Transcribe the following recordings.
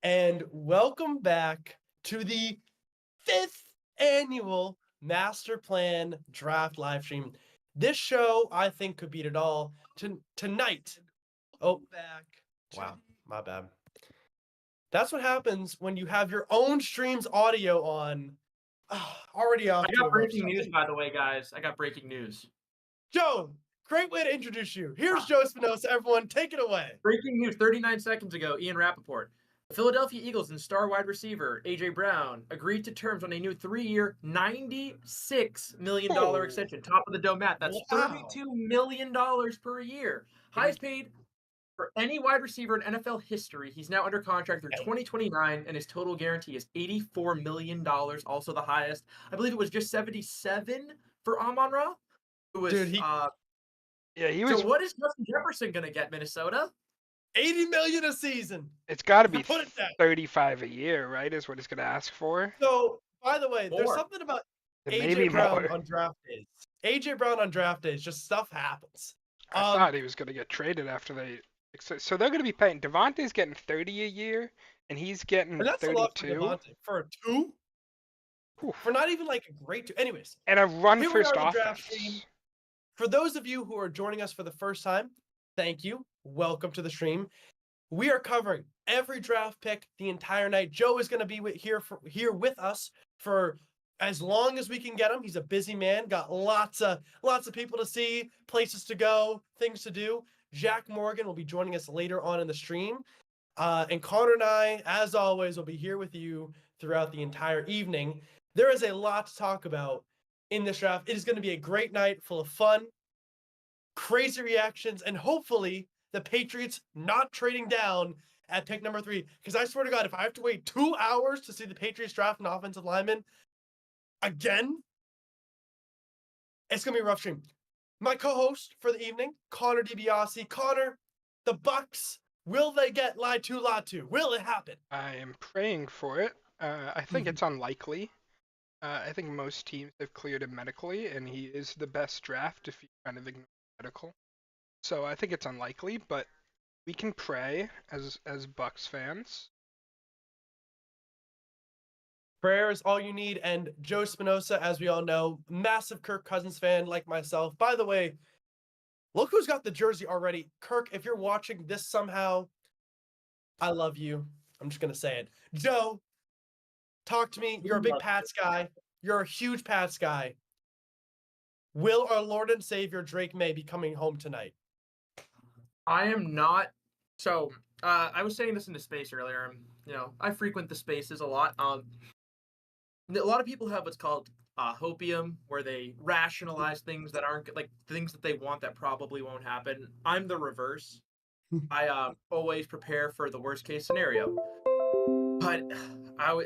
and welcome back to the 5th annual Master Plan Draft live stream. This show, I think, could beat it all. Tonight, oh, wow, my bad. That's what happens when you have your own stream's audio on. Already off I to a got rough breaking start. news, by the way, guys. I got breaking news. Joe, great way to introduce you. Here's Joe Spinoza. Everyone, take it away. Breaking news 39 seconds ago, Ian Rappaport. The Philadelphia Eagles and star wide receiver A.J. Brown agreed to terms on a new 3-year, $96 million extension. Top of the dome mat. That's Wow. $32 million per year. Highest paid for any wide receiver in NFL history. He's now under contract through 2029, and his total guarantee is $84 million, also the highest. I believe it was just 77 for Amon-Ra, who was Dude, he was. So what is Justin Jefferson gonna get, Minnesota? $80 million a season. It's got to be Put it down. 35 a year, right? Is what he's going to ask for. So, by the way, there's More. something about Maybe AJ Brown more. on draft days. AJ Brown on draft days, just stuff happens. I thought he was going to get traded after they. So they're going to be paying. Devontae's getting 30 a year, and he's getting And that's a lot for 32. Devontae. For a 2? Oof. For not even like a great 2. Anyways, And a run here we first are in the draft offense. stream. For those of you who are joining us for the first time, thank you. Welcome to the stream. We are covering every draft pick the entire night. Joe is going to be here with us for as long as we can get him. He's a busy man, got lots of people to see, places to go, things to do. Jack Morgan will be joining us later on in the stream. And Connor and I, as always, will be here with you throughout the entire evening. There is a lot to talk about in this draft. It is going to be a great night full of fun, crazy reactions, and hopefully the Patriots not trading down at pick number 3. Because I swear to God, if I have to wait 2 hours to see the Patriots draft an offensive lineman again, it's going to be a rough stream. My co-host for the evening, Connor DiBiase. Connor, the Bucks, will they get Latu? Will it happen? I am praying for it. I think it's unlikely. I think most teams have cleared him medically, and he is the best draft if you kind of ignore medical. So I think it's unlikely, but we can pray as Bucks fans. Prayer is all you need. And Joe Spinoza, as we all know, massive Kirk Cousins fan like myself. By the way, look who's got the jersey already. Kirk, if you're watching this somehow, I love you. I'm just going to say it. Joe, talk to me. You're a big Pats guy. You're a huge Pats guy. Will our Lord and Savior Drake May be coming home tonight? I am not. So I was saying this in the space earlier. I frequent the spaces a lot. A lot of people have what's called hopium, where they rationalize things that aren't like things that they want that probably won't happen. I'm the reverse. I always prepare for the worst case scenario, but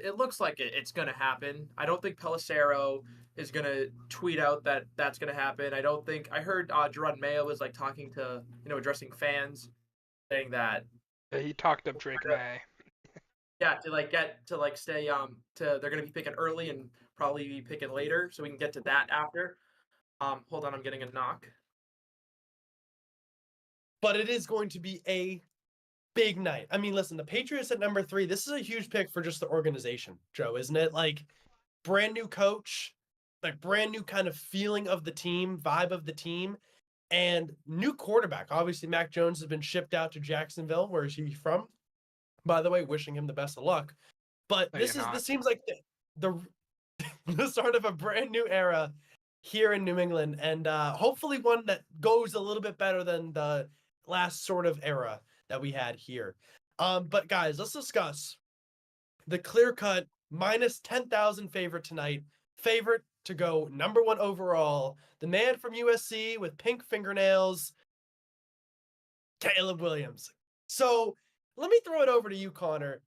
it looks like it's going to happen. I don't think Pelissero is going to tweet out that that's going to happen. I don't think I heard Gerard Mayo was like talking to addressing fans, saying that He talked up Drake May. Yeah, to stay they're gonna be picking early and probably be picking later, so we can get to that after. Hold on, I'm getting a knock. But it is going to be a big night. I mean, listen, the Patriots at number 3, this is a huge pick for just the organization, Joe, isn't it? Like, brand new coach, like brand new kind of feeling of the team, vibe of the team, and new quarterback. Obviously, Mac Jones has been shipped out to Jacksonville. Where is he from? By the way, wishing him the best of luck. But this seems like the start of a brand new era here in New England, and hopefully one that goes a little bit better than the last sort of era that we had here. But guys, let's discuss the clear-cut minus 10,000 favorite tonight. Favorite to go number 1 overall. The man from USC with pink fingernails, Caleb Williams. So let me throw it over to you, Connor.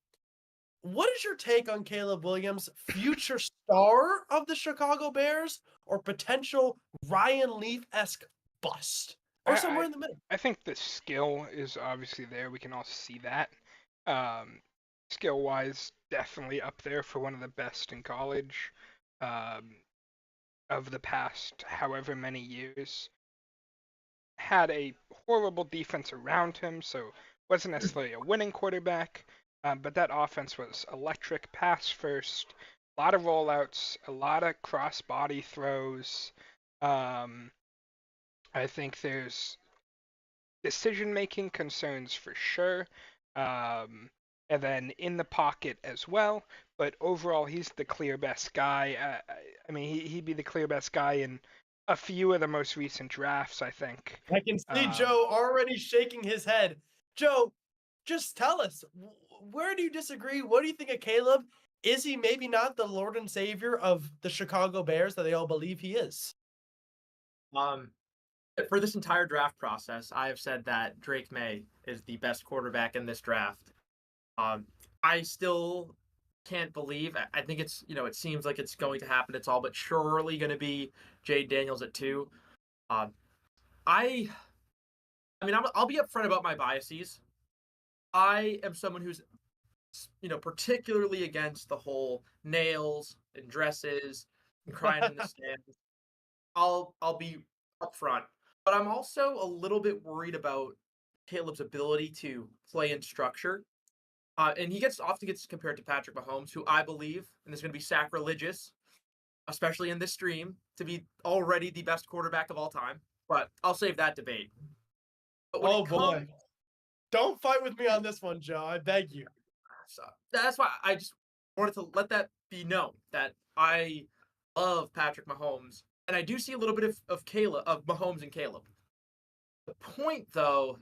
What is your take on Caleb Williams, future star of the Chicago Bears, or potential Ryan Leaf-esque bust? Or somewhere in the middle? I think the skill is obviously there. We can all see that. Skill-wise, definitely up there for one of the best in college of the past however many years. Had a horrible defense around him, so wasn't necessarily a winning quarterback. but that offense was electric, pass first, a lot of rollouts, a lot of cross body throws. Um, I think there's decision-making concerns for sure, and then in the pocket as well. But overall, he's the clear best guy. I mean, he'd be the clear best guy in a few of the most recent drafts, I think. I can see Joe already shaking his head. Joe, just tell us, where do you disagree? What do you think of Caleb? Is he maybe not the Lord and Savior of the Chicago Bears that they all believe he is? For this entire draft process, I have said that Drake May is the best quarterback in this draft. I still can't believe. I think it's, it seems like it's going to happen. It's all but surely going to be Jade Daniels at 2. I mean, I'll be upfront about my biases. I am someone who's, particularly against the whole nails and dresses and crying in the stands. I'll be upfront, but I'm also a little bit worried about Caleb's ability to play in structure. And he often gets compared to Patrick Mahomes, who I believe, and this is going to be sacrilegious, especially in this stream, to be already the best quarterback of all time. But I'll save that debate. Oh boy. Don't fight with me on this one, Joe. I beg you. So that's why I just wanted to let that be known that I love Patrick Mahomes. And I do see a little bit of Mahomes and Caleb. The point, though,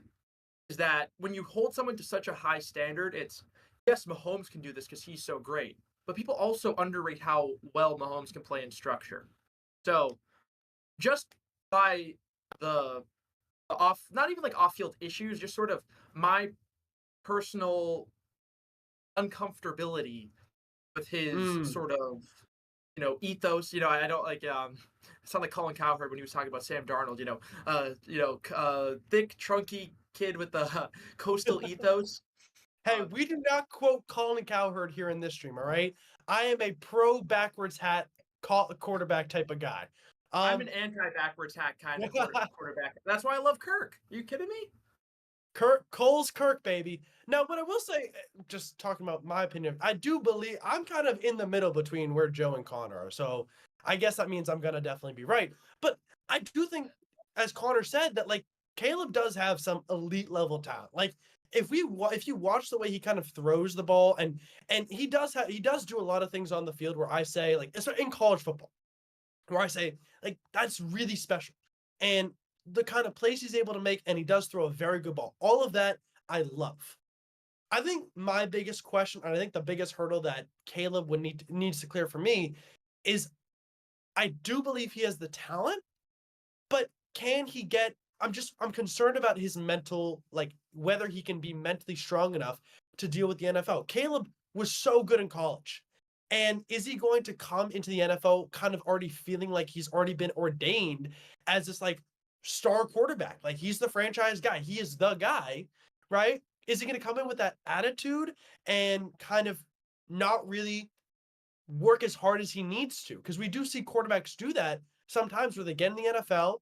is that when you hold someone to such a high standard, it's, yes, Mahomes can do this because he's so great. But people also underrate how well Mahomes can play in structure. So just by the not even like off-field issues, just sort of my personal uncomfortability with his sort of, ethos. I don't like sound like Colin Cowherd when he was talking about Sam Darnold. Thick, trunky kid with the coastal ethos. Hey, we do not quote Colin Cowherd here in this stream. All right, I am a pro backwards hat quarterback type of guy. I'm an anti-backwards hat kind of quarterback. That's why I love Kirk. Are you kidding me? Cole's Kirk, baby. Now, what I will say, just talking about my opinion, I do believe I'm kind of in the middle between where Joe and Connor are. So I guess that means I'm going to definitely be right. But I do think, as Connor said, that like Caleb does have some elite level talent. Like if you watch the way he kind of throws the ball and he does do a lot of things on the field where I say, like, in college football, where I say, like, that's really special. And the kind of plays he's able to make, and he does throw a very good ball. All of that I love. I think my biggest question, and I think the biggest hurdle that Caleb needs to clear for me is I do believe he has the talent, but can he get I'm concerned about his mental, like whether he can be mentally strong enough to deal with the NFL. Caleb was so good in college. And is he going to come into the NFL kind of already feeling like he's already been ordained as this like star quarterback? Like he's the franchise guy. He is the guy, right? Is he going to come in with that attitude and kind of not really work as hard as he needs to? Because we do see quarterbacks do that sometimes where they get in the NFL.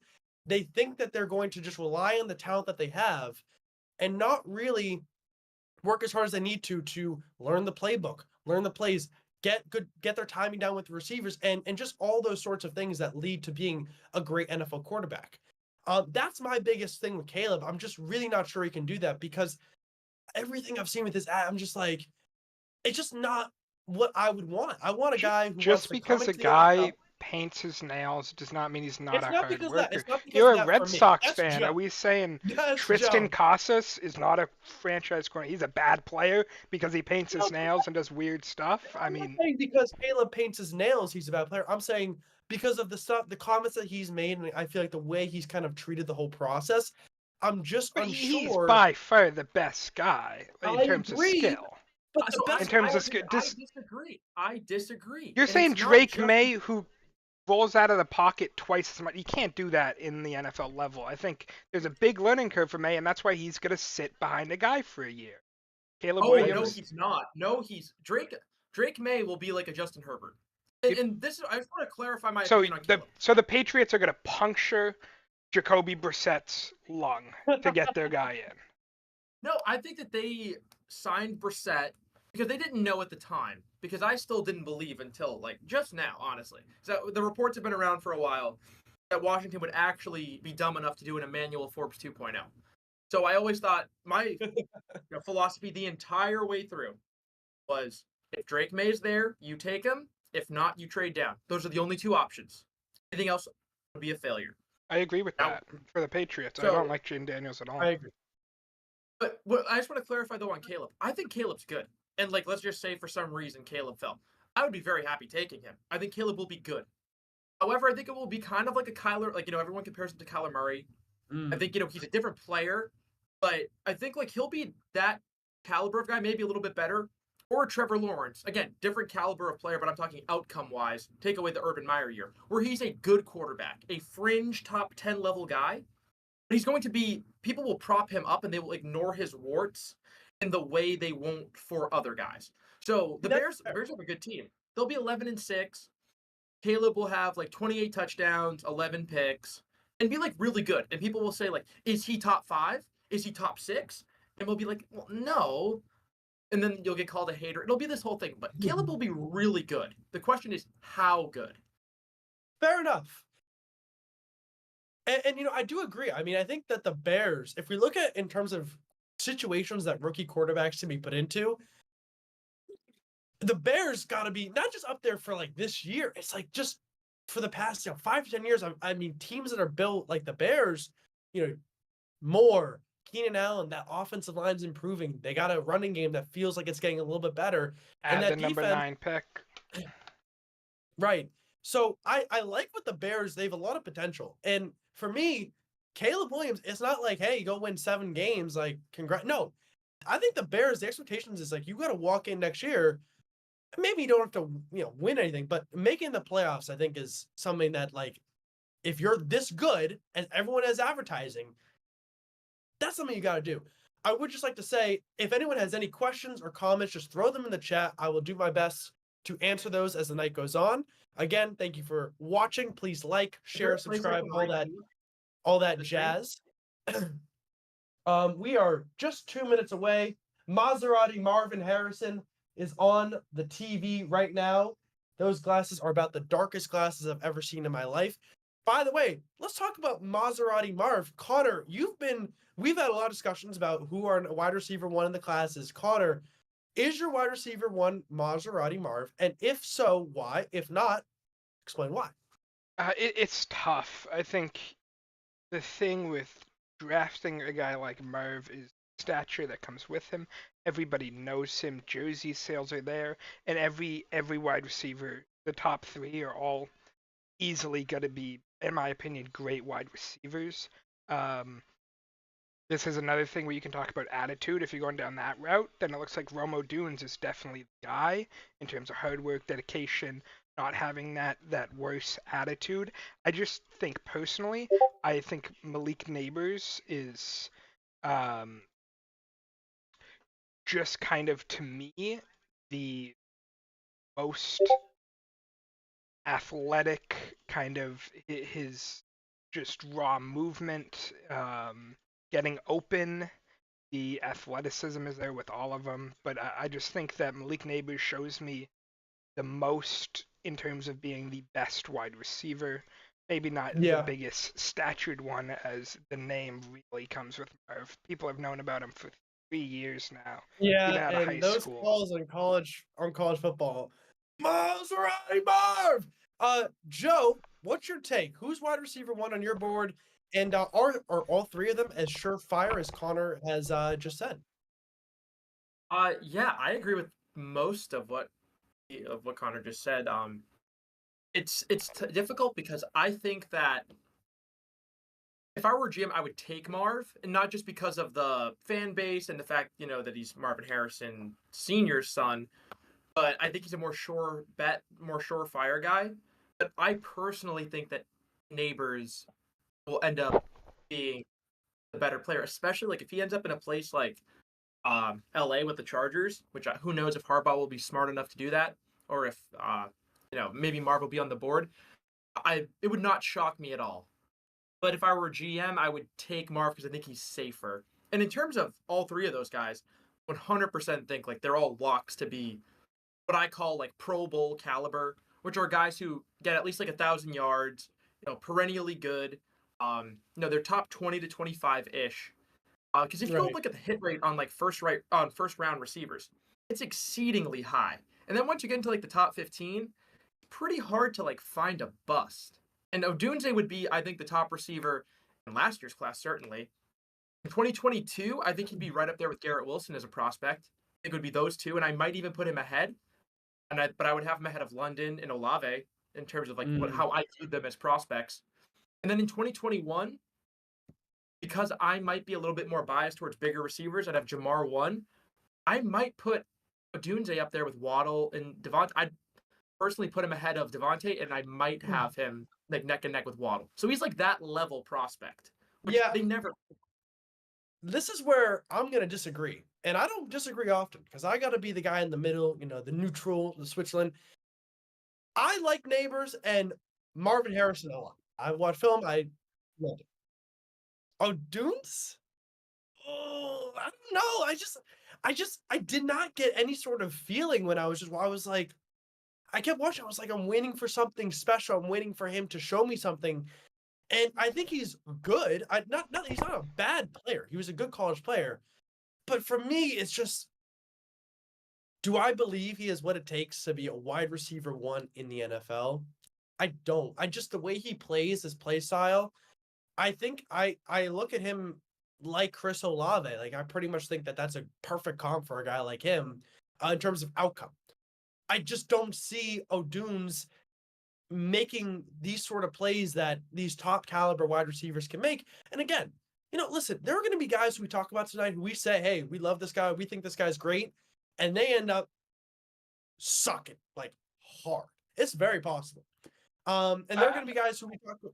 They think that they're going to just rely on the talent that they have and not really work as hard as they need to learn the playbook, learn the plays, get their timing down with the receivers, and just all those sorts of things that lead to being a great NFL quarterback. That's my biggest thing with Caleb. I'm just really not sure he can do that because everything I've seen with his I'm just like, it's just not what I would want. I want a guy who just because a guy paints his nails does not mean he's not a hard worker. You're a Red Sox fan. Are we saying Tristan Casas is not a franchise corner? He's a bad player because he paints his nails and does weird stuff? I'm not saying because Caleb paints his nails, he's a bad player. I'm saying because of the comments that he's made, and I feel like the way he's kind of treated the whole process, I'm just unsure. He's by far the best guy in terms of skill. But in terms of skill, I disagree. You're saying Drake May, who rolls out of the pocket twice as much. You can't do that in the NFL level. I think there's a big learning curve for May, and that's why he's going to sit behind a guy for a year. Caleb Williams. No, he's not. No, he's Drake May will be like a Justin Herbert. And this is, I just want to clarify my opinion on Caleb. So the Patriots are going to puncture Jacoby Brissett's lung to get their guy in. No, I think that they signed Brissett because they didn't know at the time. Because I still didn't believe until like just now, honestly. So the reports have been around for a while that Washington would actually be dumb enough to do an Emmanuel Forbes 2.0. So I always thought my philosophy the entire way through was if Drake May's there, you take him. If not, you trade down. Those are the only two options. Anything else would be a failure. I agree with Now- that for the Patriots. I So- don't like Jane Daniels at all. I agree. But what I just want to clarify though on Caleb. I think Caleb's good. And like let's just say for some reason Caleb fell. I would be very happy taking him. I think Caleb will be good. However, I think it will be kind of like a Kyler, like everyone compares him to Kyler Murray. I think he's a different player, but I think like he'll be that caliber of guy, maybe a little bit better. Or Trevor Lawrence, again, different caliber of player, but I'm talking outcome-wise. Take away the Urban Meyer year, where he's a good quarterback, a fringe top 10 level guy. But he's going to be, people will prop him up and they will ignore his warts in the way they won't for other guys. So the Bears have a good team. They'll be 11-6. Caleb will have like 28 touchdowns, 11 picks, and be like really good. And people will say like, is he top 5? Is he top 6? And we'll be like, well, no. And then you'll get called a hater. It'll be this whole thing. But Caleb will be really good. The question is how good. Fair enough. And I do agree. I mean, I think that the Bears, if we look at in terms of situations that rookie quarterbacks can be put into, the Bears got to be not just up there for like this year. It's like just for the past 5 to 10 years. I mean, teams that are built like the Bears, Moore, Keenan Allen, that offensive line's improving. They got a running game that feels like it's getting a little bit better. Add and the number 9 pick. Right. So I like what the Bears, they have a lot of potential. And for me, Caleb Williams, it's not like, hey, go win 7 games. Like, congrats. No, I think the Bears, the expectations is like, you got to walk in next year. Maybe you don't have to, win anything, but making the playoffs, I think, is something that, like, if you're this good as everyone is advertising, that's something you got to do. I would just like to say, if anyone has any questions or comments, just throw them in the chat. I will do my best to answer those as the night goes on. Again, thank you for watching. Please like, share, subscribe, all that jazz. We are just 2 minutes away. Maserati Marvin Harrison is on the TV right now. Those glasses are about the darkest glasses I've ever seen in my life. By the way, let's talk about Maserati Marv. Connor, we've had a lot of discussions about who are wide receiver 1 in the classes. Connor, is your wide receiver 1 Maserati Marv? And if so, why? If not, explain why. It's tough. I think the thing with drafting a guy like Marv is stature that comes with him. Everybody knows him. Jersey sales are there, and every wide receiver, the top 3 are all easily going to be, in my opinion, great wide receivers. This is another thing where you can talk about attitude. If you're going down that route, then it looks like Romo Dunes is definitely the guy in terms of hard work, dedication, not having that worse attitude. I just think personally, I think Malik Neighbors is just kind of, to me, the most athletic, kind of his just raw movement, getting open. The athleticism is there with all of them, but I just think that Malik Neighbors shows me the most in terms of being the best wide receiver. Maybe not the biggest statured one, as the name really comes with Marv. People have known about him for 3 years now. Yeah, and those calls on college football, Maserati Marv. Joe, what's your take? Who's wide receiver 1 on your board? And are all 3 of them as surefire as Connor has just said? Yeah, I agree with most of what Connor just said. It's difficult because I think that if I were GM, I would take Marv, and not just because of the fan base and the fact that he's Marvin Harrison Sr.'s son, but I think he's a more sure bet, more surefire guy. But I personally think that Neighbors will end up being the better player, especially like if he ends up in a place like LA with the Chargers, which who knows if Harbaugh will be smart enough to do that, or if maybe Marv will be on the board. It would not shock me at all. But if I were a GM, I would take Marv because I think he's safer. And in terms of all 3 of those guys, 100% think like they're all locks to be what I call like Pro Bowl caliber, which are guys who get at least like 1,000 yards, perennially good. They're top 20 to 25 ish. Because if you go Right. look at the hit rate on like first round receivers, it's exceedingly high. And then once you get into like the top 15, pretty hard to like find a bust. And Odunze would be, I think, the top receiver in last year's class, certainly. In 2022, I think he'd be right up there with Garrett Wilson as a prospect. I think it would be those two, and I might even put him ahead. But I would have him ahead of London and Olave in terms of like Mm. how I viewed them as prospects. And then in 2021, because I might be a little bit more biased towards bigger receivers, I'd have Jamar one. I might put Odunze up there with Waddle and Devontae. I'd personally put him ahead of Devontae, and I might have him like neck and neck with Waddle. So he's like that level prospect, which Yeah, they never. this is where I'm going to disagree. And I don't disagree often because I got to be the guy in the middle, the neutral, the Switzerland. I like Neighbors and Marvin Harrison a lot. I watched film. I loved it. Oh, Dunes? Oh, I don't know. I did not get any sort of feeling when I was like, I kept watching. I was like, I'm waiting for something special. I'm waiting for him to show me something. And I think he's good. He's not a bad player. He was a good college player. But for me, it's just, do I believe he has what it takes to be a wide receiver one in the NFL? I don't. The way he plays, his play style, I think I look at him like Chris Olave. Like I pretty much think that that's a perfect comp for a guy like him in terms of outcome. I just don't see O'Dunes making these sort of plays that these top caliber wide receivers can make. And again, listen, there are going to be guys who we talk about tonight who we say, hey, we love this guy, we think this guy's great, and they end up sucking like hard. It's very possible. And there are going to be guys who we talk about.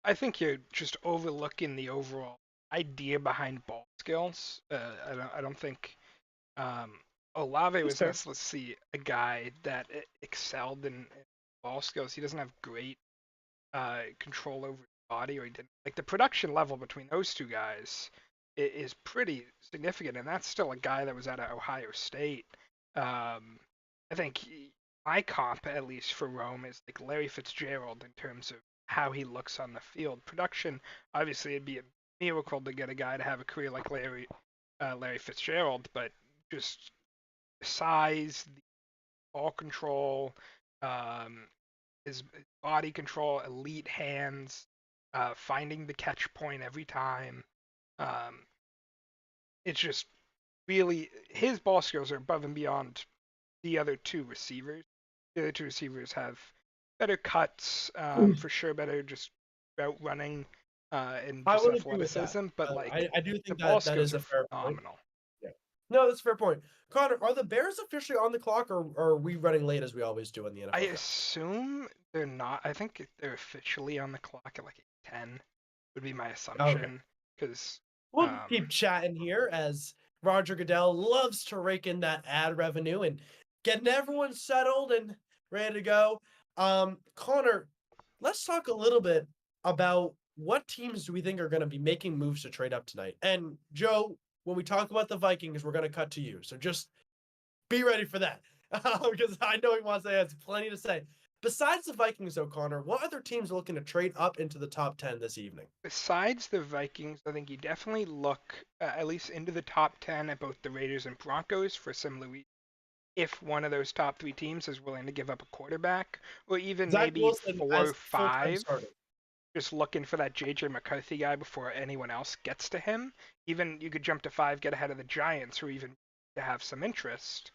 I think you're just overlooking the overall idea behind ball skills. I don't think Olave was fair. necessarily a guy that excelled in ball skills. He doesn't have great control over his body, or he didn't. Like the production level between those two guys is pretty significant, and that's still a guy that was out of Ohio State. I think my comp, at least for Rome, is like Larry Fitzgerald in terms of how he looks on the field. Production, obviously, it'd be a miracle to get a guy to have a career like Larry Fitzgerald, but just size, the ball control, his body control, elite hands, finding the catch point every time. It's just really his ball skills are above and beyond the other two receivers. The other two receivers have better cuts, for sure, better just route running and I just would agree with that. athleticism. But like I do the think ball that skills is are a fair point. phenomenal. Yeah. No, that's a fair point. Connor, are the Bears officially on the clock, or are we running late as we always do in the I NFL draft? assume they're not. I think they're officially on the clock at like 10 would be my Okay. assumption. Because We'll keep chatting here as Roger Goodell loves to rake in that ad revenue and getting everyone settled and ready to go. Connor, let's talk a little bit about what teams do we think are going to be making moves to trade up tonight. And Joe, when we talk about the Vikings, we're going to cut to you. So just be ready for that because I know he wants to have plenty to say. Besides the Vikings, O'Connor, what other teams are looking to trade up into the top 10 this evening? besides the Vikings, I think you definitely look at least into the top 10 at both the Raiders and Broncos for similar reasons. If one of those top three teams is willing to give up a quarterback, or even Zach maybe Wilson 4 as or full-time 5, starter. just looking for that JJ McCarthy guy before anyone else gets to him. Even you could jump to 5, get ahead of the Giants, or even to have some interest.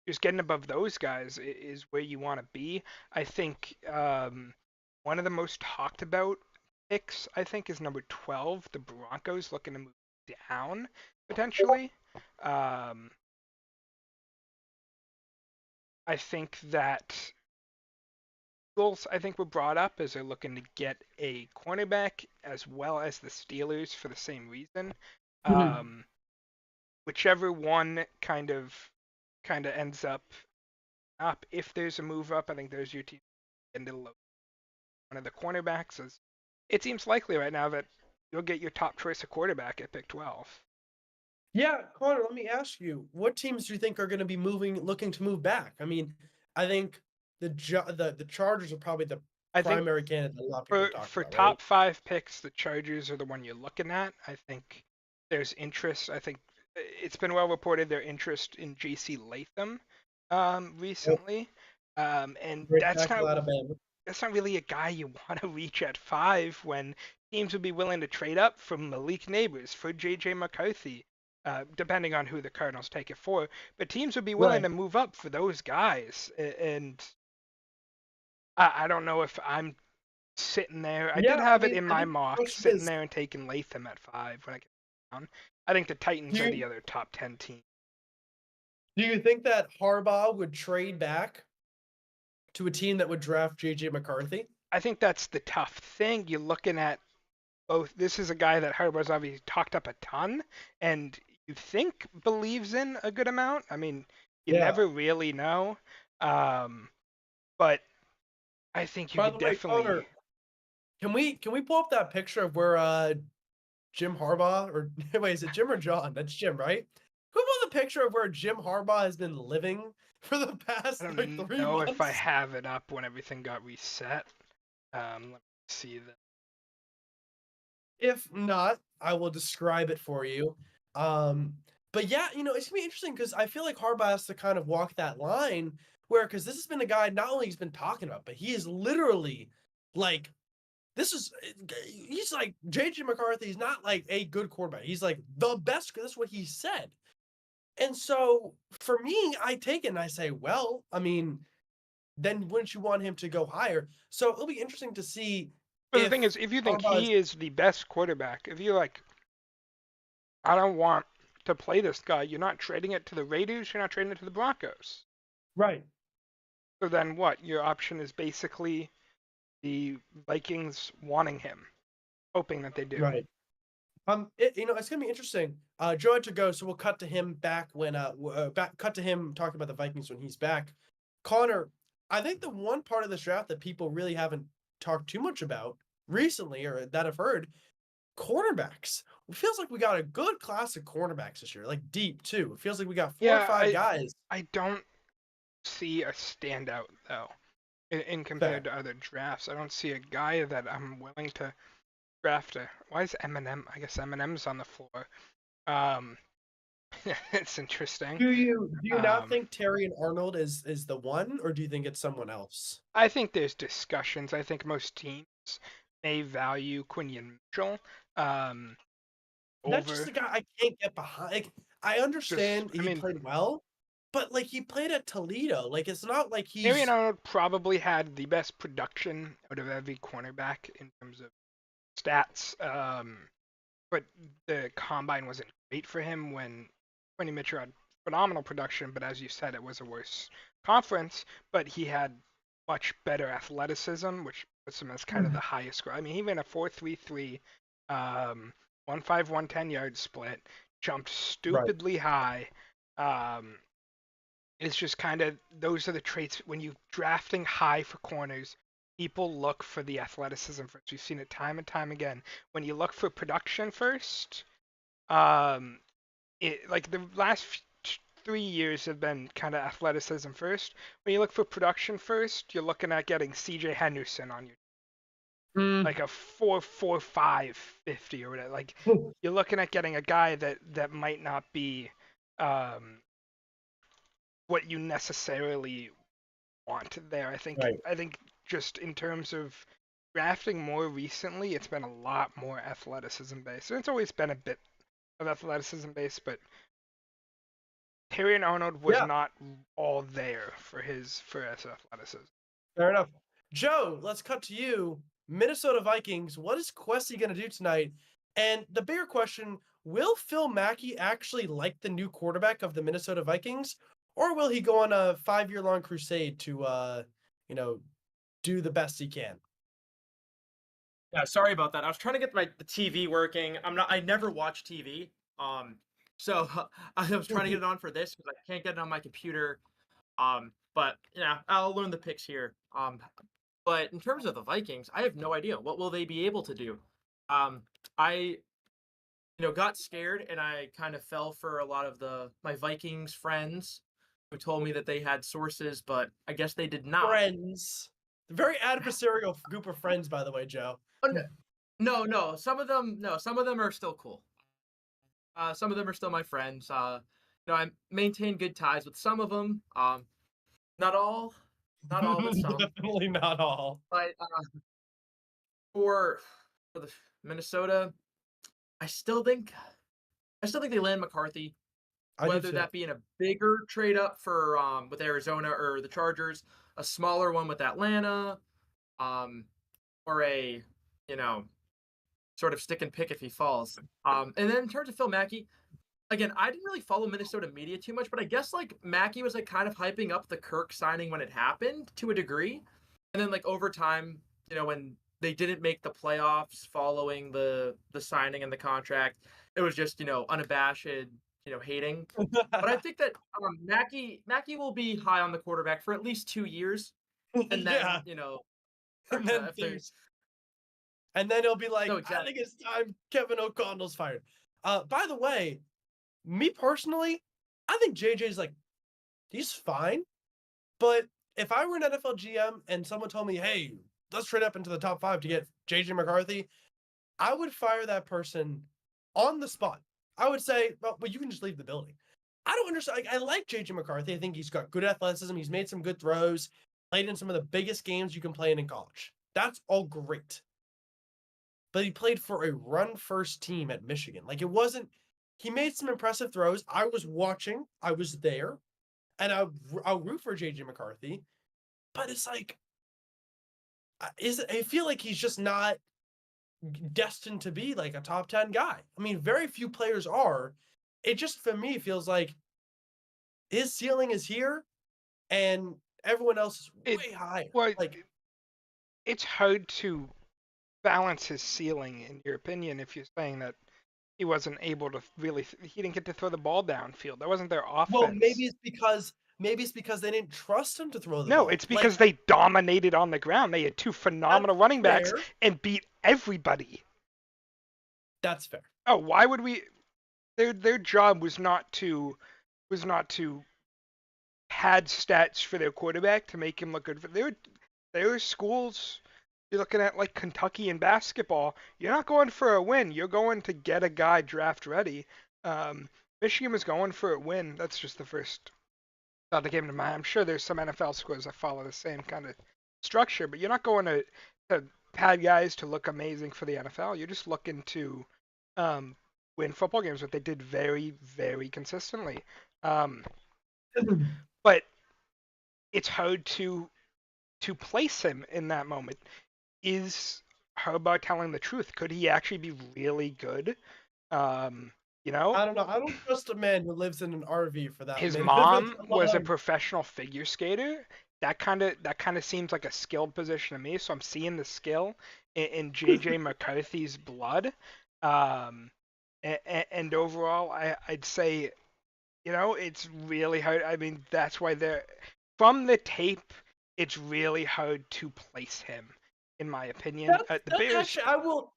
Just getting above those guys is where you want to be. I think one of the most talked about picks, I think, is number 12, the Broncos looking to move down potentially. I think that Eagles, I think, were brought up as they're looking to get a cornerback as well as the Steelers for the same reason. Whichever one kind of ends up if there's a move up, I think there's your team into one of the cornerbacks. As it seems likely right now that you'll get your top choice of quarterback at pick 12. Yeah, Connor, let me ask you, what teams do you think are going to be looking to move back? I mean, I think the Chargers are probably the I think primary candidate that a lot of people for talk for about, right? top 5 picks, the Chargers are the one you're looking at. I think there's interest. I think it's been well reported their interest in J.C. Latham Oh, recently, and great tackle, Alabama. that's not really a guy you want to reach at 5 when teams would be willing to trade up from Malik Neighbors for J.J. McCarthy, depending on who the Cardinals take it for. But teams would be willing Right. to move up for those guys, and I don't know if I'm sitting there. I did Yeah, I have it mean, in I my think the mock, question sitting is, there and taking Latham at 5 when I get down. I think the Titans do are the you other top 10 team. do you think that Harbaugh would trade back to a team that would draft JJ McCarthy? I think that's the tough thing. You're looking at both. This is a guy that Harbaugh's obviously talked up a ton, and you think believes in a good amount. I mean, you Yeah. never really know, um, but I think you By could the way, definitely. Connor, can we pull up that picture of where Jim Harbaugh or wait, is it Jim or John? That's Jim, right? Who pulled the picture of where Jim Harbaugh has been living for the I past like don't three know if I months? have it up when everything got reset. Let me see that. If not, I will describe it for you. Um, but yeah, it's gonna be interesting because I feel like Harbaugh has to kind of walk that line where because this has been a guy not only he's been talking about, but he is literally like this is he's like JJ McCarthy. He's not like a good quarterback. He's like the best. That's what he said. And so for me, I take it and I say, well, I mean, then wouldn't you want him to go higher? So it'll be interesting to see But the thing if is, if you think Harbaugh is he is the best quarterback, if you're like, I don't want to play this guy, you're not trading it to the Raiders, you're not trading it to the Broncos. right. So then what? Your option is basically the Vikings wanting him, hoping that they do. Right. It's gonna be interesting. Joe had to go, so we'll cut to him back when cut to him talking about the Vikings when he's back. Connor, I think the one part of this draft that people really haven't talked too much about recently, or that I've heard, cornerbacks. It feels like we got a good class of cornerbacks this year, like deep too. It feels like we got four or Yeah, five guys. I don't see a standout though in compared Fair. to other drafts. I don't see a guy that I'm willing to draft. Why is Eminem? I guess Eminem's on the floor. Um, it's interesting. Do you not Um, think Terry and Arnold is the one, or do you think it's someone else? I think there's discussions. I think most teams may value Quinion Mitchell That's just over the guy I can't get behind. Like, I just. understand I he mean, played well, but like he played at Toledo. Like it's not like Arian he's Arnold probably had the best production out of every cornerback in terms of stats. But the combine wasn't great for him when Quinny Mitchell had phenomenal production, but as you said, it was a worse conference. But he had much better athleticism, which puts him as kind of the highest score. I mean, he ran a 4.33, 1.5, 110 yard split, jumped right. stupidly high. Um, it's just kind of those are the traits when you drafting high for corners. People look for the athleticism first. We've seen it time and time again. When you look for production first, um, like the last 3 years have been kind of athleticism first. When you look for production first, you're looking at getting C.J. Henderson on you, Mm. like a 4.45 50 or whatever. Like you're looking at getting a guy that might not be um, what you necessarily want there. Right. I think just in terms of drafting more recently, it's been a lot more athleticism based. And it's always been a bit of athleticism based, but Terry Arnold was Yeah. not all there for his athleticism. Fair enough. Joe, let's cut to you. Minnesota Vikings. What is Kwesi going to do tonight? And the bigger question: will Phil Mackey actually like the new quarterback of the Minnesota Vikings, or will he go on a 5-year long crusade to you know, do the best he can? Yeah, sorry about that. I was trying to get the TV working. I never watch TV. So I was trying to get it on for this because I can't get it on my computer. But yeah, I'll learn the picks here. But in terms of the Vikings, I have no idea. What will they be able to do? Um, I got scared and I kind of fell for a lot of my Vikings friends who told me that they had sources, but I guess they did not. Friends. Very adversarial group of friends, by the way, Joe. Oh, no. Some of them are still cool. Some of them are still my friends. I maintain good ties with some of them. Not all, but some. Definitely not all. But for the Minnesota, I still think they land McCarthy. I do Whether too. that be in a bigger trade up for with Arizona or the Chargers, a smaller one with Atlanta, or a sort of stick and pick if he falls. And then in terms of Phil Mackey, again, I didn't really follow Minnesota media too much, but I guess like Mackey was like kind of hyping up the Kirk signing when it happened to a degree, and then like over time, when they didn't make the playoffs following the signing and the contract, it was just unabashed hating. But I think that Mackey will be high on the quarterback for at least 2 years, and then Yeah. And then if there's things. And then he'll be like, No, I exactly. think it's time Kevin O'Connell's fired. By the way, me personally, I think JJ's like, he's fine. But if I were an NFL GM and someone told me, hey, let's trade up into the top 5 to get JJ McCarthy, I would fire that person on the spot. I would say, well, you can just leave the building. I don't understand. Like, I like JJ McCarthy. I think he's got good athleticism. He's made some good throws, played in some of the biggest games you can play in college. That's all great. But he played for a run-first team at Michigan. Like, it wasn't, he made some impressive throws. I was watching, I was there, and I'll root for JJ McCarthy. But it's like, I feel like he's just not destined to be like a top 10 guy. I mean, very few players are. It just, for me, feels like his ceiling is here and everyone else is way higher. Well, Like, it's hard to balance his ceiling, in your opinion, if you're saying that he wasn't able to really, he didn't get to throw the ball downfield. That wasn't their offense. well, maybe it's because they didn't trust him to throw the ball. No, it's because they dominated on the ground. They had 2 phenomenal running backs fair. and beat everybody. That's fair. Oh, why would we? Their job was not to pad stats for their quarterback to make him look good. Their schools. You're looking at like Kentucky in basketball. You're not going for a win. You're going to get a guy draft ready. Michigan was going for a win. That's just the first thought that came to mind. I'm sure there's some NFL schools that follow the same kind of structure, but you're not going to pad guys to look amazing for the NFL. You're just looking to win football games, what they did very, very consistently. But it's hard to place him in that moment. Is Harbaugh telling the truth? Could he actually be really good? I don't know. I don't trust a man who lives in an RV for that. His minute. mom That's was a long. professional figure skater. That kind of seems like a skilled position to me. So I'm seeing the skill in JJ McCarthy's blood. And overall, I'd say, it's really hard. I mean, that's why from the tape, it's really hard to place him, in my opinion. The Bears. Actually, I will.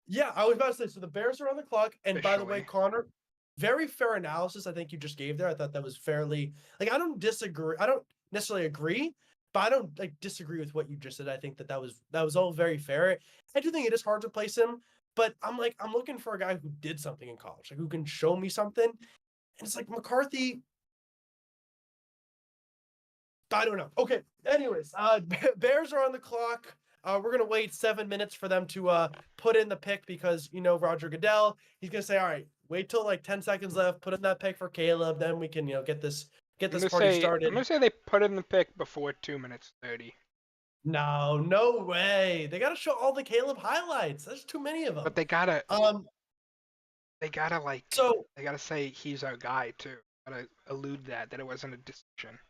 Yeah, I was about to say. So the Bears are on the clock, and by the way, Officially. Connor, very fair analysis. I think you just gave there. I thought that was fairly. Like, I don't disagree. I don't necessarily agree, but I don't disagree with what you just said. I think that was all very fair. I do think it is hard to place him, but I'm looking for a guy who did something in college, like who can show me something. And it's like McCarthy. I don't know. Okay. Anyways, Bears are on the clock. We're gonna wait 7 minutes for them to put in the pick because Roger Goodell. He's gonna say, all right, wait till like 10 seconds left. Put in that pick for Caleb. Then we can get this party started. I'm gonna say they put in the pick before 2:30. No way. They gotta show all the Caleb highlights. There's too many of them. But they gotta So they gotta say he's our guy too. Gotta allude that it wasn't a decision.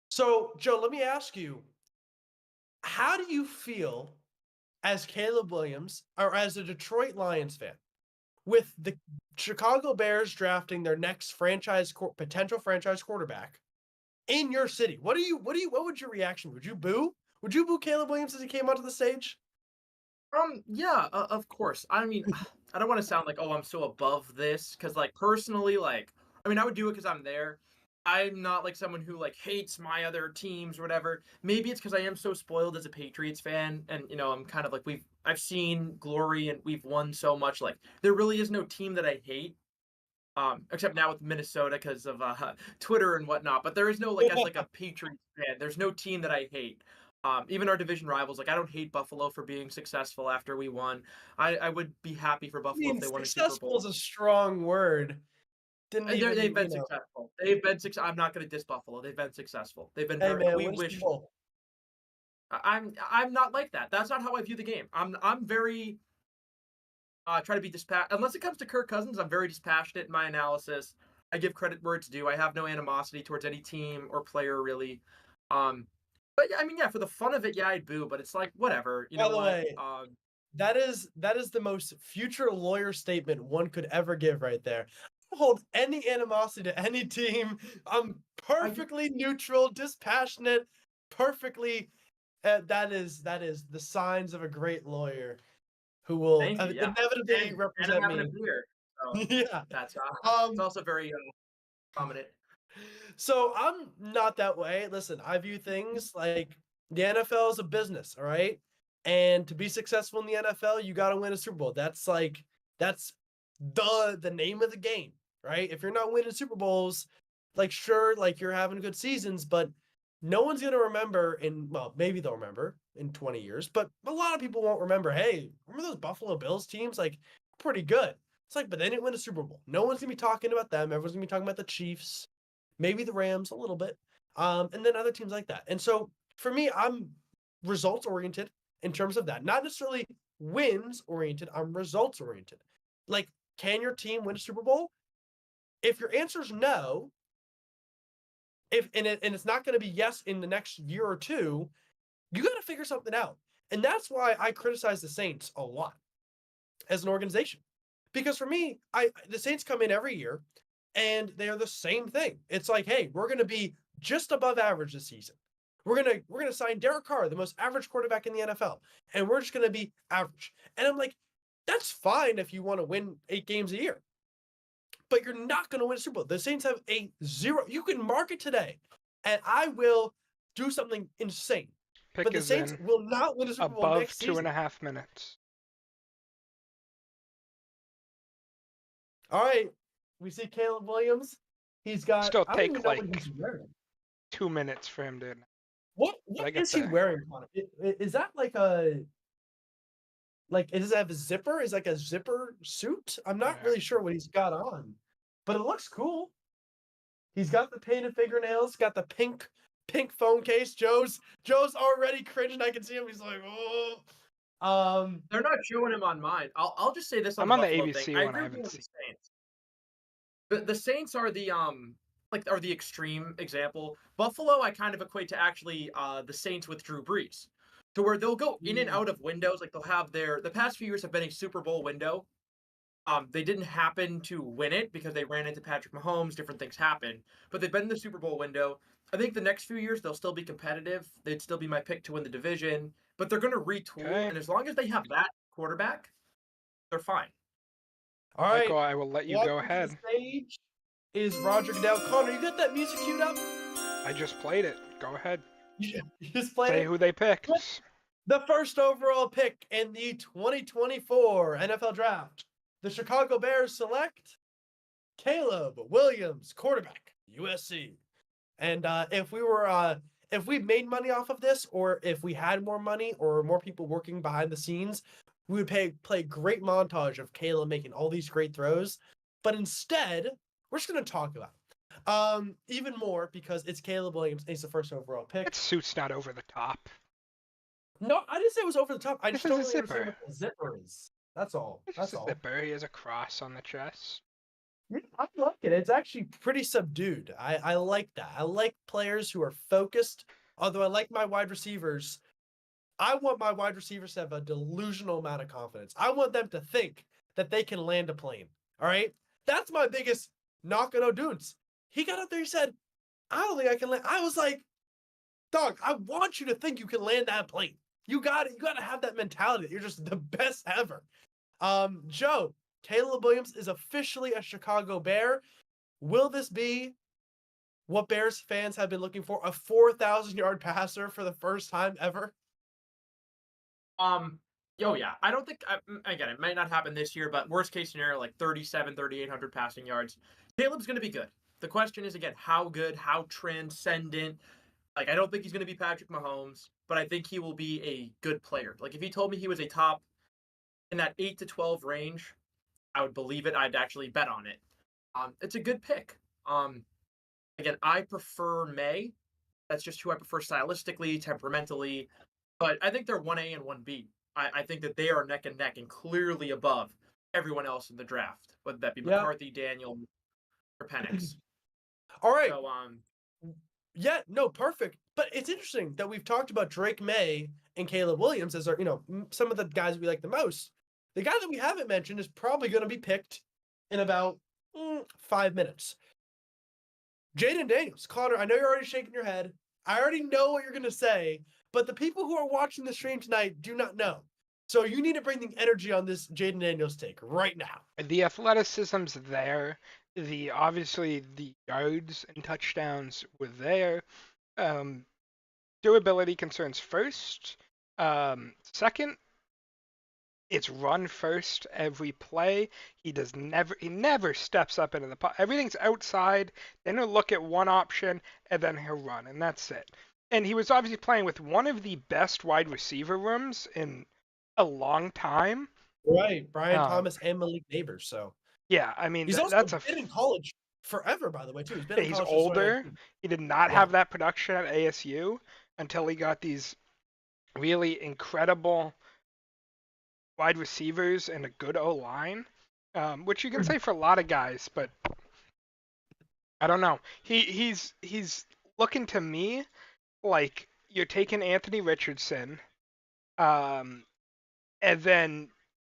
So, Joe, let me ask you, how do you feel as Caleb Williams or as a Detroit Lions fan with the Chicago Bears drafting their next potential franchise quarterback in your city? What would your reaction be? Would you boo? Would you boo Caleb Williams as he came onto the stage? Yeah, of course. I mean, I don't want to sound like, oh, I'm so above this, because like personally, like, I mean, I would do it because I'm there. I'm not like someone who like hates my other teams or whatever. Maybe it's because I am so spoiled as a Patriots fan, and I'm kind of like I've seen glory and we've won so much. Like, there really is no team that I hate. Except now with Minnesota because of Twitter and whatnot. But there is no like as like a Patriots fan, there's no team that I hate. Even our division rivals, like I don't hate Buffalo for being successful after we won. I would be happy for I Buffalo if mean, they won a Super successful Bowl. is a strong word. Didn't They've even, been successful. They've been successful. I'm not going to diss Buffalo. They've been successful. They've been hey very. man, We win a Super wish. Bowl. I'm not like that. That's not how I view the game. I'm very try to be dispassionate. Unless it comes to Kirk Cousins, I'm very dispassionate in my analysis. I give credit where it's due. I have no animosity towards any team or player really. Um, but yeah, I mean, yeah, for the fun of it, yeah, I'd boo. But it's like whatever. You By know the what? way, that is the most future lawyer statement one could ever give right there. I don't hold any animosity to any team. I'm perfectly neutral, dispassionate, perfectly. That is the signs of a great lawyer who will Thank you. Yeah, inevitably and I'm represent having a me. beer, so Yeah. that's it's Um. also very prominent. So I'm not that way. Listen, I view things like the NFL is a business, all right? And to be successful in the NFL, you got to win a Super Bowl. That's the name of the game, right? If you're not winning Super Bowls, like sure, like you're having good seasons, but no one's going to remember well, maybe they'll remember in 20 years, but a lot of people won't remember, hey, remember those Buffalo Bills teams? Like pretty good. It's like, but they didn't win a Super Bowl. No one's going to be talking about them. Everyone's going to be talking about the Chiefs, maybe the Rams a little bit, and then other teams like that. And so for me, I'm results oriented in terms of that, not necessarily wins oriented. I'm results oriented. Like, can your team win a Super Bowl? If your answer is no, and it's not going to be yes in the next year or two, you got to figure something out. And that's why I criticize the Saints a lot as an organization, because for me, the Saints come in every year and they're the same thing. It's like, hey, we're going to be just above average this season. We're gonna sign Derek Carr, the most average quarterback in the NFL, and we're just gonna be average. And I'm like, that's fine if you want to win 8 games a year, but you're not gonna win a Super Bowl. The Saints have a zero. You can mark it today, and I will do something insane. Pick But the is Saints in will not win a Super Bowl above next two and season. a half minutes. All right, we see Caleb Williams. He's got. Still I don't take even know like what he's wearing. 2 minutes for him to. What I get is he that. wearing, Connor? Is that like a does it have a zipper? Is like a zipper suit? I'm not Yeah. really sure what he's got on, but it looks cool. He's got the painted fingernails, got the pink phone case. Joe's already cringing. I can see him. He's like, oh. They're not showing him on mine. I'll just say this on I'm the on the Buffalo thing. ABC I one. I agree haven't with the seen. Saints. The Saints are the are the extreme example. Buffalo I kind of equate to actually the Saints with Drew Brees. To where they'll go in and out of windows, like they'll have the past few years have been a Super Bowl window. They didn't happen to win it because they ran into Patrick Mahomes, different things happened, but they've been in the Super Bowl window. I think the next few years they'll still be competitive. They'd still be my pick to win the division, but they're going to retool, Okay. and as long as they have that quarterback, they're fine. All right. Michael, I will let you go Walking to ahead. the stage is Roger Goodell. Connor, you got that music queued up? I just played it. Go ahead. You just played Say it? who they picked. The first overall pick in the 2024 NFL Draft. The Chicago Bears select Caleb Williams, quarterback, USC. And if we made money off of this, or if we had more money or more people working behind the scenes, we would play a great montage of Caleb making all these great throws. But instead, we're just going to talk about it. Even more because it's Caleb Williams and he's the first overall pick. That suit's not over the top. No, I didn't say it was over the top. I This just is a don't really understand zipper. what the zipper is. That's all. It's That's just a all. zipper. He has a cross on the chest. Yeah, I like it. It's actually pretty subdued. I like that. I like players who are focused. Although I like my wide receivers. I want my wide receivers to have a delusional amount of confidence. I want them to think that they can land a plane. All right? That's my biggest knock on O'Dunes. He got up there, he said, I don't think I can land. I was like, dog, I want you to think you can land that plane. You got to have that mentality that you're just the best ever. Joe, Caleb Williams is officially a Chicago Bear. Will this be what Bears fans have been looking for? A 4,000-yard passer for the first time ever? Yeah. I don't think, again, it might not happen this year, but worst case scenario, like 3,800 passing yards. Caleb's going to be good. The question is, again, how good, how transcendent. Like, I don't think he's going to be Patrick Mahomes, but I think he will be a good player. Like, if he told me he was a top in that 8 to 12 range, I would believe it. I'd actually bet on it. It's a good pick. Again, I prefer May. That's just who I prefer stylistically, temperamentally. But I think they're 1A and 1B. I think that they are neck and neck and clearly above everyone else in the draft, whether that be McCarthy, Daniel, or Penix. All right. So, yeah, no, perfect. But it's interesting that we've talked about Drake May and Caleb Williams as our, some of the guys we like the most. The guy that we haven't mentioned is probably going to be picked in about 5 minutes. Jayden Daniels. Connor, I know you're already shaking your head. I already know what you're going to say, but the people who are watching the stream tonight do not know. So you need to bring the energy on this Jayden Daniels take right now. The athleticism's there. Obviously the yards and touchdowns were there. Durability concerns first. Second, it's run first every play. He never steps up into the pot. Everything's outside. Then he'll look at one option and then he'll run, and that's it. And he was obviously playing with one of the best wide receiver rooms in a long time. Right, Brian Thomas and Malik Neighbors. So yeah, I mean he's that's been in college forever, by the way, too. He's older. He did not have that production at ASU until he got these really incredible wide receivers and a good O-line, which you can say for a lot of guys, but I don't know. He's looking to me like you're taking Anthony Richardson, and then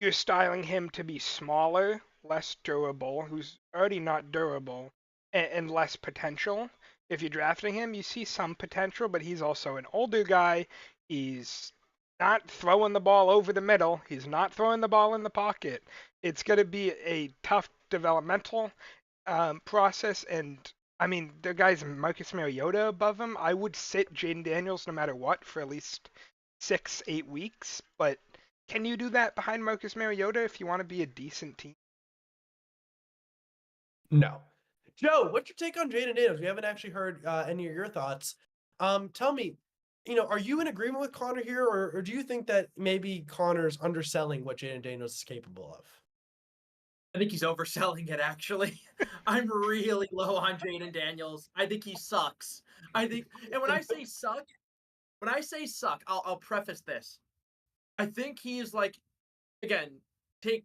you're styling him to be smaller, less durable, who's already not durable, and less potential. If you're drafting him, you see some potential, but he's also an older guy. He's not throwing the ball over the middle. He's not throwing the ball in the pocket. It's going to be a tough developmental process. And, I mean, the guy's Marcus Mariota above him. I would sit Jayden Daniels no matter what for at least 6-8 weeks. But can you do that behind Marcus Mariota if you want to be a decent team? No. Joe, what's your take on Jayden Daniels? We haven't actually heard any of your thoughts. Tell me, are you in agreement with Connor here, or do you think that maybe Connor's underselling what Jayden Daniels is capable of? I think he's overselling it, actually. I'm really low on Jayden Daniels. I think he sucks. And when I say suck, I'll preface this. I think he is like, again, take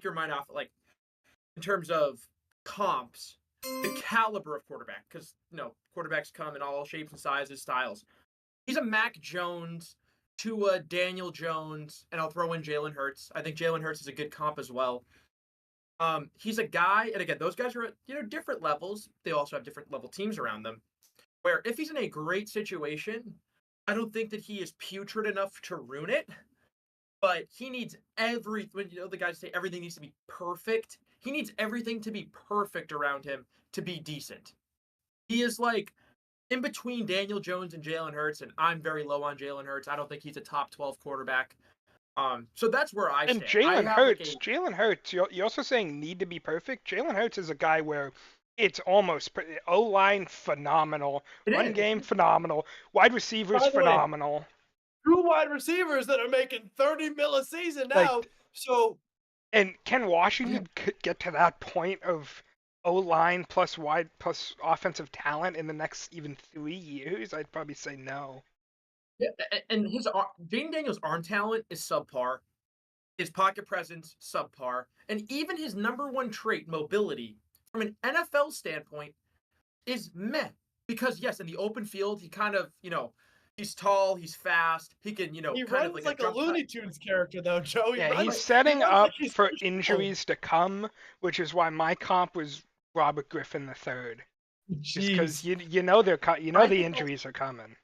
your mind off, like, in terms of comps, the caliber of quarterback, because quarterbacks come in all shapes and sizes, styles. He's a Mac Jones to a Daniel Jones, and I'll throw in Jalen Hurts. I think Jalen Hurts is a good comp as well. He's a guy, and again, those guys are at different levels. They also have different level teams around them. Where if he's in a great situation, I don't think that he is putrid enough to ruin it. But he needs everything. The guys say everything needs to be perfect. He needs everything to be perfect around him to be decent. He is like in between Daniel Jones and Jalen Hurts, and I'm very low on Jalen Hurts. I don't think he's a top 12 quarterback. So that's where I stand. And Jalen Hurts, you're also saying need to be perfect. Jalen Hurts is a guy where it's almost O-line phenomenal, run game phenomenal, wide receivers phenomenal. 2 wide receivers that are making $30 million a season now. And can Washington get to that point of O-line plus offensive talent in the next even 3 years? I'd probably say no. Yeah, and Jayden Daniels' arm talent is subpar. His pocket presence, subpar. And even his number one trait, mobility, from an NFL standpoint, is meh. Because, yes, in the open field, he kind of, he's tall, he's fast, he can, he runs like a Looney Tunes character, though, Joe. He's setting up for injuries to come, which is why my comp was Robert Griffin III. Just because the injuries are coming.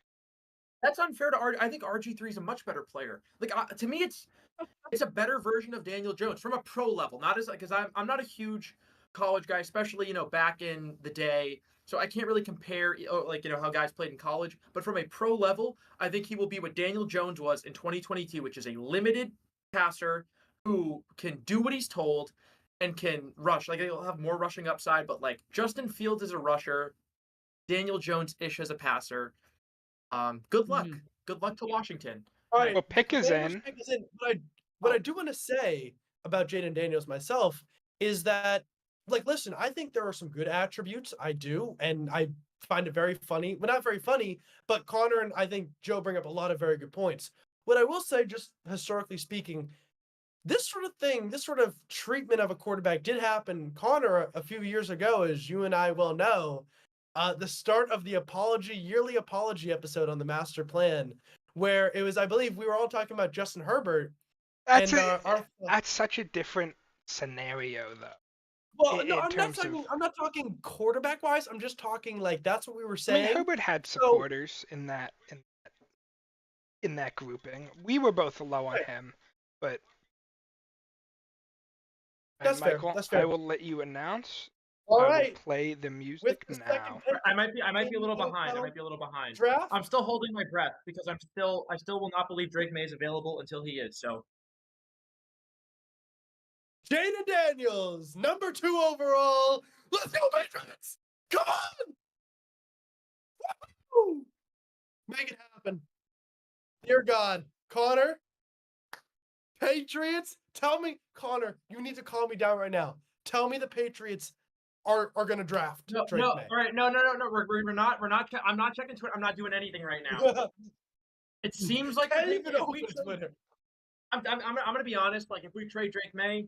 That's unfair to RG. I think RG3 is a much better player. Like to me, it's a better version of Daniel Jones from a pro level, not as because I'm not a huge college guy, especially back in the day. So I can't really compare like how guys played in college. But from a pro level, I think he will be what Daniel Jones was in 2022, which is a limited passer who can do what he's told and can rush. Like he'll have more rushing upside, but like Justin Fields is a rusher, Daniel Jones ish as a passer. Good luck. Mhm. Good luck to Washington. All right, Well, the pick is Commanders in. pick is in. What I do want to say about Jaden Daniels myself is that, like, listen, I think there are some good attributes. I do, and I find it very funny. Well, not very funny, but Connor and I think Joe bring up a lot of very good points. What I will say, just historically speaking, this sort of thing, this sort of treatment of a quarterback did happen. Connor, a few years ago, as you and I well know, the start of the yearly apology episode on the master plan, where it was, I believe, we were all talking about Justin Herbert, That's and a that's such a different scenario though. well, no, In I'm not terms of, talking. I'm not talking quarterback wise. I'm just talking like that's what we were I mean, saying. Herbert had So supporters in that grouping. We were both low on right, him, but that's fair. Michael, That's I fair. will let you announce. All I will right, play the with music the second now. pick I might be a in little the behind. I NFL might be a little behind. draft, I'm still holding my breath because I still will not believe Drake May is available until he is. So Jaden Daniels, number 2 overall. Let's go, Patriots! Come on! Woo! Make it happen. Dear God, Connor, Patriots, tell me, Connor, you need to calm me down right now. Tell me the Patriots are going to draft no, Drake no, May. all right, no. We're not. I'm not checking Twitter. I'm not doing anything right now. It seems like Can't if even we open trade, Twitter. I'm gonna be honest. Like if we trade Drake May,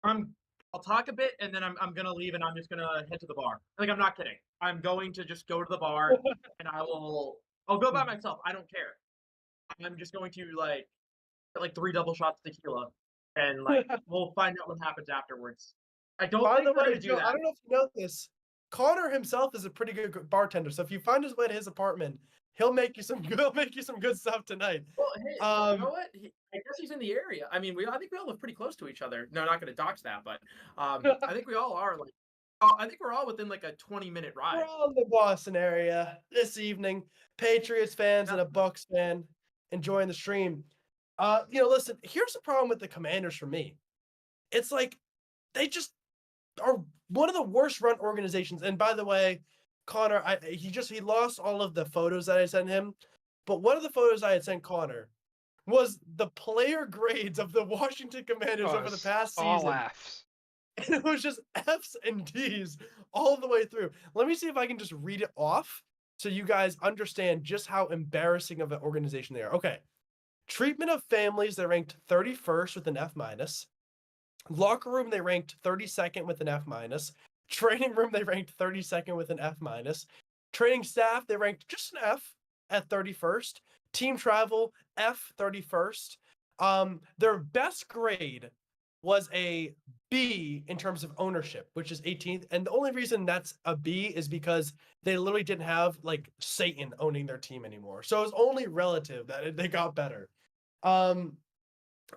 I'll talk a bit and then I'm gonna leave and I'm just gonna head to the bar. Like I'm not kidding. I'm going to just go to the bar and I'll go by myself. I don't care. I'm just going to get, like 3 double shots of tequila and like we'll find out what happens afterwards. I don't By think the we're way, gonna do Joe, I that. don't know if you know this. Connor himself is a pretty good bartender. So if you find his way to his apartment, he'll make you some good. He'll make you some good stuff tonight. Well, hey, you know Um, what? I guess he's in the area. I mean, I think we all live pretty close to each other. No, not gonna dox that, but I think we all are like. I think we're all within like a 20-minute we're ride. all in the Boston area this evening. Patriots fans Yeah. and a Bucks fan enjoying the stream. Listen. Here's the problem with the Commanders for me. It's like they just are one of the worst run organizations. And by the way, Connor, he lost all of the photos that I sent him. But one of the photos I had sent Connor was the player grades of the Washington Commanders Oh, over the it's past all season. Fs. And it was just F's and D's all the way through. Let me see if I can just read it off so you guys understand just how embarrassing of an organization they are. Okay. Treatment of families, they ranked 31st with an F minus. Locker room, they ranked 32nd with an F minus. Training room, they ranked 32nd with an F minus. Training staff, they ranked just an F at 31st. Team travel, F 31st. Their best grade was a B in terms of ownership, which is 18th. And the only reason that's a B is because they literally didn't have like Satan owning their team anymore. So it was only relative that they got better. Um,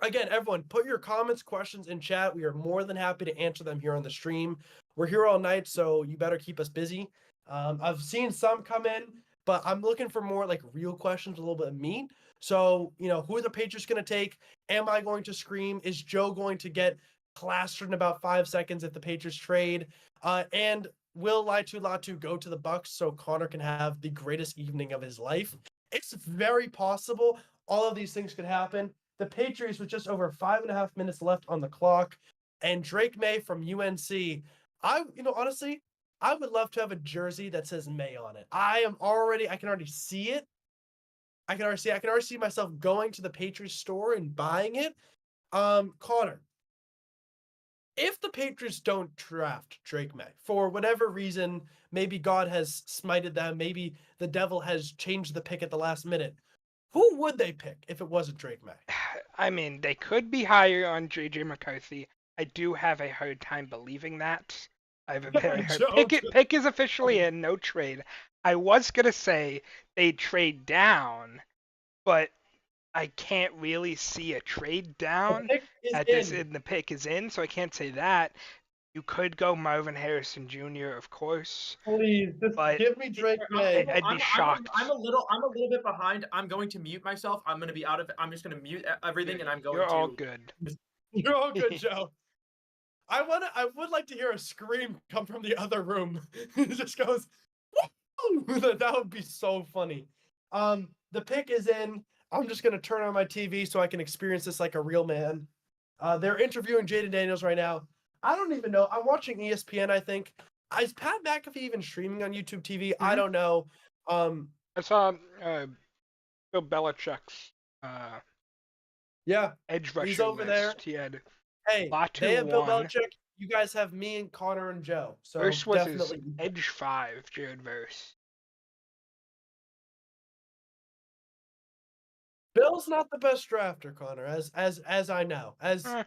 Again, everyone, put your comments, questions in chat. We are more than happy to answer them here on the stream. We're here all night, so you better keep us busy. I've seen some come in, but I'm looking for more like real questions, a little bit of meat. So, who are the Patriots going to take? Am I going to scream? Is Joe going to get plastered in about 5 seconds if the Patriots trade? And will Latu go to the Bucks so Connor can have the greatest evening of his life? It's very possible. All of these things could happen. The Patriots with just over 5.5 minutes left on the clock, and Drake May from UNC. Honestly, I would love to have a jersey that says May on it. I can already see it. I can already see myself going to the Patriots store and buying it. Connor, if the Patriots don't draft Drake May for whatever reason, maybe God has smited them, maybe the devil has changed the pick at the last minute. Who would they pick if it wasn't Drake May? I mean, they could be higher on JJ McCarthy. I do have a hard time believing that. I have a very hard Joe, pick is officially in, no trade. I was gonna say they trade down, but I can't really see a trade the down pick is at this, in. and the pick is in, so I can't say that. You could go Marvin Harrison Jr., of course, Please, just but give me Drake May. I'd be shocked. I'm a little bit behind. I'm going to mute myself. I'm going to be out of it. I'm just going to mute everything, and I'm going You're to. all good. You're all good, Joe. I would like to hear a scream come from the other room. It just goes, woo! That would be so funny. The pick is in. I'm just gonna turn on my TV so I can experience this like a real man. They're interviewing Jaden Daniels right now. I don't even know. I'm watching ESPN, I think. Is Pat McAfee even streaming on YouTube TV? I Mhm. don't know. I saw Bill Belichick's Yeah, edge rusher he's over there. list. He had Hey, Latu they have Bill 1. Belichick. You guys have me and Connor and Joe. So Verse was definitely. his edge 5, Jared Verse. Bill's not the best drafter, Connor, as I know. As Eh,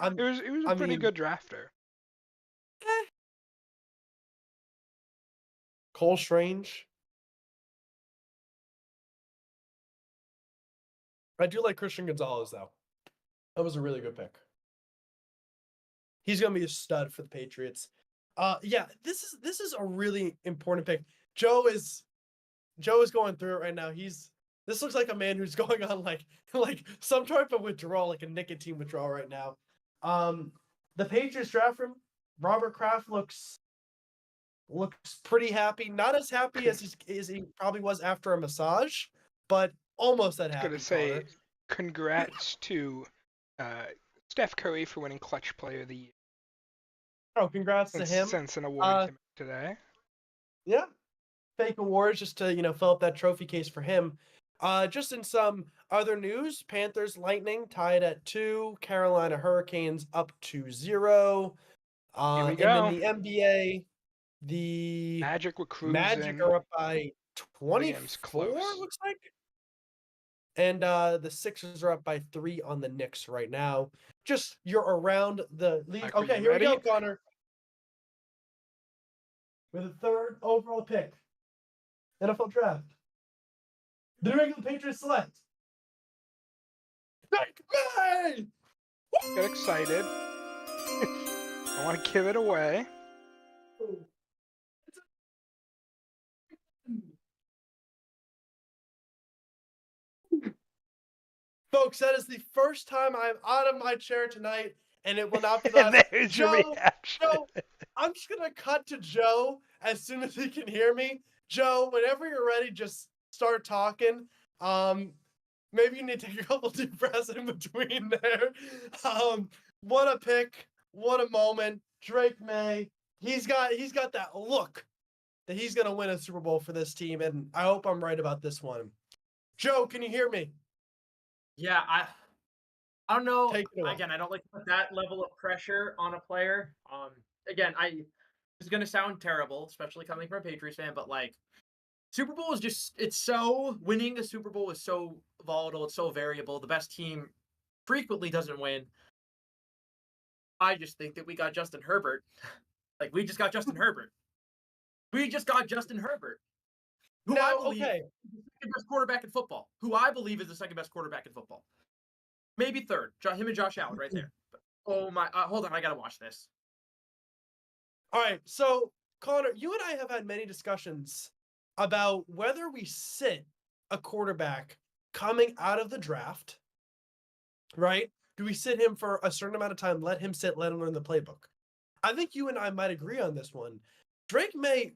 I'm, It was a I pretty mean- good drafter. Cole Strange. I do like Christian Gonzalez though. That was a really good pick. He's gonna be a stud for the Patriots. Yeah, this is a really important pick. Joe is going through it right now. This looks like a man who's going on like some type of withdrawal, like a nicotine withdrawal right now. The Patriots draft room, Robert Kraft looks pretty happy. Not as happy as he probably was after a massage, but almost that happy. Gonna say Connor. congrats to Steph Curry for winning Clutch Player of the Year. Oh, congrats to him. Since an award came out today. Yeah. Fake awards just to, fill up that trophy case for him. Just in some other news, Panthers Lightning tied at 2, Carolina Hurricanes up to 0. Here we And go. in the NBA, the Magic were cruising. Magic are up by 24, close. looks like. And the Sixers are up by 3 on the Knicks right now. Just you're around the league. Mike, are Okay, you here we go, ready? Connor. With the 3rd overall pick. NFL draft. The New England Patriots select. Drake May! Get excited. I want to give it away. Folks, that is the first time I'm out of my chair tonight, and it will not be the last. There's your Joe, reaction. Joe, I'm just gonna cut to Joe as soon as he can hear me. Joe, whenever you're ready, just start talking. Maybe you need to take a couple deep breaths in between there. What a pick! What a moment! Drake May. He's got that look that he's gonna win a Super Bowl for this team, and I hope I'm right about this one. Joe, can you hear me? Yeah, I don't know. Take it away. Again, I don't like to put that level of pressure on a player. Again, it's gonna sound terrible, especially coming from a Patriots fan, but like Super Bowl is just winning a Super Bowl is so volatile, it's so variable. The best team frequently doesn't win. I just think that we got Justin Herbert. Like we just got Justin Herbert. We just got Justin Herbert. Who I believe is the second best quarterback in football. Who I believe is the second best quarterback in football. Maybe third. Him and Josh Allen right there. But, oh my! Hold on, I gotta watch this. All right, so Connor, you and I have had many discussions about whether we sit a quarterback coming out of the draft, right? Do we sit him for a certain amount of time, let him sit, let him learn the playbook? I think you and I might agree on this one. Drake May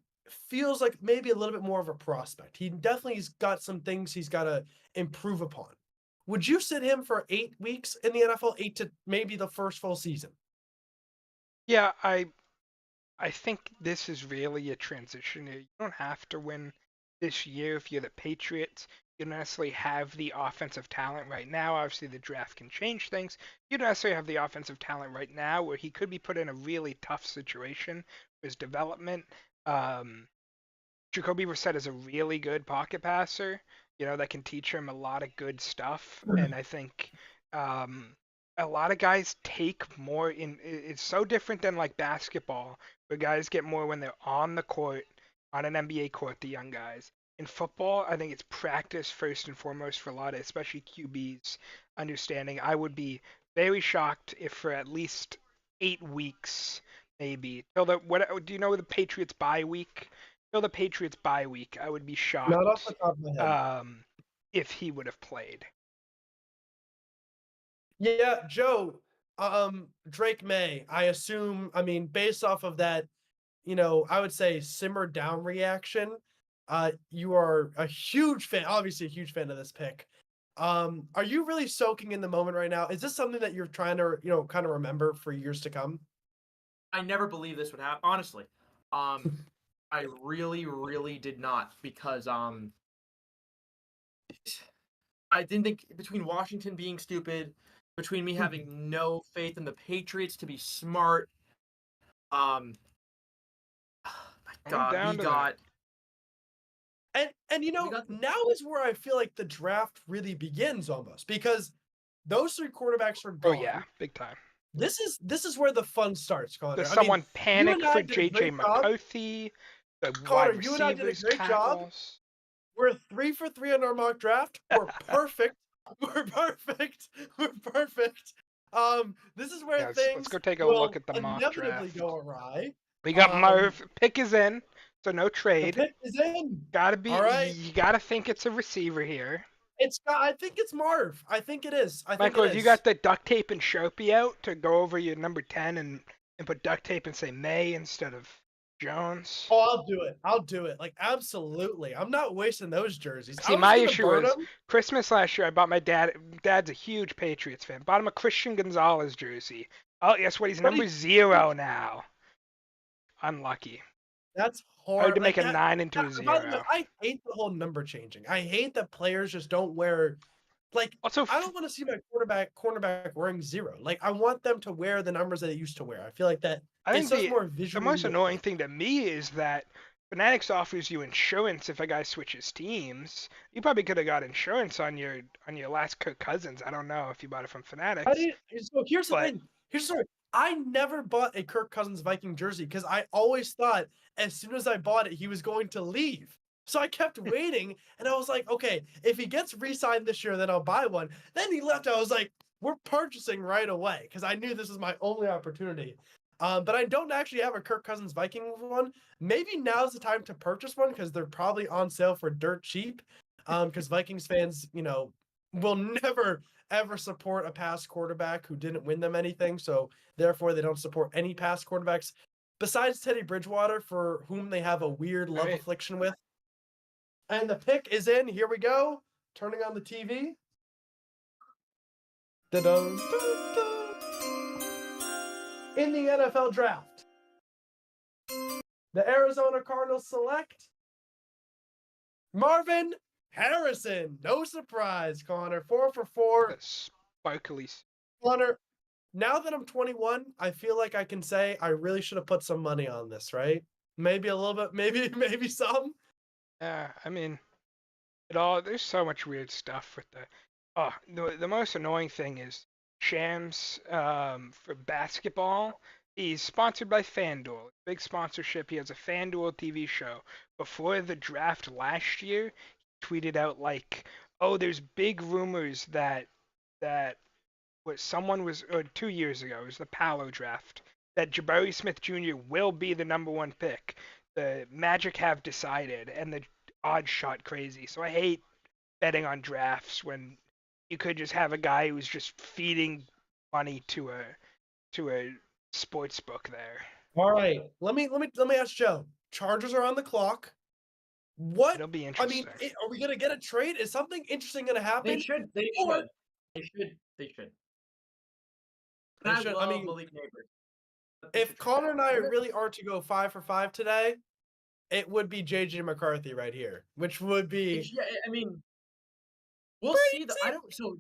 feels like maybe a little bit more of a prospect. He definitely's got some things he's got to improve upon. Would you sit him for 8 weeks in the NFL, 8 to maybe the first full season? Yeah, I think this is really a transition year. You don't have to win this year if you're the Patriots. You don't necessarily have the offensive talent right now. Obviously, the draft can change things. You don't necessarily have the offensive talent right now where he could be put in a really tough situation for his development. Jacoby Brissett is a really good pocket passer, that can teach him a lot of good stuff. And I think a lot of guys take more in. It's so different than like basketball, where guys get more when they're on the court, on an NBA court, the young guys. In football, I think it's practice first and foremost for a lot of, especially QBs, understanding. I would be very shocked if for at least 8 weeks, maybe. Till the what? Do you know the Patriots bye week? Till the Patriots bye week, I would be Not off the shocked top of my head. if he would have played. Yeah, Joe, Drake May, I assume, I mean, based off of that, I would say simmer down reaction, you are a huge fan, obviously a huge fan of this pick. Are you really soaking in the moment right now? Is this something that you're trying to, kind of remember for years to come? I never believed this would happen. Honestly, I really, really did not because I didn't think between Washington being stupid, between me having no faith in the Patriots to be smart, my I'm God, down we to got And got now is where I feel like the draft really begins almost because those three quarterbacks are Oh gone. yeah, big time. This is where the fun starts, Connor. Does I mean, someone panic and I for did a JJ great job. McCarthy? The Connor, wide you and I did a receivers, great job. tackles. We're 3 for 3 on our mock draft. We're perfect. We're perfect. We're perfect. This is where Yes, things let's go take a will look at the mock inevitably draft. go awry. We got Marv. Pick is in, so no The trade. pick is in. Gotta be. All right. You gotta think it's a receiver here. I think it's Marv. I think it is. Michael, have you got the duct tape and Sharpie out to go over your number 10 and put duct tape and say May instead of Jones? Oh, I'll do it. I'll do it. Like, absolutely. I'm not wasting those jerseys. See, I was my gonna issue burn was 'em. Christmas last year. I bought my dad's a huge Patriots fan. Bought him a Christian Gonzalez jersey. Oh, guess what? He's But number 0 now. Unlucky. That's Hard hard. to make Like a that. 9 into a By the way, 0. I hate the whole number changing. I hate that players just don't wear. Like, Also, I don't want to see my cornerback wearing 0. Like, I want them to wear the numbers that they used to wear. I feel like that I think it's just more the visually most annoying appealing. thing to me is that Fanatics offers you insurance if a guy switches teams. You probably could have got insurance on your last Kirk Cousins. I don't know if you bought it from I Fanatics, didn't. So here's the but thing. Here's the story. I never bought a Kirk Cousins Viking jersey because I always thought as soon as I bought it, he was going to leave. So I kept waiting, and I was like, okay, if he gets re-signed this year, then I'll buy one. Then he left. I was like, we're purchasing right away because I knew this was my only opportunity. But I don't actually have a Kirk Cousins Viking one. Maybe now's the time to purchase one because they're probably on sale for dirt cheap. Because Vikings fans, will never ever support a past quarterback who didn't win them anything. So therefore, they don't support any past quarterbacks besides Teddy Bridgewater, for whom they have a weird love right. affliction with. And the pick is in. Here we go. Turning on the TV. Da-dum, dum, dum. In the NFL draft, the Arizona Cardinals select Marvin Harrison. No surprise, Connor. 4 for 4. The sparkly. Connor, now that I'm 21, I feel like I can say I really should have put some money on this, right? Maybe a little bit, maybe some. Yeah, I mean, there's so much weird stuff with the most annoying thing is Shams for basketball. He's sponsored by FanDuel, big sponsorship. He has a FanDuel TV show. Before the draft last year, he tweeted out like, "Oh, there's big rumors that what someone was, or 2 years ago, it was the Palo draft, that Jabari Smith Jr. will be the number 1 pick. The Magic have decided, and the odds shot crazy. So I hate betting on drafts when you could just have a guy who's just feeding money to a sports book there. All right, let me ask Joe. Chargers are on the clock. What? It'll be I interesting. mean, are we gonna get a trade? Is something interesting gonna happen? They should. They Or- should. They should. They should. They And I should- love I mean, Malik Neighbors. They if should trade Connor and I that. really are to go 5 for 5 today, it would be JJ McCarthy right here, which would be Yeah, I mean, we'll see. I don't. So,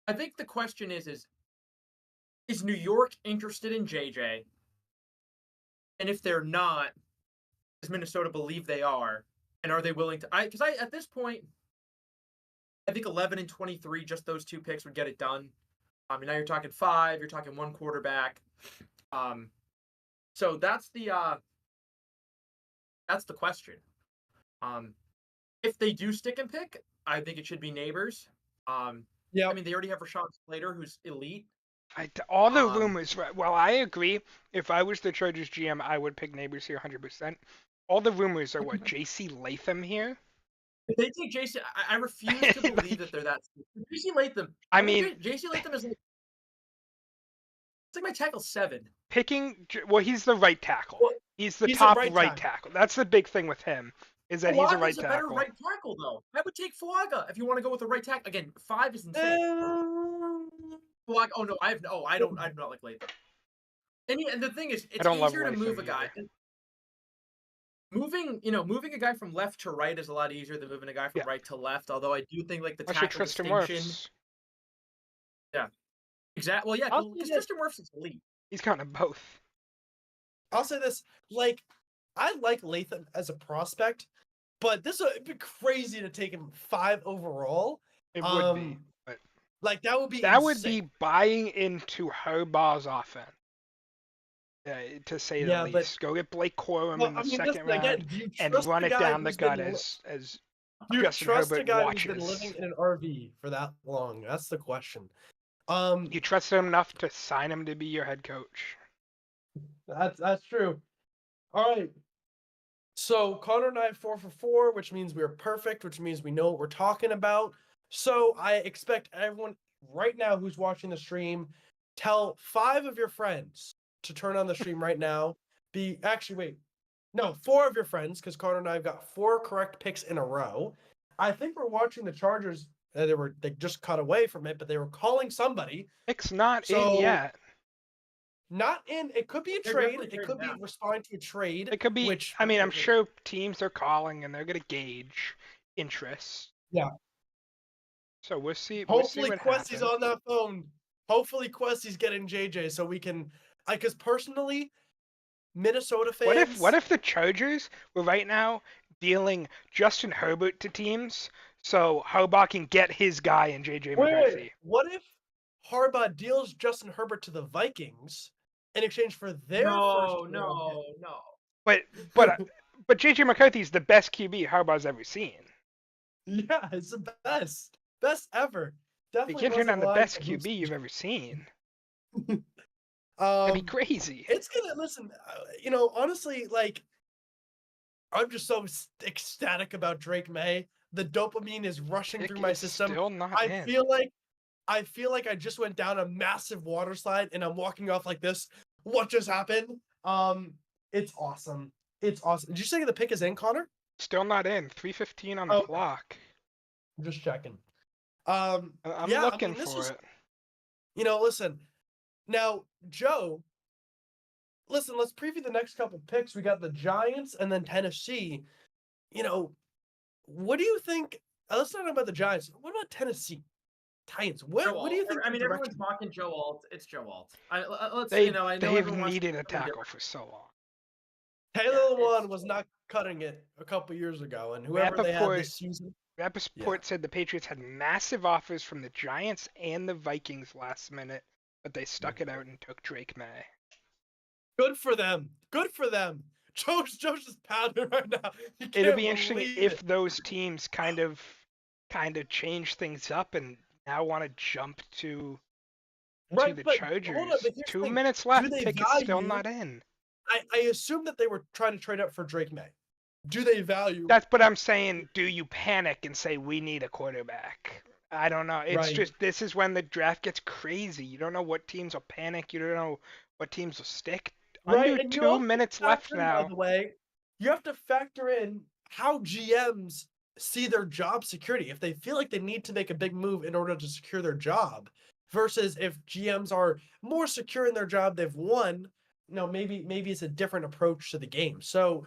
I think the question is New York interested in JJ? And if they're not, does Minnesota believe they are? And are they willing to? Because at this point, I think 11 and 23, just those 2 picks would get it done. Now you're talking 5. You're talking 1 quarterback. So that's the question. If they do stick and pick, I think it should be Neighbors. Yeah. I mean, they already have Rashawn Slater, who's elite. All the Um, rumors. Well, I agree. If I was the Chargers GM, I would pick Neighbors here 100%. All the rumors are what J.C. Latham here. If they take JC, I refuse to believe that they're that. JC Latham. I mean, JC Latham is like it's like my tackle 7. Well, he's the right tackle. Well, He's the he's a top right right tackle. That's the big thing with him, is that he's a right Fuaga's a better tackle. right tackle, though. I would take Fuaga if you want to go with a right tackle. Again, 5 is insane. Fuaga. Oh no, I don't like Latham. And the thing is, it's don't love easier to move a Latham guy. Moving a guy from left to right is a lot easier than moving a guy from right to left. Although I do think like the Unless you're tackle Tristan distinction. Wirfs. Yeah, exactly. Well, yeah, because Tristan Wirfs is elite. He's kind of both. I'll say this, like, I like Latham as a prospect, but it'd be crazy to take him 5 overall. It would be. But Like, that would be that would insane. be buying into Harbaugh's offense. To say the least. Go get Blake Corum in the second round and run it down the gut as you Justin trust Herbert a guy watches. who's been living in an RV for that long? That's the question. You trust him enough to sign him to be your head coach. That's true. All right. So Connor and I have 4 for 4, which means we're perfect, which means we know what we're talking about. So I expect everyone right now who's watching the stream, tell 5 of your friends to turn on the stream right now. 4 of your friends, because Connor and I have got 4 correct picks in a row. I think we're watching the Chargers. They just cut away from it, but they were calling somebody. Pick's not in yet. Not in. It could be a trade. It could be responding to a trade. It could be. I'm sure teams are calling and they're gonna gauge interest. Yeah. So we'll see. Hopefully, what Questy's happens. on that phone. Hopefully, Questy's getting JJ so we can. Because personally, Minnesota fans. What if the Chargers were right now dealing Justin Herbert to teams, so Harbaugh can get his guy in JJ McCarthy? What if Harbaugh deals Justin Herbert to the Vikings in exchange for their first? No. But JJ McCarthy's the best QB Harbaugh's ever seen. Yeah, it's the best ever. Definitely. The kid's on the best QB you've ever seen. That'd be crazy. It's gonna honestly, like, I'm just so ecstatic about Drake May. The dopamine is rushing through my system. Still not in. I feel like I just went down a massive water slide and I'm walking off like this. What just happened? It's awesome. It's awesome. Did you say the pick is in, Connor? Still not in. 3:15 on the clock. I'm just checking. I'm looking for it. Listen. Now, Joe, listen, let's preview the next couple picks. We got the Giants and then Tennessee. What do you think? Let's talk about the Giants. What about Tennessee Titans? What do you think? I mean, everyone's mocking Joe Alt. It's Joe Alt. They've needed a tackle for so long. Taylor Lewan was not cutting it a couple years ago, and whoever they had this season. Rappaport said the Patriots had massive offers from the Giants and the Vikings last minute, but they stuck it out and took Drake May. Good for them. Good for them. Joe's just pounding right now. It'll be interesting if those teams kind of change things up and now want to jump to the Chargers. 2 minutes left. Pick is still not in. I assume that they were trying to trade up for Drake May. Do they value? That's what I'm saying. Do you panic and say we need a quarterback? I don't know. It's just this is when the draft gets crazy. You don't know what teams will panic. You don't know what teams will stick. Under 2 minutes left now. By the way, you have to factor in how GMs see their job security. If they feel like they need to make a big move in order to secure their job, versus if GMs are more secure in their job, they've won. Maybe it's a different approach to the game. So.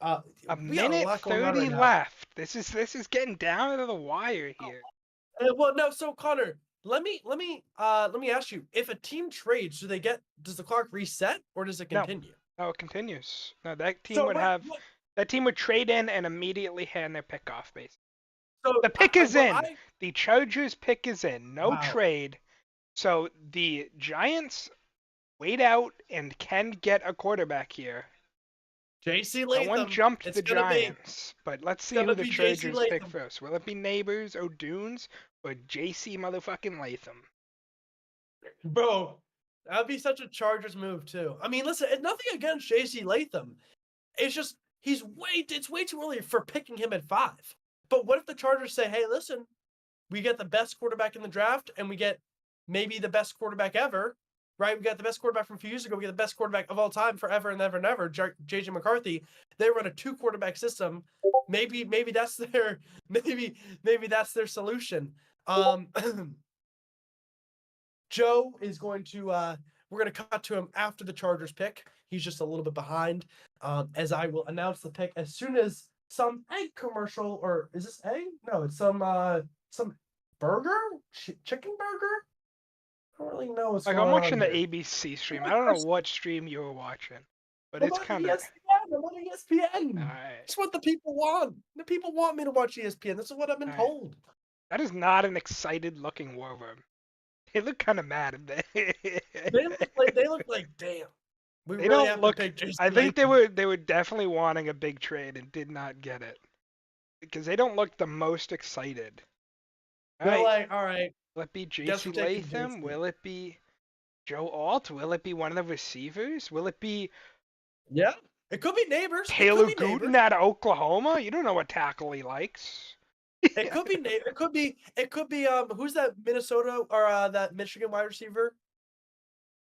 A minute 30 left. This is getting down to the wire here. So Connor, let me ask you: if a team trades, does the clock reset or does it continue? No, it continues. No, that team would trade in and immediately hand their pick off. Basically, so the pick is in. The Chargers pick is in. No trade. So the Giants wait out and can get a quarterback here. JC No one Latham. jumped It's the gonna be Giants, but let's see gonna who the be JC Chargers pick Latham. first. Will it be Neighbors, O'Dunes, or JC motherfucking Latham? Bro, that'd be such a Chargers move too. I mean, listen, it's nothing against JC Latham. It's just it's way too early for picking him at 5. But what if the Chargers say, hey, listen, we get the best quarterback in the draft and we get maybe the best quarterback ever, right? We got the best quarterback from a few years ago. We get the best quarterback of all time forever and ever and ever, JJ McCarthy. They run a 2 quarterback system. Maybe that's their maybe that's their solution. Joe is going to we're going to cut to him after the Chargers pick. He's just a little bit behind. As I will announce the pick as soon as some egg commercial, or is this egg? No, it's some burger, chicken burger. I don't really know what's Like going I'm on watching the here. ABC stream. I don't know what stream you were watching, but I'm it's on kind of. ESPN. I'm on ESPN. Alright. It's what the people want. The people want me to watch ESPN. This is what I've been Alright. told. That is not an excited-looking Warworm. They look kind of mad. They look like damn. We They really don't have look. to pick Jason I think Latham. they were definitely wanting a big trade and did not get it because they don't look the most excited. They're Alright, like, all right, will it be guess we're JC taking Latham? JC. Will it be Joe Alt? Will it be one of the receivers? Will it be Yeah, it could be neighbors. Taylor It could be neighbors. Gooden out of Oklahoma? You don't know what tackle he likes. It could be it could be who's that Minnesota or that Michigan wide receiver?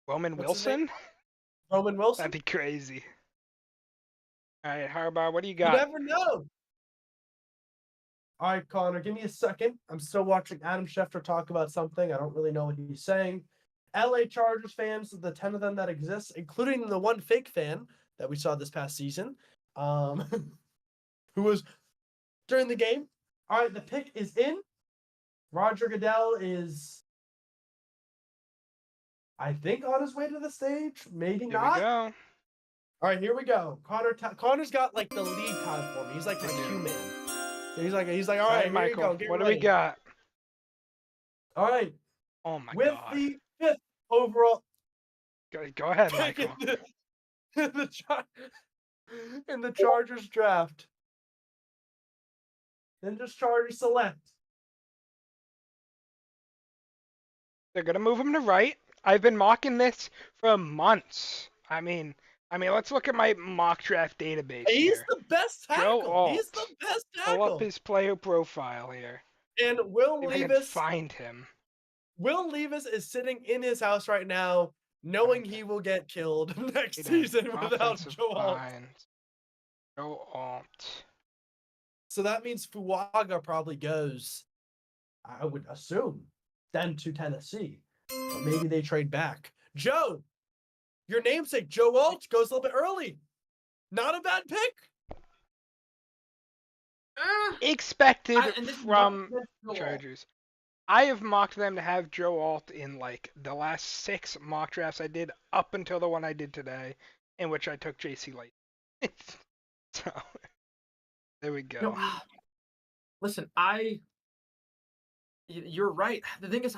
Roman What's his name? Wilson? Roman Wilson. That'd be crazy. All right, Harbaugh, what do you You got? never know. All right, Connor, give me a second. I'm still watching Adam Schefter talk about something. I don't really know what he's saying. LA Chargers fans, the 10 of them that exist, including the one fake fan that we saw this past season, who was during the game. All right, the pick is in. Roger Goodell is, I think, on his way to the stage. Maybe Here not. we go. All right, here we go. Connor's got like the lead time for me. He's like my I do. cue man. He's like, all All right, right, here Michael, you go. Get what do ready. we got? All right, Oh my with God. the 5th overall Go ahead, pick Michael. in the Chargers draft. Then just Chargers select. They're gonna move him to right. I've been mocking this for months. I mean, let's look at my mock draft database He's here. the best Joe tackle. Alt. He's the best Pull up tackle. his player profile here. And Will See if I can Levis. find him. Will Levis is sitting in his house right now, knowing Okay. he will get killed next Wait a season minute, without offensive Joe Alt. lines. Joe Alt. So that means Fuaga probably goes, I would assume, then to Tennessee. Or maybe they trade back. Joe, your namesake, Joe Alt, goes a little bit early. Not a bad pick. Expected And this is from not Joe Alt. Chargers. I have mocked them to have Joe Alt in like the last 6 mock drafts I did up until the one I did today, in which I took JC Late. So there we go. No, listen, you're right. The thing is,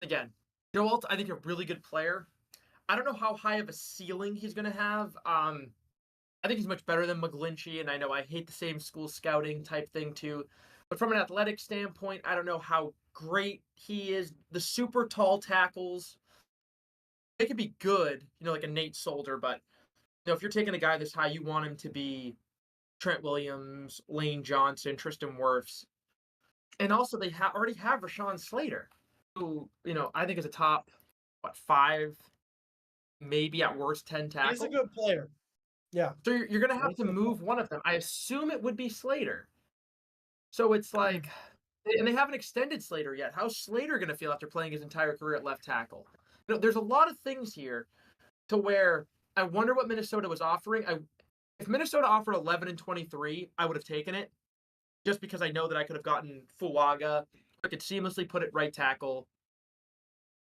again, Joe Alt, I think a really good player. I don't know how high of a ceiling he's going to have. I think he's much better than McGlinchey, and I know I hate the same school scouting type thing too. But from an athletic standpoint, I don't know how great he is. The super tall tackles, they could be good, like a Nate Solder, but if you're taking a guy this high, you want him to be Trent Williams, Lane Johnson, Tristan Wirfs. And also they already have Rashawn Slater, who, I think is a top 5, maybe at worst 10 tackle. He's a good player. Yeah. So you're going to have to move one of them. I assume it would be Slater. So it's like, and they haven't extended Slater yet. How's Slater going to feel after playing his entire career at left tackle? There's a lot of things here to where I wonder what Minnesota was offering. If Minnesota offered 11 and 23, I would have taken it, just because I know that I could have gotten Fuaga. I could seamlessly put it right tackle,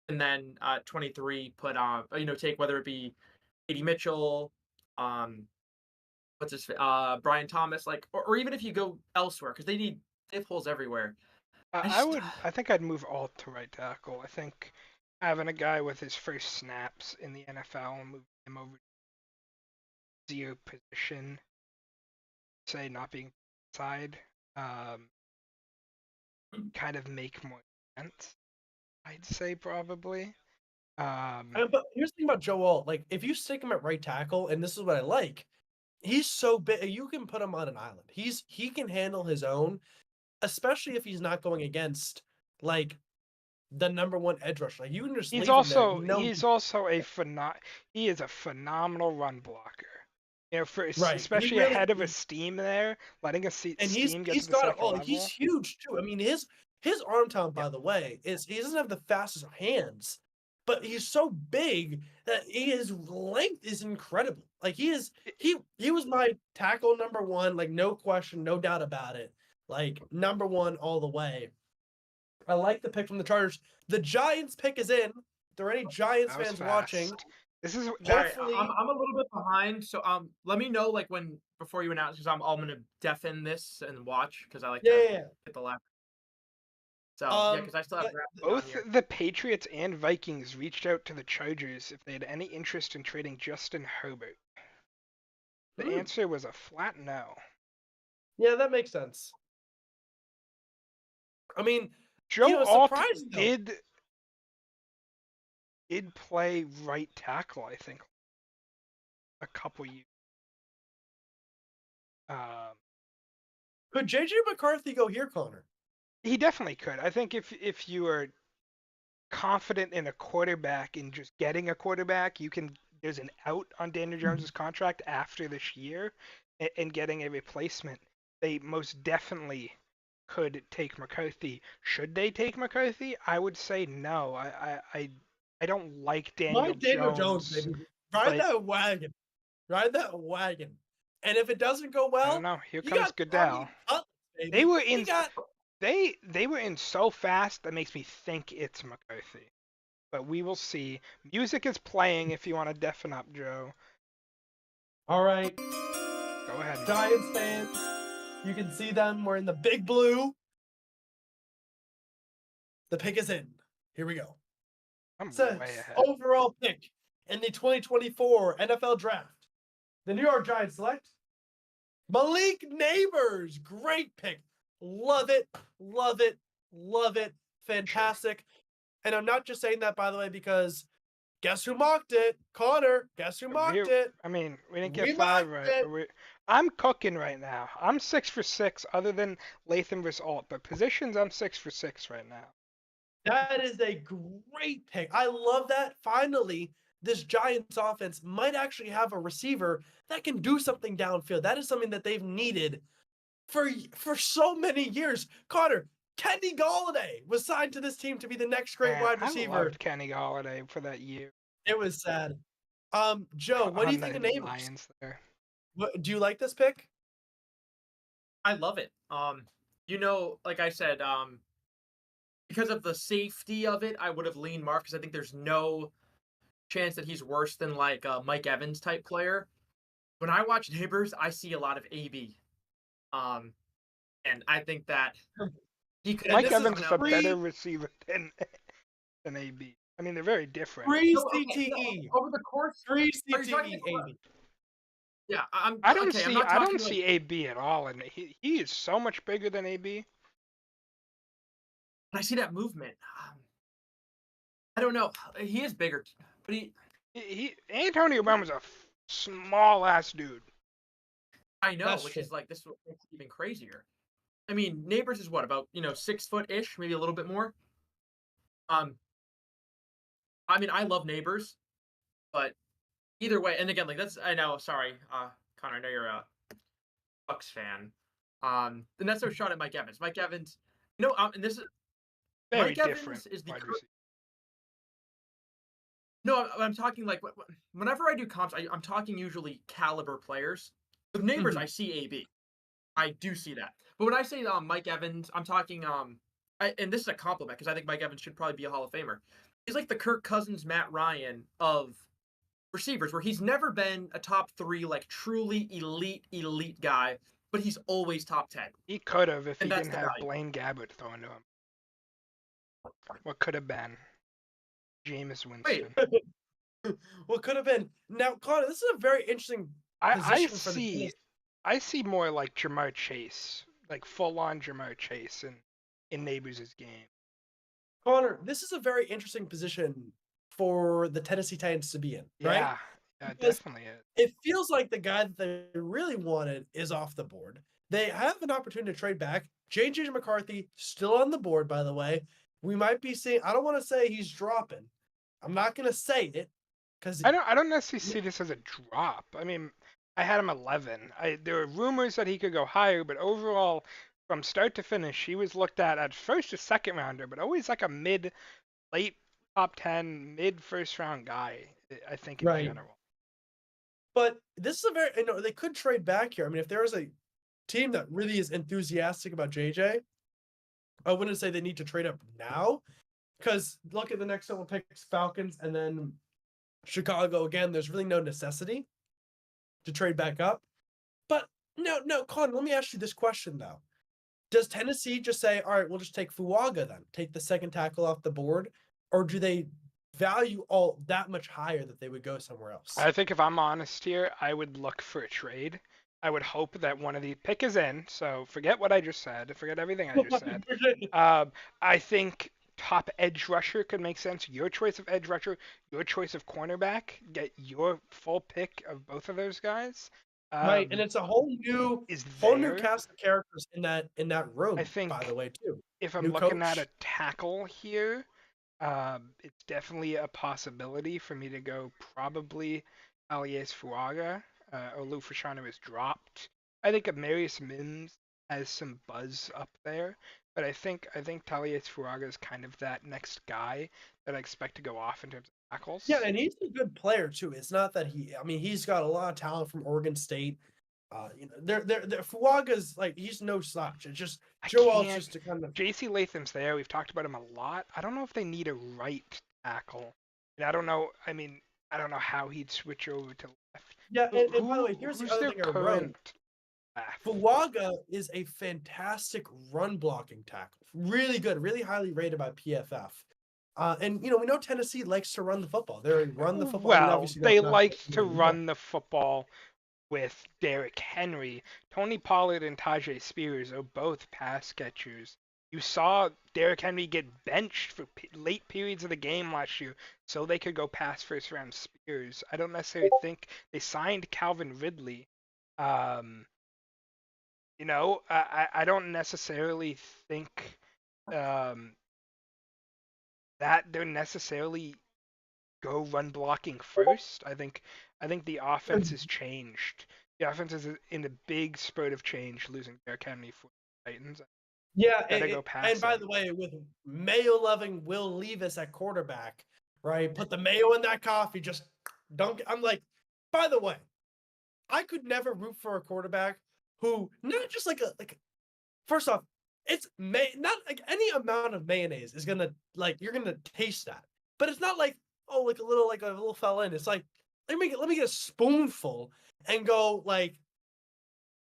and then 23 put on, take whether it be A.D. Mitchell, Brian Thomas, or even if you go elsewhere, because they have holes everywhere. I think I'd move Alt to right tackle. I think having a guy with his first snaps in the NFL and moving him over to zero position, say not being side, kind of make more sense. I'd say probably. But here's the thing about Joe Alt. Like, if you stick him at right tackle, and this is what I like, he's so big. You can put him on an island. He can handle his own, especially if he's not going against like the number one edge rusher. Like, you can just He's leave him there. also You know, he's also he is a phenomenal run blocker. You know, for Right, he especially really ahead of a is. steam there, letting a And he's steam get he's to the got it second all. level. He's huge too. I mean, his arm talent, by Yeah. the way, is he doesn't have the fastest hands, but he's so big that his length is incredible. Like he was my tackle number one, like no question, no doubt about it. Like number one all the way. I like the pick from the Chargers. The Giants pick is in. If there are any Giants That was fans fast. watching, This is Alright, hopefully I'm a little bit behind, so let me know like when before you announce because I'm gonna deafen this and watch because I like yeah, to yeah, yeah. hit the left. So yeah, because I still have but draft on both here. the Patriots and Vikings reached out to the Chargers if they had any interest in trading Justin Herbert. The Hmm. answer was a flat no. Yeah, that makes sense. I mean, Joe Alt surprising though. did play right tackle, I think, a couple years. Could JJ McCarthy go here, Connor? He definitely could. I think if you are confident in a quarterback and just getting a quarterback, there's an out on Daniel Jones's contract after this year, and getting a replacement. They most definitely could take McCarthy. Should they take McCarthy? I would say no. I don't like Daniel Jones. baby. Ride but that wagon. Ride that wagon. And if it doesn't go I well, don't know. Here you comes got Goodell. Tommy Cutlets, baby. They were You in. got They were in so fast that makes me think it's McCarthy. But we will see. Music is playing if you want to deafen up, Joe. all right, Go ahead. Giants fans. You can see them. We're in the big blue. The pick is in. Here we go. I'm Says way ahead. overall pick in the 2024 NFL Draft. The New York Giants select Malik Neighbors. Great pick. Love it. Love it. Love it. Fantastic. And I'm not just saying that, by the way, because guess who mocked it? Connor. Guess who mocked it? I mean, we didn't get We 5 mocked right. it. But I'm cooking right now. I'm 6 for 6, other than Latham versus Alt. But positions, I'm 6 for 6 right now. That is a great pick. I love that. Finally, this Giants offense might actually have a receiver that can do something downfield. That is something that they've needed for so many years. Connor, Kenny Galladay was signed to this team to be the next great Man, wide I receiver. loved Kenny Galladay for that year. It was sad. Joe, what do you think of Neighbors? Lions there. Do you like this pick? I love it. Like I said, because of the safety of it, I would have leaned Mark because I think there's no chance that he's worse than like a Mike Evans type player. When I watch Neighbors, I see a lot of AB. And I think that he could. Mike this is Evans is a free- better receiver than AB. I mean, they're very different. Free No, okay, CTE. over the course. Free Are you talking CTE, about- AB. Yeah, I don't okay, I'm see not I don't talking, like- see AB at all, and he is so much bigger than AB. When I see that movement, I don't know. He is bigger, but Antonio Brown was a small ass dude. I know, That's which true. is like this makes it even crazier. I mean, Neighbors is what about 6 foot ish, maybe a little bit more. I mean, I love Neighbors, but either way, and again, like I know. Sorry, Connor, I know you're a Bucks fan. And that's no shot at Mike Evans. Mike Evans, and this is Very Mike different. Evans is the wide cur- receiver. No, I'm talking like whenever I do comps, I'm talking usually caliber players. With Neighbors, I see AB. I do see that. But when I say Mike Evans, I'm talking and this is a compliment because I think Mike Evans should probably be a Hall of Famer. He's like the Kirk Cousins, Matt Ryan of receivers, where he's never been a top 3 like truly elite guy, but he's always top 10. He could have if he And that's didn't the have value. Blaine Gabbert throwing to him. What could have been? Jameis Wait. Winston. What could have been? Now, Connor, this is a very interesting I position for the see Tennessee. I see more like Jamar Chase, like full on Jamar Chase in Neighbors' game. Connor, this is a very interesting position for the Tennessee Titans to be in, right? Yeah, yeah, Because definitely is. it feels like the guy that they really wanted is off the board. They have an opportunity to trade back. J.J. McCarthy still on the board, by the way. We might be seeing. I don't want to say he's dropping. I'm not going to say it because I don't necessarily see this as a drop. I mean, I had him 11. There were rumors that he could go higher, but overall, from start to finish, he was looked at first a second rounder, but always like a late top 10, mid first round guy. I think in Right. general. But this is a very. They could trade back here. I mean, if there is a team that really is enthusiastic about JJ, I wouldn't say they need to trade up now, because look at the next couple picks: Falcons and then Chicago again. There's really no necessity to trade back up. But no, Con, let me ask you this question though. Does Tennessee just say, all right, we'll just take Fuaga then, take the second tackle off the board, or do they value all that much higher that they would go somewhere else? I think if I'm honest here, I would look for a trade. I would hope that one of the pick is in. So forget what I just said. Forget everything I just said. I think top edge rusher could make sense. Your choice of edge rusher, your choice of cornerback. Get your full pick of both of those guys. Right, and it's a whole new cast of characters in that room. I think, by the way, too. If I'm New looking at coach. a tackle here, it's definitely a possibility for me to go probably Alias Fuaga. Olu Fashanu is dropped. I think Amarius Mims has some buzz up there, but I think Talias Fuaga is kind of that next guy that I expect to go off in terms of tackles. Yeah, and he's a good player too. It's not that he's got a lot of talent from Oregon State. Fuaga's like he's no slouch. It's just Joe Welch just to kind of. JC Latham's there. We've talked about him a lot. I don't know if they need a right tackle. And I don't know. I mean, I don't know how he'd switch over to left. Yeah, and by the way, here's the other thing I wrote. Fuaga is a fantastic run blocking tackle. Really good, really highly rated by PFF. And we know Tennessee likes to run the football. They run the football. Well, they like to run the football with Derrick Henry. Tony Pollard and Tajay Spears are both pass catchers. You saw Derrick Henry get benched for late periods of the game last year so they could go past first round Spears. I don't necessarily think they signed Calvin Ridley. I don't necessarily think that they're necessarily go run blocking first. I think the offense has changed. The offense is in a big spurt of change, losing Derrick Henry for the Titans. Yeah, and by the way, with Mayo-loving Will Levis at quarterback, right? Put the mayo in that coffee. Just don't. I'm like, by the way, I could never root for a quarterback who not just like a. First off, it's not like any amount of mayonnaise is gonna you're gonna taste that, but it's not like like a little fell in. It's like let me get a spoonful and go like.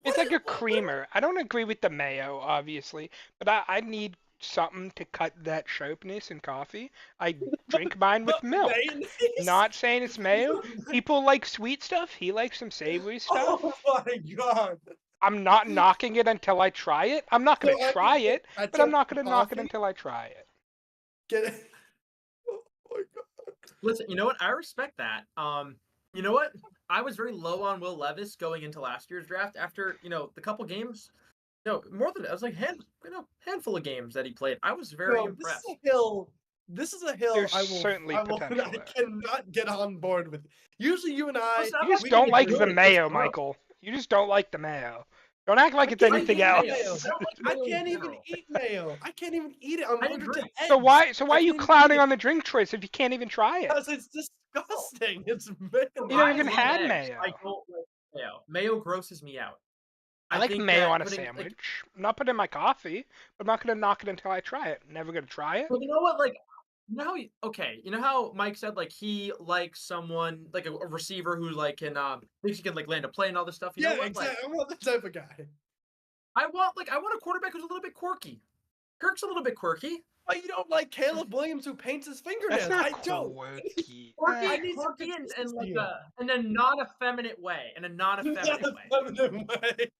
It's like a creamer. I don't agree with the mayo, obviously, but I need something to cut that sharpness in coffee. I drink mine with milk. Mayonnaise? Not saying it's mayo. People like sweet stuff. He likes some savory stuff. Oh my god. I'm not knocking it until I try it. I'm not going to try it, but I'm not going to knock it until I try it. Get it? Oh my god. Listen, you know what? I respect that. You know what? I was very low on Will Levis going into last year's draft after, the couple games. More than I was like handful of games that he played. I was very impressed. This is a hill There's I certainly potential I cannot get on board with. Usually you and I You just don't like the mayo, Michael. You just don't like the mayo. Don't act like it's anything else. I can't even eat mayo. I can't even eat it. I'm allergic to eggs. So why are you clouding on the drink choice if you can't even try it? Because it's disgusting. It's mayo. You don't even have mayo. I don't like mayo. Mayo grosses me out. I like mayo on a sandwich. I'm not putting it in my coffee, but I'm not going to knock it until I try it. Never going to try it. Well, you know what? You know how Mike said he likes someone like a receiver who can thinks he can land a play and all this stuff. You know what? Exactly. I want that type of guy. I want a quarterback who's a little bit quirky. Kirk's a little bit quirky. Oh, you don't like Caleb Williams who paints his fingernails? That's not I don't. quirky. I need some Quirky and like consistency. in a non-effeminate way. In a non-effeminate way. Feminine way.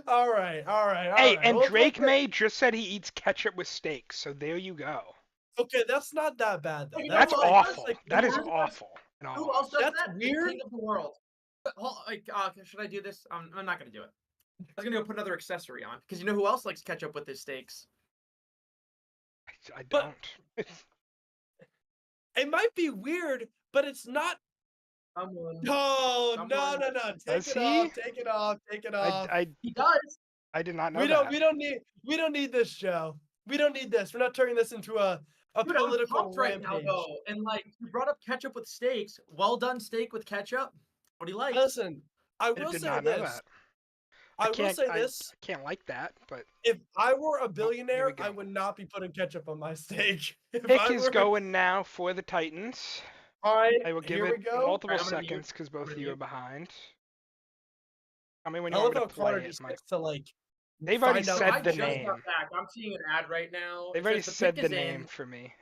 All right. Hey, and Well, Drake May just said he eats ketchup with steak, so there you go. okay, that's not that bad though. You know That's what? awful. like That is weird. awful. in all Who else does That's that? The weird. king of the world. Like, should I do this? I'm not gonna do it. I was gonna go put another accessory on because you know who else likes ketchup with his steaks? I But- don't. It might be weird, but it's not. Someone. Oh Someone- no! Take Does it he? off! Take it off! Take it off! He does. I did not know we that. don't need this, Joe. We don't need this. We're not turning this into a Dude, I'm political pumped right now rampage. though, and like you brought up ketchup with steaks. Well done steak with ketchup. What do you like? Listen, I I will did say not know this. that. I will can't- say I this. can't like that, but If I were a billionaire, go. I would not be putting ketchup on my steak. If pick I is were- going now for the Titans. All right, I will give here it we go. multiple Alright, I'm gonna mute. seconds because both I'm of gonna you are mute. behind. Tell me when I you love want me how to play Connor it, just Mike. gets to like. They've already find out- said I the just name. got back. I'm seeing an ad right now. They've It already says said pick the is name in. for me.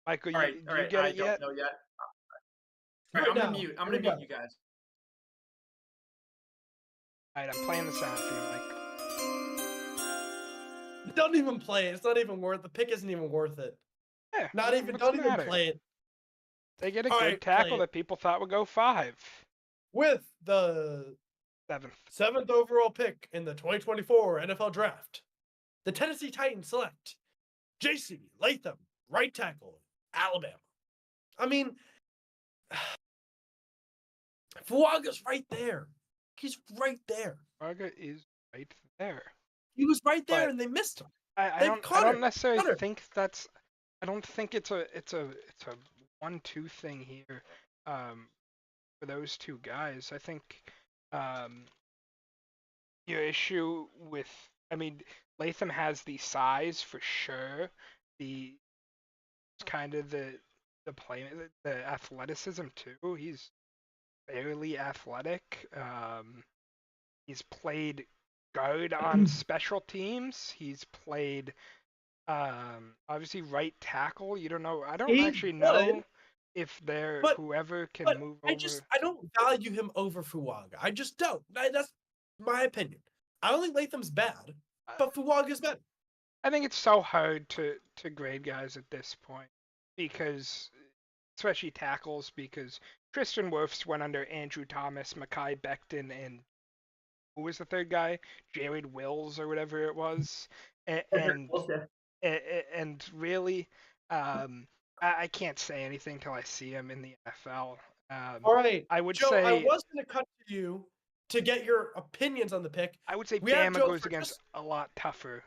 Michael, All right, you, all you right. get I it yet? don't know yet. All Right right, I'm now. gonna mute. I'm Here gonna we mute go. you guys. Alright, I'm playing the sound for you, Mike. Don't even play it. It's not even worth. The pick isn't even worth it. Yeah, Not even. what's Don't the even matter? play it. They get a All good right, tackle play it. that people thought would go 5. With the 7th. 7th overall pick in the 2024 NFL Draft, the Tennessee Titans select J.C. Latham, right tackle, Alabama. I mean, Fuaga's right there. He's right there. Varga is right there. He was right there, But- and they missed him. I They've don't Connor, necessarily Connor. think that's I don't think it's a 1-2 thing here for those two guys. I think your issue with Latham has the size for sure. The kind of the play the athleticism too. He's fairly athletic. He's played guard on special teams. He's played obviously right tackle. You don't know. I don't He actually would, know if they're but- whoever can But move I over. don't value him over Fuaga. I just don't. That's my opinion. I don't think Latham's bad, but Fuaga's better. I think it's so hard to grade guys at this point because, especially tackles, because Tristan Wirfs went under Andrew Thomas, Mekhi Becton, and who was the third guy? Jared Wills or whatever it was. And really, I can't say anything till I see him in the NFL. All right, I would Joe, say I was going to cut to you to get your opinions on the pick. I would say we have Bama Joe goes for against just- a lot tougher.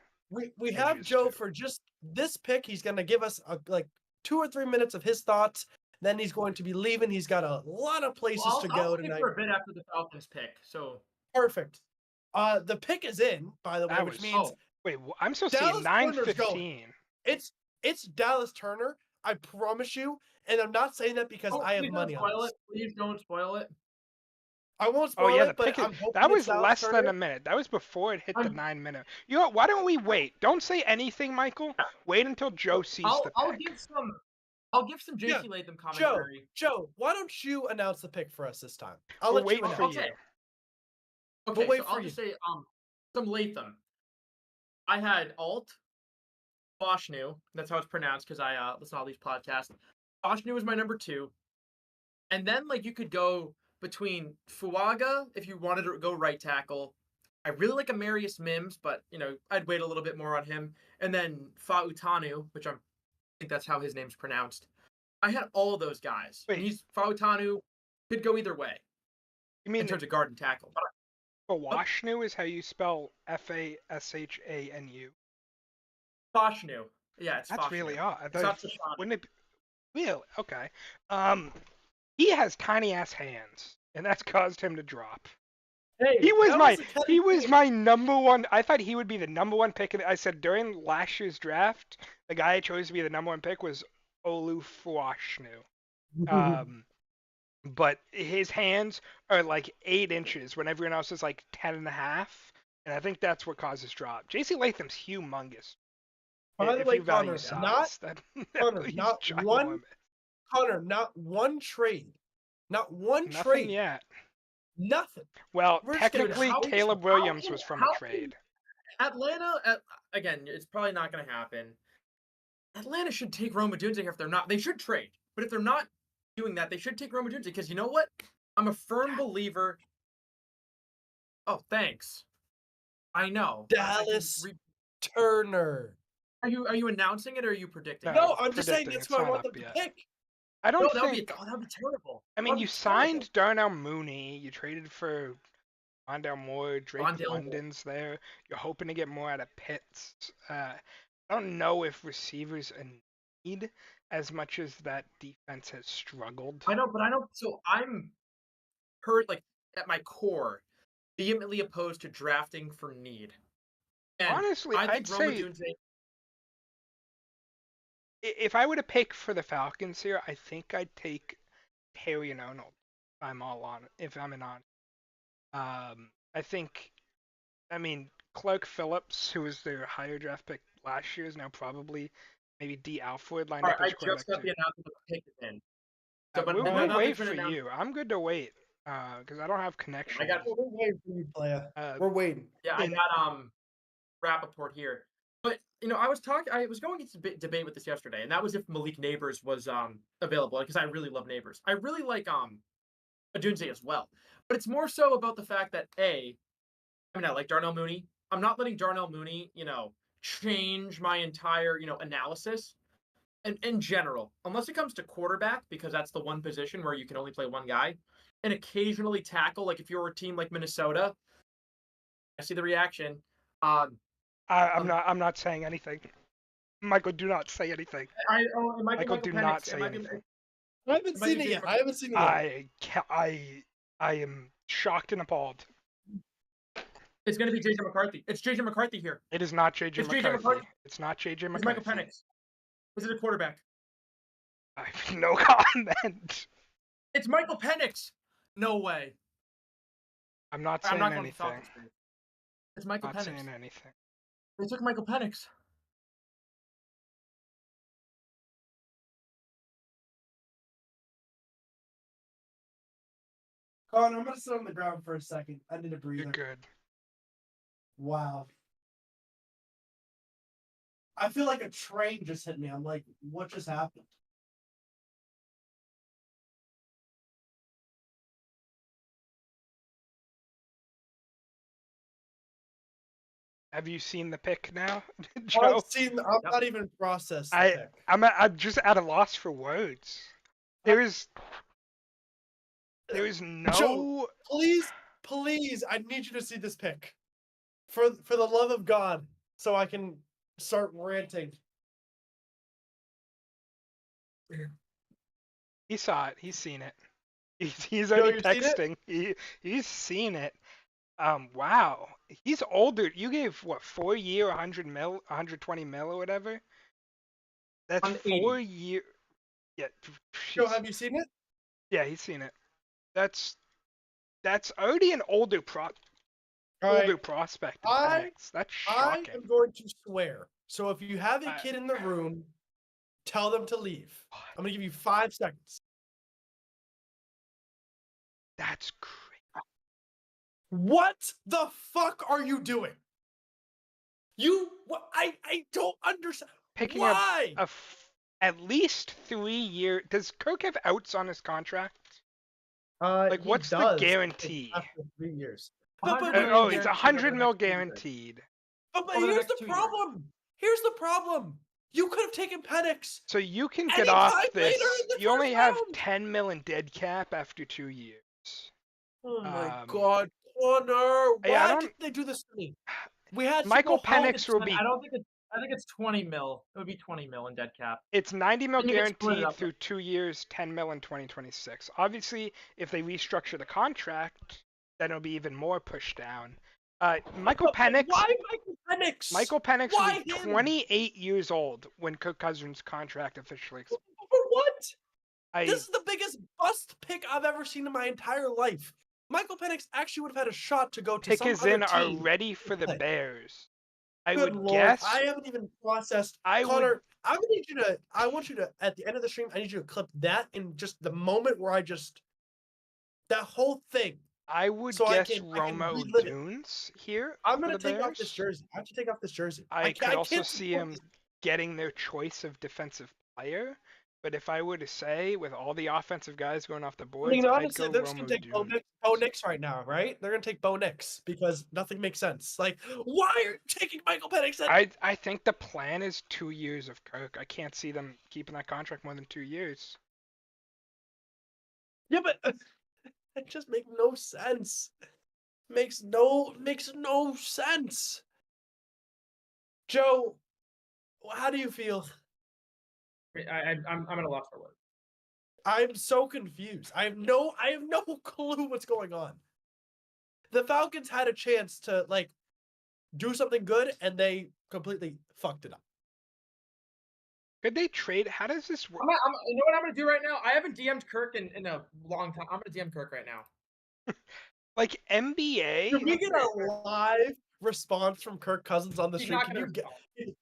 We have Edges, Joe too. for just this pick. He's going to give us like 2 or 3 minutes of his thoughts. Then he's going to be leaving. He's got a lot of places to go I'll pick tonight. for a bit after the Falcons pick. So Perfect. The pick is in, by the way, That which was- means Wait, I'm supposed to see Dallas Turner's 9:15. it's Dallas Turner. I promise you. And I'm not saying that because I have please money don't on spoil this. it. Please don't spoil it. I won't Oh spoil yeah, it, the but pick is, I'm hoping that it's was Dallas less than Turner. a minute. That was before it hit the I'm- 9-minute. You know what? Why don't we wait? Don't say anything, Michael. Wait until Joe sees the I'll pick. I'll give some Yeah, JC Latham commentary. Joe, why don't you announce the pick for us this time? I'll We're let you waiting announce. for you. Okay. We'll Okay, wait so for I'll you. just say some Latham. I had Alt Boshnu. That's how it's pronounced because I listen to all these podcasts. Boshnu was my number 2. And then like you could go between Fuaga if you wanted to go right tackle. I really like Amarius Mims, but I'd wait a little bit more on him. And then Fa'utanu, which I think that's how his name's pronounced. I had all of those guys. Wait. And Fa'utanu could go either way You mean in terms of guard and tackle. But Fawashnu is how you spell Fashanu? Boshnu. Yeah, it's That's Boshnu. really odd. I It's thought not it- Fashanu. wouldn't it be... Really? Okay. He has tiny ass hands, and that's caused him to drop. Hey, He was that my a cut- he was my number one. I thought he would be the number one pick. I said during last year's draft, the guy I chose to be the number one pick was Olu Fuashnu. But his hands are like 8 inches when everyone else is like 10 and a half. And I think that's what causes drop. JC Latham's humongous. By the if way, you value Connor, size, not then Connor, he's not one ginormous. Connor, not one trade. Not one Nothing trade. yet. Nothing. Well, We're just gonna technically, how- Caleb how Williams can- was from how a can- trade. Atlanta, again, it's probably not going to happen. Atlanta should take Rome Odunze if they're not. They should trade, but if they're not doing that, they should take Rome Odunze because you know what? I'm a firm believer. Oh, thanks. I know. I can Dallas Turner. Are you announcing it or are you predicting? No, it? No, I'm just saying predicting, that's it's who I not want up them to yet. pick. I No, don't that would be think. that'd be terrible. I mean, That'd you be terrible. signed Darnell Mooney. You traded for Rondell Moore. Drake Rondale Moore. London's there. You're hoping to get more out of Pitts. I don't know if receivers are need as much as that defense has struggled. I know, but I don't. So I'm hurt, like at my core, vehemently opposed to drafting for need. And Honestly, I I'd think Rome say Odunze. if I were to pick for the Falcons here, I think I'd take Harry and Arnold. If I'm in on. I think, I mean, Clark Phillips, who was their higher draft pick last year, is now probably maybe D. Alford lined All up right, as I quarterback just got too. the announcement of the pick in. So, but we'll nothing's wait been for announced. you. I'm good to wait because I don't have connection. I got We're waiting for you, Playa. We're waiting. Yeah, I in- got Rappaport here. But I was going into debate with this yesterday, and that was if Malik Neighbors was available, because I really love Neighbors. I really like Odunze as well. But it's more so about the fact that I like Darnell Mooney. I'm not letting Darnell Mooney, change my entire, analysis. And in general, unless it comes to quarterback, because that's the one position where you can only play one guy, and occasionally tackle, like if you're a team like Minnesota, I see the reaction. I'm not saying anything. Michael, do not say anything. It might be Michael, do Penix. not It say might be- anything. I haven't might seen be it yet. Jason- I haven't seen it yet. I am shocked and appalled. It's going to be JJ McCarthy. It's JJ McCarthy here. It is not JJ It's JJ McCarthy. McCarthy. It's not JJ It's Michael McCarthy. Penix. Is it a quarterback? I have no comment. It's Michael Penix. No way. I'm not I'm saying not going to anything. Falcons. It's Michael Not Penix. saying anything. They took Michael Penix. Connor, I'm gonna sit on the ground for a second. I need a You're breather. good. Wow. I feel like a train just hit me. I'm like, what just happened? Have you seen the pick now, I'm Joe? not even processed. the I- pick. I'm just at a loss for words. There is no. Joe, please, I need you to see this pick. For the love of God, so I can start ranting. He saw it. He's seen it. He's Joe, already you've seen it? texting. He's seen it. Wow. He's older. You gave what 4-year, 100 mil, 120 mil or whatever. That's 180. 4 year. Yeah. Joe, jeez. have you seen it? Yeah, he's seen it. That's already an older All right, older prospect. in I- Penix. That's I shocking. am going to swear. So if you have a I- kid in the room, tell them to leave. I'm gonna give you 5 seconds. That's crazy. What the fuck are you doing? I don't understand. Picking up Why? at least 3 year. Does Kirk have outs on his contract? Like, He what's the does guarantee? after 3 years. 100 But- million Oh, it's guaranteed 100 over the mil next 2 years. guaranteed. But Over the here's next the 2 years. problem. Here's the problem. You could have taken Penix. So you can get Anytime off later this. in the You only first have round. 10 mil in dead cap after 2 years. Oh my Um, God, Connor! hey, I Why don't- did they do this to me? We had Michael Super Bowl. Penix will be. I don't think it's. I think it's 20 mil. It would be 20 mil in dead cap. It's 90 mil Then you get split guaranteed up. through 2 years, 10 mil in 2026. Obviously, if they restructure the contract, then it'll be even more pushed down. Michael But Penix. Why Michael Penix? Michael Penix Why will be him? 28 years old when Kirk Cousins' contract officially expires. For what? I, This is the biggest bust pick I've ever seen in my entire life. Michael Penix actually would have had a shot to go to some pick is other in are team. ready for the play. Bears. I Good would lord, guess. I haven't even processed. I would. Connor, I want you to, at the end of the stream, I need you to clip that in just the moment where that whole thing. I would So guess I can Romo relive it. Dunes here. I'm for gonna the take off this Bears. jersey. I have to take off this jersey. I could also can't see support him this. getting their choice of defensive player. But if I were to say, with all the offensive guys going off the I boards, mean, I'd honestly, go they're just gonna Romo take Bo Dunes. Nix right now, right? They're gonna take Bo Nix because nothing makes sense. Like, why are you taking Michael Penix? I think the plan is 2 years of Kirk. I can't see them keeping that contract more than 2 years. Yeah, but it just makes no sense. Makes no sense. Joe, how do you feel? I'm at a loss for words. I'm so confused. I have no clue what's going on. The Falcons had a chance to like do something good and they completely fucked it up. Could they trade? How does this work? You know what I'm gonna do right now? I haven't DM'd Kirk in a long time. I'm gonna DM Kirk right now. Like NBA? Can we get a live response from Kirk Cousins on the He's stream? not Can gonna you get respond.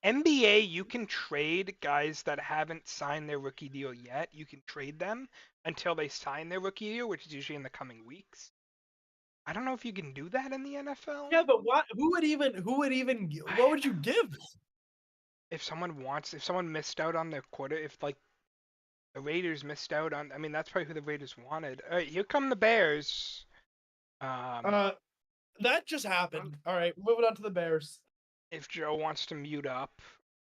NBA, you can trade guys that haven't signed their rookie deal yet. You can trade them until they sign their rookie deal, which is usually in the coming weeks. I don't know if you can do that in the NFL. Yeah, but what? Who would even? What would you give? If someone missed out on their quarter, if like the Raiders missed out on, I mean, that's probably who the Raiders wanted. All right, here come the Bears. That just happened. All right, moving on to the Bears. If Joe wants to mute up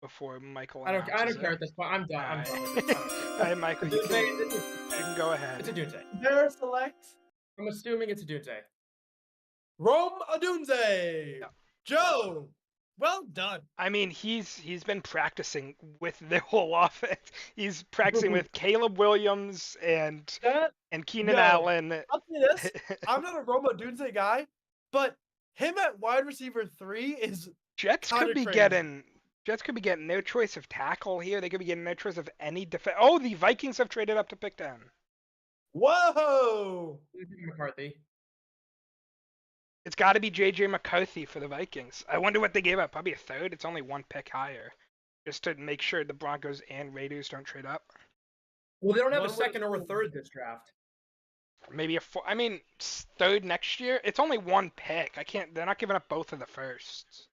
before Michael I don't announces care it. at this point. I'm done. I'm done with this. All right, Michael, you can go ahead. It's a Dunze. Bears select I'm assuming it's a Dunze. Rome Odunze. Yeah. Joe, well done. I mean, he's been practicing with the whole offense. He's practicing with Caleb Williams and Keenan No. Allen. I'll say this: I'm not a Rome Odunze guy, but him at wide receiver 3 is Jets could be crazy. getting their choice of tackle here. They could be getting their choice of any defense. Oh, the Vikings have traded up to pick 10. Whoa! McCarthy. It's got to be JJ McCarthy for the Vikings. I wonder what they gave up. Probably a third. It's only one pick higher, just to make sure the Broncos and Raiders don't trade up. Well, they don't have One a way- second or a third this draft. Maybe a four. I mean, third next year. It's only one pick. They're not giving up both of the firsts.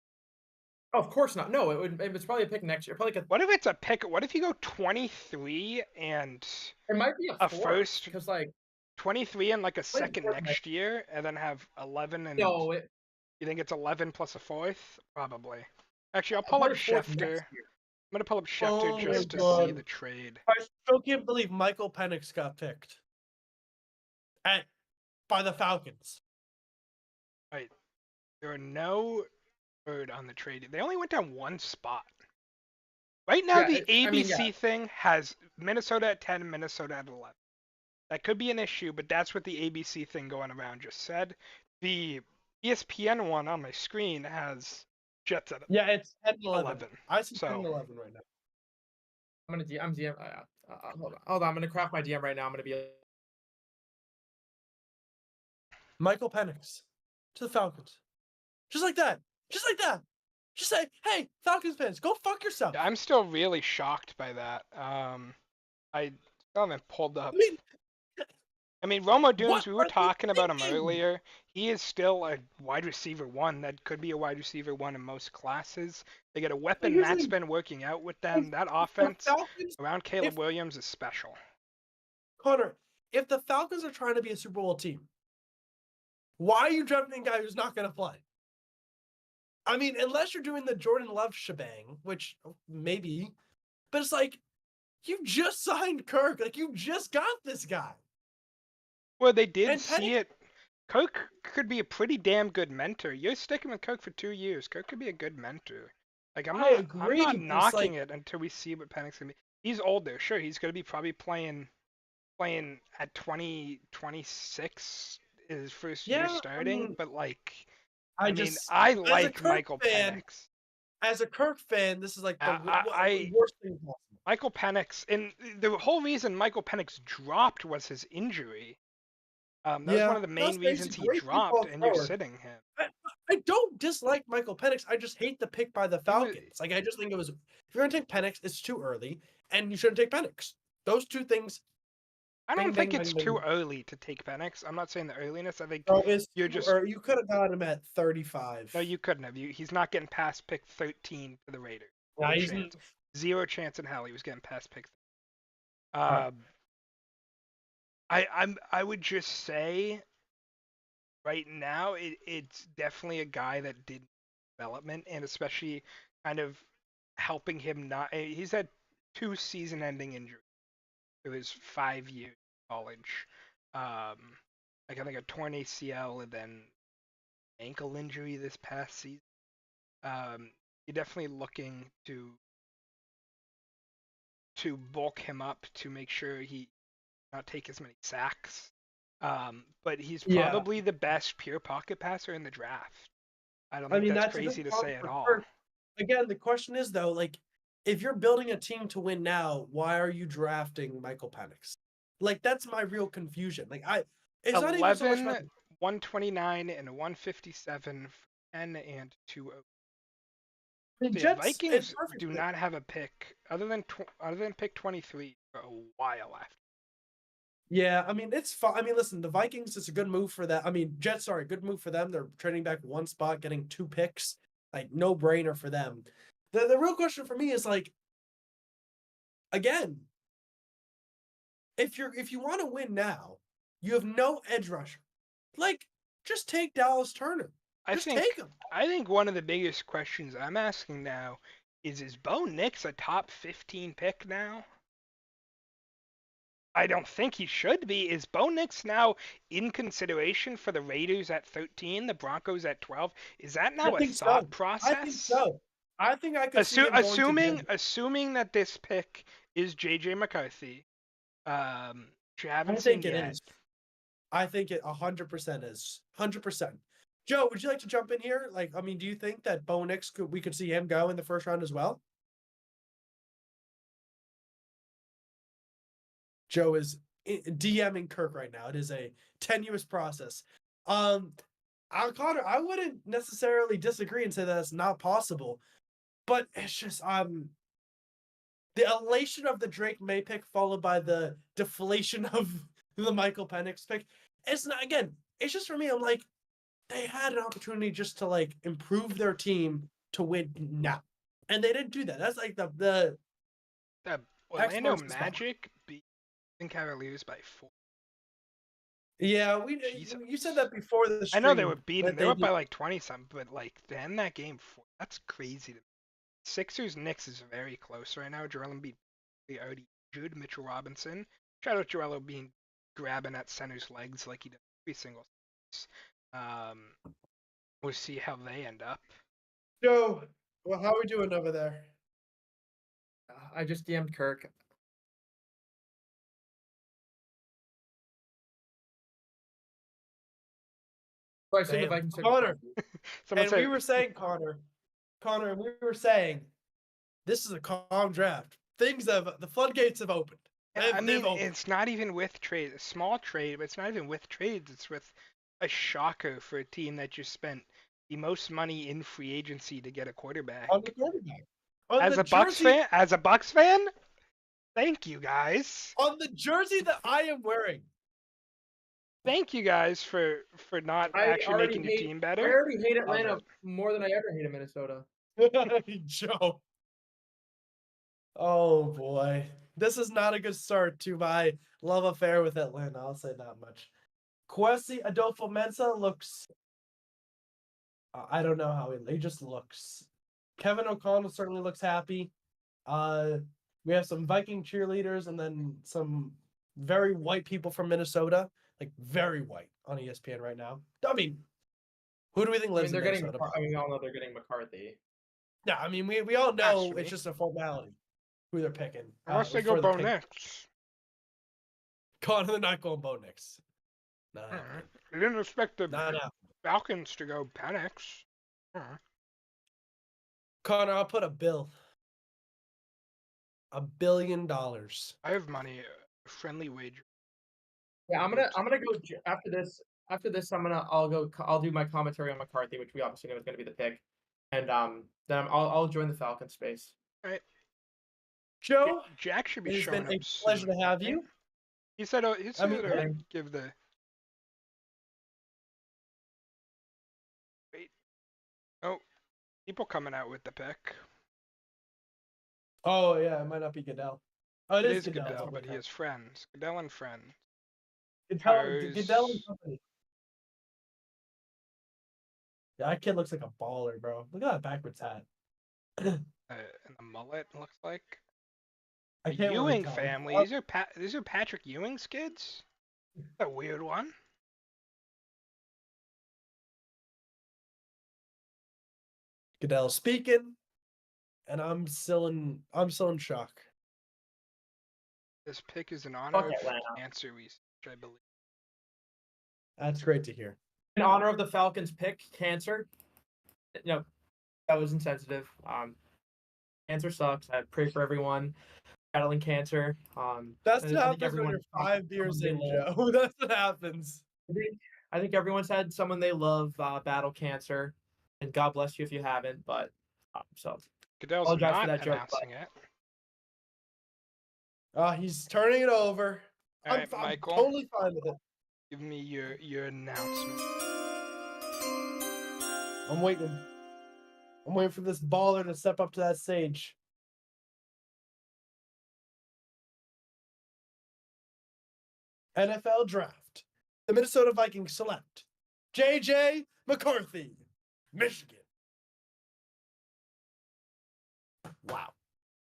Oh, of course not. No, it's probably a pick next year. Probably What if it's a pick? What if you go 23 and it might be a fourth, first, because like 23 and like a Wait, second fourth next year, and then have 11 and no, you think it's 11 plus a fourth? Probably. Actually, I'll pull I'll up put it fourth Schefter. next I'm year. gonna pull up Schefter Oh just my to see God. the trade. I still can't believe Michael Penix got picked by the Falcons. There are no word on the trade. They only went down one spot. Right now, Yeah, the ABC thing has Minnesota at 10 and Minnesota at 11. That could be an issue, but that's what the ABC thing going around just said. The ESPN one on my screen has Jets at Yeah, it's 10 and 11. 11. I see 10 So- and 11 right now. I'm DM. Hold on. I'm gonna craft my DM right now. I'm gonna be. Michael Penix to the Falcons. Just like that. Just like that. Just say, hey, Falcons fans, go fuck yourself. I'm still really shocked by that. I still haven't pulled up. I mean, Romo Dunes, What we were are they talking about him thinking? earlier. He is still a wide receiver 1. That could be a wide receiver 1 in most classes. They get a weapon here's that's the- been working out with them. That The offense Falcons, around Caleb if- Williams is special. Connor, if the Falcons are trying to be a Super Bowl team, why are you drafting a guy who's not going to play? I mean, unless you're doing the Jordan Love shebang, which maybe, but it's like, you just signed Kirk. Like, you just got this guy. Well, they did And see it. Kirk could be a pretty damn good mentor. You're sticking with Kirk for 2 years. Kirk could be a good mentor. Like I'm I not agree, I'm but not it's knocking it until we see what Penix gonna be. He's older, sure. He's gonna be probably playing at 20, 26 his first year Yeah, I starting. mean, But like, I mean, just, I a like Kirk Michael fan, Penix. as a Kirk fan, this is like the I- worst thing possible. Michael Penix, and the whole reason Michael Penix dropped was his injury. That was Yeah, one of the no, main Spacey, reasons he great deep dropped, ball and you're thrower. sitting him. I don't dislike Michael Penix. I just hate the pick by the was- Falcons. Like I just think it was if you're gonna take Penix, it's too early, and you shouldn't take Penix. Those two things. I don't Bing, think bing, it's bing, too bing. early to take Penix. I'm not saying the earliness. I think So it's you're too just early. You could have got him at 35. no, you couldn't have. He's not getting past pick 13 to the Raiders. Nah, No he's chance. Zero chance in hell he was getting past pick. Right. I would just say right now it's definitely a guy that did development, and especially kind of helping him not. He's had 2 season-ending injuries through his 5 years of college. Like I think a torn ACL and then ankle injury this past season. You're definitely looking to bulk him up to make sure he not take as many sacks. But he's Yeah. probably the best pure pocket passer in the draft. I don't I think mean, that's that's a good crazy to point say at for all. Kirk. Again, the question is though, like, if you're building a team to win now, why are you drafting Michael Penix? Like, that's my real confusion. Like, it's not even so much 11, about 129, and a 157 for 10 and 2. the The Jets. It's Vikings perfect. do not have a pick other than pick 23 for a while after. Yeah, I mean, it's fine. I mean, listen, the Vikings, it's a good move for that. I mean, Jets, sorry, good move for them. They're trading back 1 spot, getting 2 picks. Like, no brainer for them. The real question for me is like, again, if you want to win now, you have no edge rusher. Like, just take Dallas Turner. Just take him. I think one of the biggest questions I'm asking now is Bo Nix a top 15 pick now? I don't think he should be. Is Bo Nix now in consideration for the Raiders at 13, the Broncos at 12? Is that now I a think thought so. process? I think so. I think I could see him going to Denver. Assuming that this pick is JJ McCarthy, which I haven't I seen think it yet. is. I think it 100% is. 100%. Joe, would you like to jump in here? Like, I mean, do you think that Bo Nix we could see him go in the first round as well? Joe is DMing Kirk right now. It is a tenuous process. Connor, I wouldn't necessarily disagree and say that it's not possible, but it's just the elation of the Drake May pick followed by the deflation of the Michael Penix pick. It's not again. It's just for me. I'm like, they had an opportunity just to like improve their team to win now, and they didn't do that. That's like the Orlando Xbox is fine. Magic beat the Cavaliers by 4. Yeah, Jesus. you said that before the I stream. know they were beaten. that They were up did- by like 20 something, but like to end that game 4, that's crazy to me. Sixers Knicks is very close right now. Joel Embiid already injured. Mitchell Robinson. Shout out Joel being grabbing at center's legs like he does every single series. We'll see how they end up. Joe, well, how are we doing over there? I just DM'd Kirk. So I assume the Damn. Vikings took Connor. Someone And said we were saying, Connor, and we were saying, this is a calm draft. The floodgates have opened. I They've mean, opened. it's not even with trade, a small trade, but it's not even with trades. It's with a shocker for a team that just spent the most money in free agency to get a quarterback. On the quarterback. On As the a Bucks fan, thank you guys. On the jersey that I am wearing. Thank you guys for not I actually already making your hate- team I better. already hate Love Atlanta it. more than I ever hated Minnesota. Joe. Oh boy. This is not a good start to my love affair with Atlanta. I'll say that much. Kwesi Adolfo-Mensah looks. I don't know how he just looks. Kevin O'Connell certainly looks happy. We have some Viking cheerleaders and then some very white people from Minnesota, like very white on ESPN right now. I mean, who do we think I lives mean, in they're getting. Minnesota? We all know they're getting McCarthy. Yeah, I mean, we all know Naturally. it's just a formality who they're picking. Unless they go for the Bo pick. Nix. Connor, they're not going Bo Nix. No, I didn't expect the no. Falcons to go Penix. Connor, I'll put a bill. $1 billion. I have money, a friendly wager. Yeah, I'm gonna go after this. After this, I'll do my commentary on McCarthy, which we obviously know is gonna be the pick, and then I'll join the Falcon space. All right. Joe, Jack should be it has showing been up a pleasure soon, to have right? you. He said he's I mean, gonna yeah. give the. Wait. Oh, people coming out with the pick. Oh yeah, it might not be Goodell. Oh, It is Goodell. it's Goodell, on but the he has friends. Goodell and friends. Goodell and Tars. company. Yeah, that kid looks like a baller, bro. Look at that backwards hat. And the mullet looks like. I The can't really Ewing tell. family. Oh, These are Patrick Ewing's kids. A weird one. Goodell speaking, and I'm still in shock. This pick is in honor Fuck of Atlanta. cancer research, I believe. That's great to hear. In honor of the Falcons pick, cancer. That was insensitive. Cancer sucks. I pray for everyone battling cancer. That's I what think happens when everyone you're has 5 beers someone in, they love. Joe. That's what happens. I think everyone's had someone they love battle cancer, and God bless you if you haven't. But so Goodell's apologize for not that joke, announcing it. He's turning it over. All I'm, right, I'm Michael, totally fine with it. give me your announcement. I'm waiting. I'm waiting for this baller to step up to that stage. NFL Draft. The Minnesota Vikings select J.J. McCarthy, Michigan. Wow.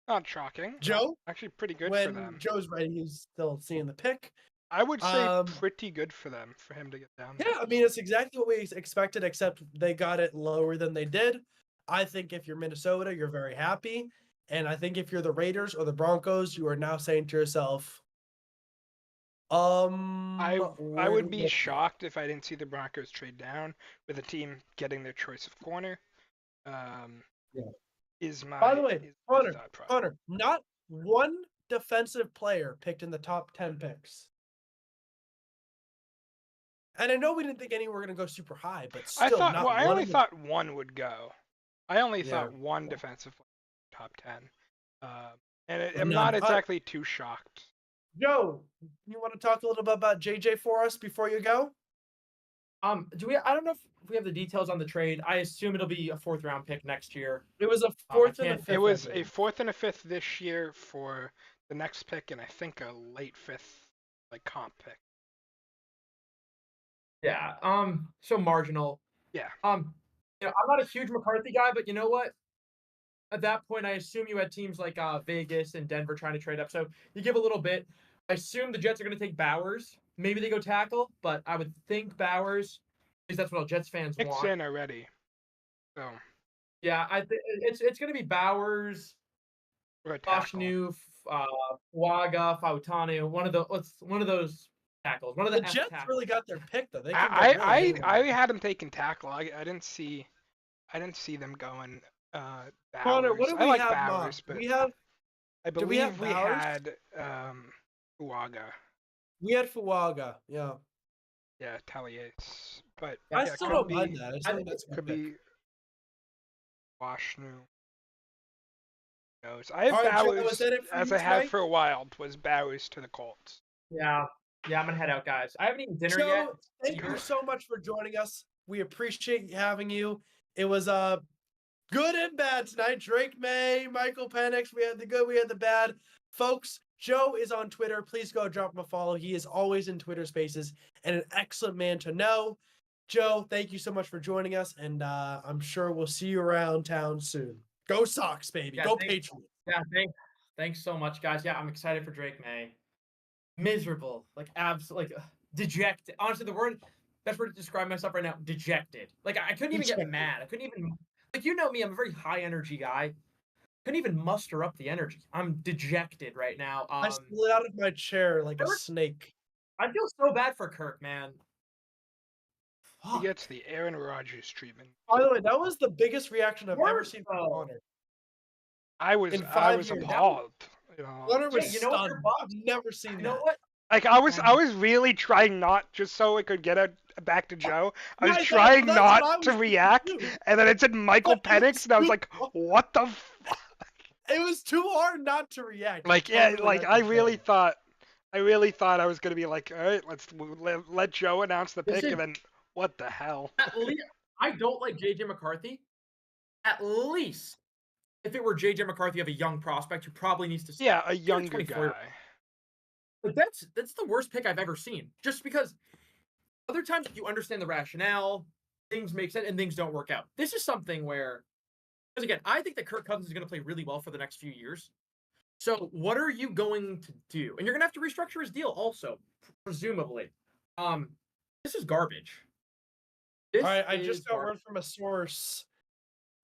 Not shocking. Joe, Actually, pretty good for when them. Joe's ready, he's still seeing the pick. I would say Um, pretty good for them for him to get down there. Yeah, I mean, it's exactly what we expected, except they got it lower than they did. I think if you're Minnesota, you're very happy. And I think if you're the Raiders or the Broncos, you are now saying to yourself, I where would do be we- shocked if I didn't see the Broncos trade down with a team getting their choice of corner. Yeah. Is my By the way, is my thought process. Connor, not one defensive player picked in the top 10 picks. And I know we didn't think any were going to go super high, but still, I thought. not Well, I one only of them. thought one would go. I only Yeah. thought one defensive top 10. And But I'm none. not exactly too shocked. Joe, you want to talk a little bit about JJ for us before you go? Do we? I don't know if we have the details on the trade. I assume it'll be a 4th round pick next year. It was a 4th and a can't- 5th. It was I a believe. 4th and a 5th this year for the next pick, and I think a late 5th like comp pick. Yeah. So marginal. Yeah. I'm not a huge McCarthy guy, but you know what? At that point, I assume you had teams like Vegas and Denver trying to trade up. So you give a little bit. I assume the Jets are going to take Bowers. Maybe they go tackle, but I would think Bowers, because that's what all Jets fans Pick's want. in already. So Yeah, it's going to be Bowers, we're gonna tackle. Oshnu, Waga, Fautanu, one of those tackles. One of the The F Jets tackles. really got their pick though. They can go really I anywhere. had them taking tackle. I didn't see them going Bowers. Connor, what do we I like have? Bowers, but We have I do we have believe we Bowers? had Uwaga. Fuaga. Yeah. Yeah, Talliates. But I yeah, still could don't be, mind that. I still think that's a good could pick. be Washnu. Knows. I have All right, Joe, Bowers is that it for as you I had tonight? for a while. Was Bowers to the Colts. Yeah, I'm gonna head out, guys. I haven't eaten dinner Joe, yet. thank you so much for joining us. We appreciate having you. It was good and bad tonight. Drake May, Michael Penix. We had the good, we had the bad. Folks, Joe is on Twitter. Please go drop him a follow. He is always in Twitter Spaces and an excellent man to know. Joe, thank you so much for joining us, and I'm sure we'll see you around town soon. Go Sox, baby. Yeah, Go thanks. Patriots. Yeah, thanks so much, guys. Yeah, I'm excited for Drake May. Miserable, dejected. Honestly, best word to describe myself right now, dejected. Like I couldn't even get Dejected. mad. I couldn't even you know me. I'm a very high energy guy. Couldn't even muster up the energy. I'm dejected right now. I slid out of my chair like a Kirk? snake. I feel so bad for Kirk, man. He Fuck. gets the Aaron Rodgers treatment. By the way, that was the biggest reaction I've ever Worse, seen from though. Connor. I was In 5 years. appalled. You know, Connor was Hey, you know what, stunned. you're bugged. I've never seen You know that. what? Like I was really trying not just so it could get it back to Joe. I was Yeah, trying that's what I not was to thinking react, too. and then it said Michael But it was Penix, and I was too like, hard. what the fuck? It was too hard not to react. Like yeah, Totally like I really understand. thought I was gonna be like, all right, let Joe announce the pick, and Listen, then what the hell? at least I don't like JJ McCarthy. At least if it were JJ McCarthy of a young prospect who probably needs to Yeah, a you're a younger 24 guy. But that's the worst pick I've ever seen. Just because other times you understand the rationale, things make sense, and things don't work out. This is something where, because again, I think that Kirk Cousins is going to play really well for the next few years. So what are you going to do? And you're going to have to restructure his deal also, presumably. This is garbage. This All right, I is just got garbage. word from a source.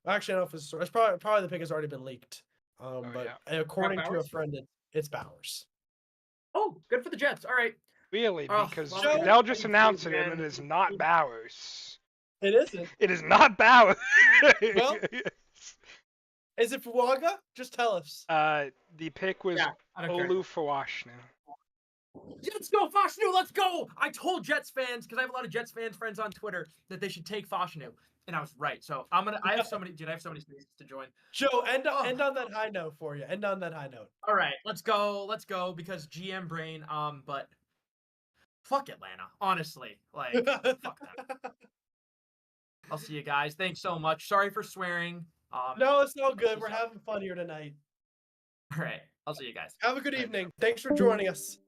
Actually, I don't know if it's a source. It's probably the pick has already been leaked. But according to a Bowers? friend, it's Bowers. Oh, good for the Jets. All right. Really, Oh, because well, Joe- they'll just thank you announce it, and again. it is not Bowers. It isn't. It is not Bowers. Well- Is it Fuaga? Just tell us. The pick was Yeah, I don't care. Olu Fawashnu. Let's go, Fashanu. Let's go. I told Jets fans, because I have a lot of Jets fans friends on Twitter, that they should take Fashanu. And I was right. So I have so many spaces to join. Joe, end on that high note for you. End on that high note. All right, let's go because GM brain. But fuck Atlanta, honestly. Like, fuck them. I'll see you guys. Thanks so much. Sorry for swearing. No, it's all good. We're having fun here tonight. All right, I'll see you guys. Have a good evening. Thanks for joining us.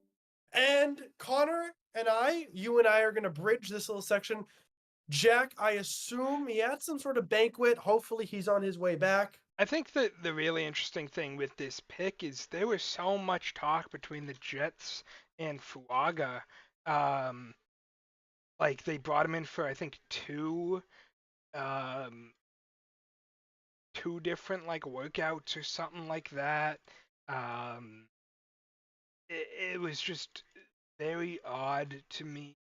And Connor and you and I are going to bridge this little section. Jack, I assume he had some sort of banquet. Hopefully he's on his way back. I think that the really interesting thing with this pick is there was so much talk between the Jets and Fuaga. Like they brought him in for I think two different like workouts or something like that. It was just very odd to me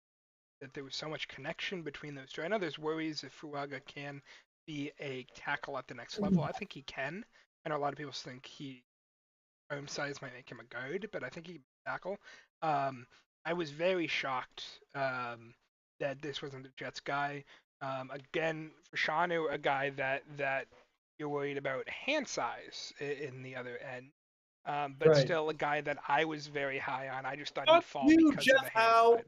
that there was so much connection between those two. I know there's worries if Fuaga can be a tackle at the next level. I think he can. I know a lot of people think arm size might make him a guard, but I think he can tackle. I was very shocked that this wasn't the Jets guy. Again, for Fashanu, a guy that you're worried about hand size in the other end. But Right. still a guy that I was very high on. I just thought Fuck he'd fall you, because Jeff of the hand Howe. size.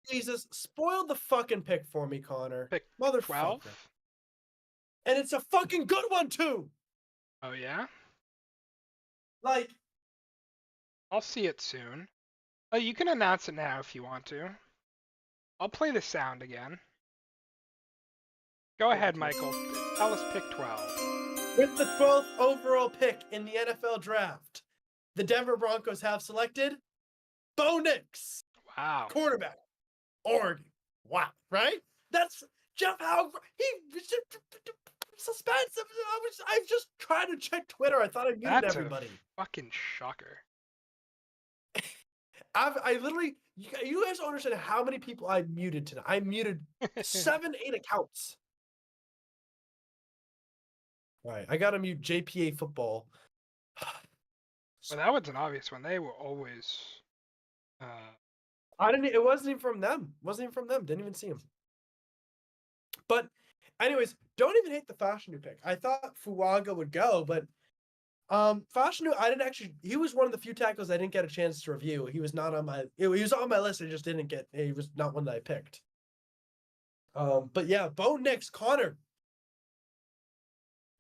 Jesus, spoiled the fucking pick for me, Connor. Pick Motherfucker. 12? And it's a fucking good one, too. Oh yeah? Like, I'll see it soon. Oh, you can announce it now if you want to. I'll play the sound again. Go ahead, Michael. Tell us pick 12. with the 12th overall pick in the NFL draft, the Denver Broncos have selected Bo Nix, Wow. quarterback, Oregon. Wow, right? That's Jeff Howe. He suspense. I was just trying to check Twitter. I thought I muted That's everybody. a fucking shocker. I literally, you guys don't understand how many people I muted tonight. I muted 7, 8 accounts. All right, I gotta mute JPA football. Well, that was an obvious one. They were always. I didn't. It wasn't even from them. Wasn't even from them. Didn't even see him. But, anyways, don't even hate the Fashanu pick. I thought Fuaga would go, but Fashanu, I didn't actually. He was one of the few tackles I didn't get a chance to review. He was not on my. He was on my list. I just didn't get. He was not one that I picked. But yeah, Bo Nix, Connor.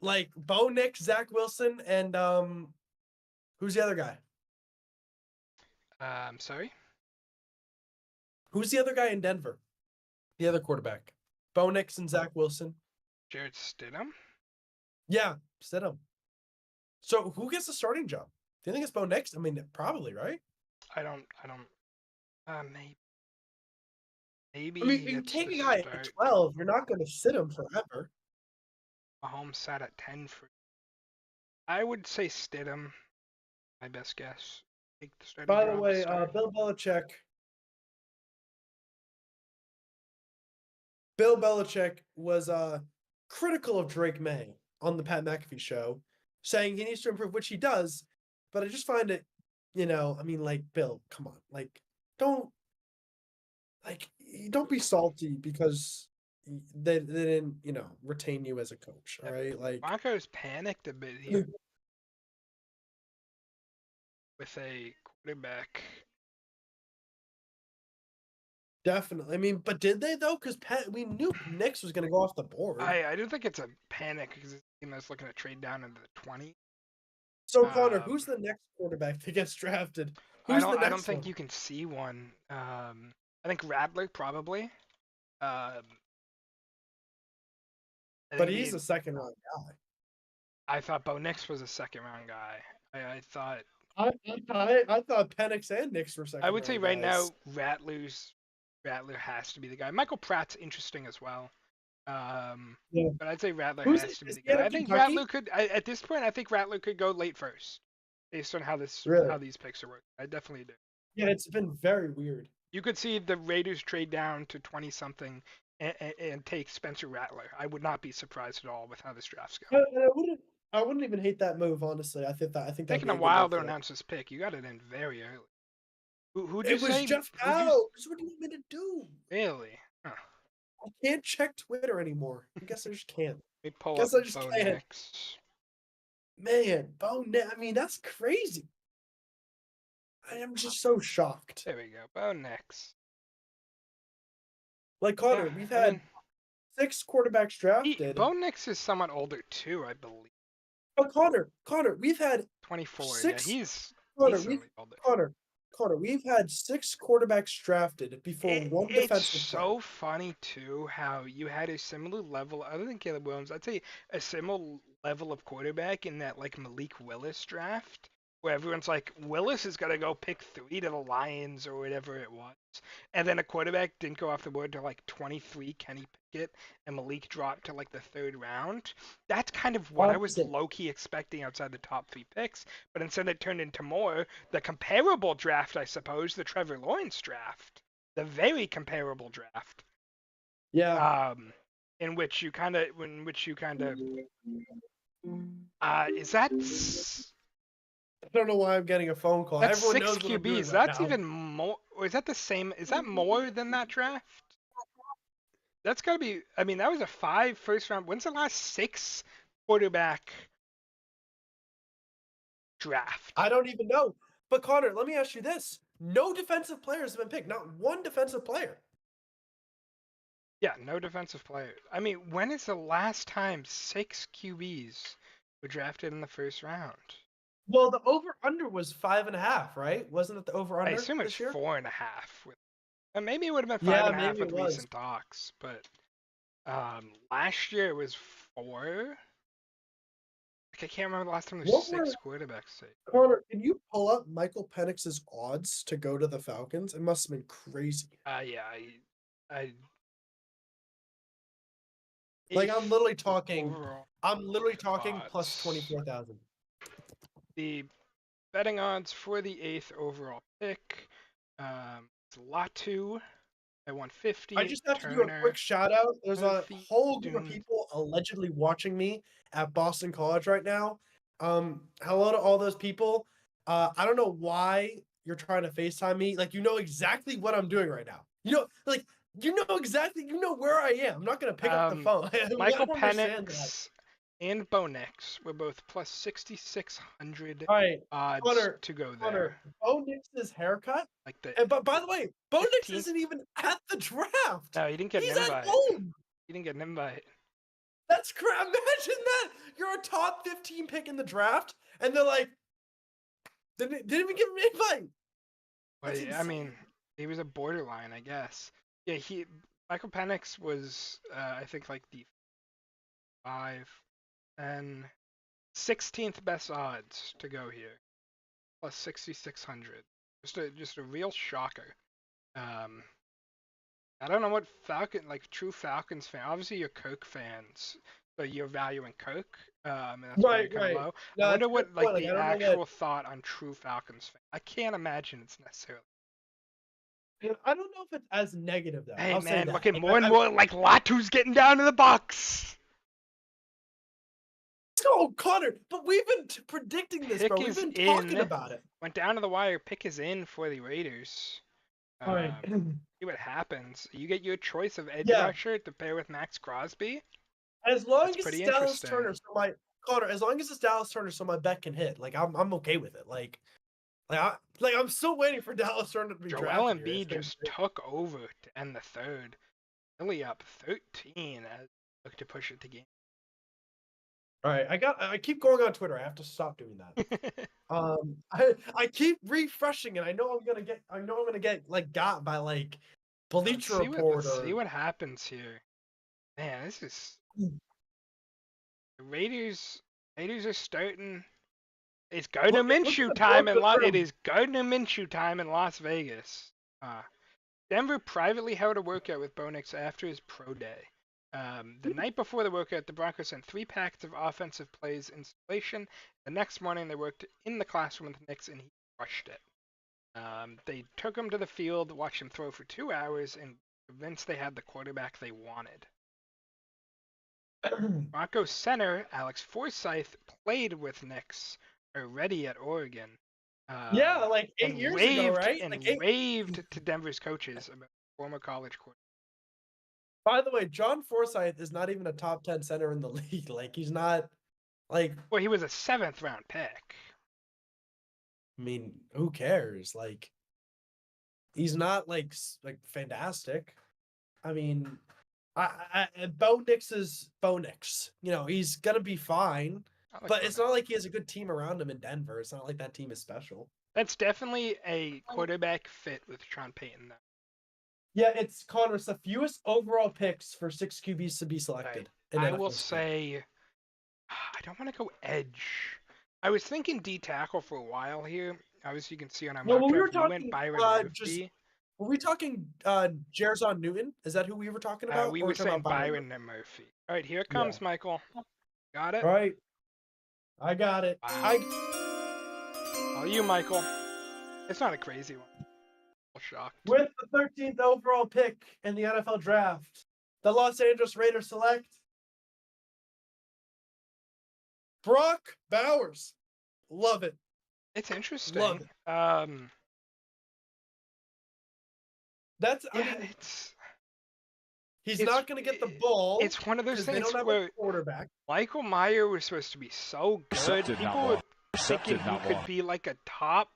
Like Bo Nix, Zach Wilson, and who's the other guy? Sorry. Who's the other guy in Denver? The other quarterback. Bo Nix and Zach Wilson. Jared Stidham. Yeah, Stidham. So who gets the starting job? Do you think it's Bo Nix? I mean, probably, right? I don't. Maybe. Maybe. I mean, you it's take the a guy start. at 12. You're not going to sit him forever. Mahomes sat at 10 for. I would say Stidham. My best guess. Take the starting By the job, way, start. Bill Belichick was critical of Drake May on the Pat McAfee show, saying he needs to improve, which he does. But I just find it, I mean, like, Bill, come on. Like, don't don't be salty because they didn't, retain you as a coach. All right, like Broncos panicked a bit here with a quarterback. definitely. I mean, but did they though? Because we knew Nix was going to go off the board. I don't think it's a panic because the team is looking to trade down into the 20. So Connor, who's the next quarterback that gets drafted? Who's the next I don't think one? you can see one. I think Rattler probably. But think he's a second round guy. I thought Bo Nix was a second round guy. I thought. I thought Penix and Nix were second. I would say right guys. now Rattler has to be the guy. Michael Pratt's interesting as well. Yeah. But I'd say Rattler Who's has it? to be Is the he out guy. of I think Kentucky? Rattler could. At this point, I think Rattler could go late first, based on how Really? these picks are working. I definitely do. Yeah, it's been very weird. You could see the Raiders trade down to 20 something and take Spencer Rattler. I would not be surprised at all with how this draft's going. I wouldn't even hate that move, honestly. I think that'd Taking be a good while move to for them. announce this pick. You got it in very early. Who'd you It was say? Jeff Powell. What do you want me to do? Really? Huh. I can't check Twitter anymore. I guess I just can't. Let me pull Guess up I just Bo can't. Nix. Man, I mean, that's crazy. I am just so shocked. There we go. Bo Nix. Like Connor, Yeah, we've I had mean, 6 quarterbacks drafted. Bo Nix is somewhat older too, I believe. But Connor, we've had 24. 6. Yeah, he's Connor, decently older. Connor, we've had 6 quarterbacks drafted before one defensive It's player. so funny too how you had a similar level, other than Caleb Williams, I'd say a similar level of quarterback in that like Malik Willis draft, where everyone's like, Willis is gonna go pick 3 to the Lions or whatever it was, and then a quarterback didn't go off the board to like 23, Kenny Pickett, and Malik dropped to like the 3rd round. That's kind of what I was low-key expecting outside the top 3 picks, but instead it turned into more the comparable draft, I suppose, the Trevor Lawrence draft. The very comparable draft. Yeah. In which you kind of is that I don't know why I'm getting a phone call. that's Everyone 6 knows what I'm doing QBs. right That's now. even more, or is that the same? Is that more than that draft? That's gotta be. I mean, that was a 5 first round. When's the last 6 quarterback draft? I don't even know. But Connor, let me ask you this: no defensive players have been picked. Not one defensive player. Yeah, no defensive player. I mean, when is the last time 6 QBs were drafted in the first round? Well, the over/under was 5.5, right? Wasn't it the over/under? I assume it's this year? 4.5. Maybe it would have been Yeah, 5.5 maybe with it was. recent talks, but last year it was 4. Like I can't remember the last time there's What 6 quarterbacks. Connor, can you pull up Michael Penix's odds to go to the Falcons? It must have been crazy. Yeah, I Like I'm literally talking. overall I'm literally talking odds. plus 24,000. The betting odds for the 8th overall pick. It's Latu at 150. I just have to do a Turner, quick shout out. There's a Murphy, whole group of Dune. people allegedly watching me at Boston College right now. Hello to all those people. I don't know why you're trying to FaceTime me. Like, you know exactly what I'm doing right now. You know exactly, where I am. I'm not gonna pick up the phone. Michael I don't understand that. Penix and Bo Nix were both plus 6,600 All right, odds Connor, to go there. Connor, Bo Nix's haircut. Like the And but by the way, Bo Nix 15th? isn't even at the draft. No, he didn't get He's an at invite. home. He didn't get an invite. That's crap. Imagine that. You're a top 15 pick in the draft, and they're like, didn't even give him an invite. But That's I mean, insane. he was a borderline, I guess. Yeah, Michael Penix was, I think, like the 5 and 16th best odds to go here, plus 6,600. Just a real shocker. I don't know what true Falcons fan. Obviously, you're Kirk fans, so you're valuing Kirk. And that's why you're kind of low. No, I wonder that's a what good like point. the I don't know actual thought on true Falcons fan. I can't imagine it's necessarily. I don't know if it's as negative though. Hey I'll say man, that. looking Like, more and more like Latu's getting down to the box. Oh, Connor, but we've been predicting this, Pick bro. We've is been talking in. about it. Went down to the wire. Pick is in for the Raiders. All right. See what happens. You get your choice of edge Yeah. rusher to pair with Max Crosby. As long That's as pretty it's Dallas interesting. Turner, so my Connor, as long as it's Dallas Turner, so my bet can hit. Like I'm okay with it. I'm still waiting for Dallas Turner to be Joel drafted. Embiid here. It's just took over to end the third. Philly up 13 as they look to push it to game. all right. I keep going on Twitter. I have to stop doing that. I keep refreshing it. I know I'm gonna get like got by like Bleacher Report Let's or see what happens here. Man, this is the Raiders are starting. It's Gardner Look at Minshew the time in Broncos It room. is Gardner Minshew time in Las Vegas. Denver privately held a workout with Bo Nix after his pro day. The night before the workout, the Broncos sent 3 packets of offensive plays installation. The next morning, they worked in the classroom with Nix, and he crushed it. They took him to the field, watched him throw for 2 hours, and convinced they had the quarterback they wanted. Broncos center Alex Forsyth played with Nix already at Oregon. Yeah, like 8 years ago, right? And Like 8... raved to Denver's coaches about former college quarterback. By the way, John Forsyth is not even a top 10 center in the league. Like he's not like. Well, he was a 7th round pick. I mean, who cares? Like, he's not like fantastic. I mean, Bo Nix is Bo Nix. You know, he's gonna be fine. Like but it's not like he has a good team around him in Denver. It's not like that team is special. That's definitely a quarterback fit with Sean Payton, though. Yeah, it's Connor. It's the fewest overall picks for 6 QBs to be selected. Right. I will say, I don't want to go edge. I was thinking D tackle for a while here. Obviously, you can see on our mock we were draft, talking went Byron Murphy. Were we talking Jarzon Newton? Is that who we were talking about? We were saying Byron and Murphy. All right, here it comes, Michael. Got it? All right. I got it. Wow. All you, Michael. It's not a crazy one. I'm shocked. With the 13th overall pick in the NFL draft, the Los Angeles Raiders select Brock Bowers. Love it. It's interesting. Love it. It's he's not going to get the ball. It's one of those things they don't where have a quarterback. Michael Mayer was supposed to be so good. People were thinking he could be like a top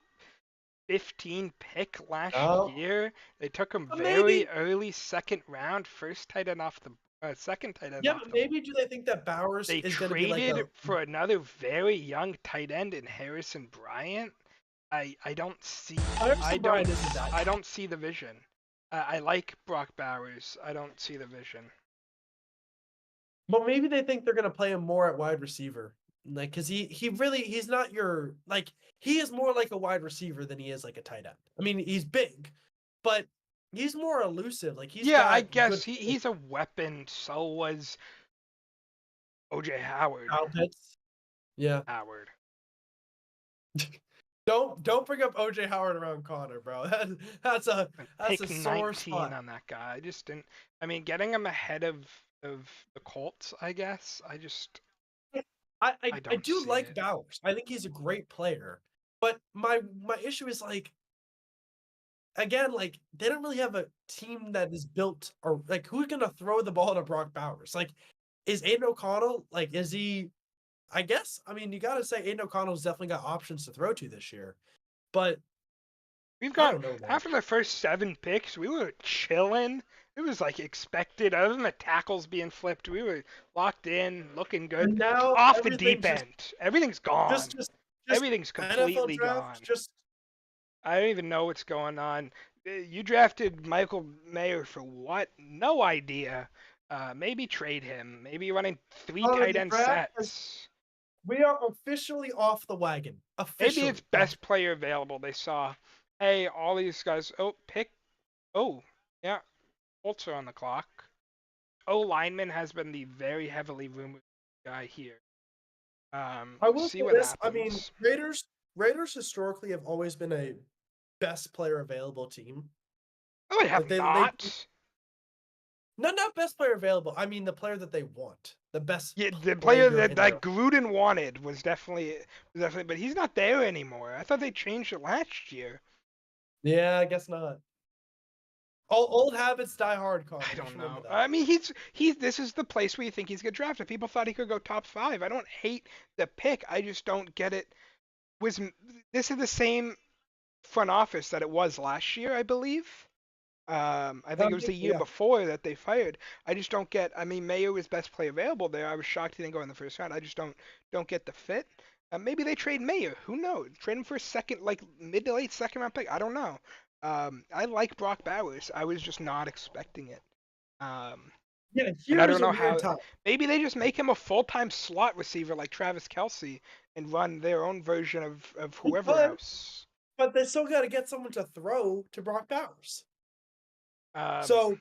15 pick last year. They took him very early, 2nd round, first tight end off the second tight end. Yeah, but maybe do they think that Bowers is going to be like traded for another very young tight end in Harrison Bryant? I don't see. I don't see the vision. I like Brock Bowers. I don't see the vision. But maybe they think they're going to play him more at wide receiver. Like, because he's not your, like, he is more like a wide receiver than he is like a tight end. I mean, he's big, but he's more elusive. Like, I guess he's a weapon. So was OJ Howard. Yeah. Howard. Don't bring up OJ Howard around Connor, bro. That's a sore spot on that guy. I just didn't. I mean, getting him ahead of the Colts, I guess. I do like Bowers. I think he's a great player. But my issue is like, again, like they don't really have a team that is built or like who's gonna throw the ball to Brock Bowers? Like, is Aiden O'Connell is he? I guess, I mean, you got to say Aiden O'Connell's definitely got options to throw to this year. But we've got, after the first 7 picks, we were chilling. It was like expected. Other than the tackles being flipped, we were locked in, looking good. And now off the deep end. Everything's gone. Everything's completely gone. I don't even know what's going on. You drafted Michael Mayer for what? No idea. Maybe trade him. Maybe running 3 tight end sets. We are officially off the wagon. Officially. Maybe it's best player available. They saw, hey, all these guys. Yeah. Colts are on the clock. Lineman has been the very heavily rumored guy here. I will see what happens. I mean, Raiders historically have always been a best player available team. Oh, they have not. Not best player available. I mean, the player that they want, the best. Yeah, the player that Gruden wanted was definitely, but he's not there anymore. I thought they changed it last year. Yeah, I guess not. Old habits die hard, Connor. I Just don't remember know. that. I mean, he's this is the place where you think he's gonna draft. If people thought he could go top 5, I don't hate the pick. I just don't get it. This is the same front office that it was last year, I believe. I think it was the year Yeah. before that they fired. I just don't get. I mean, Mayo was best player available there. I was shocked he didn't go in the first round. I just don't get the fit. Maybe they trade Mayo. Who knows? Trade him for a second, like mid to late second round pick. I don't know. I like Brock Bowers. I was just not expecting it. Yeah, And I here's don't know a weird how. time. Maybe they just make him a full-time slot receiver like Travis Kelsey and run their own version of whoever could. else. But they still got to get someone to throw to Brock Bowers. Um, So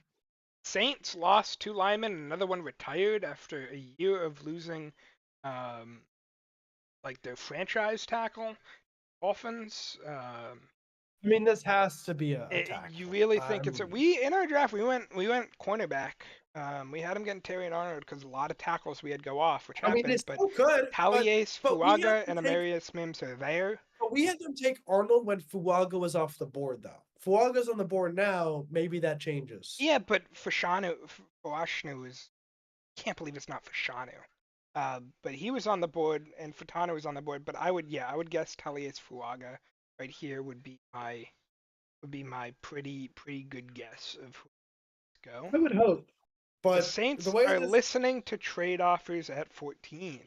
Saints lost 2 linemen, and another one retired after a year of losing, like their franchise tackle. Dolphins. I mean, this has to be a tackle. You really think it's a, we in our draft we went cornerback. We had him getting Terry and Arnold because a lot of tackles we had go off, which I mean, happened. they But still could. Tallies, but we had Fuaga, to and take- Amarius Mims are there. But we had them take Arnold when Fuaga was off the board, though. Fuaga's on the board now. Maybe that changes. Yeah, but Fashanu is, can't believe it's not Fashanu. But he was on the board and Fatana was on the board. But I would guess Tallies Fuaga right here would be my pretty good guess of who to go. I would hope. But The Saints the way are this- listening to trade offers at 14.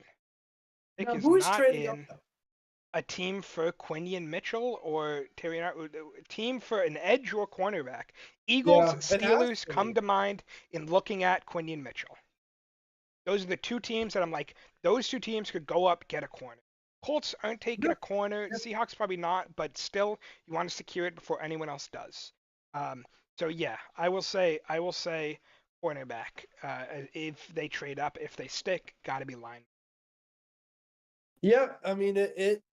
Pick Now, is who is not trading up, in. though? A team for Quinion Mitchell or Terry, a team for an edge or cornerback. Eagles, Yeah, it has Steelers to come be. to mind in looking at Quinion Mitchell. Those are the 2 teams that I'm like, those 2 teams could go up, get a corner. Colts aren't taking No. a corner. Yeah. Seahawks probably not, but still, you want to secure it before anyone else does. So yeah, I will say cornerback. If they trade up, if they stick, got to be line. Yeah, I mean it.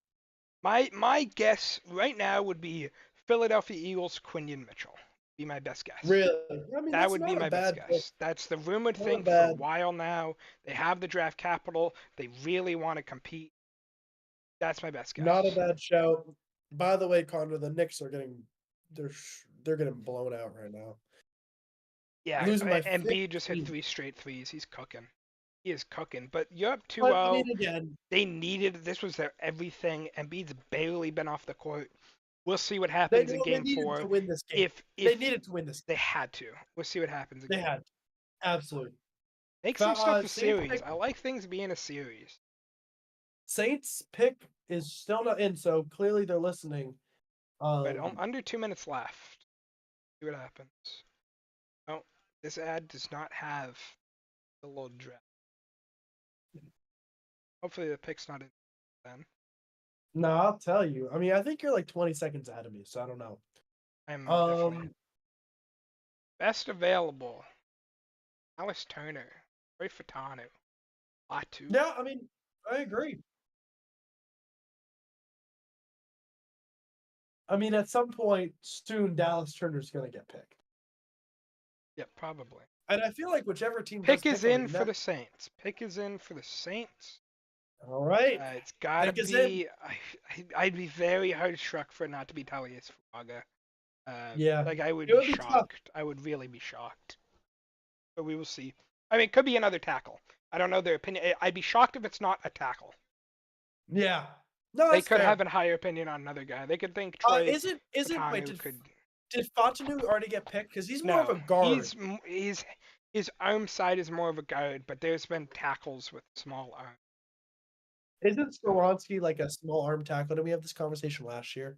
My guess right now would be Philadelphia Eagles, Quinion Mitchell. Be my best guess. Really, I mean, That that's would be not a my best bad guess. That's the rumored Not thing for a bad. while now. They have the draft capital. They really want to compete. That's my best guess. Not a bad shout. By the way, Connor, the Knicks are they're getting blown out right now. Yeah, losing by Embiid just hit 15. 3 straight threes. He's cooking. He is cooking. But you're up 2-0. But I mean, again, They needed, this was their everything. Embiid's barely been off the court. We'll see what they, happens in they game needed 4. to win this game. If They needed to win this. they had to. We'll see what happens They again. had absolutely. Make some stuff a Saints series. pick- I like things being a series. Saints pick is still not in, so clearly they're listening. But under 2 minutes left. See what happens. Oh, this ad does not have the little draft. Hopefully the pick's not in then. No, I'll tell you. I mean, I think you're like 20 seconds ahead of me, so I don't know. I'm definitely Um, best available. Alice Turner, Roy Fatanu, Latu. yeah, I mean, I agree. I mean, at some point soon, Dallas Turner's gonna get picked, Yeah, probably. and I feel like whichever team Pick does is pick him, in for the Saints. Pick is in for the Saints. All right, It's gotta Pick is in. be. I'd be very hard struck for it not to be Tallias Fuaga. Yeah, like I would it be would be tough. shocked. I would really be shocked. But we will see. I mean, it could be another tackle. I don't know their opinion. I'd be shocked if it's not a tackle. yeah. No, They that's could fair. have a higher opinion on another guy. They could think Troy Isn't wait? Fatanu could. Did Fatanu already get picked? Because he's more of a guard. His arm side is more of a guard, but there's been tackles with small arms. Isn't Skoronski like a small arm tackle? Did we have this conversation last year?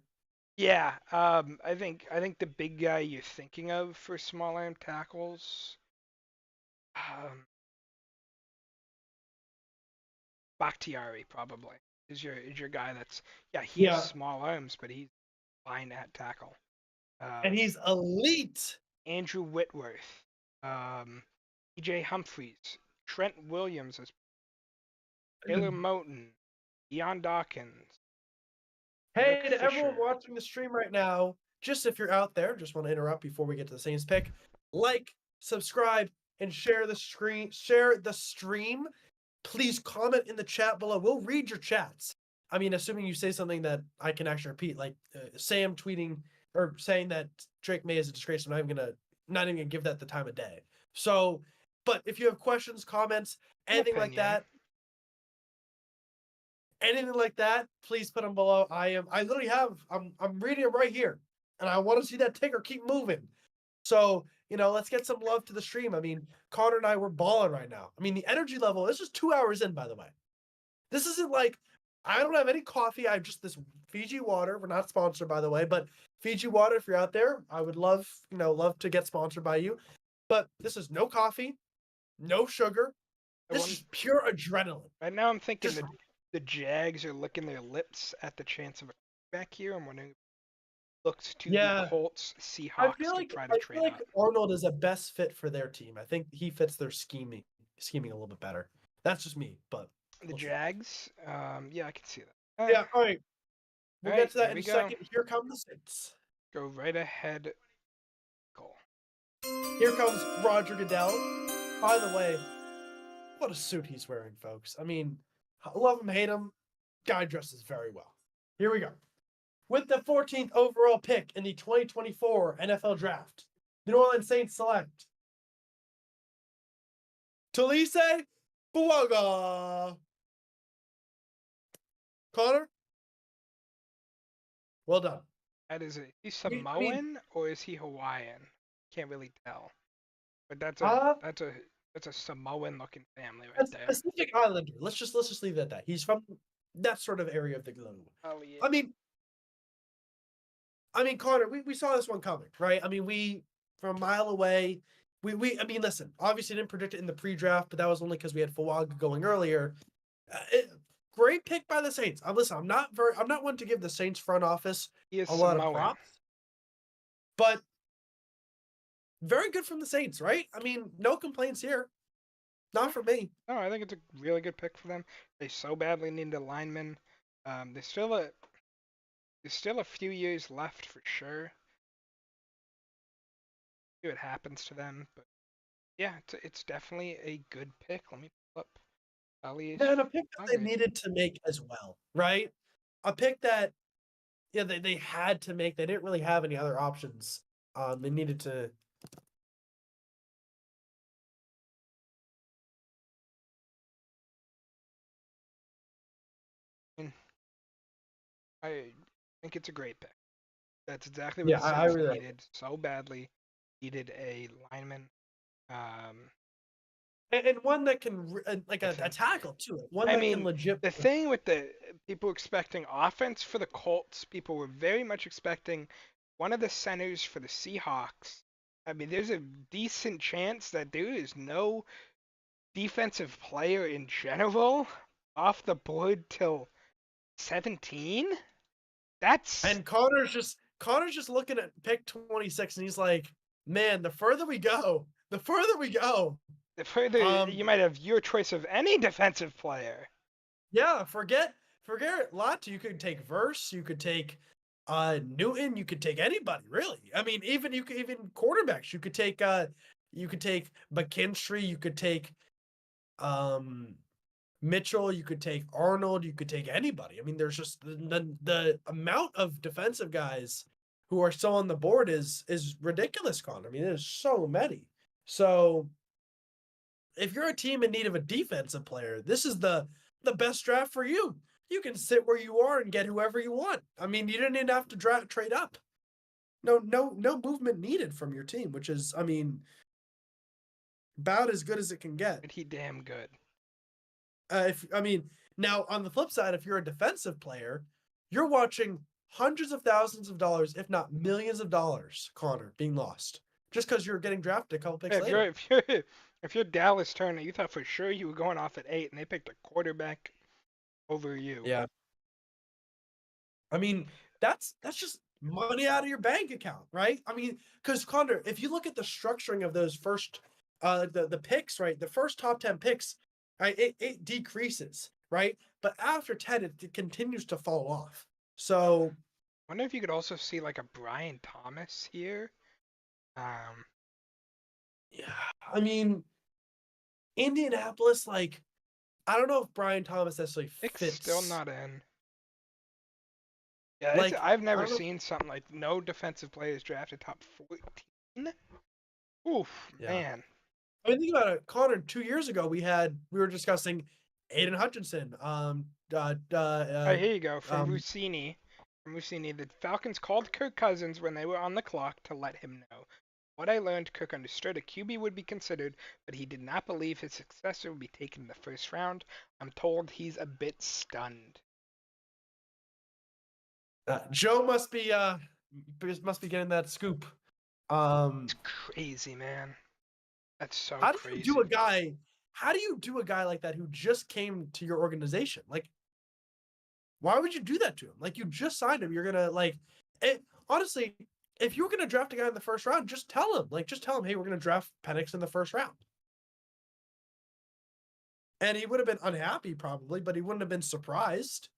Yeah, I think the big guy you're thinking of for small arm tackles, Bakhtiari probably is your guy. That's he's Yeah. small arms, but he's fine at tackle. And he's elite. Andrew Whitworth, EJ Humphreys, Trent Williams, Taylor Moton, Deion Dawkins. Hey, Rick to everyone Fisher. watching the stream right now, just if you're out there, just want to interrupt before we get to the Saints pick. Like, subscribe, and share the stream. Please comment in the chat below. We'll read your chats. I mean, assuming you say something that I can actually repeat, like Sam tweeting or saying that Drake May is a disgrace. I'm not even gonna not even gonna give that the time of day. So, but if you have questions, comments, anything like opinion. that, please put them below. I literally have, I'm reading them right here, and I want to see that ticker keep moving. So, let's get some love to the stream. I mean, Connor and I were balling right now. I mean, the energy level, this is 2 hours in, by the way. This isn't like, I don't have any coffee. I have just this Fiji water. We're not sponsored, by the way, but Fiji water, if you're out there, I would love to get sponsored by you. But this is no coffee, no sugar. This is pure adrenaline. Right now, I'm thinking Just- the Jags are licking their lips at the chance of a back here. I'm wondering if it looks to Yeah. the Colts, I Seahawks feel like to try to trade up. Arnold is a best fit for their team. I think he fits their scheming a little bit better. That's just me, but The we'll see. Jags, yeah, I can see that. Yeah, all right. We'll All right, get to that here in we a go. second. Here come the Saints. Go right ahead. Goal. Here comes Roger Goodell. By the way, what a suit he's wearing, folks. I mean, love him, hate him. Guy dresses very well. Here we go. With the 14th overall pick in the 2024 NFL Draft, the New Orleans Saints select Talise Fuaga. Connor? Well done. That is he I mean- Samoan or is he Hawaiian? Can't really tell. But that's Uh, a Samoan looking family right That's there. Pacific Islander. Let's just leave it at that. He's from that sort of area of the globe. Oh, yeah. I mean, Connor, we saw this one coming, right? I mean, we from a mile away. I mean, listen. Obviously, didn't predict it in the pre-draft, but that was only because we had Fuaga going earlier. Great pick by the Saints. I'm not one to give the Saints front office He is a lot of Samoan. props, but very good from the Saints, right? I mean, no complaints here. Not for me. No, I think it's a really good pick for them. They so badly need a lineman. There's still a few years left for sure. See what happens to them, but yeah, it's definitely a good pick. Let me pull up Elias. And a pick that they Fuaga. needed to make as well, right? A pick that, yeah, they had to make. They didn't really have any other options. They needed to. I think it's a great pick. That's exactly what Yeah, the I Saints really like needed so badly. Needed a lineman. And one that can like a Listen, tackle too. One I that mean, can legit. The thing with the people expecting offense for the Colts, people were very much expecting one of the centers for the Seahawks. I mean, there's a decent chance that there is no defensive player in general off the board till 17. That's And Connor's just looking at pick 26, and he's like, "Man, the further we go, the further we go." the further you might have your choice of any defensive player. Yeah, forget Lott. You could take Verse. You could take Newton. You could take anybody, really. I mean, even quarterbacks. You could take McKinstry. You could take Mitchell. You could take Arnold. You could take anybody. I mean, there's just the amount of defensive guys who are still on the board is ridiculous, Connor. I mean, there's so many. So if you're a team in need of a defensive player, this is the best draft for you. You can sit where you are and get whoever you want. I mean, you didn't even have to trade up. No movement needed from your team, which is, I mean, about as good as it can get. But he damn good. Now on the flip side, if you're a defensive player, you're watching hundreds of thousands of dollars, if not millions of dollars, Connor, being lost just because you're getting drafted a couple picks later. If you're Dallas Turner, you thought for sure you were going off at 8, and they picked a quarterback over you. Yeah. I mean, that's just money out of your bank account, right? I mean, because Connor, if you look at the structuring of those first, the picks, right, the first top 10 picks, right, it decreases, right? But after 10, it continues to fall off. So, I wonder if you could also see like a Brian Thomas here. yeah, I mean, Indianapolis, like, I don't know if Brian Thomas necessarily Pick's fits. still not in. Yeah, Like, I've I never don't know- seen something like no defensive players drafted top 14. Oof, Yeah. man. I mean, think about it, Connor. 2 years ago, we were discussing Aiden Hutchinson. Oh, here you go. From um, Rossini. From Rossini, the Falcons called Kirk Cousins when they were on the clock to let him know. What I learned, Kirk understood a QB would be considered, but he did not believe his successor would be taken in the first round. I'm told he's a bit stunned. Joe must be getting that scoop. It's crazy, man. That's so How do crazy. you do a guy? How do you do a guy like that who just came to your organization? Like, why would you do that to him? Like, you just signed him. You're gonna like it. Honestly, if you were gonna draft a guy in the first round, just tell him. Like, just tell him, hey, we're gonna draft Penix in the first round. And he would have been unhappy probably, but he wouldn't have been surprised,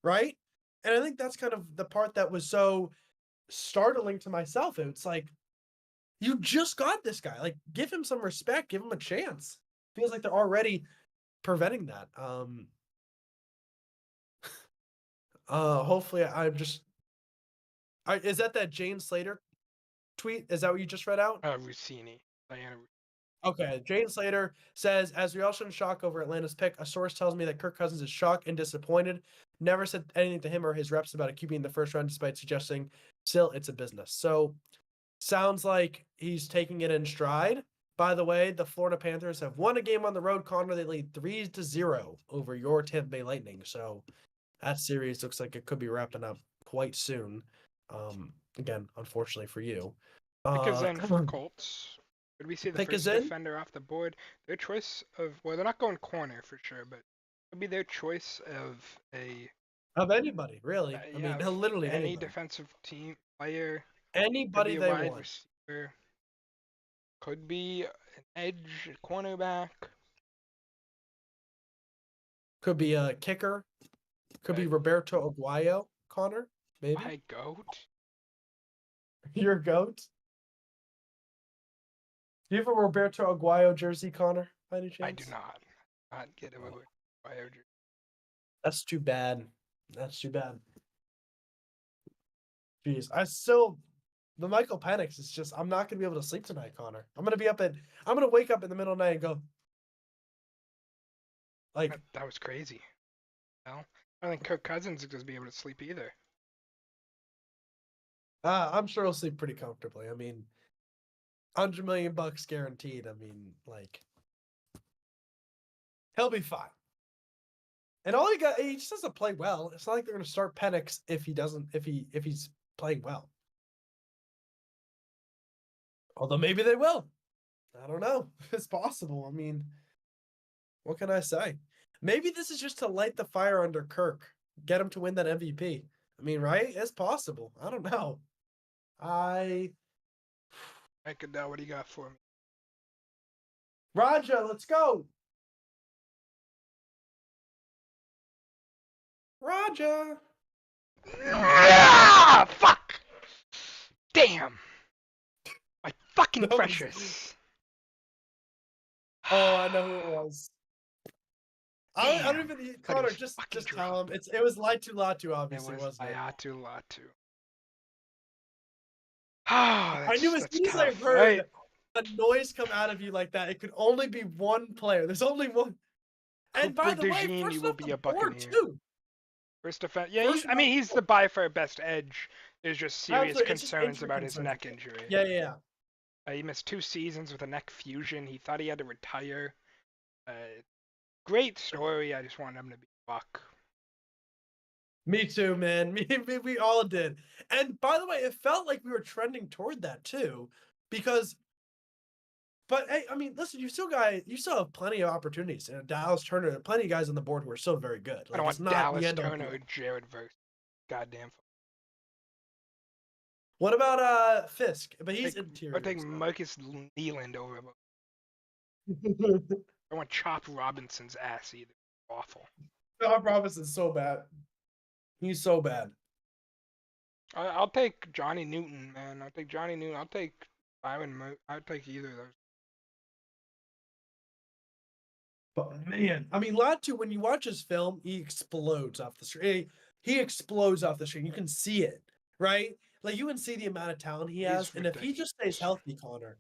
right? And I think that's kind of the part that was so startling to myself. It's like, you just got this guy. Like, give him some respect, give him a chance. Feels like they're already preventing that. Hopefully is that Jane Slater tweet? Is that what you just read out? Rossini. Diana. Okay, Jane Slater says, as we all shouldn't shock over Atlanta's pick, a source tells me that Kirk Cousins is shocked and disappointed. Never said anything to him or his reps about a QB in the first round, despite suggesting still it's a business. So sounds like he's taking it in stride. By the way, the Florida Panthers have won a game on the road. Connor, they lead 3-0 over your Tampa Bay Lightning. So that series looks like it could be wrapping up quite soon. Again, unfortunately for you. Pick is in for Colts. Could we see the Pick first is in? defender off the board? Their choice of, well, they're not going corner for sure, but it would be their choice Of anybody, really. I mean, of literally any anybody. defensive team player. Anybody Could be they a wide want. receiver. Could be an edge, a cornerback. Could be a kicker. Could be Roberto Aguayo, Connor. Maybe. My goat. Your goat. Do you have a Roberto Aguayo jersey, Connor, by any chance? I do not. Not get a Aguayo jersey. That's too bad. That's too bad. Jeez. The Michael Penix is just, I'm not gonna be able to sleep tonight, Connor. I'm gonna wake up in the middle of the night and go, like, That was crazy. Well, I don't think Kirk Cousins is going to be able to sleep either. I'm sure he'll sleep pretty comfortably. I mean, $100 million guaranteed. I mean, like, he'll be fine. And he just doesn't play well. It's not like they're going to start Penix if he's playing well. Although maybe they will. I don't know. It's possible. I mean, what can I say? Maybe this is just to light the fire under Kirk, get him to win that MVP. I mean, right? It's possible. I don't know. I could know what he got for me. Raja, let's go. Raja. Ah, fuck! Damn! My fucking precious. Oh, I know who it was. I don't even, Connor, just tell him. It was Latu, obviously, wasn't it? Latu. I knew as soon as I heard a noise come out of you like that, it could only be one player. There's only one. And by the way, first will off be the a board, Buccaneer. too. First defense. Yeah, he's the by far best edge. There's just serious Absolutely, it's just concerns injury about his concerns. neck injury. Yeah. He missed 2 seasons with a neck fusion. He thought he had to retire. Great story. I just wanted him to be Buck. Me too, man. We all did. And by the way, it felt like we were trending toward that too, but hey, I mean, listen, you still have plenty of opportunities. And Dallas Turner, plenty of guys on the board who are still very good. Like, I don't want Dallas Turner or Jared Verse. Goddamn. What about Fisk? But he's interior. I think Marcus Leland over him. I want Chop Robinson's ass either. Awful. Chop Robinson's so bad. He's so bad. I'll take Johnny Newton, man. I'll take Johnny Newton. I'll take Byron. I'll take either of those. But man, I mean, Latu, when you watch his film, he explodes off the screen. He explodes off the screen. You can see it, right? Like, you can see the amount of talent he has. And if he just stays healthy, Connor,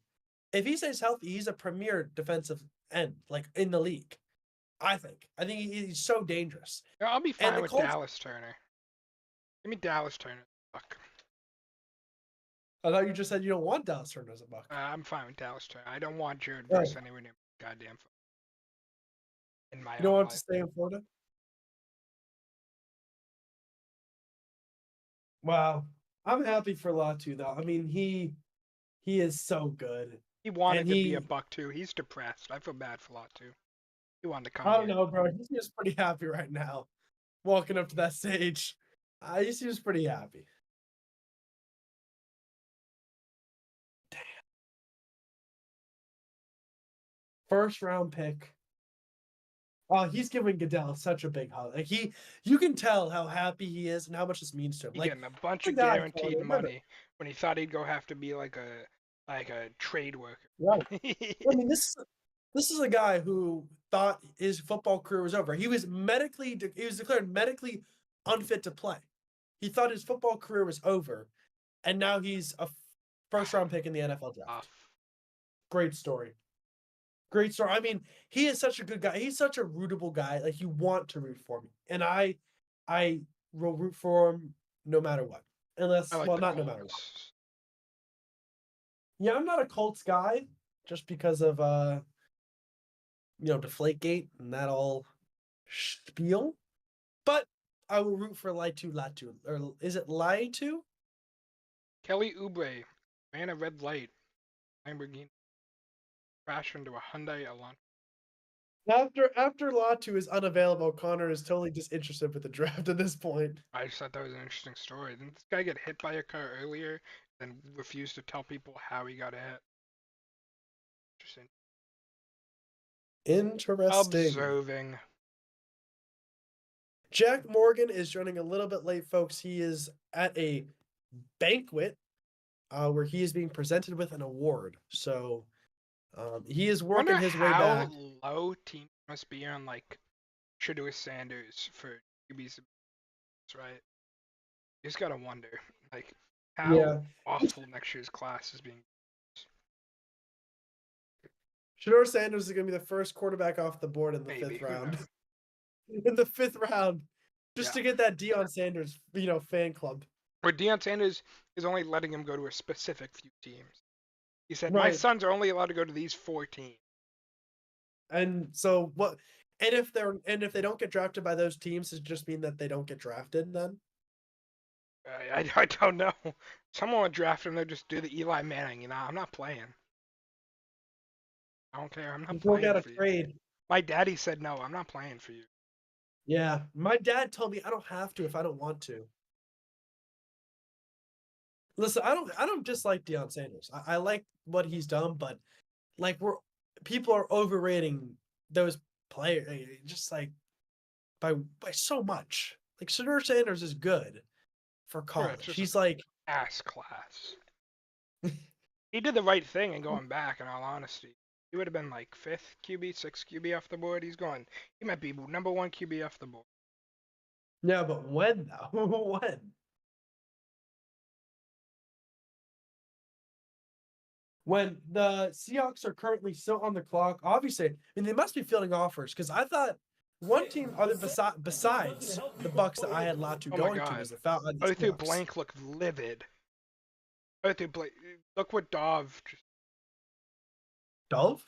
if he stays healthy, he's a premier defensive end, like in the league. I think. I think he's so dangerous. Yeah, I'll be And fine the with Colts, Dallas Turner. Give me Dallas Turner. Fuck. I thought you just said you don't want Dallas Turner as a buck. I'm fine with Dallas Turner. I don't want Jared Oh. Verse anywhere near my goddamn phone. In my You don't own want to life. stay in Florida? Wow. I'm happy for Latu though. I mean, he is so good. He wanted And to be a buck too. He's depressed. I feel bad for Latu. He wanted to come I don't here. know, bro. He seems pretty happy right now. Walking up to that stage. He seems pretty happy. Damn. First round pick. Oh, he's giving Goodell such a big hug. Like you can tell how happy he is and how much this means to him. He Like getting a bunch the of guy, guaranteed Connor, remember- money when he thought he'd go have to be like a trade worker. Right. I mean, this is a guy who thought his football career was over. He was declared medically unfit to play. He thought his football career was over, and now he's a first round pick in the NFL draft. Great story. Great story. I mean, he is such a good guy. He's such a rootable guy. Like you want to root for him, and I will root for him no matter what. Unless, I like well, the not no matter what. Colts. Yeah, I'm not a Colts guy just because of Deflategate and that all spiel. But I will root for Latu. Or is it Latu? Kelly Oubre ran a red light. Lamborghini crashed into a Hyundai Elantra. After Latu is unavailable, Connor is totally disinterested with the draft at this point. I just thought that was an interesting story. Didn't this guy get hit by a car earlier and refused to tell people how he got hit? Interesting. Interesting. Observing. Jack Morgan is running a little bit late, folks. He is at a banquet where he is being presented with an award. So he is working Wonder his way how back. low team must be on like Shedeur Sanders for QBs, right? You just gotta wonder, like, how Yeah. awful next year's class is being. Shedeur Sanders is going to be the first quarterback off the board in the Maybe, fifth who round. knows? In the fifth round, just to Yeah. get that Deion Sanders, fan club. Or Deion Sanders is only letting him go to a specific few teams. He said, "My Right. sons are only allowed to go to these 4 teams." And so what? And if they don't get drafted by those teams, does it just mean that they don't get drafted then? I don't know. Someone would draft him. They'll just do the Eli Manning. I'm not playing. I don't care. I'm not People playing got for a you. trade. My daddy said no. I'm not playing for you. Yeah, my dad told me I don't have to if I don't want to. Listen, I don't dislike Deion Sanders. I like what he's done, but like people are overrating those players just like by so much. Like Shedeur Sanders is good for college. just He's like Ass class. He did the right thing in going back, in all honesty. He would have been like 5th QB, 6th QB off the board. He might be number 1 QB off the board. yeah, but when though? When? When the Seahawks are currently still on the clock, obviously, I mean they must be fielding offers because I thought one team other besides the Bucks that I had Latu Oh my going to God. was the Falcons. Oh, through Blank looked livid. Oh, through Blank. Look what Dove Dove?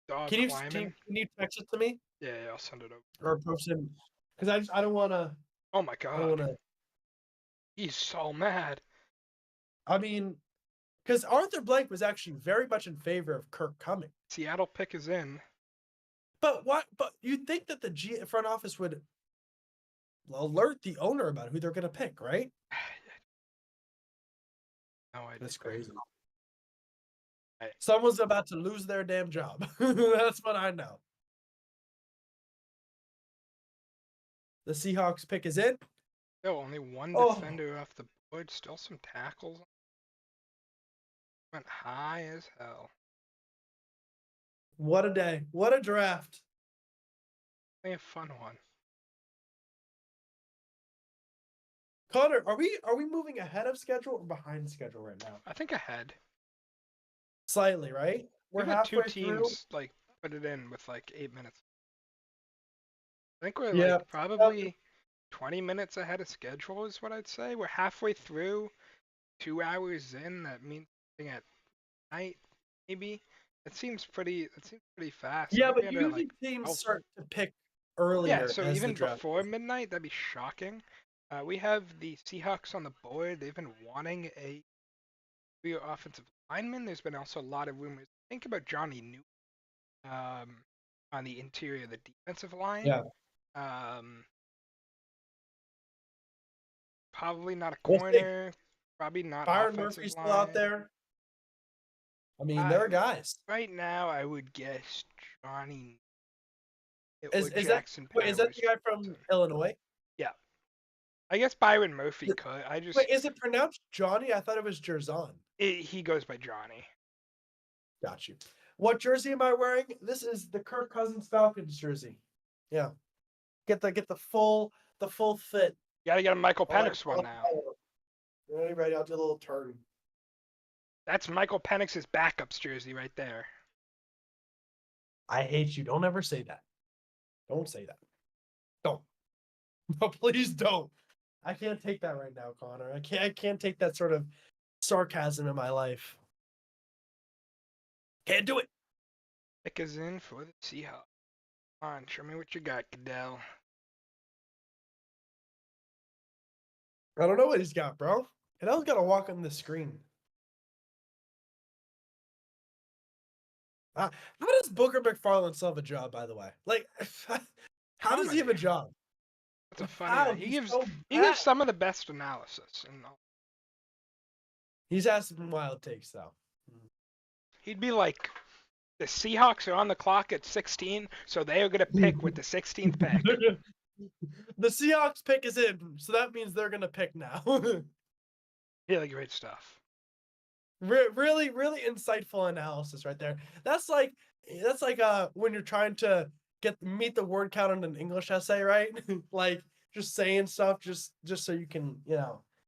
Dove Can climbing. you text it to me Yeah, I'll send it over. or post it? Because I don't want to. Oh my I don't want God. to. He's so mad. I mean, because Arthur Blank was actually very much in favor of Kirk coming. Seattle pick is in. But what? But you'd think that the front office would alert the owner about who they're going to pick, right? No idea. That's crazy. Right. Someone's about to lose their damn job. That's what I know. The Seahawks pick is in. No, only one Oh. defender off the board. Still some tackles. Went high as hell. What a day. What a draft. Only a fun one. Connor, are we moving ahead of schedule or behind schedule right now? I think ahead. Slightly, right? We're We've had two halfway through. teams like put it in with like 8 minutes. I think we're Yeah. like probably 20 minutes ahead of schedule is what I'd say. We're halfway through, 2 hours in. That means something at night, maybe. That seems pretty fast. I Yeah, think we but had to usually like teams 12. start to pick Yeah, earlier so as the even draft. before midnight, that'd be shocking. We have the Seahawks on the board. They've been wanting a real offensive lineman. There's been also a lot of rumors. Think about Johnny Newton on the interior of the defensive line. Yeah. Um, probably not a We'll see. corner. Probably not Byron offensive Murphy's line. still out there. I mean, there are guys. Right now, I would guess Johnny. Is that Jackson wait? Is that Powers. the guy from Illinois? I guess Byron Murphy Th- could. I just Wait, is it pronounced Johnny? I thought it was Jerzon. he goes by Johnny. Got you. What jersey am I wearing? This is the Kirk Cousins Falcons jersey. Yeah. Get the full fit. You gotta get a Michael I like Penix one now. Ready? I'll do a little turn. That's Michael Penix's backups jersey right there. I hate you. Don't ever say that. Don't say that. Don't. No, please don't. I can't take that right now, Connor. I can't take that sort of sarcasm in my life. Can't do it. Pick is in for the Seahawks. Come on, show me what you got, Goodell. I don't know what he's got, bro. Cadel's got to walk on the screen. How does Booker McFarland still have a job, by the way? Like, how does he have a job? That's a How? funny. He He's gives so he gives bad. some of the best analysis, and He's had some wild takes, though. he'd be like, "The Seahawks are on the clock at 16, so they are gonna pick with the 16th pick." The Seahawks pick is in, so that means they're gonna pick now. Really great stuff. Really, really insightful analysis right there. That's like when you're trying to meet the word count on an English essay, right? Like just saying stuff just so you can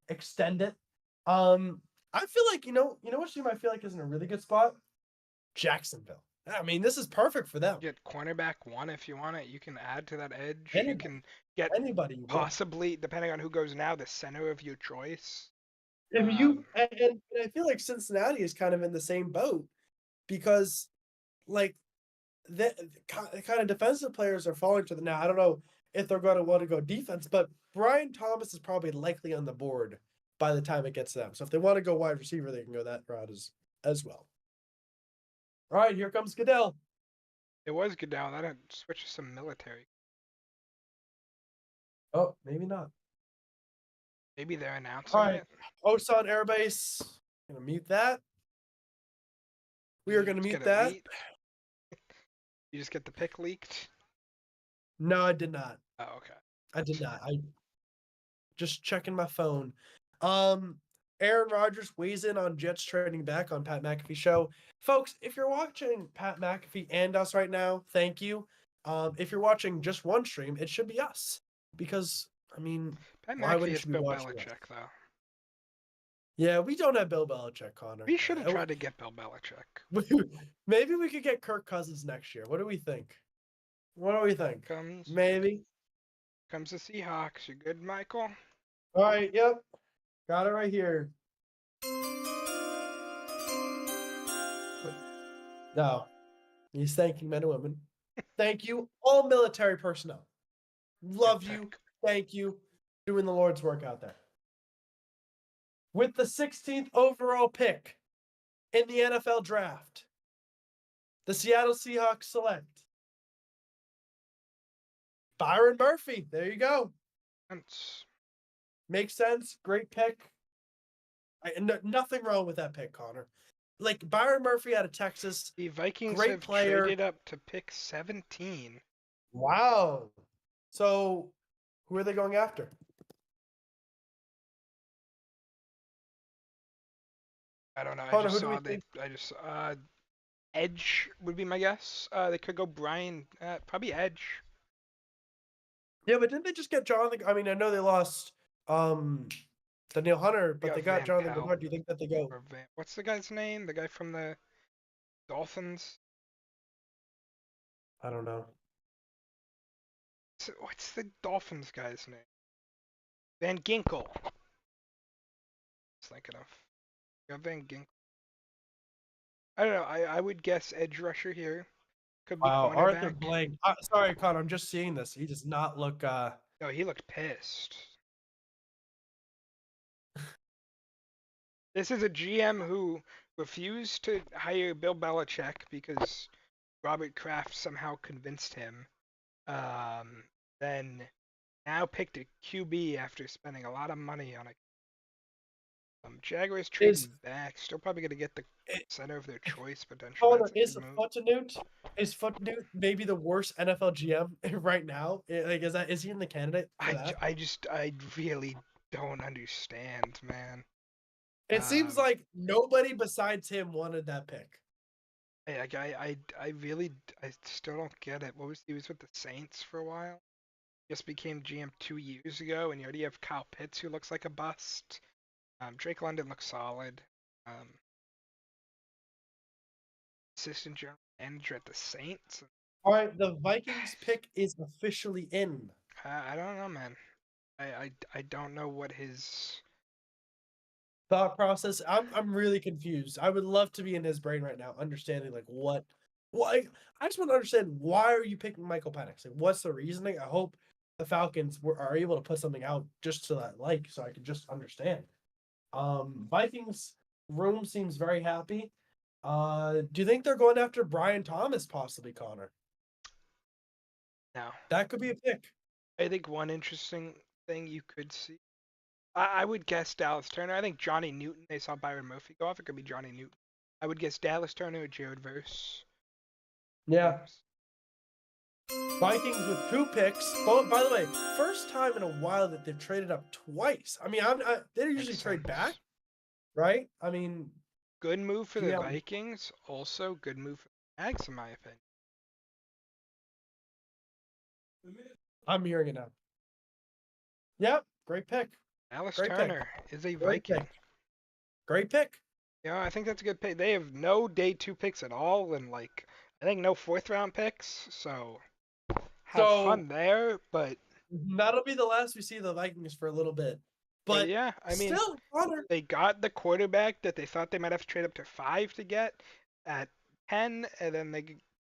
extend it. I feel like what team I feel like is in a really good spot. Jacksonville. I mean, this is perfect for them. Get cornerback 1 if you want it. You can add to that edge. Anybody. You can get Anybody you want. possibly, depending on who goes now, the center of your choice. If you and I feel like Cincinnati is kind of in the same boat because like the kind of defensive players are falling to the now. I don't know if they're going to want to go defense, but Brian Thomas is probably likely on the board by the time it gets to them. So if they want to go wide receiver, they can go that route as well. All right, here comes Goodell. It was Goodell. That had switched to some military. Oh, maybe not. Maybe they're announcing All right. it. Osan Air Base. Gonna mute that. We are You gonna just mute get it that. leaked? You just get the pick leaked? No, I did not. Oh, okay. I did not. I just checking my phone. Aaron Rodgers weighs in on Jets trading back on Pat McAfee show. Folks, if you're watching Pat McAfee and us right now, thank you. If you're watching just one stream, it should be us. Because I mean, Pat why McAfee wouldn't is you be Bill watching us? Belichick, though. Yeah, we don't have Bill Belichick, Connor. We should have tried to get Bill Belichick. Maybe we could get Kirk Cousins next year. What do we think? What do we think? Comes Maybe. the Seahawks. You good, Michael? All right. Yep. Got it right here. No. He's thanking men and women. Thank you, all military personnel. Love you. Thank you. Doing the Lord's work out there. With the 16th overall pick in the NFL draft, the Seattle Seahawks select Byron Murphy. There you go. Makes sense. Great pick. Nothing wrong with that pick, Connor. Like Byron Murphy out of Texas. The Vikings Great have player. traded up to pick 17. Wow. So who are they going after? I don't know. Connor, I who just do we saw they. think? I just Edge would be my guess. They could go Brian. Probably Edge. Yeah, but didn't they just get Jonathan? I mean, I know they lost Daniel Hunter, but got they got Van Jonathan Pelt. Bernard. Do you think that they go? What's the guy's name? The guy from the Dolphins. I don't know. What's the Dolphins guy's name? Van Ginkel. It's thinking of. Yeah, Van Ginkel. I don't know. I would guess edge rusher here. Could be Wow, Arthur cornerback. Blank. Sorry, Connor. I'm just seeing this. He does not look. No, he looked pissed. This is a GM who refused to hire Bill Belichick because Robert Kraft somehow convinced him. Then now picked a QB after spending a lot of money on it. Jaguars trading back, still probably going to get the center of their choice potentially. Connor, is Footnote maybe the worst NFL GM right now? Like, is he in the candidate for that? I really don't understand, man. It seems like nobody besides him wanted that pick. I still don't get it. He was with the Saints for a while. Just became GM 2 years ago, and you already have Kyle Pitts who looks like a bust. Drake London looks solid. Assistant general manager at the Saints. All right, the Vikings pick is officially in. I don't know, man. I don't know what his thought process. I'm really confused. I would love to be in his brain right now, understanding like what. Why I just want to understand, why are you picking Michael Penix? Like, what's the reasoning? I hope the Falcons are able to put something out just to that, like, so I can just understand. Vikings room seems very happy. Do you think they're going after Brian Thomas possibly, Connor? No. That could be a pick. I think one interesting thing you could see, I would guess Dallas Turner. I think Johnny Newton. They saw Byron Murphy go off. It could be Johnny Newton. I would guess Dallas Turner or Jared Verse. Yeah. Vikings with 2 picks. Oh, by the way, first time in a while that they've traded up twice. I mean, they usually trade back, right? I mean, good move for the Vikings. Also, good move for the Jags, in my opinion. I'm hearing it now. Yep, great pick. Dallas Turner is a Viking. Great pick. Yeah, I think that's a good pick. They have no day 2 picks at all, and like I think no 4th round picks. So have fun there, but that'll be the last we see the Vikings for a little bit. But yeah, I mean, still, they got the quarterback that they thought they might have to trade up to 5 to get at 10, and then they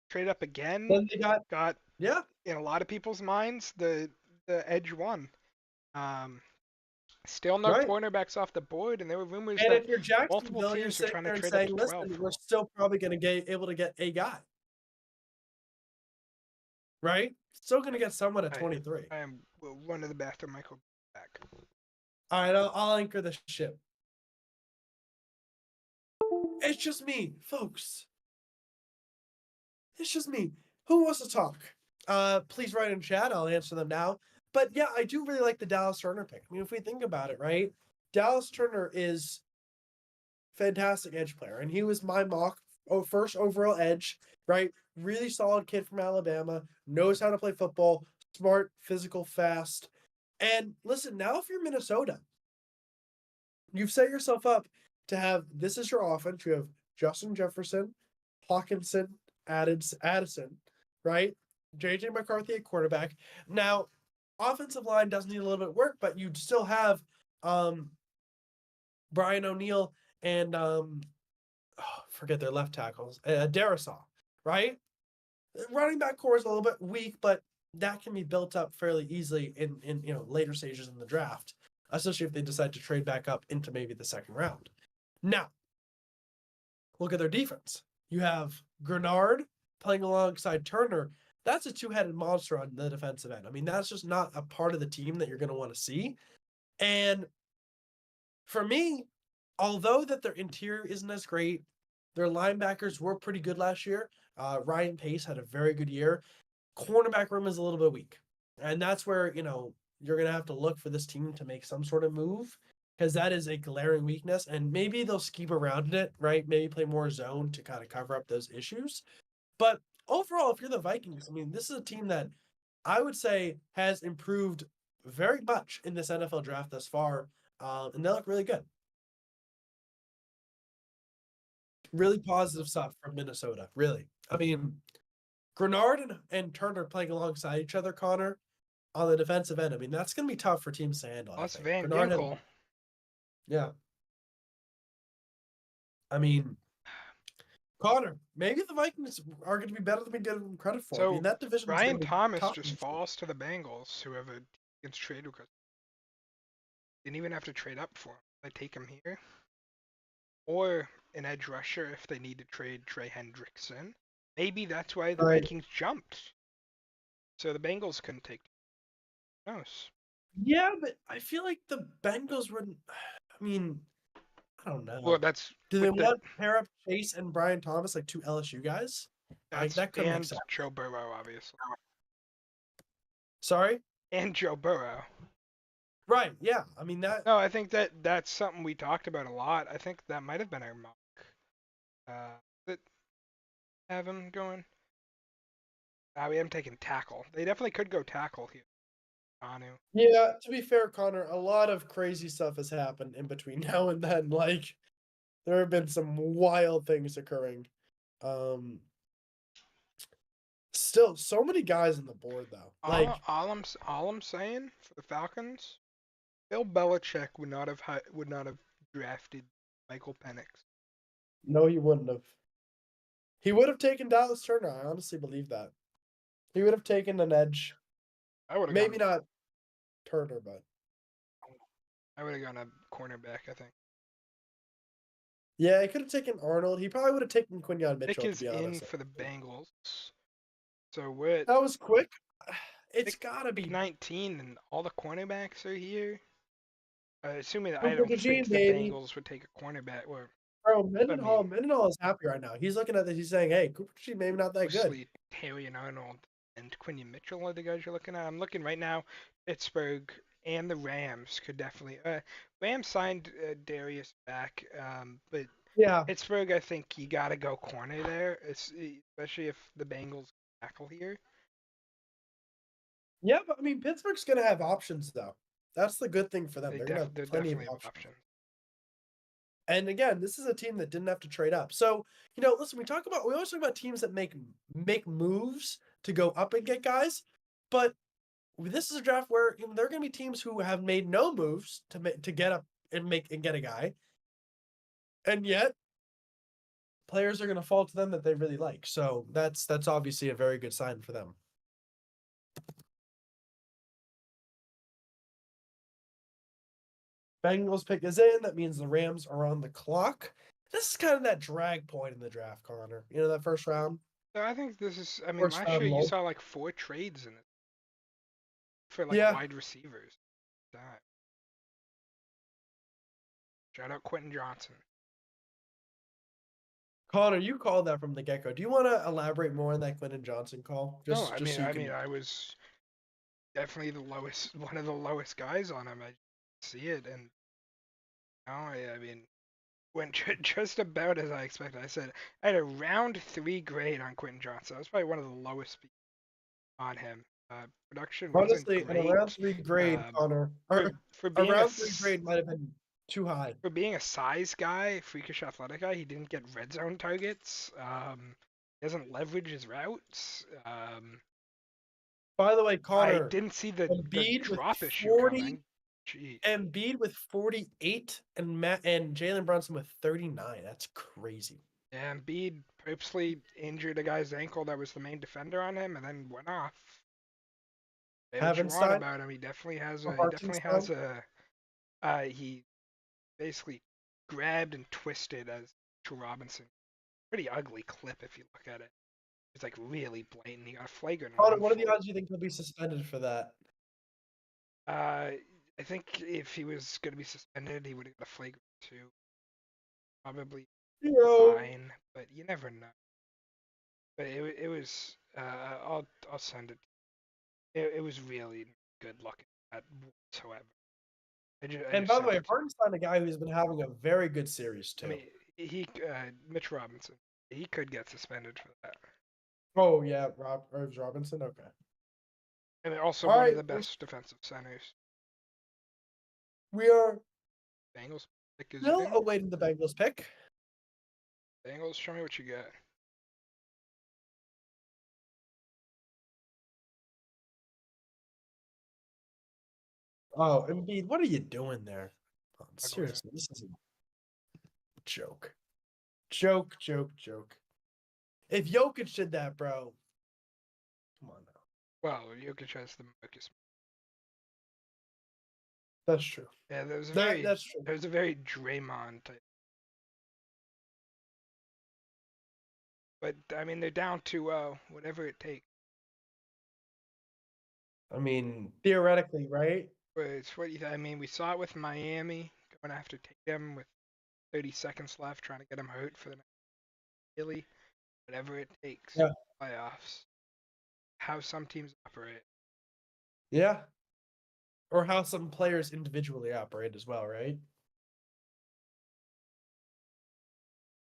trade up again. Then they got yeah, in a lot of people's minds, the edge one. Still no cornerbacks off the board, and there were rumors that if you're multiple teams are trying to trade up to 12. We're still probably going to able to get a guy. Right? Still going to get someone at 23. I am one of the bathroom, Michael back. All right, I'll anchor the ship. It's just me, folks. It's just me. Who wants to talk? Please write in chat. I'll answer them now. But yeah, I do really like the Dallas Turner pick. I mean, if we think about it, right? Dallas Turner is fantastic edge player, and he was my mock first overall edge, right? Really solid kid from Alabama, knows how to play football, smart, physical, fast. And listen, now if you're Minnesota, you've set yourself up to have, this is your offense. You have Justin Jefferson, Hawkinson, Addison, right? JJ McCarthy at quarterback. Now, offensive line does need a little bit of work, but you'd still have Brian O'Neill and forget their left tackles, Darisaw, right? Running back core is a little bit weak, but that can be built up fairly easily in later stages in the draft, especially if they decide to trade back up into maybe the second round. Now, look at their defense. You have Grenard playing alongside Turner. That's a 2-headed monster on the defensive end. I mean, that's just not a part of the team that you're going to want to see. And for me, although that their interior isn't as great, their linebackers were pretty good last year. Ryan Pace had a very good year. Cornerback room is a little bit weak. And that's where, you're going to have to look for this team to make some sort of move, because that is a glaring weakness. And maybe they'll scheme around it, right? Maybe play more zone to kind of cover up those issues. But overall, if you're the Vikings, I mean, this is a team that I would say has improved very much in this NFL draft thus far, and they look really good. Really positive stuff from Minnesota. Really. I mean, Grenard and Turner playing alongside each other, Connor, on the defensive end. I mean, that's going to be tough for teams to handle. I Plus think. Van Grenard has, Ginkel. yeah. I mean, Connor, maybe the Vikings are going to be better than we give them credit for. I So mean, that division is Brian going to be Thomas tough. just falls to the Bengals, whoever gets traded because didn't even have to trade up for him. They take him here. Or an edge rusher if they need to trade Trey Hendrickson. Maybe that's why the Right. Vikings jumped. So the Bengals couldn't take. Who knows? Yeah, but I feel like the Bengals wouldn't. I mean, I don't know. Well, that's Do they with the want to pair up Chase and Brian Thomas like two LSU guys? Like, that's that could make and sense. Joe Burrow, obviously, Sorry? and Joe Burrow. Right, yeah. I mean, that. No, I think that's something we talked about a lot. I think that might have been our mock. That have him going. We haven't taken tackle. They definitely could go tackle here. Anu. Yeah, to be fair, Connor, a lot of crazy stuff has happened in between now and then. Like, there have been some wild things occurring. Still, so many guys on the board though. Like, All I'm saying for the Falcons, Bill Belichick would not have drafted Michael Penix. no, he wouldn't have. He would have taken Dallas Turner. I honestly believe that. He would have taken an edge. I would have Maybe not Turner, but I would have gone a cornerback. I think. yeah, he could have taken Arnold. He probably would have taken Quinyon Pick Mitchell. is To be in honest, for the Bengals. So we're at that was quick. It's pick- gotta be pick 19, and all the cornerbacks are here. Assuming that I Cooper don't DeJean, think the baby. Bengals would take a cornerback. Or Bro, mean- Mendenhall is happy right now. He's looking at this. He's saying, "Hey, Cooper DeJean maybe not that good." mostly Haley and Arnold and Quinion Mitchell are the guys you're looking at. I'm looking right now. Pittsburgh and the Rams could definitely. Rams signed Darius back, but Yeah, Pittsburgh, I think you gotta go corner there. Especially if the Bengals tackle here. yeah, but I mean, Pittsburgh's gonna have options though. That's the good thing for them. They're gonna They're have plenty of definitely have options. options. And again, this is a team that didn't have to trade up. So, listen, we always talk about teams that make moves to go up and get guys, but this is a draft where there are going to be teams who have made no moves to get up and get a guy, and yet players are going to fall to them that they really like. So that's obviously a very good sign for them. Bengals pick is in. That means the Rams are on the clock. This is kind of that drag point in the draft, Connor. That first round. So I think this is. I mean, First last round year you low. saw like 4 trades in it for like Yeah. wide receivers. That. Shout out Quentin Johnson. Connor, you called that from the get-go. Do you want to elaborate more on that Quentin Johnson call? No, I mean, I was definitely one of the lowest guys on him. I see it, and I mean, went just about as I expected. I said I had a round 3 grade on Quentin Johnson. That was probably one of the lowest on him. Production honestly, wasn't an great. around 3 grade, Connor. For being Around 3 grade might have been too high. For being a size guy, freakish athletic guy, he didn't get red zone targets. He doesn't leverage his routes. By the way, Connor, I didn't see the Embiid with drop issue 40 coming. Gee. Embiid with 48 and Jalen Brunson with 39. That's crazy. Yeah, Embiid purposely injured a guy's ankle that was the main defender on him, and then went off. Say what you want Havenstein? about him. He definitely has Or he basically grabbed and twisted as to Robinson. Pretty ugly clip if you look at it. It's like really blatant. He got a flagrant. Connor, one what are the for it. odds you think he'll be suspended for that? I think if he was going to be suspended, he would have got a flagrant 2. Probably fine, but you never know. But it was. I'll send it. It was really good looking at whatsoever. And by the way, Hartenstein, a guy who's been having a very good series too. I mean, Mitch Robinson, he could get suspended for that. Oh yeah, Robinson. Okay. And they're also All one right, of the best defensive centers. We are Bengals pick is still in. awaiting the Bengals pick. Bengals, show me what you got. Oh, Embiid, what are you doing there? Ugly. Seriously, this is a joke. Joke. If Jokic did that, bro, come on now. Well, Jokic has the Marcus. That's true. Yeah, there was a That's true. very Draymond type. But I mean, they're down 2-0. Whatever it takes. I mean, theoretically, right? But it's what I mean. We saw it with Miami going after Tatum with 30 seconds left, trying to get him hurt for the next Philly. Whatever it takes. Yeah. Playoffs. How some teams operate. Yeah. Or how some players individually operate as well, right?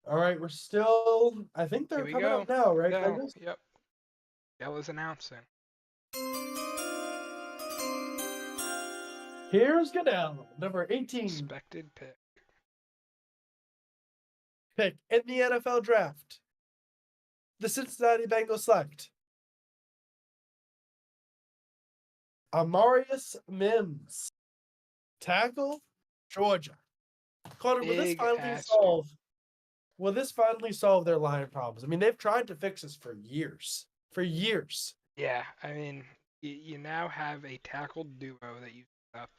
All right, we're still. I think they're Here we coming go. up now, right? Go. Bengals? Yep. Bella's announcing. Here's Goodell, number 18 Expected pick. pick in the NFL draft. The Cincinnati Bengals select Amarius Mims, tackle, Georgia. Connor, will this Big finally ass solve? Will this finally solve their line problems? I mean, they've tried to fix this for years. For years. Yeah, I mean, you now have a tackle duo that you set up.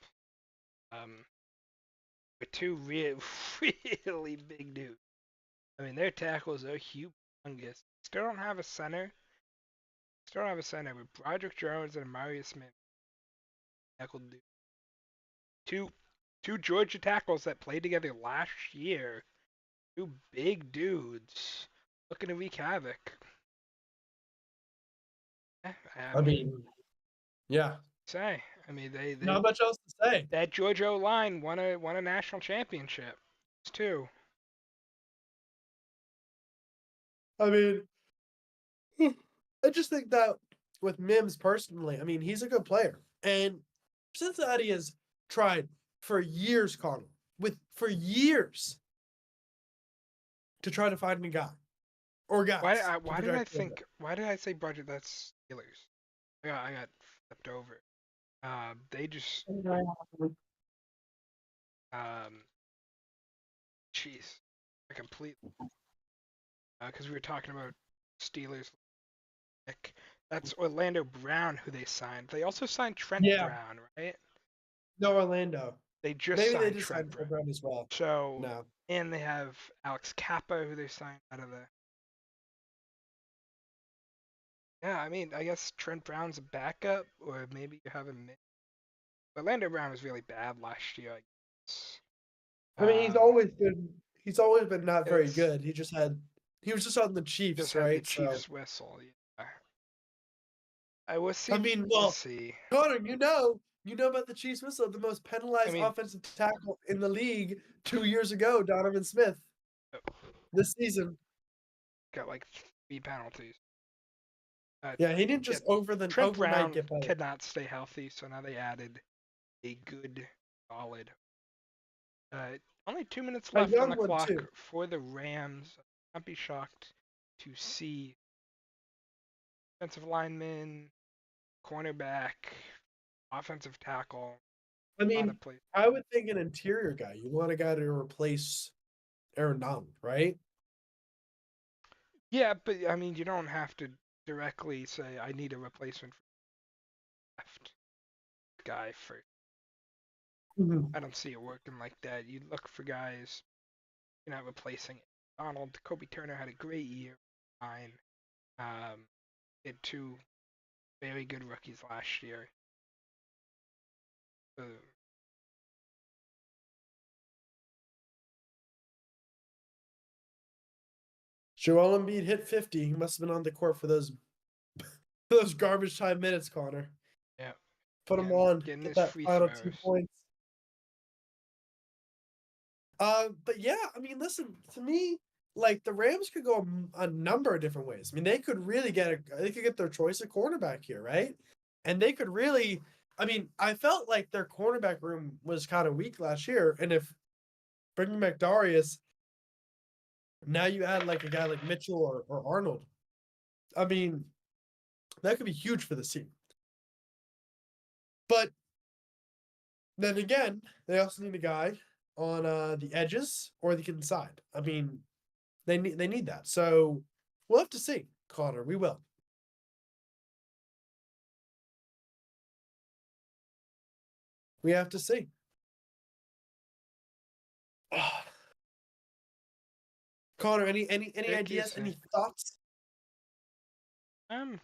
With two really big dudes. I mean, their tackles are humongous. Still don't have a center. With Broderick Jones and Amarius Smith. Tackle dude. Two Georgia tackles that played together last year. Two big dudes looking to wreak havoc. I mean, yeah. say. I mean, they Not much else to say. that Georgia line won a national championship. It's two. I mean, I just think that with Mims personally, I mean, he's a good player. And Cincinnati has tried for years, Connor, for years to try to find a guy or guys. Why did I say Broderick? That's Steelers. I got flipped over. They just jeez, I completely because we were talking about Steelers. That's Orlando Brown who they signed. They also signed Trent Brown, right? No, Orlando. They just Maybe signed they just Trent signed Brown as well. So No. and they have Alex Kappa who they signed out of the. Yeah, I mean, I guess Trent Brown's a backup, or maybe you have him. Orlando Brown was really bad last year, I guess. I mean, he's always been not very it's- good. He was just on the Chiefs, Just had right? the Chiefs whistle. Yeah. I will see. I mean, we'll well, see. Connor, you know about the Chiefs whistle, the most penalized offensive tackle in the league 2 years ago, Donovan Smith. This season. Got like 3 penalties. Yeah, he didn't just Trent Brown overnight get better. cannot stay healthy, so now they added a good, solid. Only 2 minutes A left on young the one, clock too. for the Rams. I'd be shocked to see defensive lineman, cornerback, offensive tackle. I mean, I would think an interior guy. You want a guy to replace Aaron Donald, right? Yeah, but I mean, you don't have to directly say I need a replacement for left guy first. I don't see it working like that. You look for guys. You're not replacing it. Donald, Kobe Turner had a great year. Fine. Had 2 very good rookies last year. Joel Embiid hit 50. He must have been on the court for those garbage time minutes, Connor. Yeah. Put him on. Getting Get his that free final throws. 2 points. But yeah, I mean, listen, to me, like the Rams could go a number of different ways. I mean, they could really get their choice of cornerback here, right? And they could really, I mean, I felt like their cornerback room was kind of weak last year, and if bringing back Darius Now you add like a guy like Mitchell or Arnold. I mean, that could be huge for the team. But then again, they also need a guy on the edges or the inside. I mean, they need that. So we'll have to see, Connor. We will. We have to see. Connor, any ideas? Any thoughts? The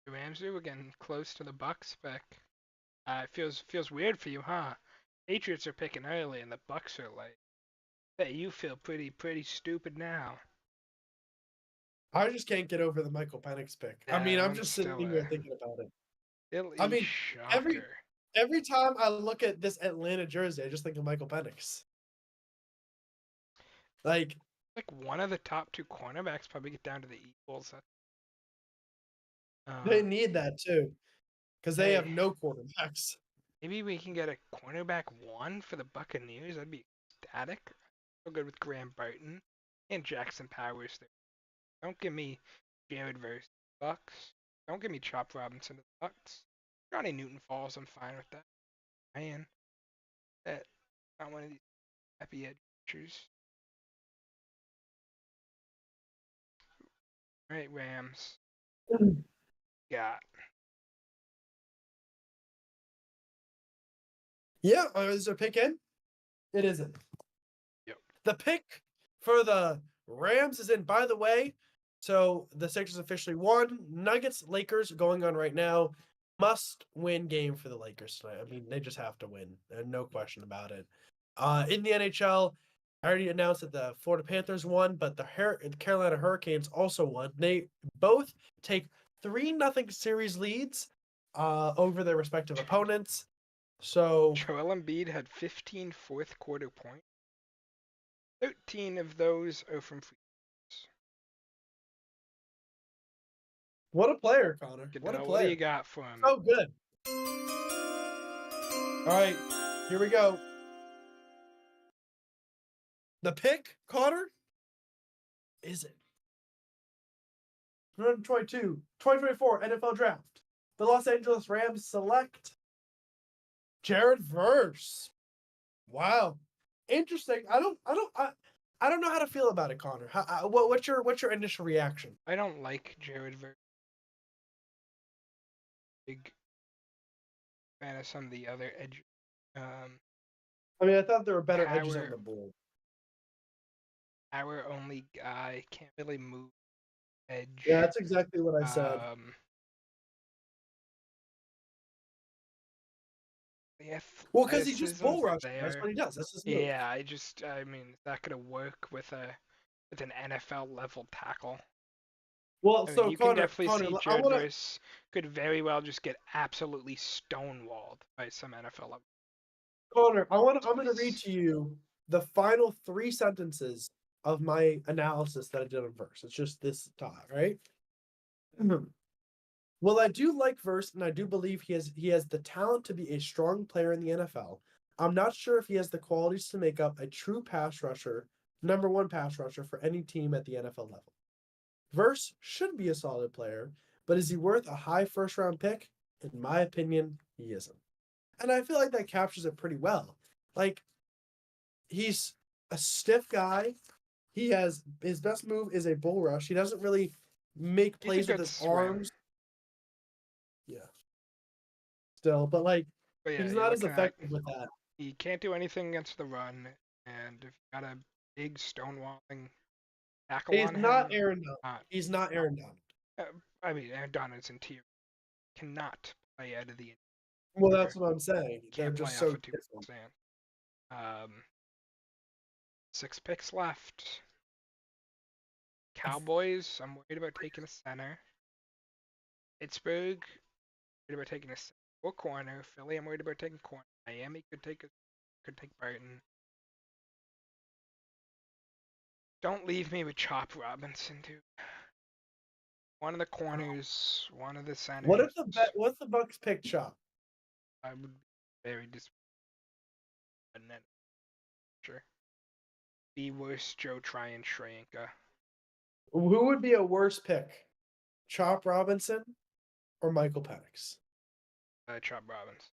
Rams are getting close to the Bucks pick. It feels weird for you, huh? Patriots are picking early, and the Bucks are late. Bet you feel pretty stupid now. I just can't get over the Michael Penix pick. I mean, I'm just sitting still here thinking about it. Still I mean, shocker. every time I look at this Atlanta jersey, I just think of Michael Penix. Like one of the top 2 cornerbacks probably get down to the Eagles. they need that too, because they have Hey. no quarterbacks. Maybe we can get a cornerback 1 for the Buccaneers. That'd be ecstatic. So good with Graham Burton and Jackson Powers there. Don't give me Jared versus Bucks. Don't give me Chop Robinson to the Bucks. Johnny Newton Falls, I'm fine with that. Man, that not one of these happy edgers. All right, Rams. Got. Yeah, is there a pick in? It isn't. Yep. The pick for the Rams is in, by the way. So the Sixers officially won. Nuggets, Lakers going on right now. Must win game for the Lakers tonight. I mean, they just have to win, and no question about it. In the NHL, I already announced that the Florida Panthers won, but the Carolina Hurricanes also won. They both take 3-0 series leads over their respective opponents. So Joel Embiid had 15 fourth quarter points. 13 of those are from free throws. What a player, Connor. Goodell, What a player. what do you got for him? So good. All right, here we go. The pick, Connor, is it 2024 NFL Draft. The Los Angeles Rams select Jared Verse. Wow, interesting. I don't know how to feel about it, Connor. What's your initial reaction? I don't like Jared Verse. Big fan of some of the other edge. I mean, I thought there were better edges on the board. Our only guy can't really move edge. Yeah, that's exactly what I said. Well, because he just bull rushed. That's what he does. That's his move. Yeah, I mean, is that gonna work with an NFL level tackle? Well, so you Connor, can definitely see Jared Verse could very well just get absolutely stonewalled by some NFL level. Connor, I'm gonna read to you the final 3 sentences of my analysis that I did on Verse. It's just this thought, right? Well, I do like Verse, and I do believe he has the talent to be a strong player in the NFL. I'm not sure if he has the qualities to make up a true pass rusher, number 1 pass rusher for any team at the NFL level. Verse should be a solid player, but is he worth a high first-round pick? In my opinion, he isn't. And I feel like that captures it pretty well. Like, he's a stiff guy. He has his best move is a bull rush. He doesn't really make plays with his arms. Yeah. Still, but he's not as effective with that. He can't do anything against the run, and if you got a big stonewalling tackle on him, he's not Aaron Donald. He's not Aaron Donald. I mean, Aaron Donald's interior cannot play out of the. Well, that's what I'm saying. They're Can't just play so off a two-point stand. 6 picks left. Cowboys, I'm worried about taking a center. Pittsburgh, worried about taking a center or corner. Philly, I'm worried about taking corner. Miami could take Burton. Don't leave me with Chop Robinson, dude. One of the corners, one of the centers. What's the Bucks pick Chop? I would be very disappointed. Sure. the worst Joe Tryon Shrianka. Who would be a worse pick? Chop Robinson or Michael Penix? Chop Robbins.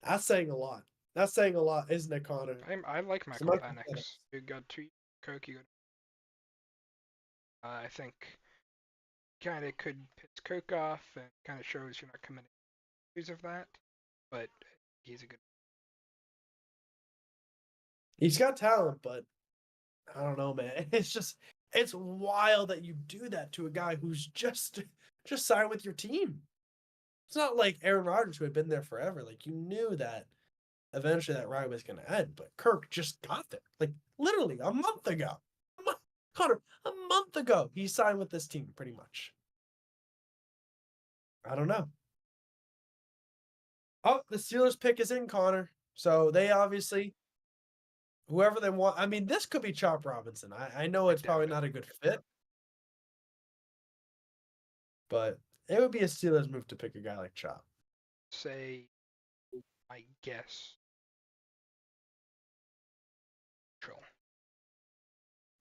That's saying a lot. That's saying a lot, isn't it, Connor? I like So Michael Michael Penix. Penix. You got 2 Kirk. You got. I think kind of could piss Kirk off and kind of shows you're not committing years of that, but he's a good. He's got talent, but I don't know, man. It's wild that you do that to a guy who's just signed with your team. It's not like Aaron Rodgers who had been there forever. Like you knew that eventually that ride was going to end, but Kirk just got there. Like literally a month ago. Connor, a month ago he signed with this team pretty much. I don't know. Oh, the Steelers pick is in, Connor. So they obviously whoever they want. I mean, this could be Chop Robinson. I know it's probably not a good fit, but it would be a Steelers move to pick a guy like Chop. Say, I guess.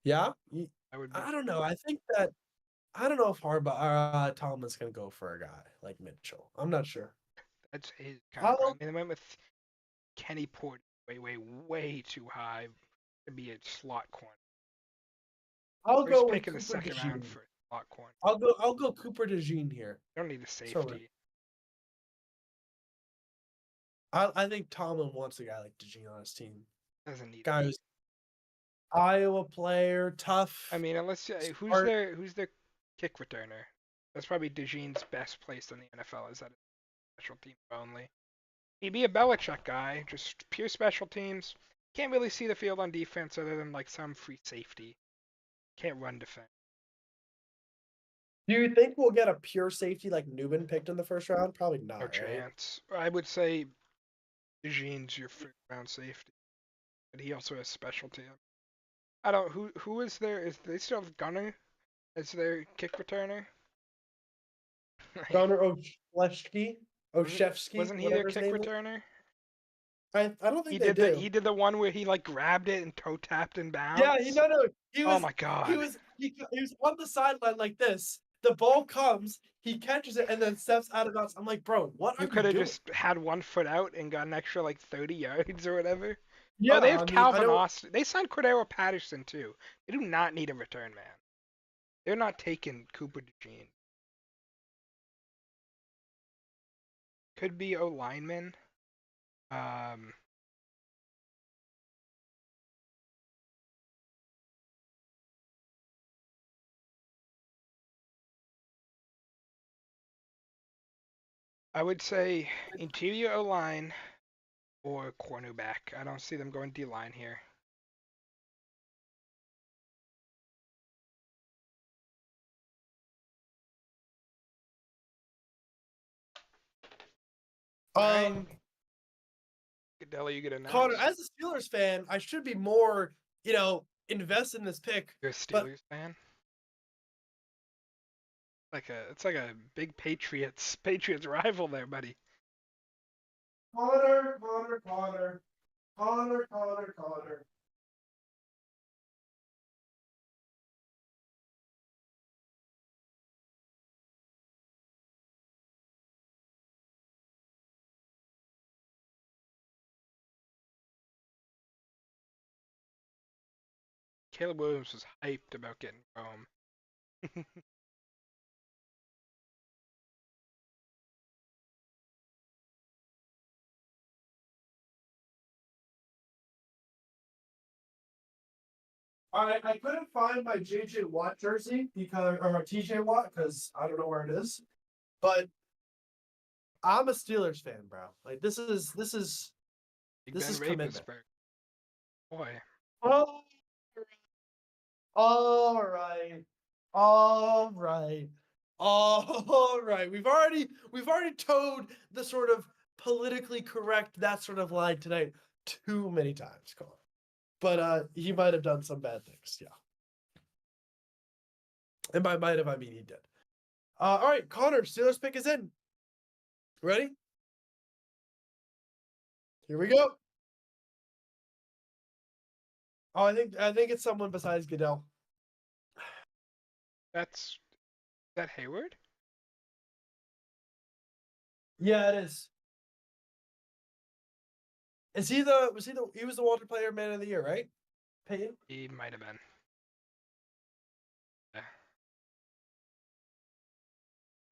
Yeah, I would. I don't know. I think that I don't know if Harbaugh Tomlin's gonna go for a guy like Mitchell. I'm not sure. That's his kind of. I I'll, mean, they went with Kenny Porter way too high to be a slot corner. I'll First go pick with in the Cooper second round DeJean. for slot corner. I'll go Cooper DeJean here. You don't need a So, safety. I think Tomlin wants a guy like DeJean on his team. Doesn't need. Guy who's Iowa player, tough. I mean, unless who's smart. their kick returner? That's probably DeJean's best place in the NFL. Is that a special team only? He'd be a Belichick guy, just pure special teams. Can't really see the field on defense other than like some free safety. Can't run defense. Do you think we'll get a pure safety like Newman picked in the first round? Probably not. No Right? chance. I would say DeJean's your first round safety, but he also has special team. I don't. Who is there? Is they still have Gunner as their kick returner? Gunnar Olszewski. Wasn't he their kick returner? I don't think He they did do. he did the one where he like grabbed it and toe tapped and bounced. Yeah, no. He was. Oh my god. He was on the sideline like this. The ball comes, he catches it, and then steps out of bounds. I'm like, bro, what are You you could have doing? just had 1 foot out and got an extra like 30 yards or whatever. Yeah, Oh, they have I mean, Calvin Austin. They signed Cordero Patterson too. They do not need a return man. They're not taking Cooper DeJean. Could be O lineman. I would say interior O line or cornerback. I don't see them going D line here. Goodell, you get a nice. Connor, as a Steelers fan, I should be more, invest in this pick. You're a Steelers fan? It's like a big Patriots rival there, buddy. Connor. Caleb Williams was hyped about getting Rome. I couldn't find my JJ Watt jersey or TJ Watt because I don't know where it is, but I'm a Steelers fan, bro. Like this is Big This Ben is commitment. Roethlisberger. Boy, oh, all right. We've already towed the sort of politically correct that sort of line tonight too many times, Colin. But he might have done some bad things, yeah. And by might have I mean he did. All right, Connor, Steelers pick is in. Ready? Here we go. Oh, I think it's someone besides Goodell. Is that Hayward? Yeah, it is. He was the Walter Player Man of the Year, right? Peyton? He might have been. Yeah.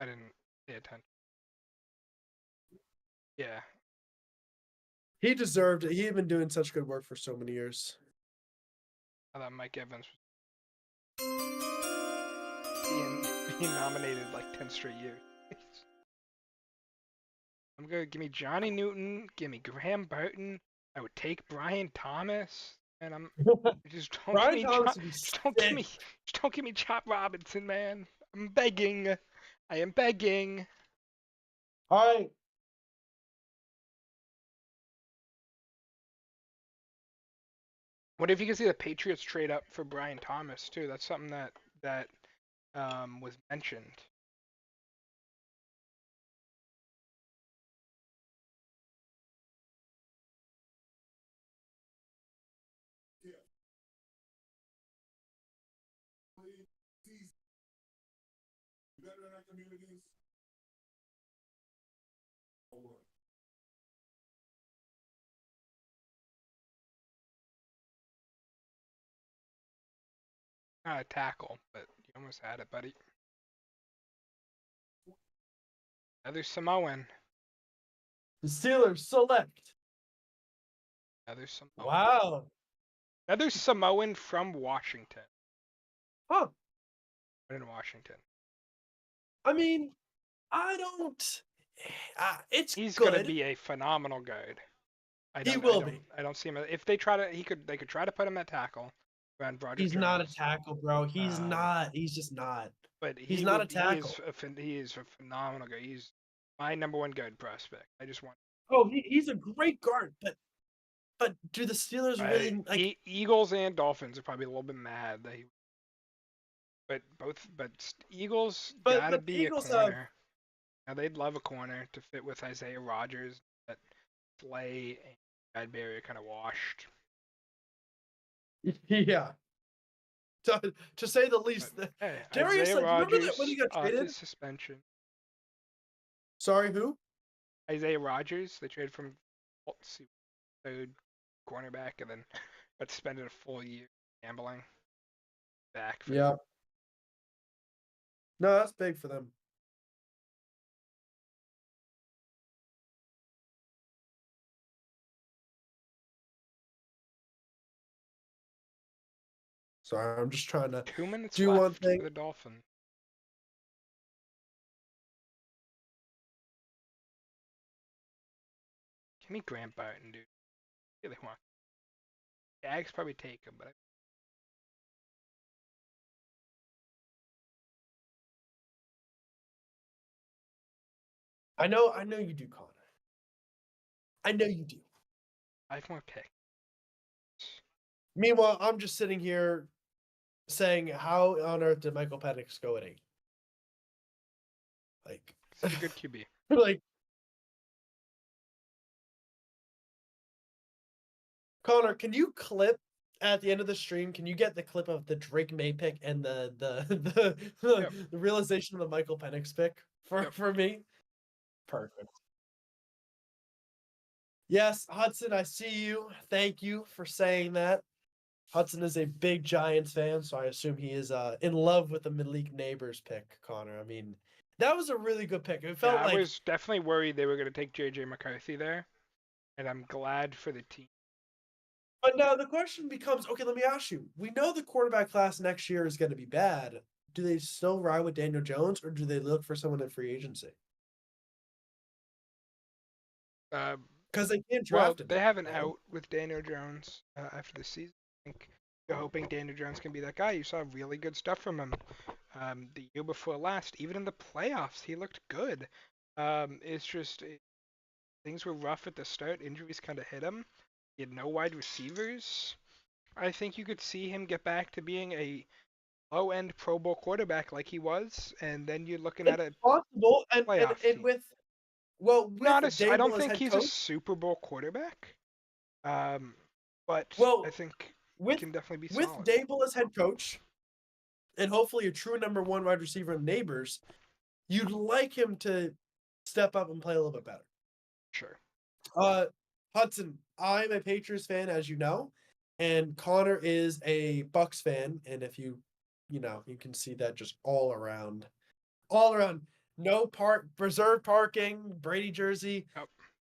I didn't pay attention. Yeah. He deserved it. He had been doing such good work for so many years. I thought Mike Evans was being nominated like 10 straight years. I'm gonna give me Johnny Newton, give me Graham Burton. I would take Brian Thomas, and just don't Brian give me Thomas would be just don't give me Chop Robinson, man. I'm begging. I am begging. All right. What if you could see the Patriots trade up for Brian Thomas too? That's something that was mentioned. Not a tackle, but you almost had it, buddy. Another Samoan. The Steelers select. Another Samoan. Wow. Another Samoan from Washington. Huh. In Washington. I mean, I don't. It's He's good. gonna be a phenomenal guard. He will be. I don't see him. If they try to, they could try to put him at tackle. Around Roger He's Jones. not a tackle, bro. He's not. He's just not. But he's not a tackle. He is a phenomenal guy. He's my #1 guard prospect. I just want. Oh, he's a great guard, but do the Steelers really like? Eagles and Dolphins are probably a little bit mad that he. But Eagles gotta be a corner. Now they'd love a corner to fit with Isaiah Rodgers. That Slay and Bradbury are kind of washed. Yeah. To say the least. Hey, Darius, Isaiah Rodgers, remember that when he got traded? Suspension. Sorry, who? Isaiah Rodgers. They traded from third cornerback and then got suspended a full year gambling. Back. Yeah. No, that's big for them. Sorry, I'm just trying to 2 minutes do left one thing. for the Dolphins. Give me Grant Barton, dude. Really want. Jags probably take him, but I know you do, Connor. I know you do. 5 more picks. Meanwhile, I'm just sitting here saying, how on earth did Michael Penix go at 8? Like, He's a good QB. like, Connor, can you clip at the end of the stream? Can you get the clip of the Drake May pick and the realization of the Michael Penix pick for me? Perfect. Yes, Hudson, I see you. Thank you for saying that. Hudson is a big Giants fan, so I assume he is in love with the Malik Neighbors pick, Connor. I mean, that was a really good pick. It felt like I was definitely worried they were going to take JJ McCarthy there, and I'm glad for the team. But now the question becomes, okay, let me ask you. We know the quarterback class next year is going to be bad. Do they still ride with Daniel Jones, or do they look for someone in free agency? Because they can't draft him. They have an out with Daniel Jones after the season. I think they're hoping Daniel Jones can be that guy. You saw really good stuff from him the year before last. Even in the playoffs, he looked good. It's just things were rough at the start. Injuries kind of hit him. He had no wide receivers. I think you could see him get back to being a low-end Pro Bowl quarterback like he was, and then you're looking at a possible and with I don't think he's a Super Bowl quarterback. But I think with can definitely be with solid. Dable as head coach, and hopefully a true number one wide receiver in Neighbors, you'd like him to step up and play a little bit better. Sure. Hudson, I'm a Patriots fan, as you know, and Connor is a Bucks fan. And if you can see that just all around. No reserved parking, Brady jersey. Yep.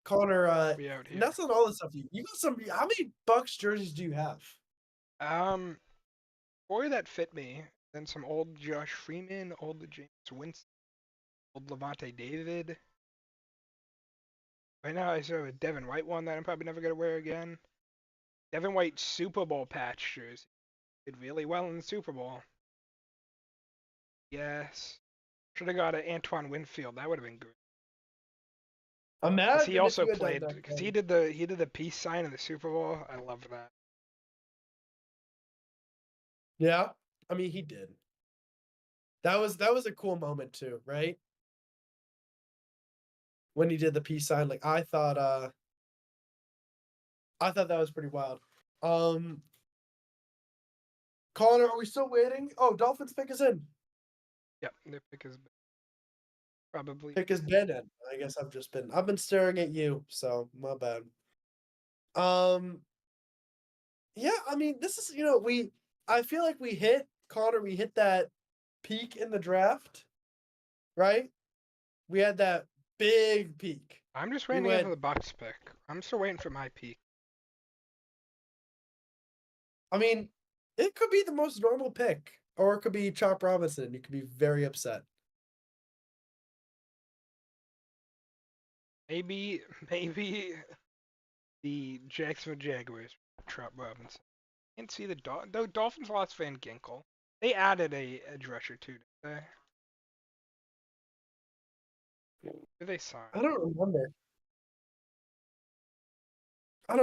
Connor, Be out here. that's not all the stuff you got. How many Bucks jerseys do you have? 4 that fit me. Then some old Josh Freeman, old James Winston, old Levante David. Right now, I still have a Devin White one that I'm probably never gonna wear again. Devin White Super Bowl patch jersey. Did really well in the Super Bowl. Yes. Should have got an Antoine Winfield. That would have been good. Imagine He if also you had done played that, because man. he did the peace sign in the Super Bowl. I love that. Yeah, I mean he did. That was a cool moment too, right? When he did the peace sign, like I thought that was pretty wild. Connor, are we still waiting? Oh, Dolphins pick us in. Yep, their pick is probably. Pick has been in. I guess I've been staring at you, so my bad. Yeah, I mean, this is I feel like we hit that peak in the draft, right? We had that big peak. I'm just We waiting went- for the Bucks pick. I'm still waiting for my peak. I mean, it could be the most normal pick, or it could be Chop Robinson, and you could be very upset. Maybe the Jacksonville Jaguars, Trot Robinson. Can't see the Dolphins lost Van Ginkel. They added a edge rusher too, didn't they? Who did they sign? I don't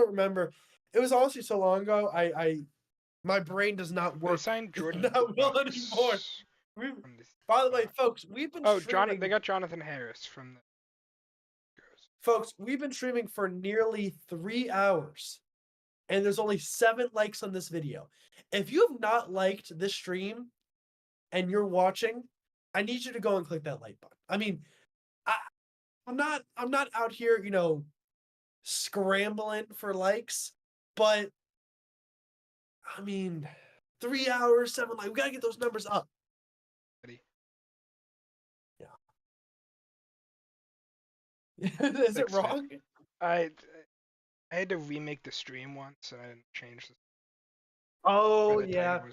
remember. It was honestly so long ago. My brain does not They work. signed Jordan. Not well Brooks anymore. from the- By the way, folks, we've been streaming. They got Jonathan Harris from the. Folks, we've been streaming for nearly 3 hours, and there's only 7 likes on this video. If you have not liked this stream and you're watching, I need you to go and click that like button. I mean, I'm not out here, scrambling for likes, but I mean, 3 hours, 7 likes. We gotta get those numbers up. Yeah. Is it Thanks, man. wrong? I had to remake the stream once, and I didn't change the. Oh where the title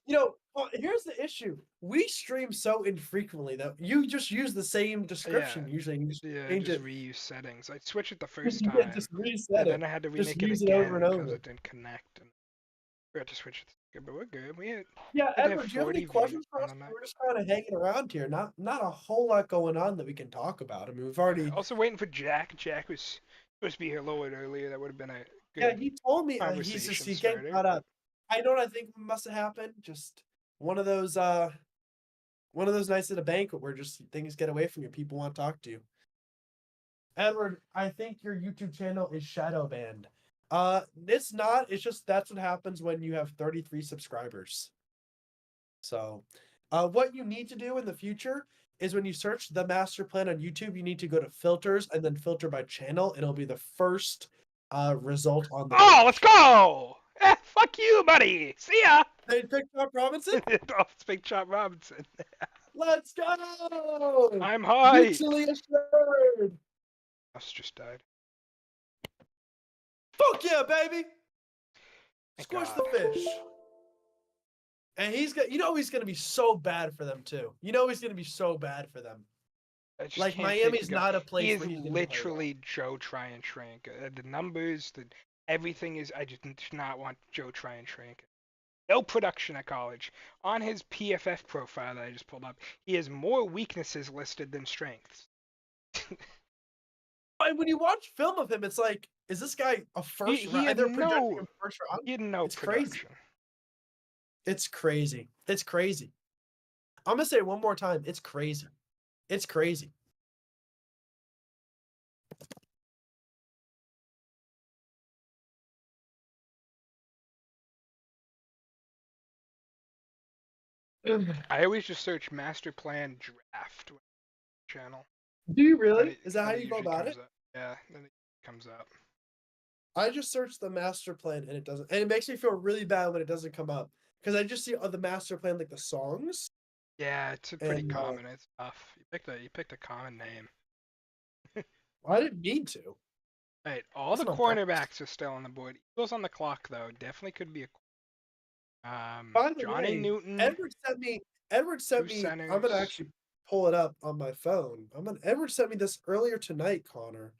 yeah. was. Well, here's the issue. We stream so infrequently that you just use the same description Yeah. usually. And you just Yeah, change just it. reuse settings. I switched it the first Yeah, time, just and reset it. then I had to Just remake it use it again over and because over. it didn't connect. And we had to switch it. But we're good. We had Yeah, to have Edward, do you have 40 any questions views for on us? the night. We're just kind of hanging around here. Not a whole lot going on that we can talk about. I mean, we've already. Also waiting for Jack. Jack was supposed to be here a little bit earlier. That would have been a good. Yeah, he told me he's conversation getting starter. caught up. I know what I think must have happened. Just one of those nights at a banquet where just things get away from you. People want to talk to you. Edward, I think your YouTube channel is shadow banned. It's not. It's just that's what happens when you have 33 subscribers. So, what you need to do in the future is when you search the master plan on YouTube, you need to go to filters and then filter by channel. It'll be the first result on the. Oh, let's go! Fuck you, buddy. See ya. They picked up Robinson. Dolphins pick Chop Robinson. Let's go! I'm hyped. Mutually assured. Mouse just died. Fuck yeah, baby! Thank Squish God. the fish. And he's gonna be so bad for them too. He's gonna be so bad for them. I just Like, can't Miami's take the guy. not a place He is where he's gonna play well. literally Joe Try and Shrink. The numbers, everything is. I just do not want Joe Try and Shrink. No production at college. On his PFF profile that I just pulled up, he has more weaknesses listed than strengths. And when you watch film of him, it's like, is this guy a first he round? had They're projecting no- him first round. He had no It's crazy. production. It's crazy. It's crazy. I'm gonna say it one more time. It's crazy. It's crazy. I always just search master plan draft channel. Do you really? And Is that how and you go usually about comes it? up. Yeah, then it comes up. I just searched the master plan and it doesn't, and it makes me feel really bad when it doesn't come up because I just see the master plan like the songs. Yeah, it's a pretty And common. It's tough. You picked a common name. I didn't mean to. Right, all the Wasn't on purpose. cornerbacks are still on the board. Eagles on the clock though. Definitely could be a. By the Johnny way, Newton. Edward sent me. Edward sent Two me. I'm gonna centers. actually pull it up on my phone. Edward sent me this earlier tonight, Connor.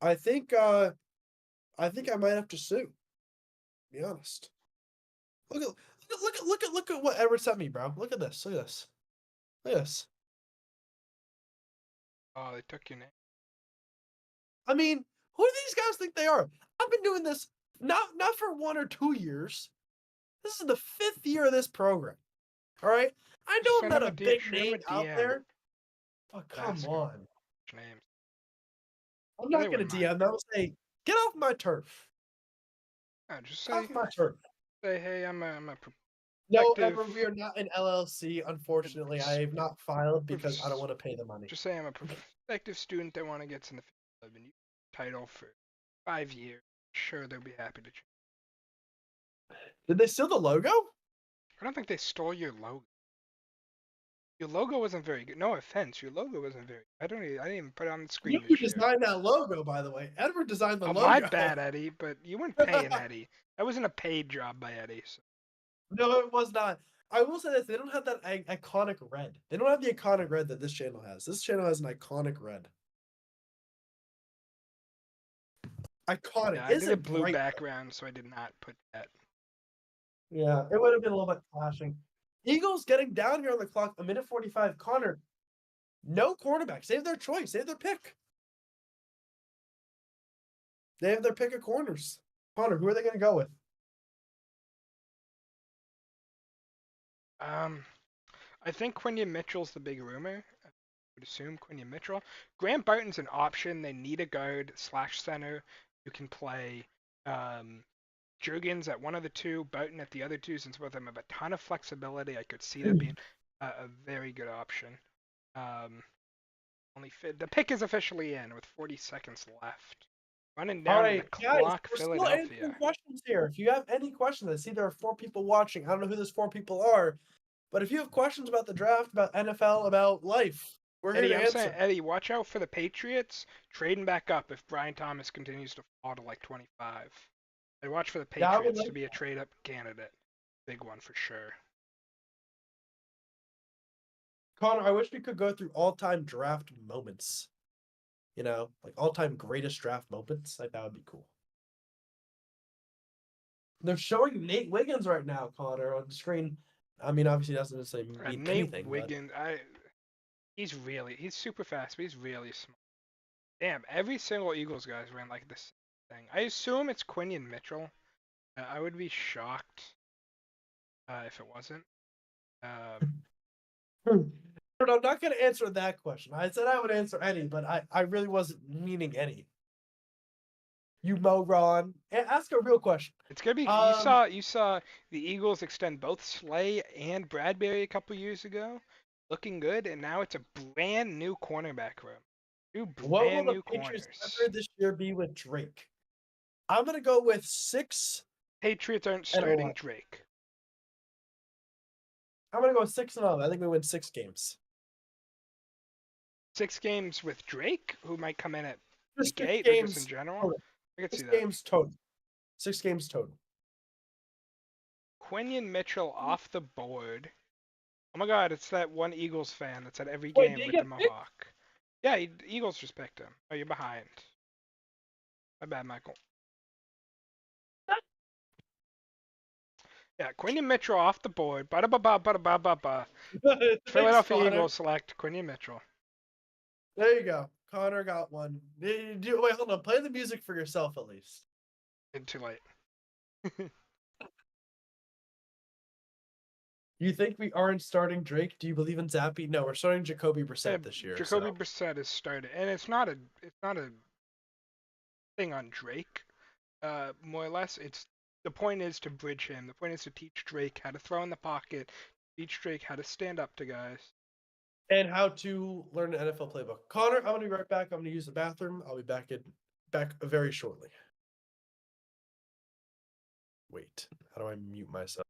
I think. I think I might have to sue. To be honest. Look at what Edward sent me, bro. Look at this. Look at this. Look at this. Oh, they took your name. I mean, who do these guys think they are? I've been doing this not for 1 or 2 years. This is the 5th year of this program. All right, I know I'm Send not him a D- big shoot him name a out DM. there, but come Ask him. on. Names. I'm They not gonna wouldn't mind. DM. I'm gonna say, get off my turf. Just Get say, off my turf. hey, I'm a No, prospective. Edward, we are not an LLC. Unfortunately, I have not filed because I don't want to pay the money. Just say I'm a prospective student that want to get in the field and you title for 5 years. Sure, they'll be happy to. Did they steal the logo? I don't think they stole your logo. Your logo wasn't very good. No offense, your logo wasn't very. I didn't even put it on the screen You this year. designed that logo, by the way. Edward designed the Oh, logo. my bad, Eddie. But you weren't paying Eddie. That wasn't a paid job by Eddie. So. No, it was not. I will say this: they don't have that iconic red. They don't have the iconic red that this channel has. This channel has an iconic red. Iconic. Yeah, I did a Isn't blue bright. background, so I did not put that. Yeah, it would have been a little bit clashing. Eagles getting down here on the clock, 1:45. Connor, no cornerback. Save their choice. Save their pick. They have their pick of corners. Connor, who are they going to go with? I think Quinion Mitchell's the big rumor. I would assume Quinion Mitchell. Grant Barton's an option. They need a guard / center who can play Jurgens at one of the two, Barton at the other two, since both of them have a ton of flexibility. I could see that being a very good option. The pick is officially in with 40 seconds left. Running down to the clock, we're still Philadelphia. answering questions here. If you have any questions, I see there are 4 people watching. I don't know who those 4 people are, but if you have questions about the draft, about NFL, about life, we're here Eddie, to I'm answer. saying, Eddie, watch out for the Patriots trading back up if Brian Thomas continues to fall to like 25. I'd watch for the Yeah, I would Patriots like to be a trade-up candidate. Big one for sure. Connor, I wish we could go through all-time draft moments. You know, like all-time greatest draft moments. Like that would be cool. They're showing Nate Wiggins right now, Connor, on the screen. I mean, obviously, that doesn't necessarily mean Nate anything. Wiggins, he's super fast, but he's really small. Damn, every single Eagles guy's ran like this thing. I assume it's Quinion Mitchell. I would be shocked if it wasn't. But I'm not going to answer that question. I said I would answer any, but I really wasn't meaning any. You moron. Ask a real question. It's gonna be. You saw the Eagles extend both Slay and Bradbury a couple years ago, looking good, and now it's a brand new cornerback room. What will the New Patriots' corners. record this year be with Drake? I'm gonna go with 6. Patriots aren't starting Drake. I'm gonna go with 6-0. I think we win 6 games. 6 games with Drake, who might come in at Just 6 6 8, games or just in general. total. I could see 6 that. games total. 6 games total. Quinion Mitchell off the board. Oh my God! It's that one Eagles fan that's at every Wait, game did he with get the Mohawk. Yeah, Eagles just picked him. Oh, you're behind. My bad, Michael. Yeah, Quinion Mitchell off the board. Ba-da-ba-ba-ba-da-ba-ba-ba. Philadelphia Connor. Eagles select Quinion Mitchell. There you go. Connor got one. Wait, hold on. Play the music for yourself at least. Too late. You think we aren't starting Drake? Do you believe in Zappy? No, we're starting Jacoby Brissett this year. Jacoby Brissett is started, and it's not a thing on Drake. More or less, the point is to bridge him. The point is to teach Drake how to throw in the pocket, teach Drake how to stand up to guys. And how to learn an NFL playbook. Connor, I'm gonna be right back. I'm gonna use the bathroom. I'll be back very shortly. Wait, how do I mute myself?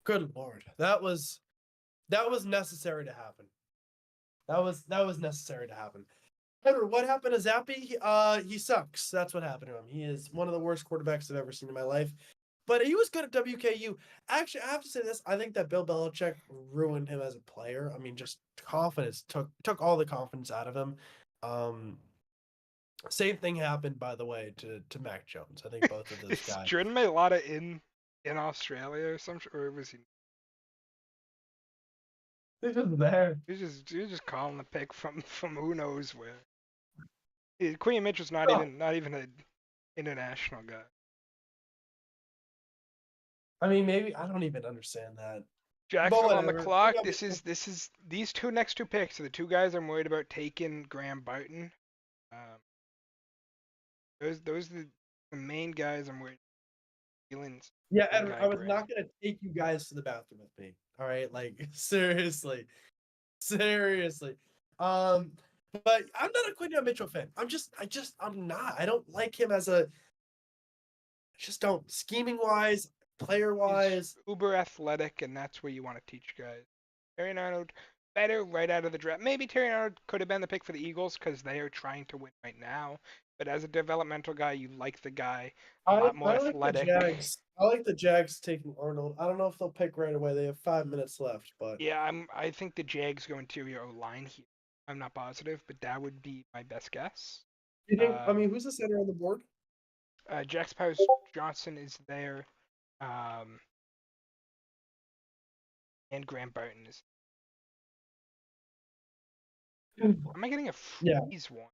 Good lord, that was necessary to happen. That was necessary to happen. Edward, what happened to Zappy? He sucks. That's what happened to him. He is one of the worst quarterbacks I've ever seen in my life. But he was good at WKU. Actually, I have to say this. I think that Bill Belichick ruined him as a player. I mean, just confidence took all the confidence out of him. Same thing happened, by the way, to Mac Jones. I think both of those Is guys. Jordan Mailata in Australia or something, or was he? They're just there. You're just calling the pick from who knows where. Queen Mitchell's not Oh. even an international guy. I mean, maybe I don't even understand that. Jackson on the whatever. clock. Yeah, This is these next two picks are the two guys I'm worried about taking Graham Barton. Those are the main guys I'm worried. Feelings. Yeah, Edward, I was not gonna take you guys to the bathroom with me. All right, like seriously. But I'm not a Quinton Mitchell fan. I'm not. I don't like him as a. I just don't. Scheming wise, player wise. He's uber athletic, and that's where you want to teach guys. Terry Arnold, better right out of the draft. Maybe Terry Arnold could have been the pick for the Eagles because they are trying to win right now. But as a developmental guy, you like the guy a lot more athletic. I like the Jags taking Arnold. I don't know if they'll pick right away. They have 5 minutes left, but Yeah, I think the Jags go interior O line here. I'm not positive, but that would be my best guess. you think? I mean, who's the center on the board? Jax Powers Johnson is there, and Graham Barton is. Am I getting a freeze one?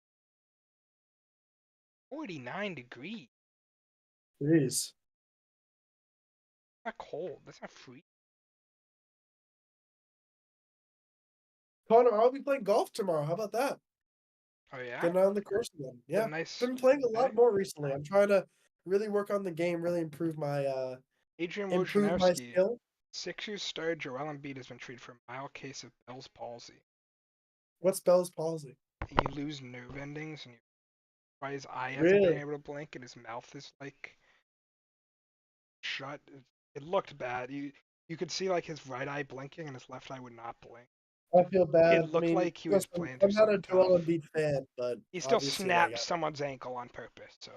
49 degrees. Jeez. Not cold. That's not free. Connor, I'll be playing golf tomorrow. How about that? Oh yeah. Getting on the course again. Yeah, Nice. been playing a lot more recently. I'm trying to really work on the game, really improve my Adrian improve my Wojnarowski, skill. 6-year star Joel Embiid has been treated for a mild case of Bell's palsy. What's Bell's palsy? You lose nerve endings, and why his eye hasn't Really? been able to blink, and his mouth is like shut. It looked bad. You could see like his right eye blinking, and his left eye would not blink. I feel bad. It looked like he was playing I'm through not a something Joel tough. Embiid fan, but He still obviously, snapped someone's ankle on purpose. So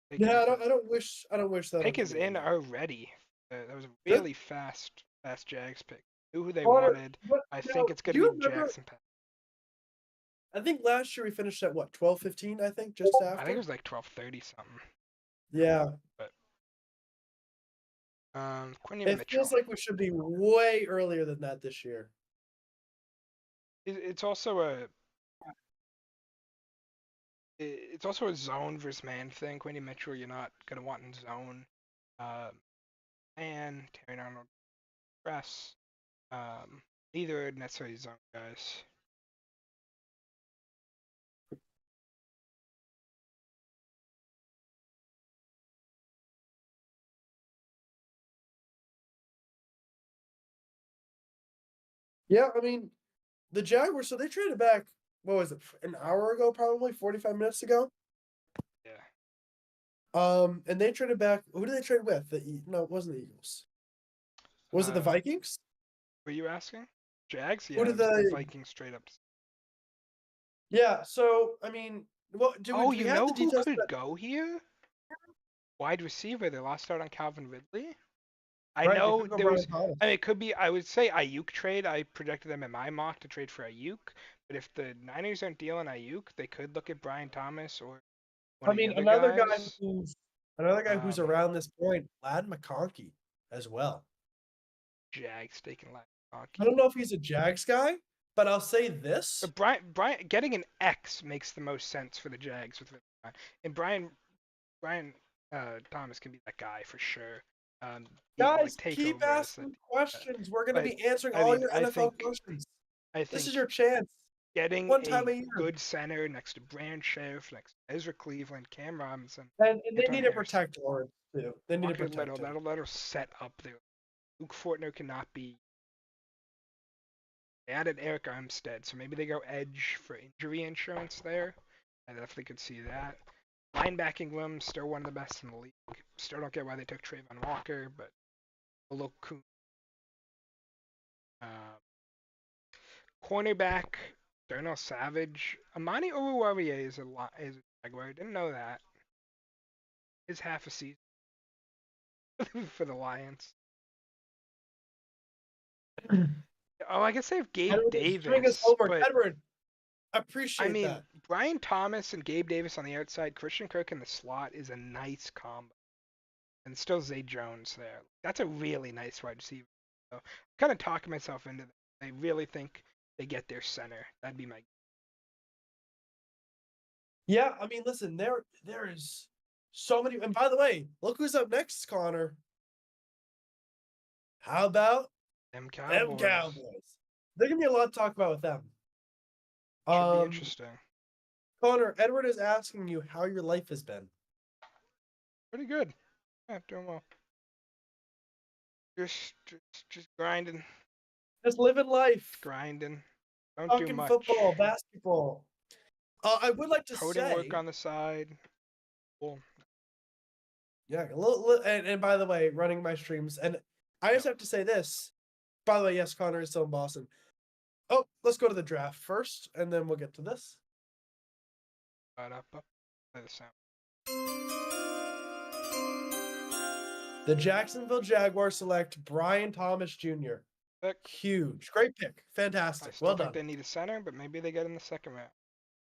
yeah, I don't wish that. pick on is somebody in else. already. That was a really fast Jags pick. Knew who they Connor, wanted. but I now, think it's do gonna you be remember? Jackson. I think last year we finished at what 12-15. I think just after. I think it was like 12:30 something. Yeah. But Quinton It Mitchell. feels like we should be way earlier than that this year. It's also a zone versus man thing. Quinton Mitchell, you're not gonna want in zone. And Terry Arnold press. Neither necessarily zone guys. Yeah, I mean, the Jaguars, so they traded back, what was it, an hour ago, probably 45 minutes ago. Yeah. And they traded back. Who did they trade with? No, it wasn't the Eagles. Was it the Vikings? Were you asking? Jags? Yeah, Who it did was the the? Vikings straight up. Yeah. So I mean, what do Oh, we you have know the who details? could go here? Wide receiver. They lost out on Calvin Ridley. I Right, they know could go there was. Brian Thomas. I mean, it could be. I would say Ayuk trade. I projected them in my mock to trade for Ayuk. But if the Niners aren't dealing Ayuk, they could look at Brian Thomas or one I of the mean, other another guys. who's around this point, Lad McConkey, as well. Jags taking Lad I McConkey. don't know if he's a Jags guy, but I'll say this. But Brian getting an X makes the most sense for the Jags with and Brian Thomas can be that guy for sure. He will, Guys, take keep over as asking questions. We're going to but, be answering I all mean, your I NFL think- questions. I This think is your chance. getting one time a a year. good center next to Brand Sheriff, next to Ezra Cleveland, Cam Robinson, And they Anton need to Harrison, protect Lawrence, too. They need to Walker protect Little, him. that'll set up there. Luke Fortner cannot be. They added Eric Armstead, so maybe they go edge for injury insurance there. I definitely could see that. Linebacking room, still one of the best in the league. Still don't get why they took Trayvon Walker, but a little cool. Cornerback, Darnell Savage. Amani Oruwariye is a Jaguar. I didn't know that. Is half a season for the Lions. Oh, I guess they have Gabe Edward is doing his Davis, homework. but Edward, appreciate I mean, that. Brian Thomas and Gabe Davis on the outside, Christian Kirk in the slot is a nice combo. And still Zay Jones there. That's a really nice wide receiver. So I'm kind of talking myself into that. I really think they get their center. That'd be my. Yeah, I mean, listen, there is so many. And by the way, look who's up next, Connor. How about Them them Cowboys. Cowboys? There's gonna be a lot to talk about with them. Should be interesting. Connor, Edward is asking you how your life has been. Pretty good. Yeah, doing well. Just grinding. Just living life. Grinding. Don't do Talking much. football, basketball. I would like to Coding say, work on the side. Cool. yeah, and by the way, running my streams, and I just have to say this. By the way, yes, Connor is still in Boston. Oh, let's go to the draft first, and then we'll get to this. Play the sound. The Jacksonville Jaguars select Brian Thomas Jr. Pick. Huge, great pick, I fantastic, still well think done. they need a center, but maybe they get in the second round.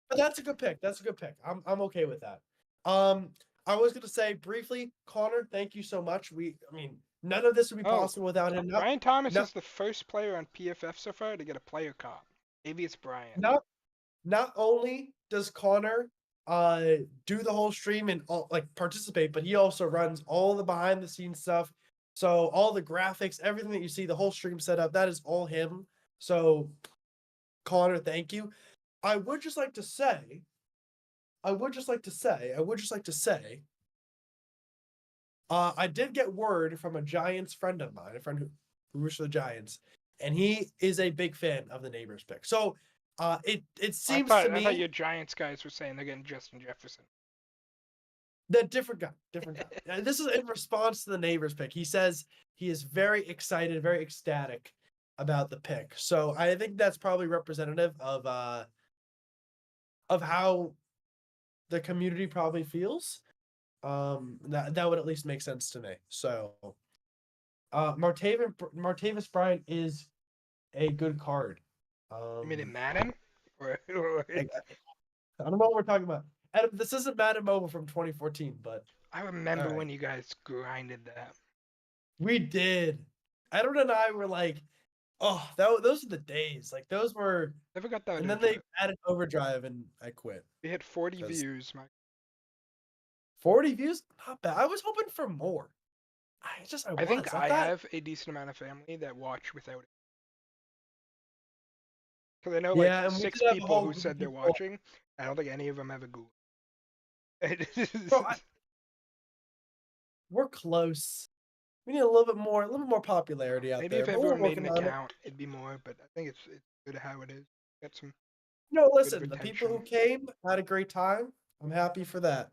But that's a good pick. That's a good pick. I'm okay with that. I was gonna say briefly, Connor, thank you so much. I mean, none of this would be Oh, possible without him. Brian Thomas no- is the first player on PFF so far to get a player comp. Maybe it's Brian. Not only does Connor do the whole stream and participate, but he also runs all the behind the scenes stuff. So all the graphics, everything that you see, the whole stream setup, that is all him. So Connor, thank you. I would just like to say, I did get word from a Giants friend of mine, a friend who roots for the Giants, and he is a big fan of the Neighbors pick. So it seems to me I thought your Giants guys were saying they're getting Justin Jefferson. that different guy. This is in response to the Neighbors pick. He says he is very excited, very ecstatic about the pick. So I think that's probably representative of how the community probably feels. That would at least make sense to me. So Martavis Bryant is a good card. You mean in Madden? Or I don't know what we're talking about. Adam, this isn't Madden Mobile from 2014, but I remember Alright. when you guys grinded that. we did. Edward and I were like, oh, those are the days. Like those were, Never got that. and then they added Overdrive, and I quit. We hit 40 'cause- views. 40 views, not bad. I was hoping for more. I think I thought- have a decent amount of family that watch without it. Because I know Yeah, like and we 6 did have a people whole who group of said they're people- watching. I don't think any of them have a Google. Bro, we're close. We need a little bit more popularity out Maybe there. if But we're everyone made an working on it. account, it'd be more. But I think it's good how it is. Got some No, bit of listen, the people who attention. came had a great time. I'm happy for that.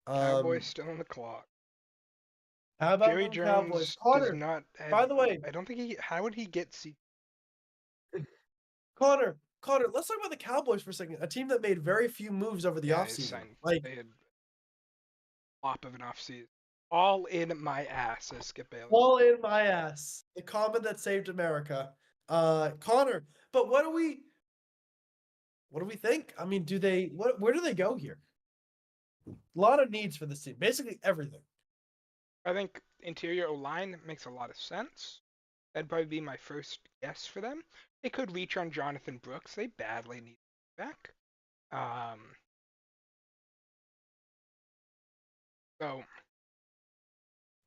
Cowboys still on the clock. How about Jerry them Cowboys? Jones does Connor, not have. by the way, I don't think he. How would he get C? Connor, let's talk about the Cowboys for a second. A team that made very few moves over the Yeah, offseason. signed. Like, They had flop of an offseason. All in my ass, says Skip Bayless. all in my ass. The comment that saved America. Connor, but what do we think? I mean, where do they go here? A lot of needs for this team. Basically everything. I think interior O-line makes a lot of sense. That'd probably be my first guess for them. They could reach on Jonathan Brooks. They badly need back. So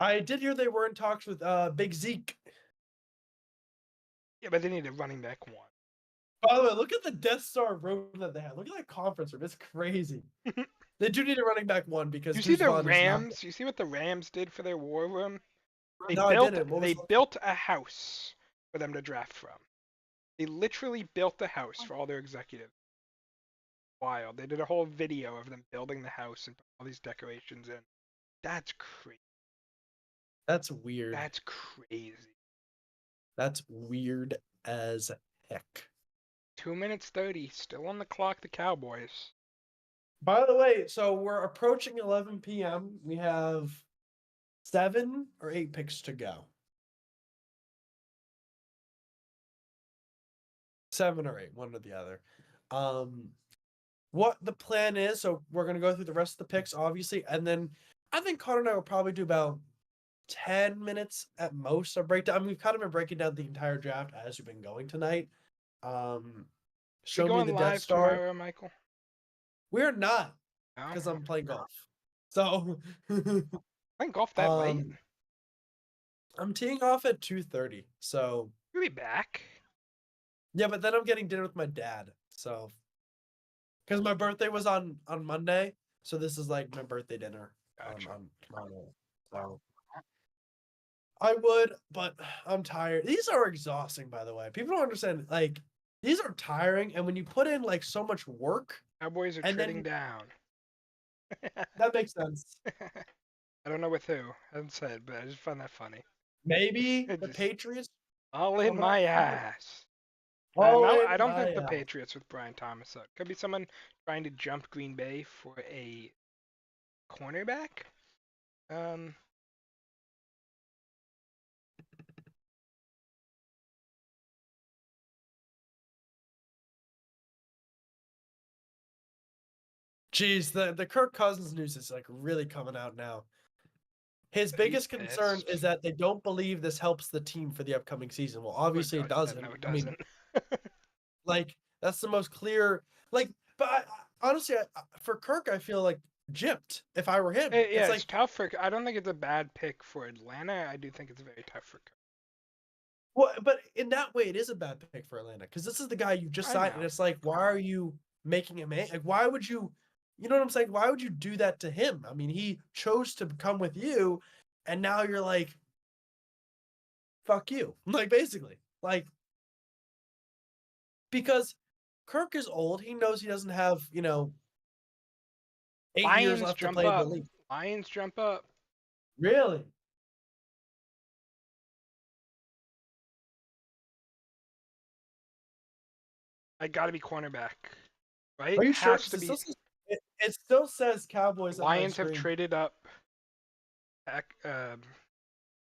I did hear they were in talks with Big Zeke. yeah, but they need a running back one. By the way, look at the Death Star room that they have. Look at that conference room. It's crazy. They do need a running back one because You see Deuce the Vaughn is not- Rams? You see what the Rams did for their war room? They No, I built didn't. What was they the- built a house for them to draft from. They literally built a house for all their executives. Wild. They did a whole video of them building the house and put all these decorations in. That's crazy. That's weird. That's crazy. That's weird as heck. 2 minutes 30, still on the clock, the Cowboys. By the way, so we're approaching 11 p.m. We have 7 or 8 picks to go. 7 or 8, one or the other. What the plan is, so we're gonna go through the rest of the picks, obviously, and then I think Connor and I will probably do about 10 minutes at most of breakdown. I mean, we've kind of been breaking down the entire draft as we've been going tonight. Show We me going the Death live Star. tomorrow, Michael? We're not, No? because I'm playing golf. So Playing golf that late? I'm teeing off at 2:30. So You'll be back. yeah, but then I'm getting dinner with my dad. So because my birthday was on Monday, so this is like my birthday dinner Gotcha. on tomorrow. So I would, but I'm tired. These are exhausting, by the way. People don't understand. Like, these are tiring, and when you put in like so much work, Cowboys are and trading then down. that makes sense. I don't know with who. I haven't said, but I just find that funny. Maybe It the just- Patriots. All in I'm my not- ass. All No, in I don't my think the ass. Patriots with Brian Thomas. Though. Could be someone trying to jump Green Bay for a cornerback. Jeez, the Kirk Cousins news is like really coming out now. His He's biggest concern pissed. is that they don't believe this helps the team for the upcoming season. Well, obviously it doesn't. No, it I mean, doesn't. like that's the most clear. Like, but honestly, for Kirk, I feel like gypped. If I were him, Yeah, it's like it's tough for. I don't think it's a bad pick for Atlanta. I do think it's very tough for. well, but in that way, it is a bad pick for Atlanta because this is the guy you just I signed, know. and it's like, why are you making him? Like, why would you? You know what I'm saying? Why would you do that to him? I mean, he chose to come with you, and now you're like, fuck you. Like basically, like because Kirk is old. He knows he doesn't have 8 years Lions left to jump play in the up. league. Lions jump up. Really? I got to be cornerback, right? Are you sure? Has to be. It still says Cowboys. on my Lions have screen. traded up.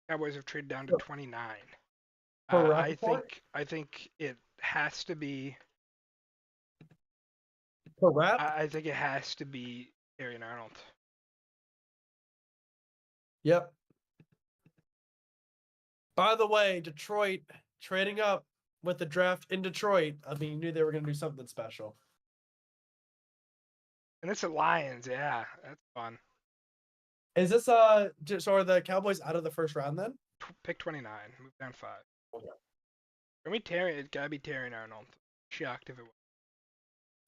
Cowboys have traded down to 29. For I Rappaport? think it has to be. For Rapp? I think it has to be Aaron Arnold. Yep. By the way, Detroit trading up with the draft in Detroit. I mean, you knew they were going to do something special. And it's the Lions. Yeah, that's fun. Is this so are the Cowboys out of the first round then? Pick 29. Move down 5. Okay. For me, it gotta be Terry Arnold. Shocked if it was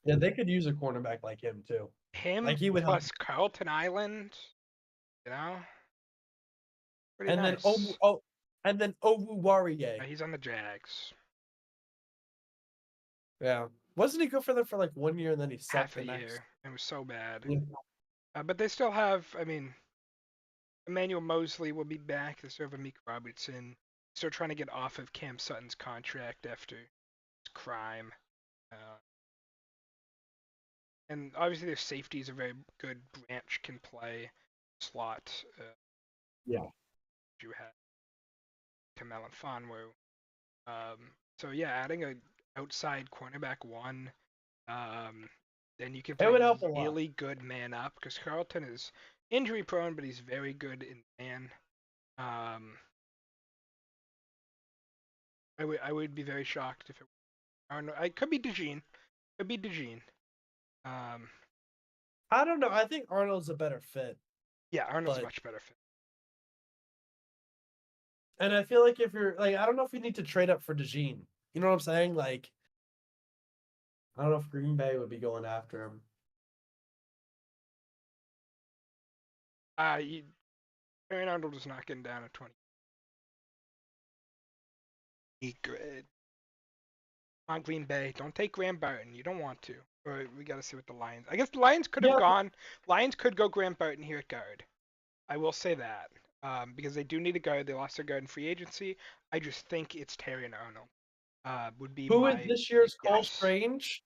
Yeah, they could use a cornerback like him too. him Like he would help. plus Carlton Island. You know, Pretty and nice. then and then Oruwariye. He's on the Jags. Yeah. Wasn't he good for them for like 1 year and then he Half sucked a the next? year. It was so bad. Yeah. But they still have, I mean, Emmanuel Mosley will be back. They still have Amik Robertson. Still trying to get off of Cam Sutton's contract after his crime. And obviously their safety is a very good. Branch can play slot. Yeah. You have Kamel and Fonwu. So yeah, adding a outside cornerback one, then you can play would help a lot. really good man up because Carlton is injury prone, but he's very good in man. I would be very shocked if it. I could be DeJean. Could be DeJean. I don't know. I think Arnold's a better fit. Yeah, Arnold's a But- much better fit. And I feel like if you're like, I don't know if you need to trade up for DeJean. You know what I'm saying? Like, I don't know if Green Bay would be going after him. Aaron Arnold is not getting down at 20. Grade. On Green Bay, don't take Graham Barton. You don't want to. Or we got to see what the Lions. I guess the Lions could have Yeah. gone. Lions could go Graham Barton here at guard. I will say that because they do need a guard. They lost their guard in free agency. I just think it's Terry and Arnold. Would be Who my is this year's Cole guess. Strange?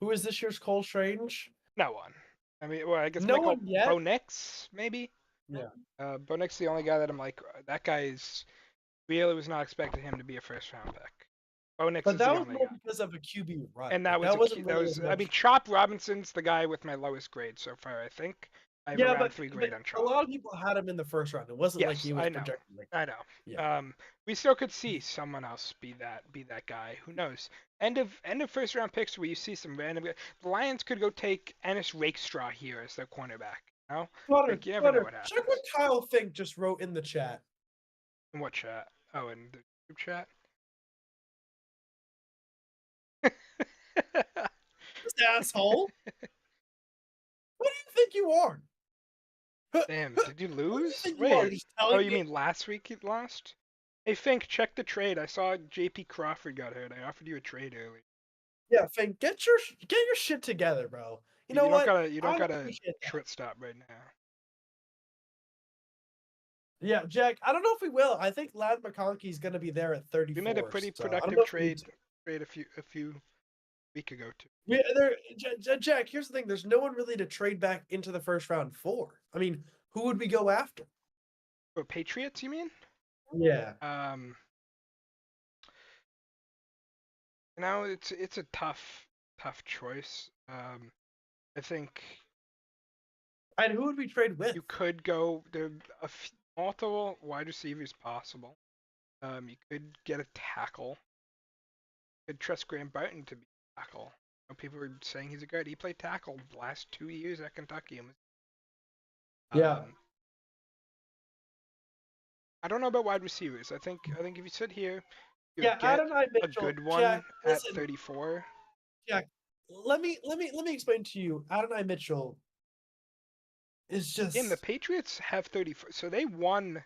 Who is this year's Cole Strange? No one. I mean, well, I guess No Michael one yet? Bo Nix, maybe. Yeah. Bo Nix the only guy that I'm like, that guy is really was not expecting him to be a first round pick. Bo Nix But is that the was only more guy. because of a QB run. And that was, wasn't that really was as I much- mean, Chop Robinson's the guy with my lowest grade so far, I think. I have yeah, around but, 3 grade but on a Chop. lot of people had him in the first round. It wasn't like Yes, he was I know. projected. Like, I know. Yeah. We still could see someone else be that guy. Who knows? End of first round picks where you see some random guy. The Lions could go take Ennis Rakestraw here as their cornerback. You know? Butter, Like, you never know Butter, what happens. check what Kyle Fink just wrote in the chat. In what chat? Oh, in the group chat. This asshole. What do you think you are? Damn, did you What do you lose? think you are? Wait. Just telling Oh, you mean last week you lost? Hey, Fink, check the trade. I saw JP Crawford got hurt. I offered you a trade early. Yeah, Fink, get your shit together, bro. You know what? You don't I gotta appreciate that. shortstop right now. Yeah, Jack. I don't know if we will. I think Lad McConkey's gonna be there at 34. We made a pretty so I don't productive know if we- trade a few week ago too. Yeah, Jack. Here's the thing. There's no one really to trade back into the first round for. I mean, who would we go after? Oh, Patriots, you mean? Yeah. You know, it's a tough choice. I think And who would we trade with? you could go there are multiple wide receivers possible. You could get a tackle. You could trust Graham Barton to be a tackle. You know, people were saying he's a good. He played tackle the last 2 years at Kentucky. Yeah. I don't know about wide receivers. I think if you sit here, you Yeah, get Adonai a Mitchell. good one Jack, at listen, 34. let me explain to you. Adonai Mitchell is just. Damn, the Patriots have 34. So they won.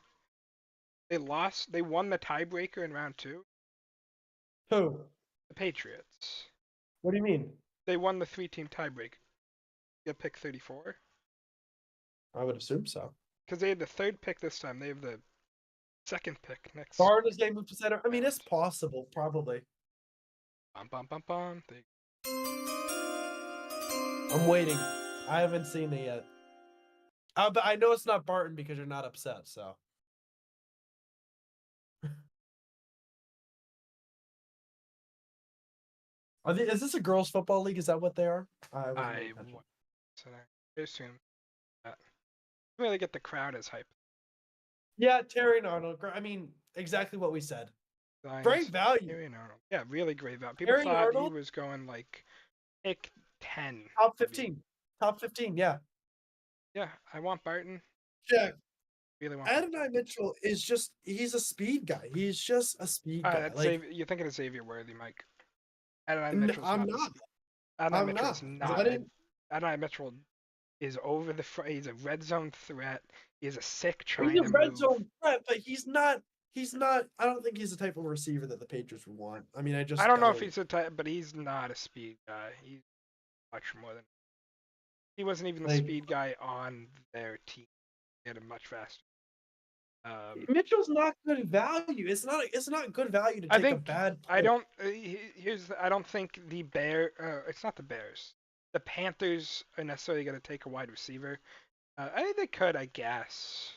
They lost. They won the tiebreaker in round 2. Who? The Patriots. What do you mean? They won the 3-team tiebreaker. Get pick 34. I would assume so. Because they had the 3rd pick this time. They have the 2nd pick next. Barnes is getting moved to center. I mean, it's possible, probably. Bum, bum, bum, bum. I'm waiting. I haven't seen it yet. But I know it's not Barton because you're not upset. So. Is this a girls' football league? Is that what they are? wasn't paying attention. So I assume that. Really get the crowd as hype. Yeah, Terry and Arnold. I mean, exactly what we said. Great value. Terry and Arnold. Yeah, really great value. People Terry thought Arnold? he was going like pick 10. Top 15. Top 15, yeah. Yeah, I want Barton. Jack, Really want Barton. Adonai Mitchell is just, he's a speed guy. He's just a speed guy. That's Like, you're thinking of Xavier Worthy, Mike. Adonai Mitchell's I'm not. not. Adonai I'm Mitchell's not. not. I didn't- Adonai Mitchell is over the front. He's a red zone threat. He has a sick He's China a red move. zone threat, but he's not. He's not. I don't think he's the type of receiver that the Patriots would want. I mean, I just. I don't know if he's a type, but he's not a speed guy. He's much more than. He wasn't even the like speed guy on their team. He had a much faster. Mitchell's not good value. It's not. It's not good value to I take a think bad. I player. don't. I don't think the it's not the Bears. The Panthers are necessarily going to take a wide receiver. I think they could, I guess.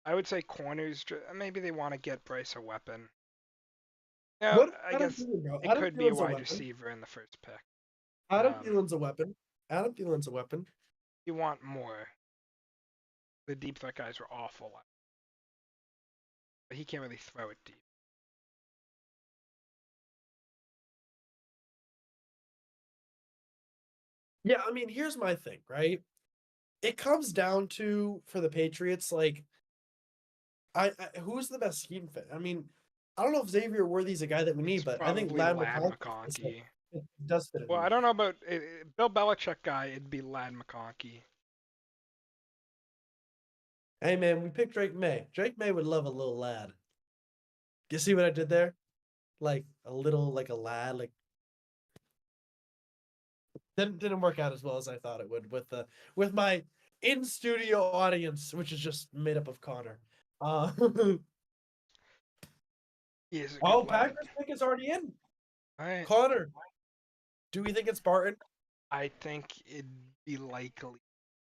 I would say corners. Maybe they want to get Bryce a weapon. No, What I Adam guess Thielen, bro? it Adam could be a Thielen's a wide weapon. receiver in the first pick. Adam Thielen's a weapon. Adam Thielen's a weapon. You want more. The deep threat guys are awful. But he can't really throw it deep. Yeah, I mean, here's my thing, right? It comes down to for the Patriots, like, I who's the best scheme fit? I mean, I don't know if Xavier Worthy's a guy that we need, It's but I think probably Lad Lad McConkey McConkey. does fit. Well, I don't know about Bill Belichick guy. It'd be Lad McConkey. Hey man, we picked Drake May. Drake May would love a little lad. You see what I did there? Like a little, like a lad, like didn't work out as well as I thought it would with my in studio audience, which is just made up of Connor. He is a good Oh, lad. Packers pick is already in. Alright. Connor, do we think it's Barton? I think it'd be likely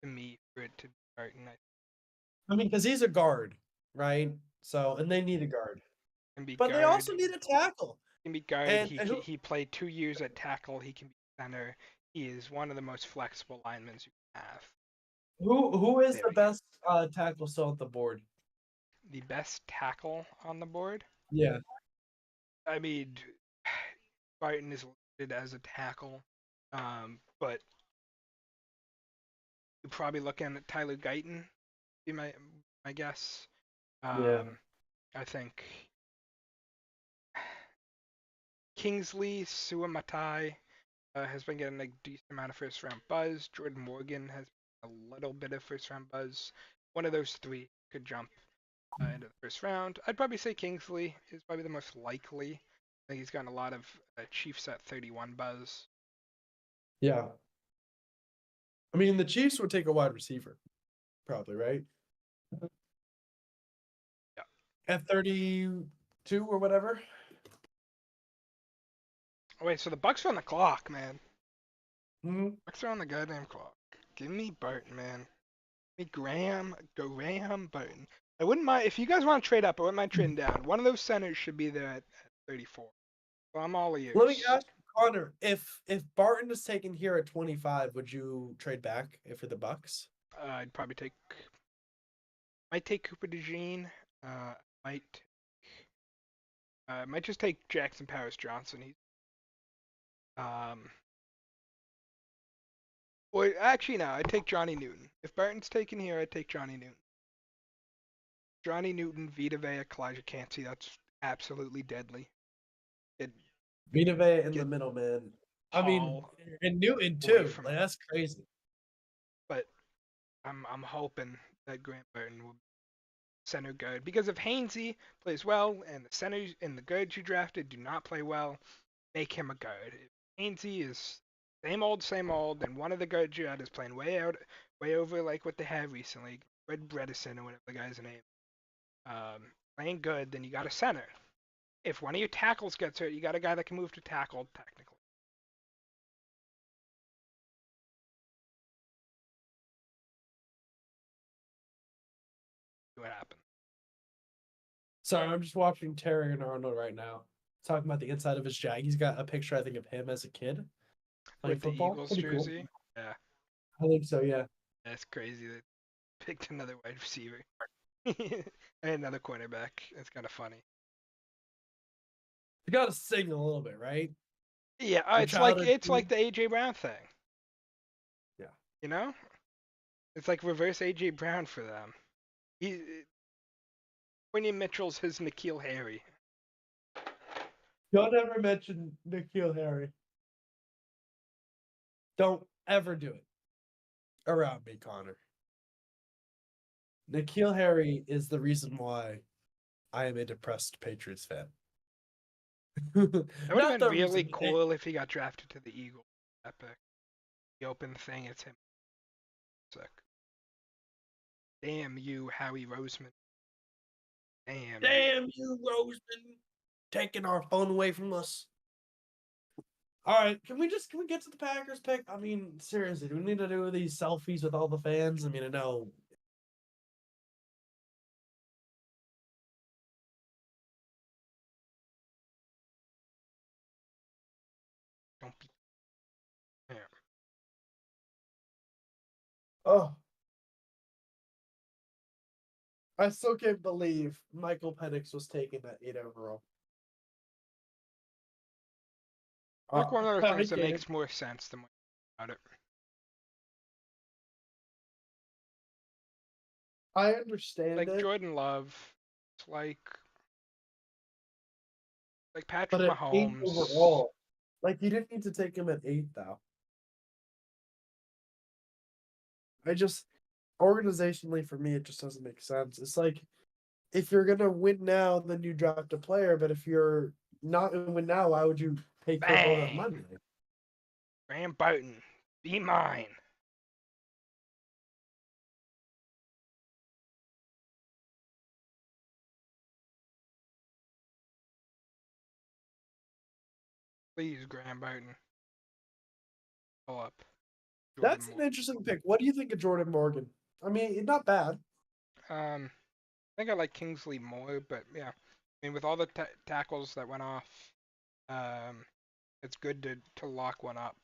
to me for it to be Barton. I mean, because he's a guard, right? So, and they need a guard, Can be but guard. they also need a tackle. Can be guard. And He played 2 years at tackle. He can be center. He is one of the most flexible linemen you can have. who is the Very. best tackle still at the board? The best tackle on the board? Yeah. I mean, Barton is listed as a tackle, but you're probably looking at Tyler Guyton. Be my guess. Yeah. I think Kingsley Suamatai has been getting a decent amount of first round buzz. Jordan Morgan has a little bit of first round buzz. One of those three could jump into the first round. I'd probably say Kingsley is probably the most likely. I think he's gotten a lot of Chiefs at 31 buzz. Yeah. I mean, the Chiefs would take a wide receiver, probably, right? Yeah. At 32 or whatever. Oh, wait, so the Bucks are on the clock, man. Mm-hmm. Bucks are on the goddamn clock. Give me Barton, man. Give me Graham Barton. I wouldn't mind if you guys want to trade up. I wouldn't mind trading down. One of those centers should be there at 34. So I'm all ears. Let me ask Connor, if Barton is taken here at 25, would you trade back for the Bucks? I'd probably might take Cooper DeJean. Might just take Jackson Powers Johnson. Or actually no, I'd take Johnny Newton. If Barton's taken here, I'd take Johnny Newton. Johnny Newton, Vita Vea, Kalijah Cansey, that's absolutely deadly. Vita Vea in the middle, man. I mean, and Newton too. Like, that's crazy. But I'm hoping that Grant Barton will center guard, because if Hainsey plays well and the centers and the guards you drafted do not play well, make him a guard. If Hainsey is same old, and one of the guards you had is playing way over like what they have recently, Red Bredesen or whatever the guy's name, playing good, then you got a center. If one of your tackles gets hurt, you got a guy that can move to tackle technically. See what happens. Sorry, I'm just watching Terry Arnold right now. Talking about the inside of his jag. He's got a picture, I think, of him as a kid playing With the football. Eagles Pretty jersey? Cool. Yeah. I think so, yeah. That's crazy. They picked another wide receiver. And another cornerback. It's kind of funny. You got to sing a little bit, right? Yeah, it's like the AJ Brown thing. Yeah. You know? It's like reverse AJ Brown for them. Quincy Mitchell's his N'Keal Harry. Don't ever mention N'Keal Harry. Don't ever do it around me, Connor. N'Keal Harry is the reason why I am a depressed Patriots fan. That would have Not been the really reason. cool if he got drafted to the Eagles. Epic. The open thing, it's him. Sick. Damn you, Howie Roseman. Damn. Damn you, Roseman, taking our phone away from us. All right, can we get to the Packers pick? I mean, seriously, do we need to do these selfies with all the fans? I mean, I know. Don't be. Yeah. Oh, I still can't believe Michael Penix was taken at 8 overall. Like one of the I things that get it. makes more sense than what about it. I understand Like it, Jordan Love, it's like Patrick but at 8 Mahomes. overall, like you didn't need to take him at 8 though. I just organizationally for me, it just doesn't make sense. It's like if you're gonna win now, then you draft a player. But if you're not gonna win now, why would you pay Kirk all that Bang! money? Graham Boughton, be mine. Please, Graham Boughton. Pull up. Jordan That's an interesting pick. What do you think of Jordan Morgan? I mean, not bad. I think I like Kingsley more, but yeah. I mean, with all the tackles that went off, it's good to lock one up.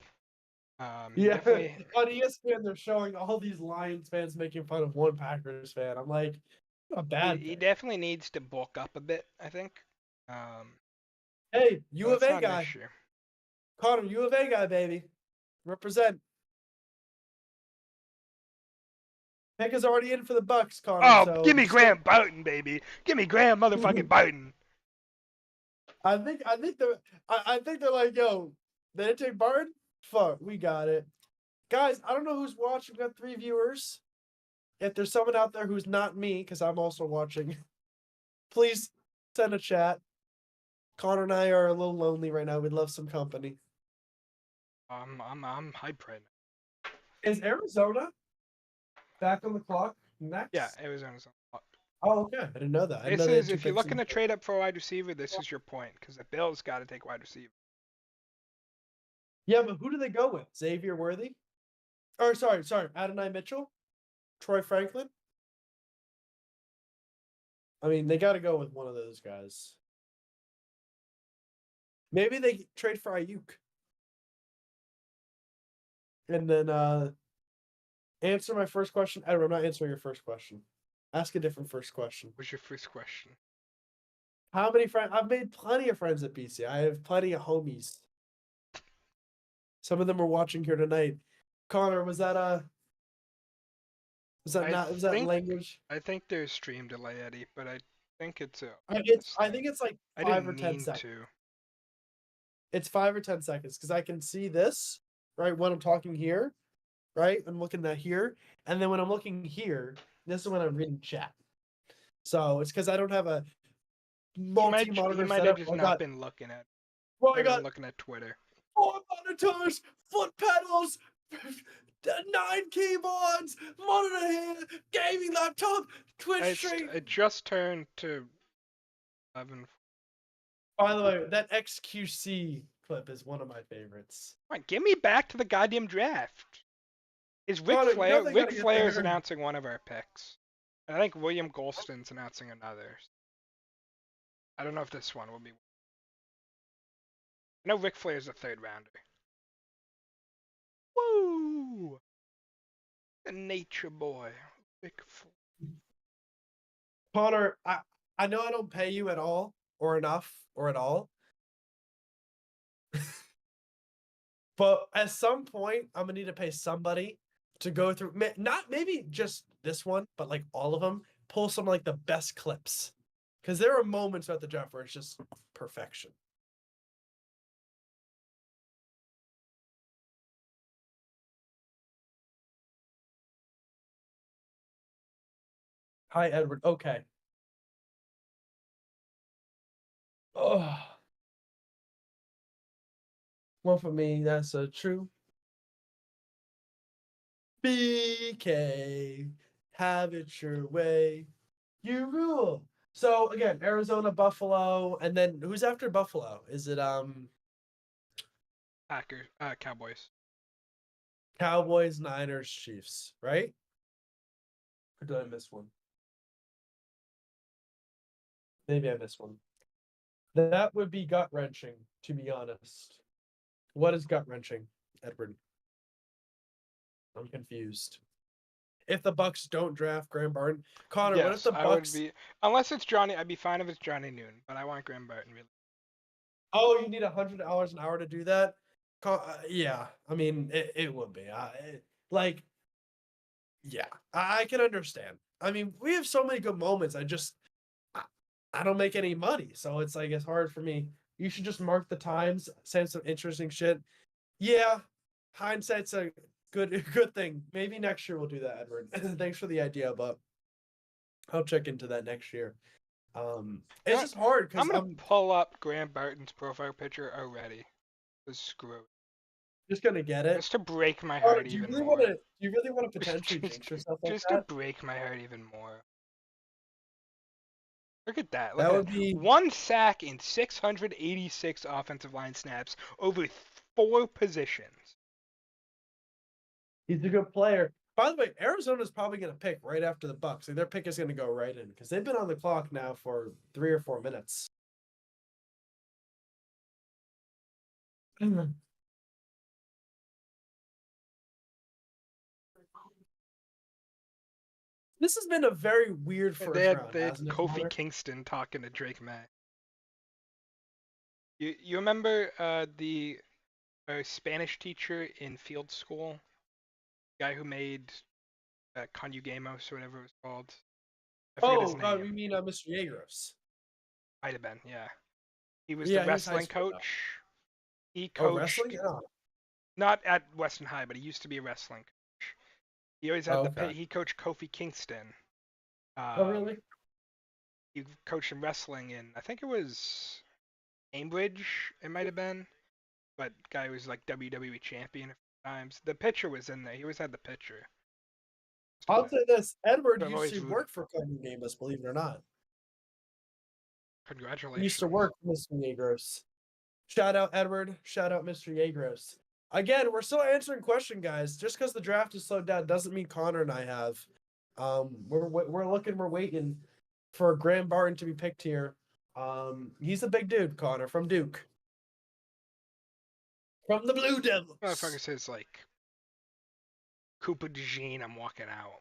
He Yeah, definitely, on ESPN they're showing all these Lions fans making fun of one Packers fan. I'm like, not bad. he definitely needs to bulk up a bit, I think. Hey, U of That's A not an guy, issue. Connor, U of A guy, baby, represent. Pick is already in for the Bucks, Connor. Oh, So give me Graham Boughton, baby. Give me Graham motherfucking Boughton. I think they're like, yo, they didn't take Barton? Fuck, we got it. Guys, I don't know who's watching. We got 3 viewers. If there's someone out there who's not me, because I'm also watching, please send a chat. Connor and I are a little lonely right now. We'd love some company. I'm hyped right now. Is Arizona back on the clock next? Yeah, Arizona's on the clock. Oh, okay. I didn't know that. I didn't This know they had is 2 if you're picks looking to trade up for a wide receiver, this is your point because the Bills got to take wide receiver. Yeah, but who do they go with? Xavier Worthy? Or sorry, Adonai Mitchell? Troy Franklin? I mean, they got to go with one of those guys. Maybe they trade for Ayuk. And then answer my first question. Edward, I'm not answering your first question. Ask a different first question. What's your first question? How many friends? I've made plenty of friends at BC. I have plenty of homies. Some of them are watching here tonight. Connor, was that language? I think there's stream delay, Eddie, but I think it's a. I think it's like I 5 didn't or 10 mean seconds. to. It's 5 or 10 seconds because I can see this right when I'm talking here, right? I'm looking at here, and then when I'm looking here, this is when I'm reading chat. So it's because I don't have a multi-monitor You might setup. have just not been looking at. Well, I I've been got looking at Twitter. 4 monitors, foot pedals, 9 keyboards, monitor here, gaming laptop, Twitch stream. It just turned to 11. By the way, that XQC clip is one of my favorites. Come on, get me back to the goddamn draft. Is Ric Connor, Flair? they Ric gotta get Flair's there. announcing one of our picks. I think William Golston's announcing another. I don't know if this one will be. I know Ric Flair's a 3rd rounder. Woo! The nature boy, Ric Flair. Connor, I know I don't pay you at all, or enough, or at all. But at some point, I'm gonna need to pay somebody to go through, not maybe just this one, but like all of them, pull some like the best clips. Because there are moments at the draft where it's just perfection. Hi, Edward. Okay. Oh, one for me. That's a true. BK, have it your way. You rule. So again, Arizona, Buffalo, and then who's after Buffalo? Is it Packers, Cowboys. Cowboys, Niners, Chiefs, right? Or did I miss one? Maybe I missed one. That would be gut wrenching, to be honest. What is gut wrenching, Edward? I'm confused. If the Bucks don't draft Graham Barton, Connor, what if Yes, the I would Bucks? be. Unless it's Johnny, I'd be fine if it's Johnny Noon, but I want Graham Barton really. Oh, you need $100 an hour to do that? Yeah, I mean it would be. Like, yeah, I can understand. I mean, we have so many good moments. I, I don't make any money, so it's like it's hard for me. You should just mark the times, say some interesting shit. Yeah, hindsight's a good thing. Maybe next year we'll do that, Edward. Thanks for the idea, but I'll check into that next year. It's know just hard I'm because gonna I'm pull up Graham Barton's profile picture already. Just screw it. just gonna get it. Just to break my Connor, heart do you even really more. want to? Do you really want to potentially just, jinx yourself like just to that? break my heart even more. Look at that. Look That at would that. be. One sack in 686 offensive line snaps over 4 positions. He's a good player. By the way, Arizona's probably going to pick right after the Bucks. Like their pick is going to go right in because they've been on the clock now for 3 or 4 minutes. This has been a very weird They first had round, they had hasn't it, Kofi Connor? Kingston talking to Drake May. You remember the Spanish teacher in field school, guy who made Conjugamos or whatever it was called. I forget his name. You mean Mr. Yagros? Might have been, yeah. He was the Yeah, he was high wrestling school though. coach. He Oh, wrestling? coached Oh, not at Weston High, but he used to be a wrestling coach. He always had okay. he coached Kofi Kingston. Oh, really? He coached him wrestling in, I think it was Cambridge, it might have been. But guy was like WWE champion a few times. The pitcher was in there. He always had the pitcher. I'll say this: Edward I've used always to rooted work for. for Cody Namus, believe it or not. He used to Congratulations. work for Mr. Yagros. Shout out Edward. Shout out Mr. Yagros. Again, we're still answering question, guys. Just because the draft is slowed down doesn't mean Connor and I have. We're waiting for Graham Barton to be picked here. He's a big dude, Connor, from Duke, from the Blue Devils. Motherfucker says like Cooper DeJean, I'm walking out.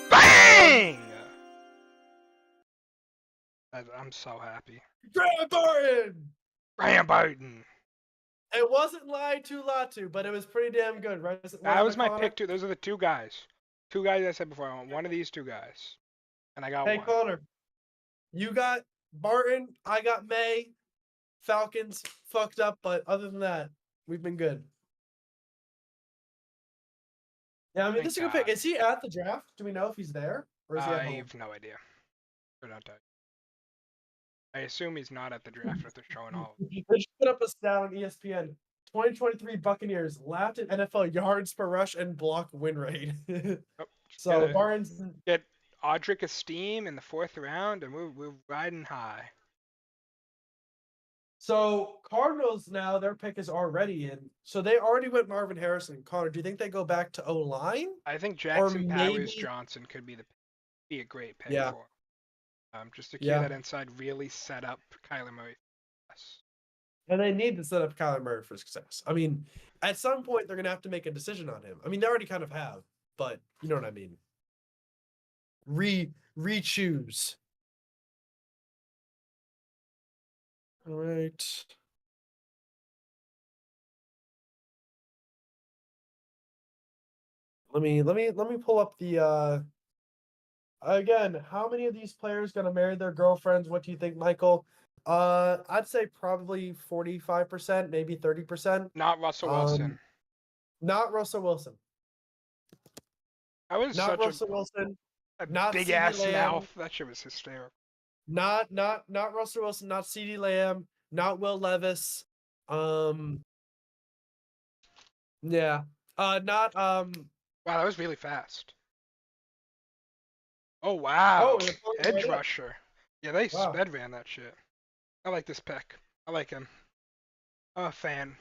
Bang! I'm so happy. Graham Barton. Graham Barton. It wasn't Latu Latu, but it was pretty damn good, right? That was my pick too. Those are the two guys. Two guys I said before. I want one of these two guys, and I got Hey, one. Connor, you got Barton. I got May. Falcons fucked up, but other than that, we've been good. Yeah, I mean, Thank this is a good God. pick. Is he at the draft? Do we know if he's there or is he at I home? have no idea. They're not tell you. I assume he's not at the draft if they're showing all. They just put up a stat on ESPN. 2023 Buccaneers lapped in NFL yards per rush and block win rate. Oh, So get Barnes. get Audric Esteem in the 4th round, and we're riding high. So Cardinals now their pick is already in. So they already went Marvin Harrison. Connor, do you think they go back to O line? I think Jackson Powers maybe- Johnson could be a great pick Yeah. for. Just a kid Yeah. that inside really set up Kyler Murray. And they need to set up Kyler Murray for success. I mean, at some point they're gonna have to make a decision on him. I mean, they already kind of have, but you know what I mean. Re-choose. All right. Let me pull up the Again, how many of these players gonna marry their girlfriends? What do you think, Michael? I'd say probably 45%, maybe 30%. Not Russell Wilson. Not Russell Wilson. That was Not such Russell Wilson. a not big CeeDee ass Lamb. mouth. That shit was hysterical. Not Russell Wilson. Not CeeDee Lamb. Not Will Levis. Yeah. Not Wow, that was really fast. Oh wow, they're pulling it edge right up. rusher. Yeah, they Wow. sped ran that shit. I like this pick. I like him. I'm a fan.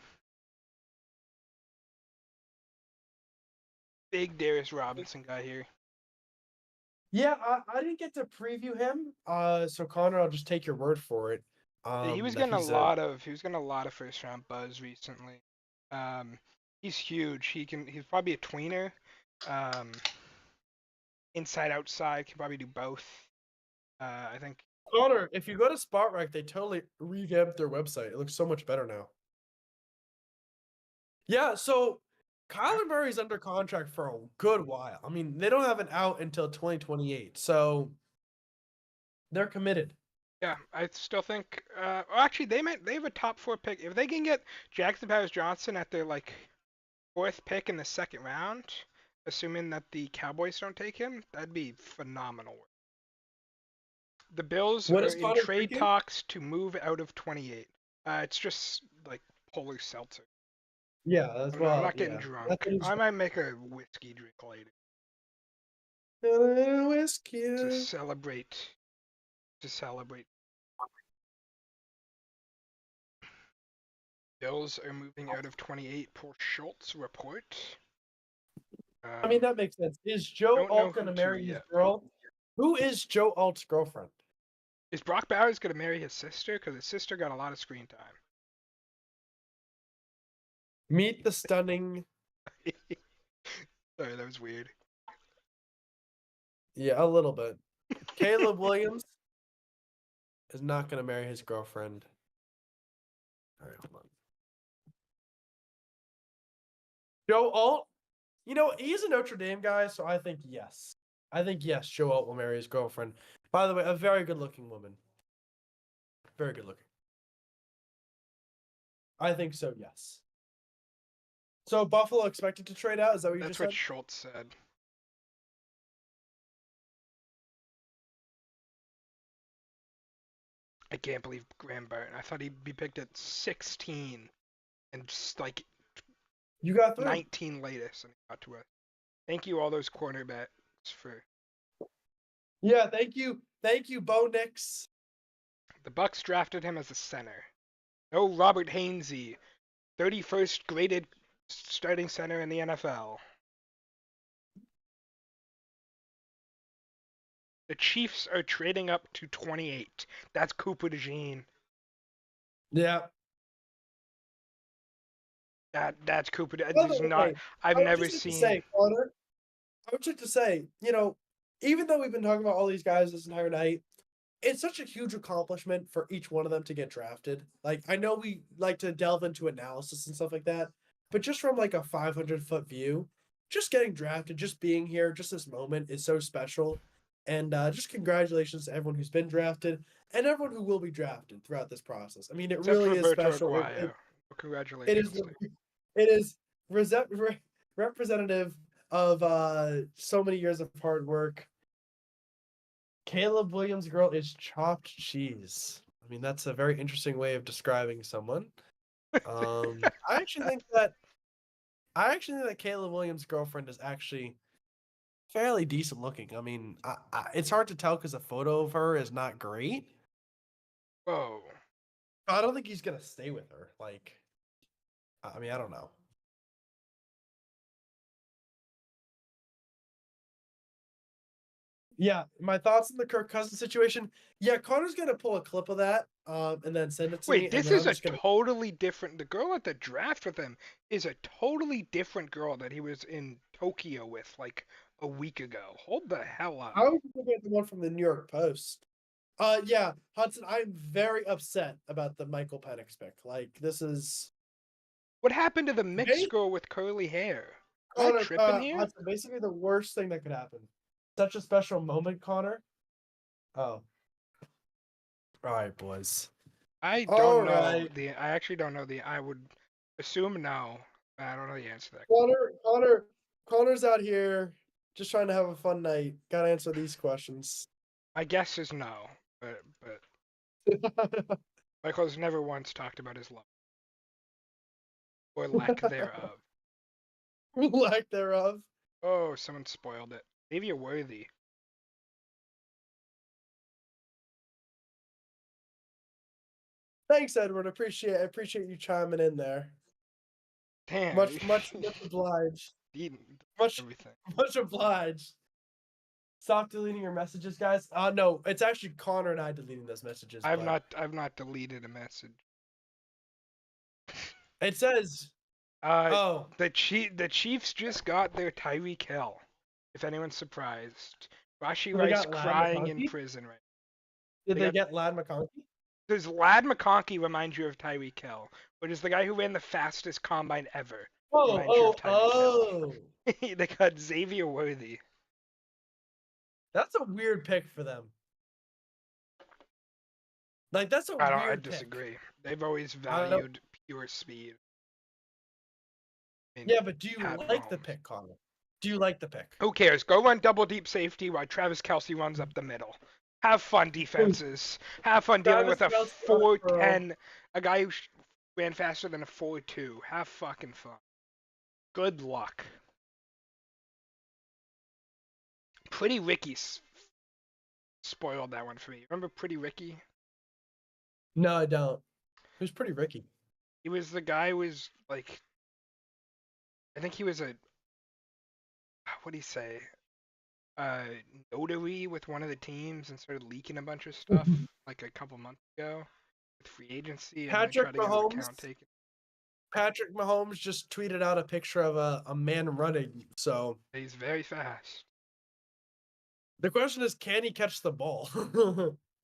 Big Darius Robinson guy here. Yeah, I didn't get to preview him. So Connor, I'll just take your word for it. Yeah, he was that getting he's he was getting a lot of first round buzz recently. He's huge. He's probably a tweener. Inside outside can probably do both. I think. Connor, if you go to SpotRec, they totally revamped their website. It looks so much better now. Yeah, so Kyler Murray's under contract for a good while. I mean, they don't have an out until 2028, so they're committed. Yeah, I still think. Actually, they have a top 4 pick. If they can get Jackson Powers-Johnson at their like 4th pick in the 2nd round, assuming that the Cowboys don't take him, that'd be phenomenal. The Bills What are is in Connor trade thinking? talks to move out of 28. It's just like polar seltzer. Yeah, as well. I'm not getting yeah. drunk. That's what he's- I might make a whiskey drink later Whiskey. to celebrate. Bills are moving out of 28 per Schultz report. I mean, that makes sense. Is Joe don't know Alt who going to to marry his yet. girl? Who is Joe Alt's girlfriend? Is Brock Bowers going to marry his sister? Because his sister got a lot of screen time. Meet the stunning. Sorry, that was weird. Yeah, a little bit. Caleb Williams is not going to marry his girlfriend. All right, hold on. Joe Alt, you know, he's a Notre Dame guy, so I think yes. I think yes, Joe Alt will marry his girlfriend. By the way, a very good-looking woman. Very good looking. I think so, yes. So Buffalo expected to trade out? Is that what you That's just what said? Schultz said. I can't believe Graham Barton. I thought he'd be picked at 16 and just like You got through. 19 latest, and he got to us. Thank you, all those cornerbacks, for Yeah, thank you, Bo Nix. the Bucks drafted him as a center. No Robert Hainsey, 31st graded starting center in the NFL. The Chiefs are trading up to 28. That's Cooper DeJean. Yeah. That's Cooper. By There's the not. way, I've I would never just like to seen. say, Connor, I would just like to say, you know, even though we've been talking about all these guys this entire night, it's such a huge accomplishment for each one of them to get drafted. Like, I know we like to delve into analysis and stuff like that, but just from like a 500-foot view, just getting drafted, just being here, just this moment is so special. And just congratulations to everyone who's been drafted and everyone who will be drafted throughout this process. I mean, it Except really for is Roberto special. Aguayo. It is Congratulations. it is representative of so many years of hard work. Caleb Williams' girl is chopped cheese. I mean, that's a very interesting way of describing someone. I actually think that Caleb Williams' girlfriend is actually fairly decent looking. I mean, it's hard to tell because the photo of her is not great. Whoa. I don't think he's gonna stay with her. Like, I mean, I don't know. Yeah, my thoughts on the Kirk Cousins situation. Yeah, Connor's gonna pull a clip of that, and then send it to me. Wait, and this then is I'm a just gonna... totally different. The girl at the draft with him is a totally different girl that he was in Tokyo with like a week ago. Hold the hell up. I was looking at the one from the New York Post. Yeah, Hudson, I'm very upset about the Michael Penix pick. Like, this is What happened to the mixed Hey? girl with curly hair? Am I Connor, tripping here? Hudson, basically the worst thing that could happen. such a special moment, Connor. Oh. All right, boys. I All don't know right. I actually don't know I would assume no. But I don't know the answer to that. Connor's out here just trying to have a fun night. Gotta answer these questions. My guess is no, but Michael's never once talked about his love or lack thereof. Lack thereof. Oh, someone spoiled it. Xavier Worthy. Thanks, Edward. I appreciate you chiming in there. Damn. Much obliged. Eating Much everything. much obliged. Stop deleting your messages, guys. No, it's actually Connor and I deleting those messages. I've but not deleted a message. It says, The oh, Chiefs just got their Tyreek Hill. If anyone's surprised, Rashi So they Rice got Lad crying in McConkey? prison right. did They they got- get Lad McConkey? Does Lad McConkey remind you of Tyreek Hill, which is the guy who ran the fastest combine ever? Remind you of Tyreek Hill. They got Xavier Worthy. That's a weird pick for them. Like that's a I weird pick. disagree. They've always I don't- valued pure speed. Yeah, but do you Pat like the Mahomes. pick, Connor? Do you like the pick? Who cares? Go run double deep safety while Travis Kelsey runs up the middle. Have fun, defenses. Have fun dealing with a Travis Kelce on a 4.10, a guy who ran faster than a 4.2. Have fucking fun. Good luck. Pretty Ricky spoiled that one for me. Remember Pretty Ricky? No, I don't. Who's Pretty Ricky? He was the guy who was like, I think he was a, what do you say? Notary with one of the teams and started leaking a bunch of stuff like a couple months ago with free agency and Patrick tried to get his Mahomes? account taken. Patrick Mahomes just tweeted out a picture of a man running. So He's very fast. the question is, can he catch the ball?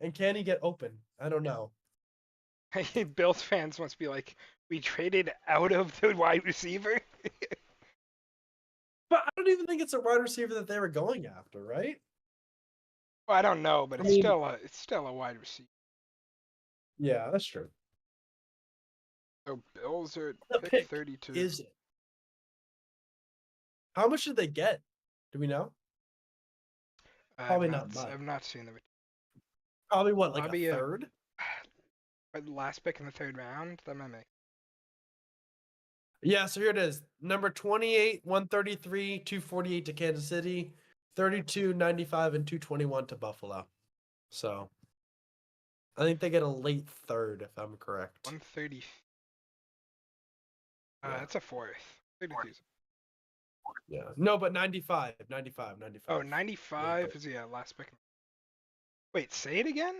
And can he get open? I don't know. Bills fans must be like, we traded out of the wide receiver. But I don't even think it's a wide receiver that they were going after, right? Well, I don't know, but I it's mean- still a wide receiver. Yeah, that's true. So Bills are The at pick 32. is it? How much did they get? Do we know? Probably not much. I've not seen the Probably what, like Probably a a- third? last pick in the third round. That might make. Yeah, so here it is. Number 28, 133, 248 to Kansas City, 32, 95, and 221 to Buffalo. So I think they get a late third, if I'm correct. 130. Yeah. That's a fourth. 32. Yeah. No, but 95, 95, 95. Oh, 95 is last pick. Wait, say it again?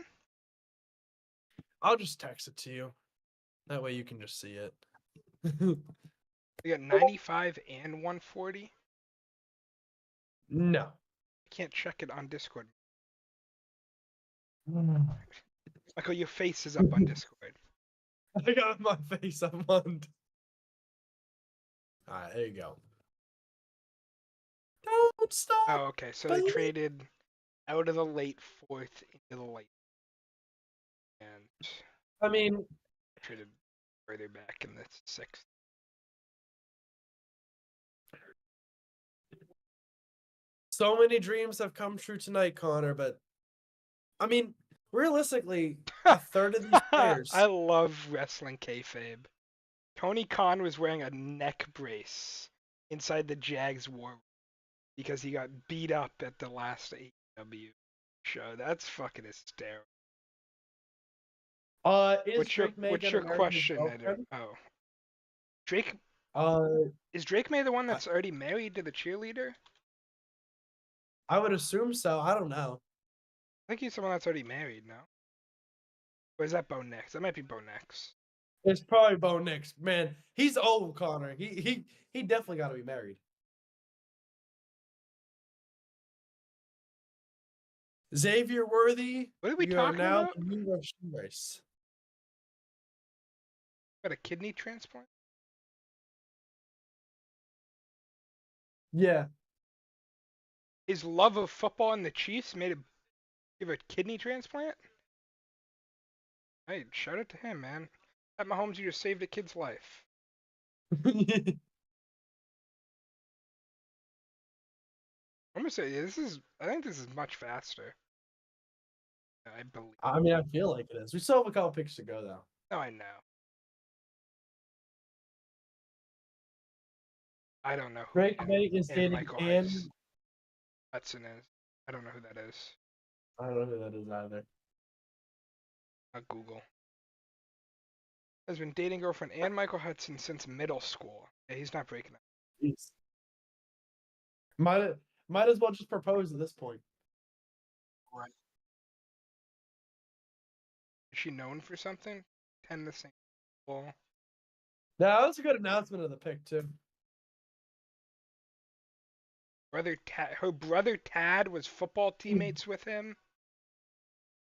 I'll just text it to you. That way you can just see it. We got 95 and 140. No. I can't check it on Discord. Michael, your face is up on Discord. I got my face on one. Alright, there you go. Don't stop. Oh, okay. So they Believe- traded out of the late fourth into the late, and I mean, traded further back in the sixth. so many dreams have come true tonight, Connor, but I mean, realistically, a third of these players. I love wrestling kayfabe. Tony Khan was wearing a neck brace inside the Jags war because he got beat up at the last AEW show. That's fucking hysterical. Is Drake May What's gonna your marry his question, girlfriend? Edward? Oh, Drake is Drake May the one that's already married to the cheerleader? I would assume so. I don't know. I think he's the one that's already married, no? Or is that Bo Nix? That might be Bo Nix. It's probably Bo Nix. Man, he's old, Connor. He definitely got to be married. Xavier Worthy. What are we you talking are now about? the new Rashid Rice. Got a kidney transplant? Yeah. his love of football and the Chiefs made him give a kidney transplant. Hey, shout out to him, man. At Mahomes, you just saved a kid's life. I'm gonna say I think this is much faster. I believe. I mean, I feel like it is. We still have a couple picks to go, though. No, I know. I don't know who Drake May is and dating Michael Ann. Hudson is. I don't know who that is. I don't know who that is either. Not Google. Has been dating girlfriend Ann Michael Hudson since middle school. Yeah, he's not breaking up. Jeez. Might as well just propose at this point. Right. Is she known for something? Attend the same school. Now, that was a good announcement of the pick, too. Her brother Tad was football teammates with him.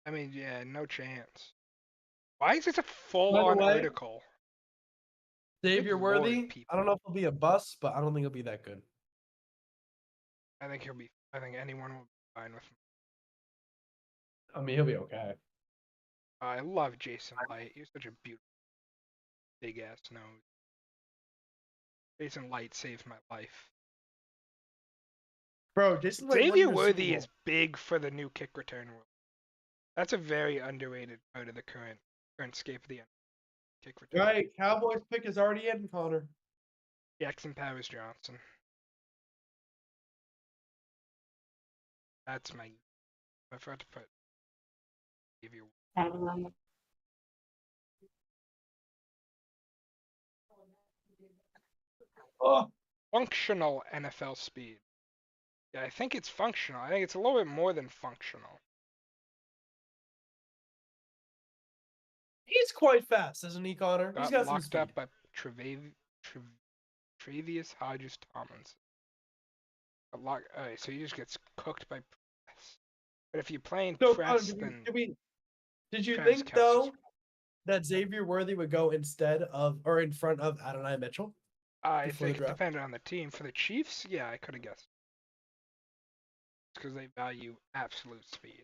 I mean, yeah, no chance. Why is this a full-on way, article? Xavier Good lord, Worthy. people. I don't know if he'll be a bust, but I don't think he'll be that good. I think he'll be. I think anyone will be fine with him. I mean, he'll be okay. I love Jason Light. He's such a beautiful, big ass nose. Jason Light saved my life. Bro, Jason Light Xavier won the Worthy Super is big for the new kick return rule. That's a very underrated part of the current scape of the kick Bowl. return. Right, Cowboys pick is already in, Connor. Jackson Powers Johnson. That's my. I forgot to put. Xavier. Oh, Functional NFL speed. Yeah, I think it's functional. I think it's a little bit more than functional. he's quite fast, isn't he, Connor? He's got some Locked speed. up by Travius Hodges Tomlinson. Alright, so he just gets cooked by press. But if you're playing So, press, Connor, then did you Travis think, Kelce's though, that Xavier Worthy would go instead of or in front of Adonai Mitchell? I before the think it draft? depended on the team. For the Chiefs, yeah, I could have guessed. Because they value absolute speed.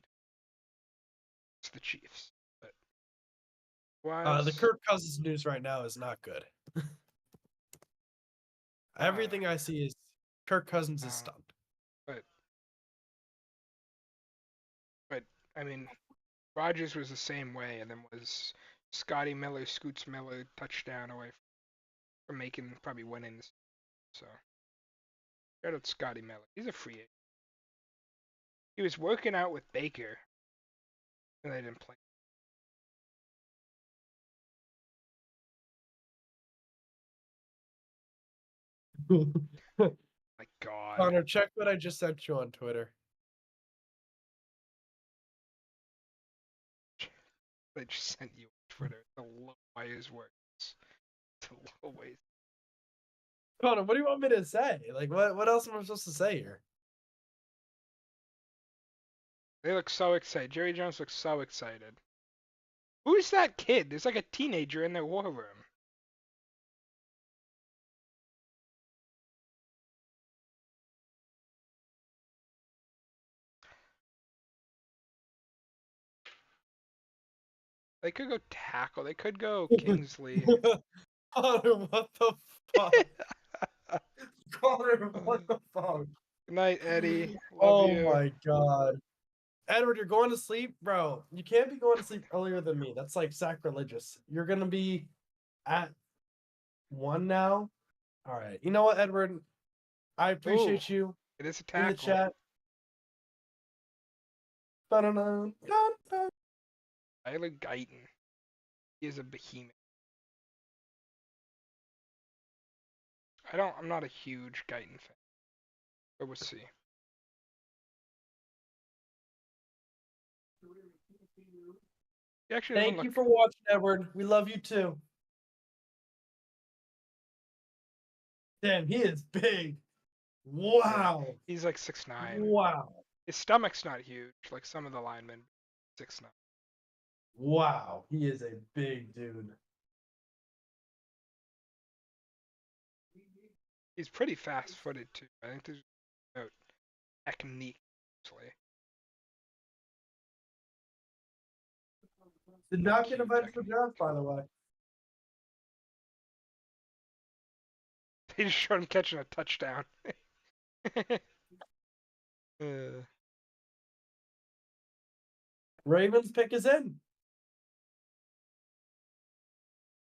It's the Chiefs. But The Kirk Cousins news right now is not good. Everything I see is Kirk Cousins is stunned. But I mean, Rodgers was the same way, and then was Scotty Miller, Scoots Miller touchdown away from making probably winning this. So shout out Scotty Miller. He's a free agent. He was working out with Baker, and they didn't play. My God. Connor, check what I just sent you on Twitter. I just sent you on Twitter. The low wires works. The low ways. Connor, what do you want me to say? Like, what else am I supposed to say here? They look so excited. Jerry Jones looks so excited. Who's that kid? There's like a teenager in their war room. They could go tackle. They could go Kingsley. Connor, what the fuck? Connor, what the fuck? Good night, Eddie. Love Oh you. my god. Edward, you're going to sleep? Bro, you can't be going to sleep earlier than me. That's like sacrilegious. You're gonna be at 1 now. All right. You know what, Edward? I appreciate you It is a in tackle. the chat. Ba-da-dun, dun, dun. Tyler Guyton. He is a behemoth. I'm not a huge Guyton fan. But we'll see. He actually doesn't Thank you look- for watching, Edward. We love you too. Damn, he is big. Wow. He's like 6'9". Wow. His stomach's not huge, like some of the linemen. 6'9". Wow. He is a big dude. He's pretty fast-footed too. I think there's about technique. Actually. Did not get Cute invited for technique. draft, by the way. They just showed him catching a touchdown. Ravens pick is in.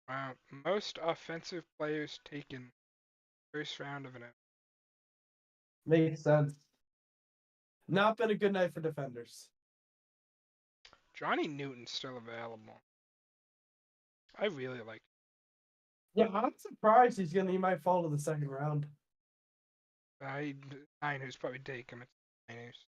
Wow, most offensive players taken first round of an. Makes sense. Not been a good night for defenders. Johnny Newton's still available. I really like. Yeah, I'm surprised he might fall to the second round. Niners probably take him. It's Niners.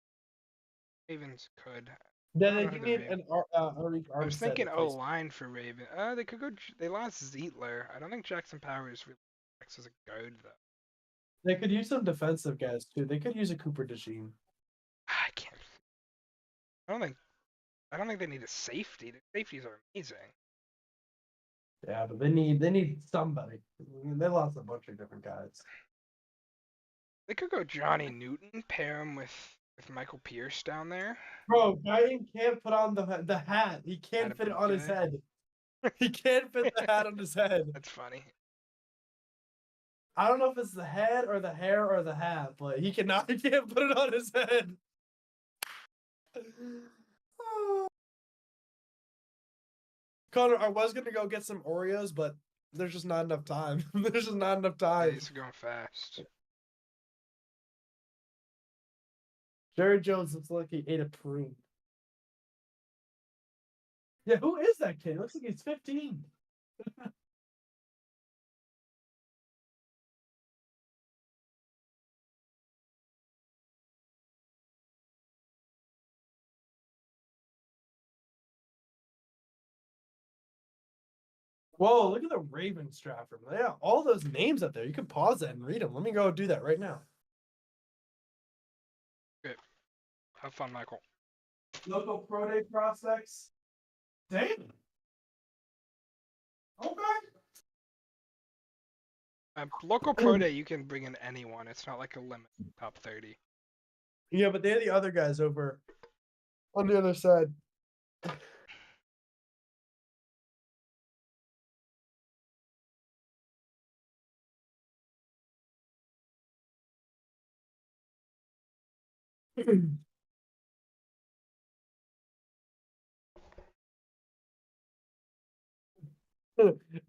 Ravens could. Then I you don't know who the need Ravens- an Arik I was Armstead thinking O replacement. line for Raven. They could go. They lost Zietler. I don't think Jackson Powers really acts as a guard though. They could use some defensive guys too. They could use a Cooper DeJean. I can't. I don't think they need a safety. The safeties are amazing. Yeah, but they need somebody. They lost a bunch of different guys. They could go Johnny Newton, pair him with Michael Pierce down there. Bro, Guyan can't put on the hat. He can't Hat fit it of on his okay. head. He can't fit the hat on his head. That's funny. I don't know if it's the head or the hair or the hat, but he can't put it on his head. Connor, I was gonna go get some Oreos, but there's just not enough time. There's just not enough time. Days are going fast. Jerry Jones looks like he ate a prune. Yeah, who is that kid? Looks like he's 15. Whoa, look at the Ravens draft room. Yeah, all those names up there. You can pause that and read them. Let me go do that right now. Have fun, Michael. Local pro day prospects. Damn. Okay. Local pro day, you can bring in anyone. It's not like a limit. Top 30. Yeah, but they're the other guys over on the other side.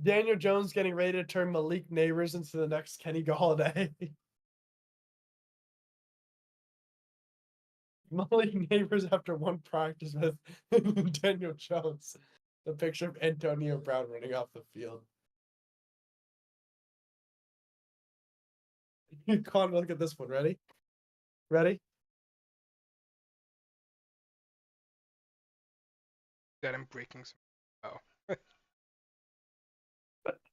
Daniel Jones getting ready to turn Malik Neighbors into the next Kenny Galladay. Malik Neighbors after one practice with Daniel Jones. The picture of Antonio Brown running off the field. Connor, look at this one. Ready? Ready? That I'm breaking some. Oh.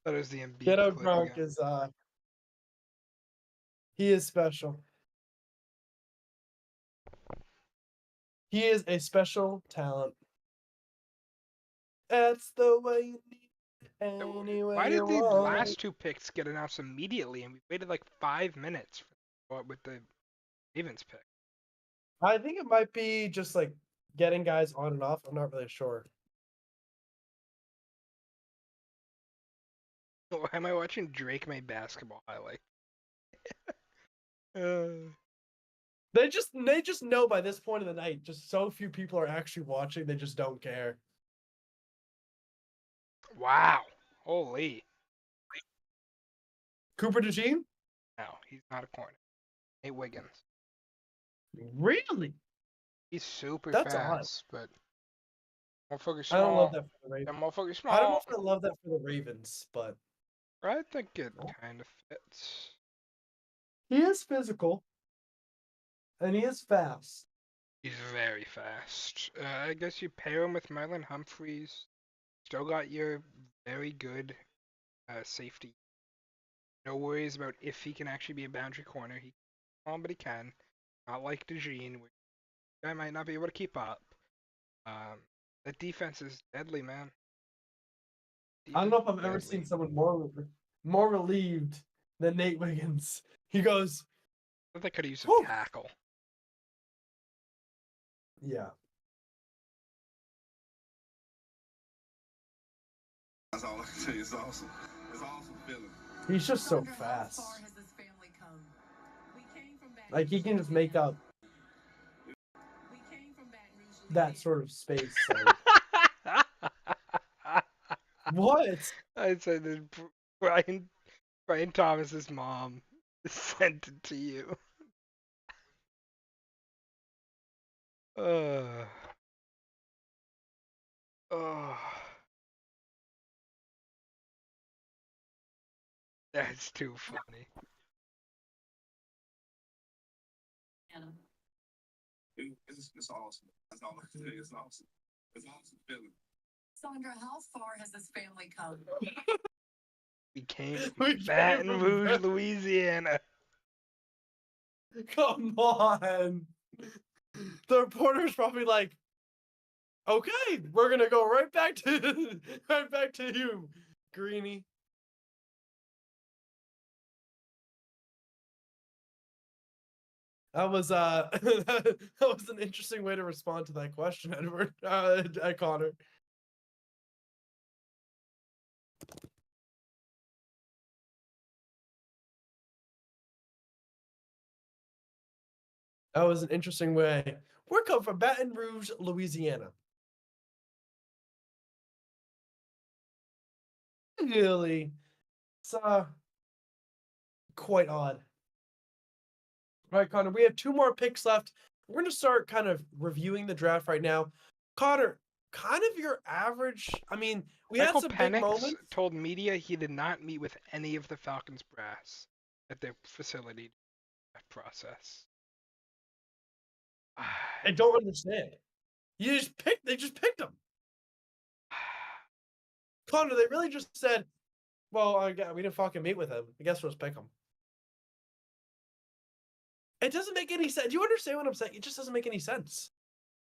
That is the Embiid Ghetto clip Gronk again. is he is special. He is a special talent. That's the way you need it. Anyway Why did you these want last it. two picks get announced immediately and we waited like 5 minutes with the Ravens pick? I think it might be just like getting guys on and off. I'm not really sure. Why am I watching Drake May basketball highlight? They just know by this point of the night, just so few people are actually watching, they just don't care. Wow. Holy. Cooper DeJean? No, he's not a corner. Nate Wiggins. Really? He's super That's odd. fast, but motherfucker I don't love small. that for the Ravens. That motherfucker small. I don't know if I love that for the Ravens, but I think it kind of fits. he is physical. And he is fast. He's very fast. I guess you pair him with Marlon Humphreys. Still got your very good safety. No worries about if he can actually be a boundary corner. He can, but he can. Not like DeJean, where guy might not be able to keep up. That defense is deadly, man. I don't know if Defense I've ever is seen deadly. someone more relieved than Nate Wiggins. He goes, I thought they could have used Whew. a tackle. Yeah. That's all I can tell you. It's awesome. It's awesome feeling. He's just so Sandra, how fast. far has this family come? We came from Baton Like he Rouge, can just make Louisiana. up We came from Baton Rouge, that Louisiana. sort of space. Like, what? I said that Brian Thomas's mom sent it to you. Uh. Oh. That's too funny. It's awesome. That's all I can tell you. It's awesome. It's awesome feeling. Sandra, how far has this family come? We came We from came Baton from Rouge, Baton- Louisiana. Come on. The reporter's probably like, okay, we're gonna go right back to you, Greenie. That was that was an interesting way to respond to that question, Edward. Connor. That was an interesting way. We're coming from Baton Rouge, Louisiana. Really, it's quite odd. All right, Connor, we have 2 more picks left. We're going to start kind of reviewing the draft right now. Connor, kind of your average. I mean, we had Michael some big Penix moments. told media he did not meet with any of the Falcons brass at their facility process. I don't understand. They just picked him. Connor, they really just said, well, we didn't fucking meet with him. I guess we'll just pick him. It doesn't make any sense. Do you understand what I'm saying? It just doesn't make any sense.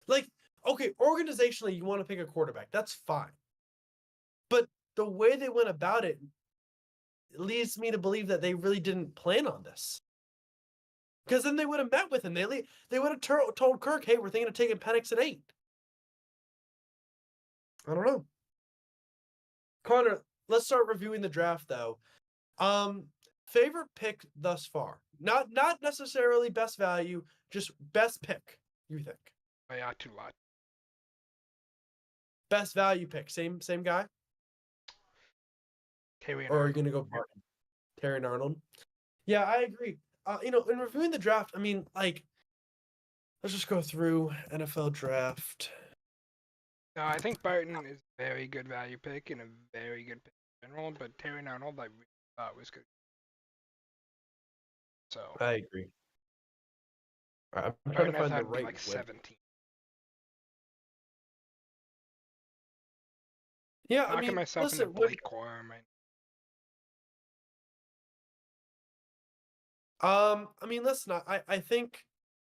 Like, okay, organizationally, you want to pick a quarterback. That's fine. But the way they went about it leads me to believe that they really didn't plan on this. Because then they would have met with him. They would have told Kirk, hey, we're thinking of taking Penix at 8. I don't know. Connor, let's start reviewing the draft, though. Favorite pick thus far? Not necessarily best value, just best pick, you think? Ayatullah. Best value pick, same guy? Terry Or are you going to go Barton? Terry and Arnold? Yeah, I agree. In reviewing the draft, I mean, like, let's just go through NFL draft. No, I think Barton is a very good value pick and a very good pick in general, but Terry Arnold I really thought was good. So I agree. All right, I'm trying Barton to I find the thought would be right like web. 17. Yeah, Knocking I mean, myself listen, into Blake Corum right I mean, listen, I think,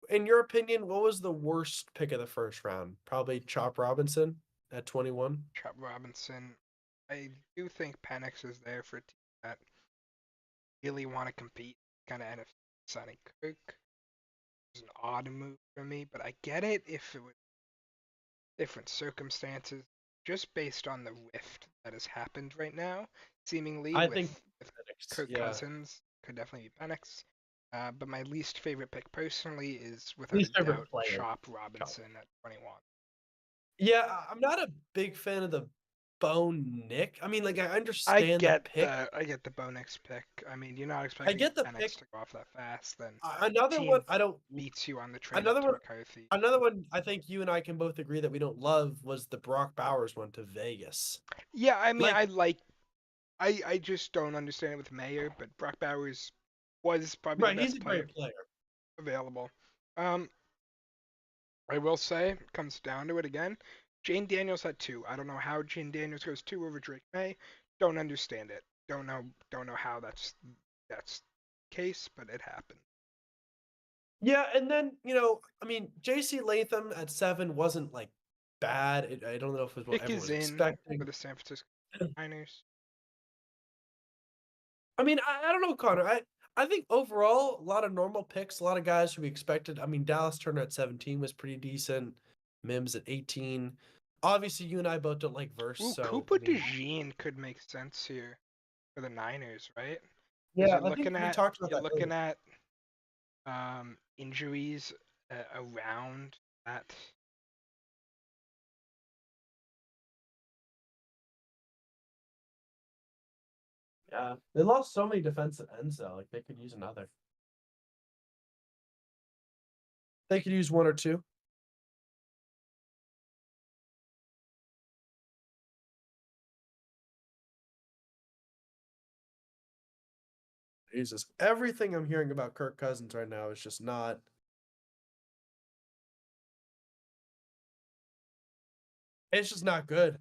in your opinion, what was the worst pick of the first round? Probably Chop Robinson at 21. Chop Robinson. I do think Penix is there for a team that really want to compete. Kind of NFC signing Kirk. It's an odd move for me, but I get it if it was different circumstances. Just based on the rift that has happened right now, seemingly I with think Kirk yeah. Cousins, could definitely be Penix. But my least favorite pick personally is without Least a favorite doubt player. Chop Robinson at 21. Yeah, I'm not a big fan of the Bo Nick. I mean, like, I I understand get the pick. I get the Bo Nix pick. I mean, you're not expecting get the Penix pick. to go off that fast. Then Another team one I don't. beats you on the trade Another up to one. McCarthy. Another one I think you and I can both agree that we don't love was the Brock Bowers one to Vegas. Yeah, I mean, Like- I just don't understand it with Mayer, but Brock Bowers was probably Right, the he's best a player great player. available. I will say, it comes down to it again. Jane Daniels had 2. I don't know how Jane Daniels goes 2 over Drake May. Don't understand it. Don't know how that's the case, but it happened. Yeah, and then, I mean, J.C. Latham at 7 wasn't, like, bad. I don't know if it was what Pick everyone is was in expecting. for the San Francisco Niners. I mean, I don't know, Connor. I think overall, a lot of normal picks, a lot of guys who we expected. I mean, Dallas Turner at 17 was pretty decent. Mims at 18. Obviously, you and I both don't like verse, Ooh, so Cooper I mean, DeJean could make sense here for the Niners, right? 'Cause yeah, you're I think looking we at talked about you're that looking earlier. at injuries around that. Yeah, they lost so many defensive ends though. Like they could use another. They could use one or two. Jesus, everything I'm hearing about Kirk Cousins right now is just not. It's just not good.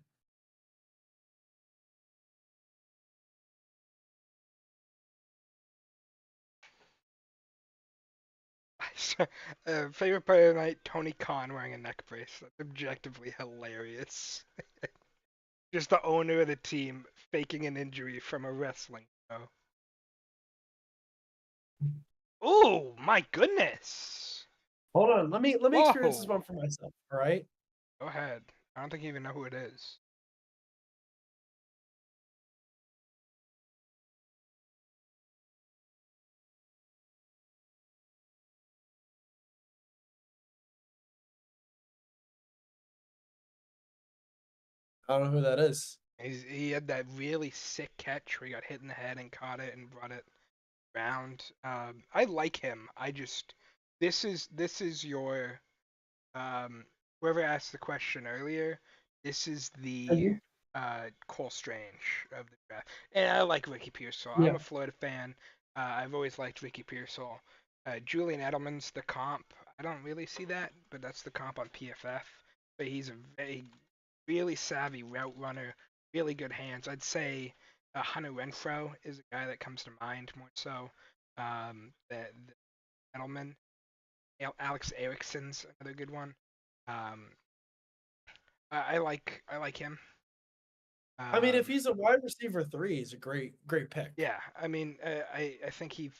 Favorite player of the night, Tony Khan wearing a neck brace. That's objectively hilarious. Just the owner of the team faking an injury from a wrestling show. Oh my goodness! Hold on, let me experience this Whoa! one for myself. All right. Go ahead. I don't think you even know who it is. I don't know who that is. He had that really sick catch where he got hit in the head and caught it and brought it round. I like him. This is your whoever asked the question earlier. This is the Mhm. Cole Strange of the draft, and I like Ricky Pearsall. Yeah. I'm a Florida fan. I've always liked Ricky Pearsall. Julian Edelman's the comp. I don't really see that, but that's the comp on PFF. But he's a really savvy route runner, really good hands. I'd say Hunter Renfro is a guy that comes to mind more so. The Edelman, Alex Erickson's another good one. Um, I like him. I mean, if Um, he's a wide receiver 3, he's a great pick. yeah, I mean, I think he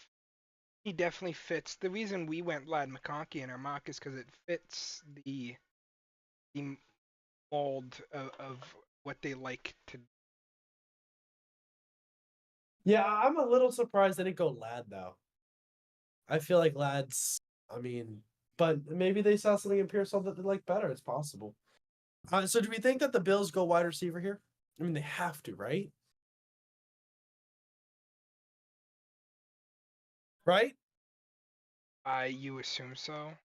definitely fits. The reason we went Lad McConkey in our mock is because it fits the mold of what they like to. Yeah, I'm a little surprised they didn't go Lad though. I feel like Lad's. I mean, but maybe they saw something in Pearsall that they like better. It's possible. So do we think that the Bills go wide receiver here? I mean, they have to, right? Right? You assume so?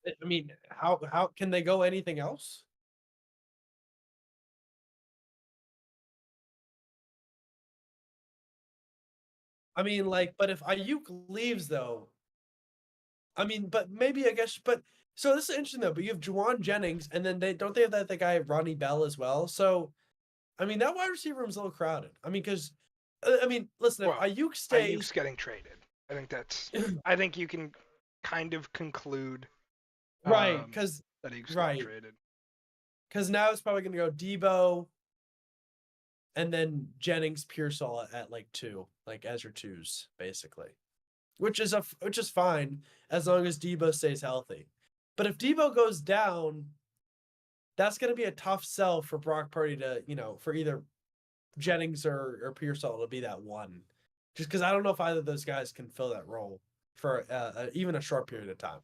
I mean, how can they go anything else? I mean, like, but if Ayuk leaves though, I mean, but maybe I guess, but so this is interesting though. But you have Juwan Jennings, and then they have that the guy Ronnie Bell as well. So I mean, that wide receiver room's a little crowded. I mean, because I mean, listen, if Well, Ayuk Ayuk's stays, getting traded. I think that's. I think you can kind of conclude right, because that Ayuk's getting right, traded. because now it's probably going to go Debo, and then Jennings, Pearsall at like 2, like as your 2s, basically, which is fine as long as Debo stays healthy. But if Debo goes down, that's going to be a tough sell for Brock Purdy to, for either Jennings or Pearsall to be that one. Just because I don't know if either of those guys can fill that role for even a short period of time.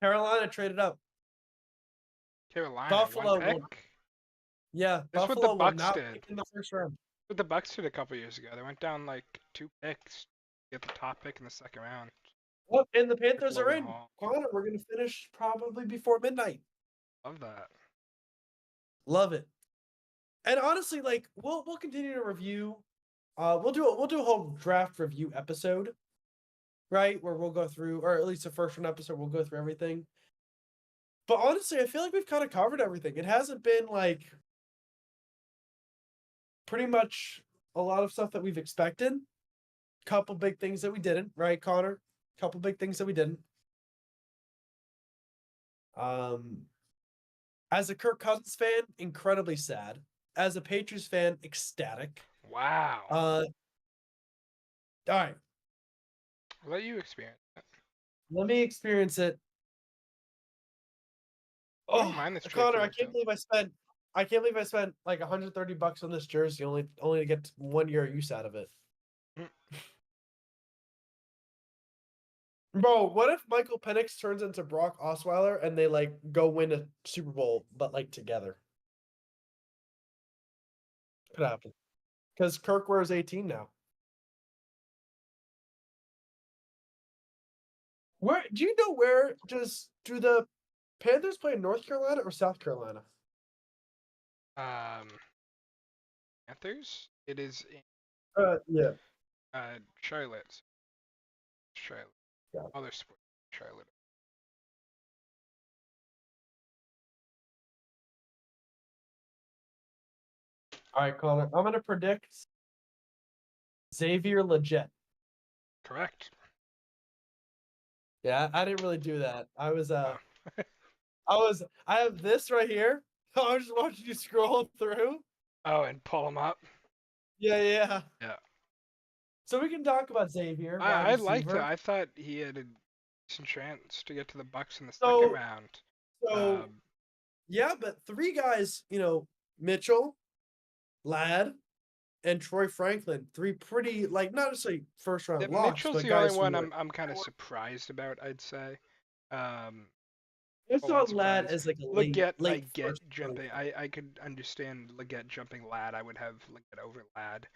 Carolina traded up. Carolina, Buffalo one will, pick. yeah, That's what the Buffalo will Bucks not did. pick in the first round. What the Bucks did a couple years ago. They went down like 2 picks to get the top pick in the second round. Well, and the Panthers are Logan in. Hall. Connor, we're gonna finish probably before midnight. Love that. Love it. And honestly, like we'll continue to review. We'll do a whole draft review episode, right? Where we'll go through, or at least the first one episode, we'll go through everything. But honestly, I feel like we've kind of covered everything. It hasn't been like pretty much a lot of stuff that we've expected. Couple big things that we didn't, right, Connor? Couple big things that we didn't. As a Kirk Cousins fan, incredibly sad. As a Patriots fan, ecstatic. Wow. All right, I'll let you experience it. let me experience it. I don't Oh, mind this trade Connor, for I can't myself. believe I can't believe I spent like $130 on this jersey only to get 1 year use out of it. Mm. Bro, what if Michael Penix turns into Brock Osweiler and they like go win a Super Bowl, but like together? Could happen. Because Kirk wears 18 now. Where do you know where do the Panthers play in North Carolina or South Carolina? Panthers. It is in Yeah. Charlotte. Charlotte. Yeah. Other sport. Charlotte. All right, Connor. I'm gonna predict Xavier Legit. Correct. Yeah, I didn't really do that. I was Oh. I have this right here. I was just watching you scroll through. Oh, and pull them up. Yeah. Yeah. So we can talk about Xavier, wide I liked it. receiver. I thought he had a decent chance to get to the Bucks in the So- second round. So yeah, but three guys, Mitchell, Ladd, and Troy Franklin, three pretty like not necessarily first round locks, Mitchell's but the guys only one who I'm kind of surprised about. I'd say. I Well, saw I'm Ladd surprised. as like a Leggett, I late get first round jumping. pick. I could understand Leggett jumping Ladd. I would have Leggett over Ladd.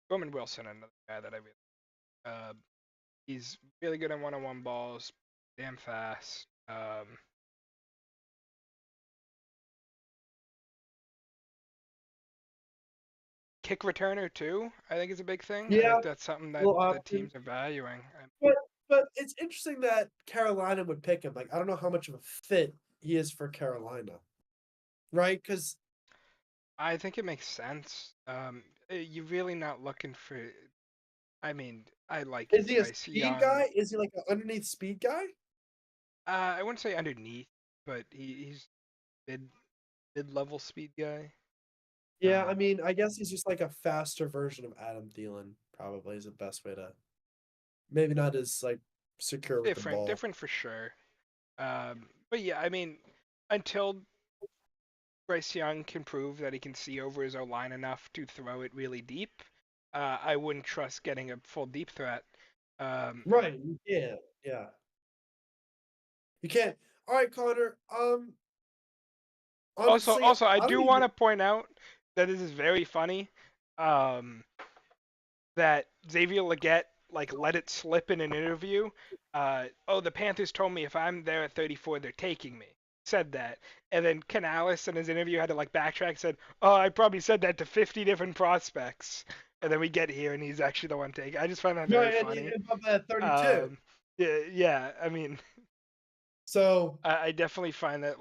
Roman Wilson, another guy that I really. He's really good on one-on-one balls. Damn fast. Kick returner too. I think is a big thing. I Yeah, think that's something that little the option. teams are valuing. But it's interesting that Carolina would pick him. Like I don't know how much of a fit he is for Carolina, right? Because I think it makes sense. You're really not looking for. I mean, I like is he a Bryce speed Young. guy? Is he like an underneath speed guy? I wouldn't say underneath, but he's mid-level speed guy. Yeah, I mean, I guess he's just like a faster version of Adam Thielen. Probably is the best way to. Maybe not as like secure with the ball. Different for sure. But yeah, I mean, until Bryce Young can prove that he can see over his O-line enough to throw it really deep, I wouldn't trust getting a full deep threat. Right, you can't. Yeah, you can't. All right, Connor. Honestly, Also, I don't do even- want to point out that this is very funny. That Xavier Leggett let it slip in an interview. The Panthers told me if I'm there at 34, they're taking me. Said that, and then Canales in his interview had to backtrack. Said, "Oh, I probably said that to 50 different prospects." And then we get here, and he's actually the one taking. I just find that very Right, and funny. above that 32. Yeah. I mean, So I definitely find that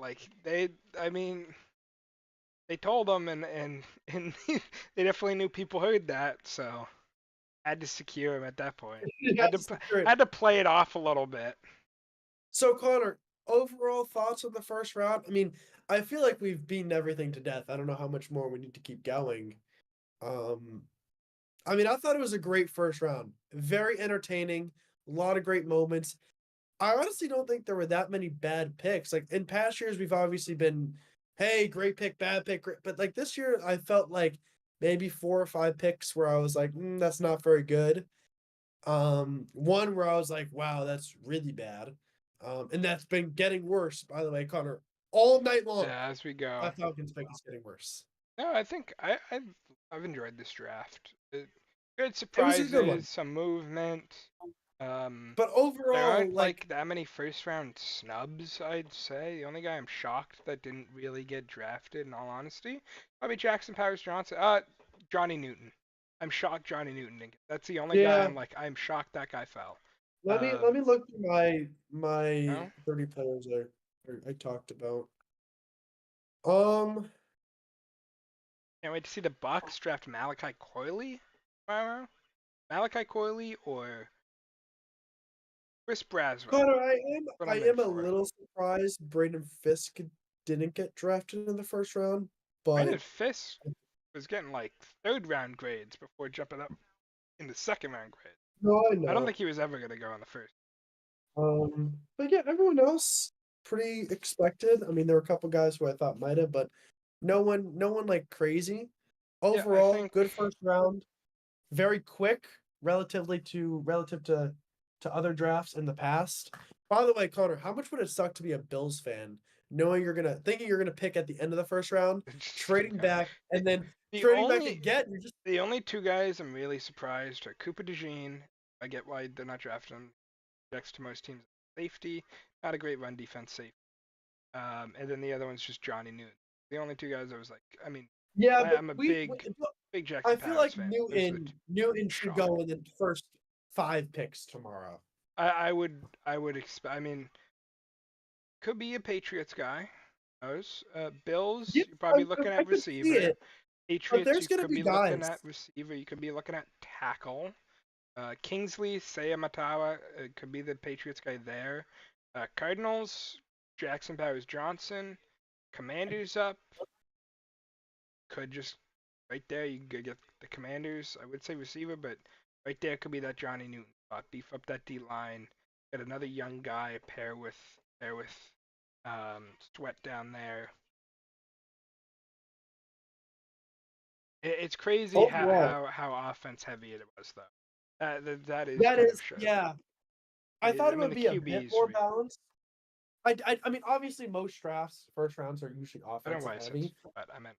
they told them, and they definitely knew people heard that, so had to secure him at that point. Had to play it off a little bit. So Connor, overall thoughts on the first round? I mean, I feel like we've beaten everything to death. I don't know how much more we need to keep going. I mean, I thought it was a great first round. Very entertaining, a lot of great moments. I honestly don't think there were that many bad picks. Like in past years, we've obviously been, hey, great pick, bad pick, great. But like this year, I felt like maybe 4 or 5 picks where I was like, that's not very good. One where I was like, wow, that's really bad. And that's been getting worse, by the way, Connor. All night long, Yeah, as we go. my Falcons pick is getting worse. No, I think I've enjoyed this draft. Good It was surprises, a good one. some movement. But There overall, aren't like that many first round snubs, I'd say. The only guy I'm shocked that didn't really get drafted, in all honesty, probably Jackson Powers Johnson. Johnny Newton. I'm shocked Johnny Newton didn't get. That's the only guy Yeah. I'm shocked that guy fell. let me look through my No? 30 players I talked about. Can't wait to see the Bucks draft Malachi Coily tomorrow. Malachi Coily or Chris Braswell. Connor, what I I'm in am a for. little surprised Braden Fisk didn't get drafted in the first round, Brandon but Fisk was getting like 3rd round grades before jumping up into 2nd round grades. no, I I don't know. think he was ever going to go on the first. But yeah, everyone else pretty expected. I mean, there were a couple guys who I thought might have, but no one like crazy. Overall, think- good first round, very quick relative to other drafts in the past. By the way, Connor, how much would it suck to be a Bills fan, knowing thinking you're gonna pick at the end of the first round, trading back, and then The trading back only- again? You're just The only 2 guys I'm really surprised are Cooper DeJean. I get why they're not drafting him next to most teams. Safety, not a great run defense safety. And then the other one's just Johnny Newton. The only 2 guys I was like, I mean, yeah. I'm But a big Jackson I feel Powers like fan. Those are the Newton should shock. go in the first 5 picks tomorrow. I would expect. I mean, could be a Patriots guy. Knows. Bills, Yeah, you're probably I looking could at see receiver. it, Patriots, there's you gonna could be be looking guys. at receiver. You could be looking at tackle. Kingsley Sayamatawa could be the Patriots guy there. Cardinals, Jackson Powers Johnson. Commanders up. Could just right there. You could get the Commanders. I would say receiver, but right there could be that Johnny Newton spot. Beef up that D line. Get another young guy. Pair with Sweat down there. It's crazy Overall. how offense heavy it was though. That is That kind is, of showed. yeah. I thought it mean, would the be a bit QBs more were- balanced. I mean, obviously, most drafts, first rounds are usually I don't know offensive why I said heavy. Sweat. I meant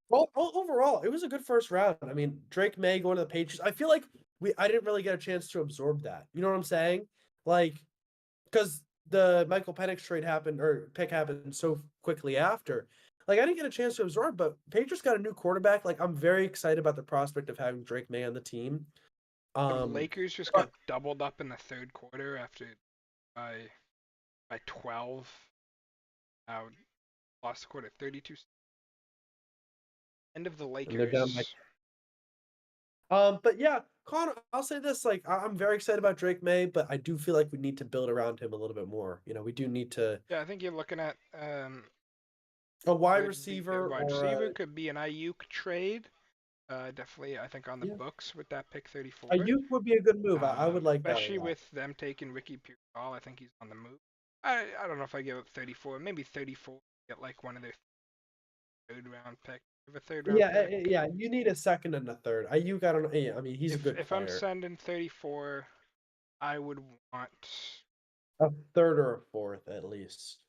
Well, overall, it was a good first round. I mean, Drake May going to the Patriots. I feel like I didn't really get a chance to absorb that. You know what I'm saying? Like, because the Michael Penix trade happened or pick happened so quickly after. Like, I didn't get a chance to absorb, but Patriots got a new quarterback. Like, I'm very excited about the prospect of having Drake May on the team. the Lakers just got doubled up in the 3rd quarter after by 12. Lost the quarter 32. End of the And they're down Lakers. But yeah, Connor, I'll say this: like, I'm very excited about Drake May, but I do feel like we need to build around him a little bit more. You know, we do need to Yeah, I think you're looking at a wide could be- receiver a wide or receiver a, could be an Ayuk trade. Definitely, I think on the Yeah. books with that pick 34. Ayuk would be a good move. I would like that. a especially lot. with them taking Ricky Pearsall. I think he's on the move. I don't know if I give up 34, maybe 34. Get like one of their 3rd round pick. Have a 3rd round Yeah, pick. yeah, you need a second and a third. Ayuk, I don't know. Yeah, I mean, he's a good If player. I'm sending 34, I would want A third or a fourth at least.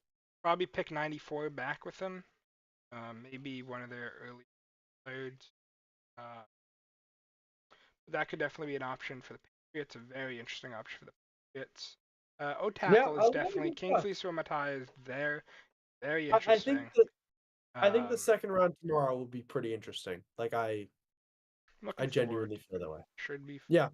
probably pick 94 back with them. Maybe one of their early 3rds. That could definitely be an option for the Patriots. A very interesting option for the Patriots. Tackle is a lot of definitely good stuff. Kingsley Suamatai is there. Very I interesting. think the second round tomorrow will be pretty interesting. Like I looking genuinely forward. feel that way. Should be. Yeah.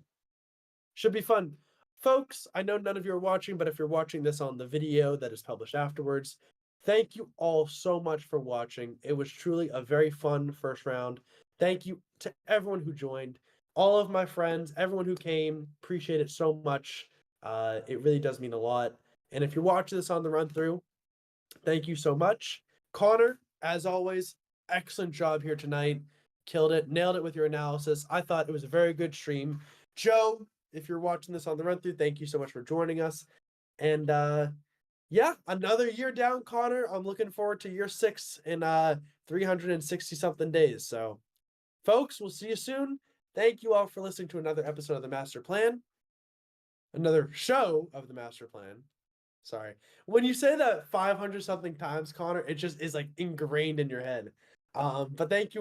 Should be fun. Folks, I know none of you are watching, but if you're watching this on the video that is published afterwards, thank you all so much for watching. It was truly a very fun first round. Thank you to everyone who joined, all of my friends, everyone who came. Appreciate it so much. It really does mean a lot. And if you're watching this on the run through, thank you so much. Connor, as always, excellent job here tonight. Killed it, nailed it with your analysis. I thought it was a very good stream. Joe, if you're watching this on the run through, thank you so much for joining us. And yeah, another year down, Connor. I'm looking forward to year 6 in 360 something days. So, folks, we'll see you soon. Thank you all for listening to another episode of the Master Plan. Another show of the Master Plan. Sorry. When you say that 500 something times, Connor, it just is like ingrained in your head. But thank you all.